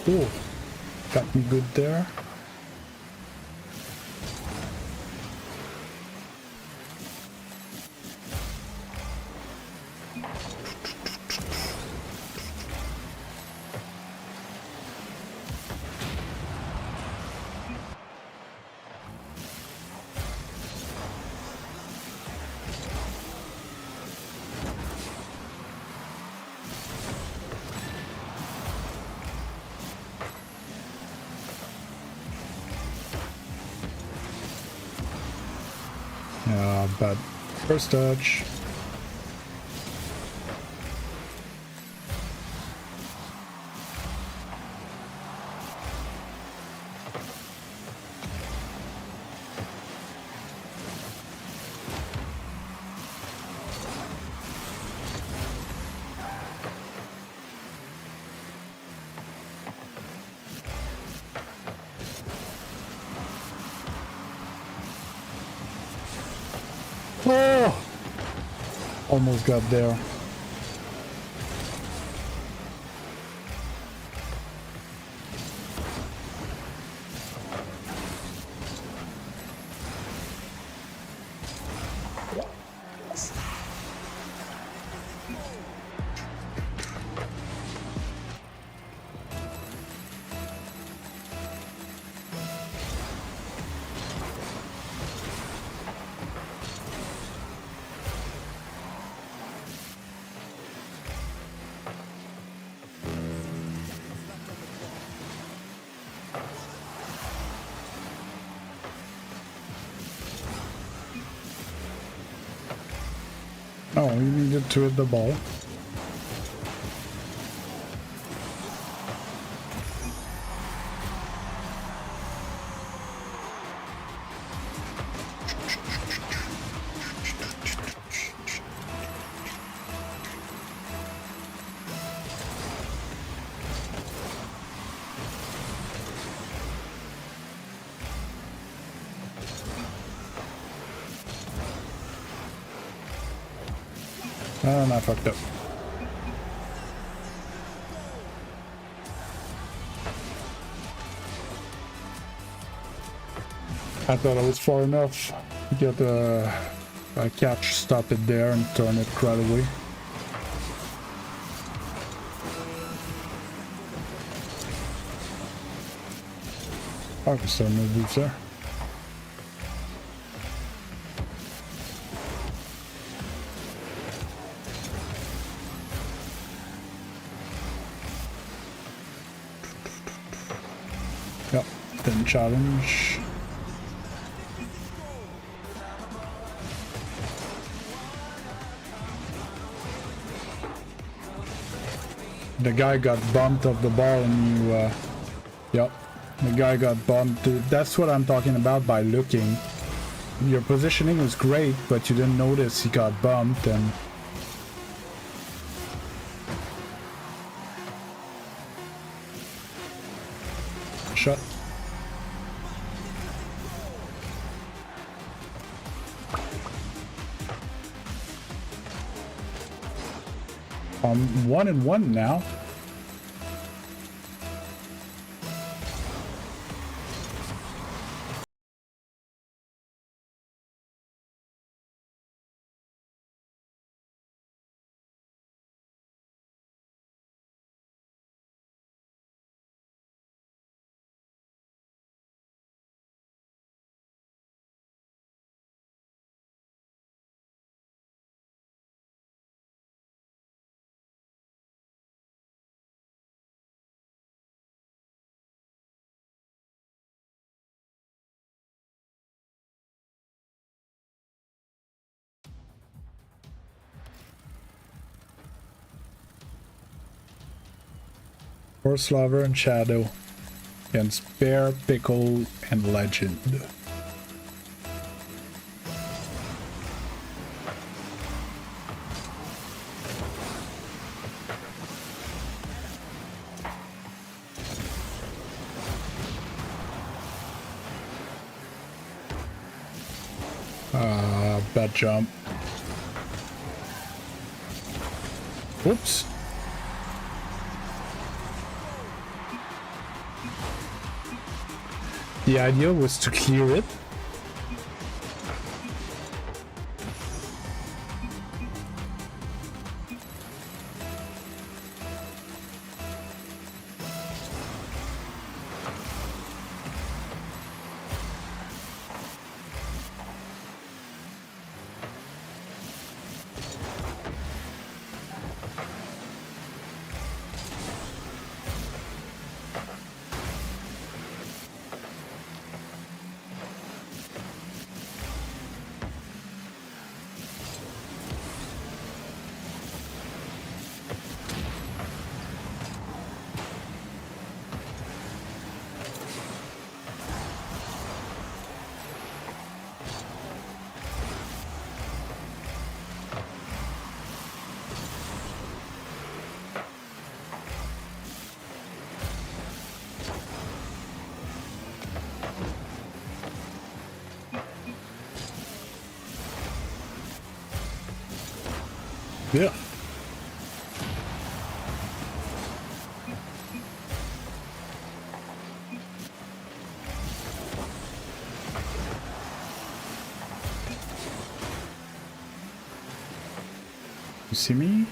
Oh, got me good there. But first touch. Oh! Almost got there. Oh, you needed to hit the ball. Oh, no, I fucked up. I thought I was far enough to get a catch, stop it there, and turn it right away. I can still no boots there. Yep, didn't challenge. The guy got bumped off the ball and you, yep, the guy got bumped. That's what I'm talking about by looking. Your positioning was great, but you didn't notice he got bumped and... Shut. I'm 1-1 now. Horse Lover and Shadow against Bear, Pickle, and Legend. Bad jump. Whoops. The idea was to clear it. Yeah. You see me?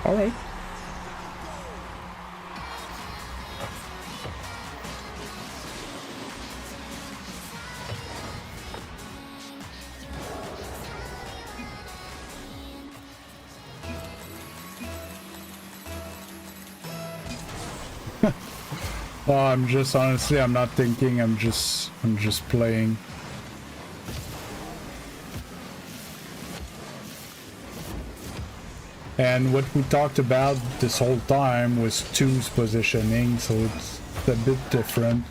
All right. Oh, I'm just honestly, I'm not thinking. I'm just playing. And what we talked about this whole time was 2's positioning, so it's a bit different.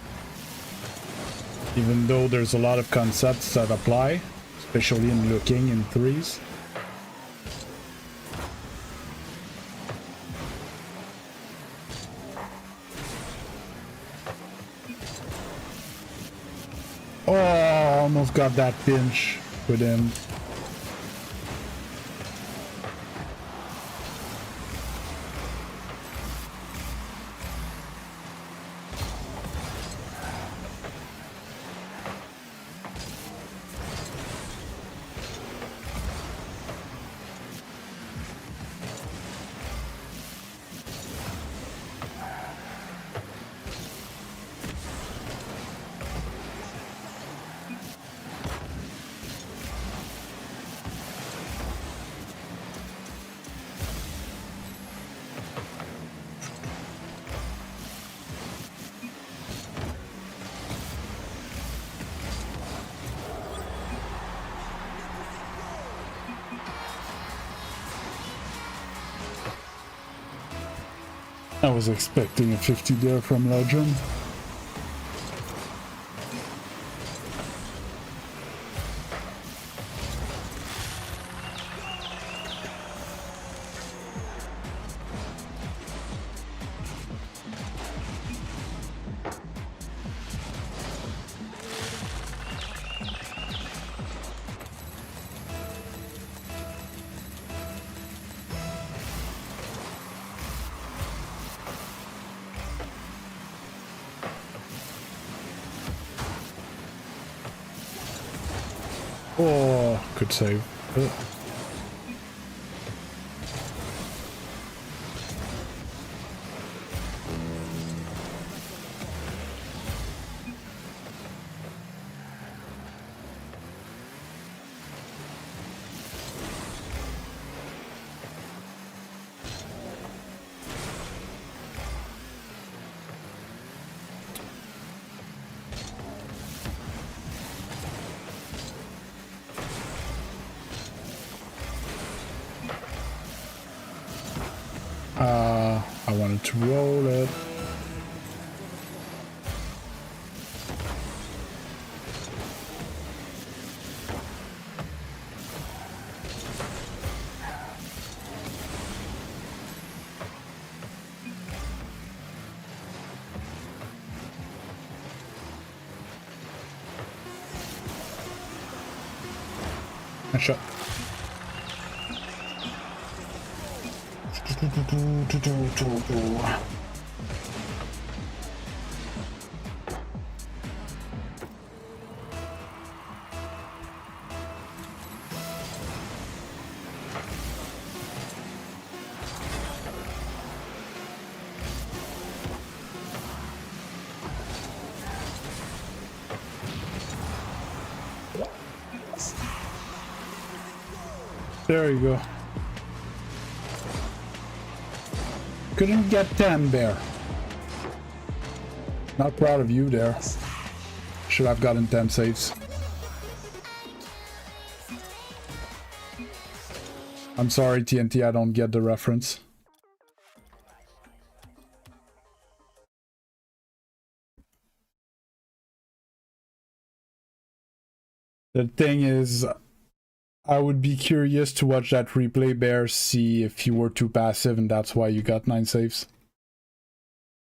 Even though there's a lot of concepts that apply, especially in looking in 3's. Oh, almost got that pinch with him. I was expecting a 50 there from Legend. Oh, good save. I wanted to roll it. Nice shot. There you go. Couldn't get 10 there. Not proud of you there. Should have gotten 10 saves. I'm sorry, TNT, I don't get the reference. The thing is, I would be curious to watch that replay, Bear, see if you were too passive and that's why you got 9 saves.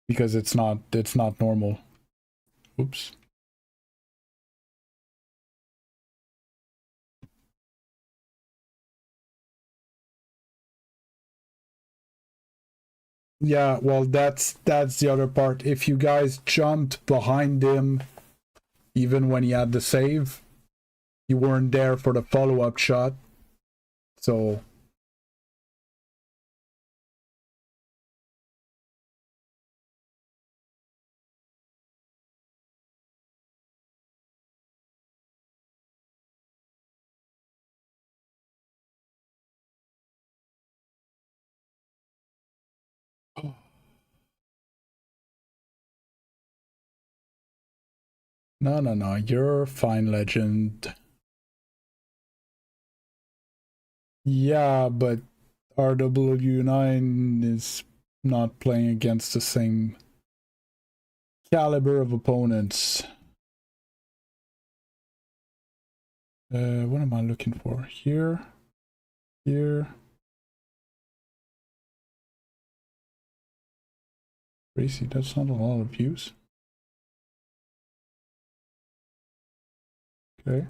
Because it's not normal. Oops. Yeah, well, that's the other part. If you guys jumped behind him, even when he had the save, you weren't there for the follow-up shot. So No, you're fine, Legend. Yeah, but RW9 is not playing against the same caliber of opponents. What am I looking for? Here. Crazy, that's not a lot of views. Okay.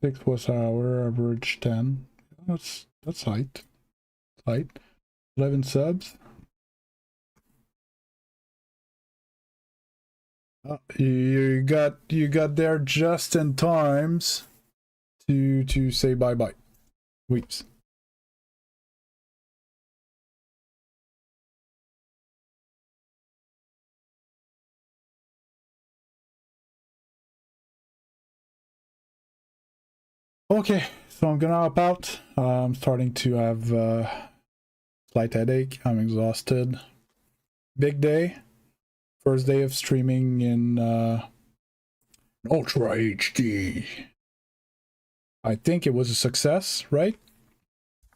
6 was hour, average 10. That's height. 11 subs. You got there just in times to say bye bye. Weeps. Okay, so I'm gonna hop out. I'm starting to have slight headache. I'm exhausted. Big day. First day of streaming in Ultra HD. I think it was a success, right?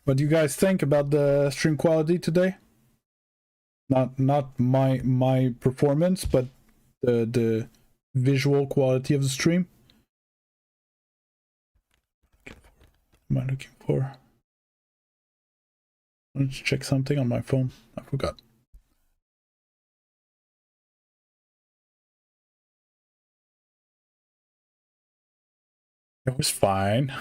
What do you guys think about the stream quality today? Not my performance, but the visual quality of the stream. What am I looking for? Let's check something on my phone. I forgot. It was fine.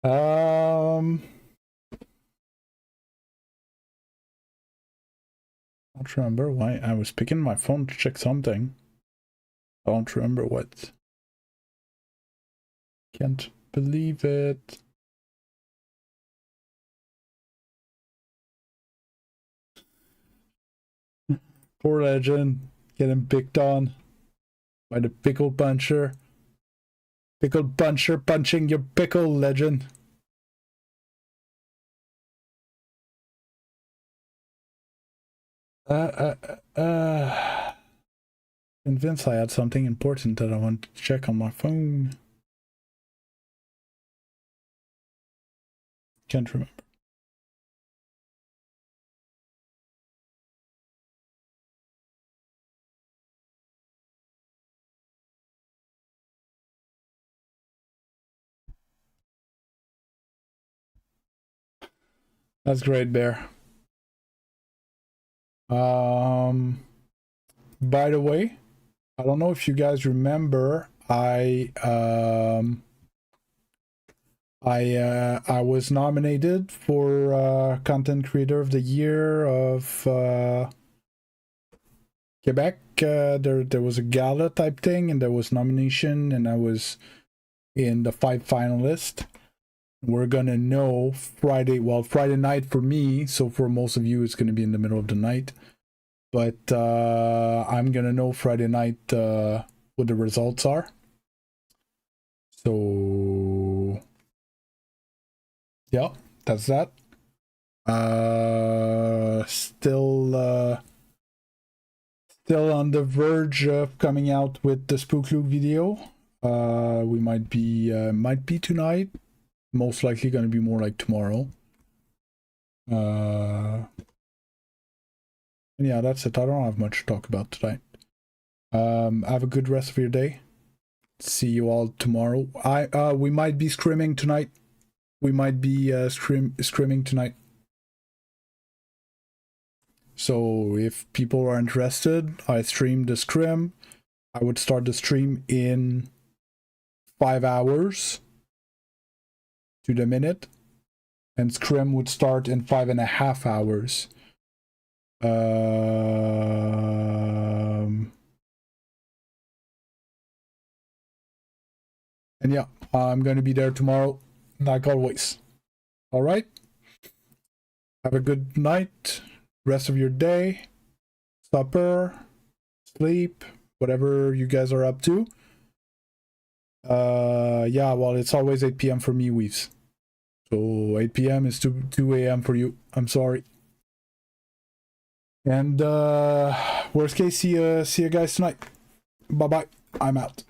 I don't remember why I was picking my phone to check something. I don't remember what. Can't believe it. Poor Legend getting picked on by the pickle puncher. Pickle puncher punching your pickle, Legend. Convinced I had something important that I wanted to check on my phone. Can't remember. That's great, Bear. By the way, I don't know if you guys remember, I was nominated for Content Creator of the Year of Quebec. There was a gala type thing, and there was nomination, and I was in the 5 finalists. We're gonna know Friday night for me, so for most of you it's gonna be in the middle of the night. But I'm gonna know Friday night what the results are. So yeah, that's that. Still on the verge of coming out with the Spook Luke video. We might be tonight. Most likely gonna be more like tomorrow. Yeah, that's it. I don't have much to talk about today. Have a good rest of your day. See you all tomorrow. We might be scrimming tonight. We might be scrimming tonight. So if people are interested, I stream the scrim. I would start the stream in 5 hours to the minute, and scrim would start in 5.5 hours. And yeah, I'm going to be there tomorrow, like always. All right? Have a good night, rest of your day, supper, sleep, whatever you guys are up to. Yeah, well, it's always 8 p.m. for me, Weaves. So 8 p.m. is 2 a.m. for you. I'm sorry. And worst case, see you guys tonight. Bye bye. I'm out.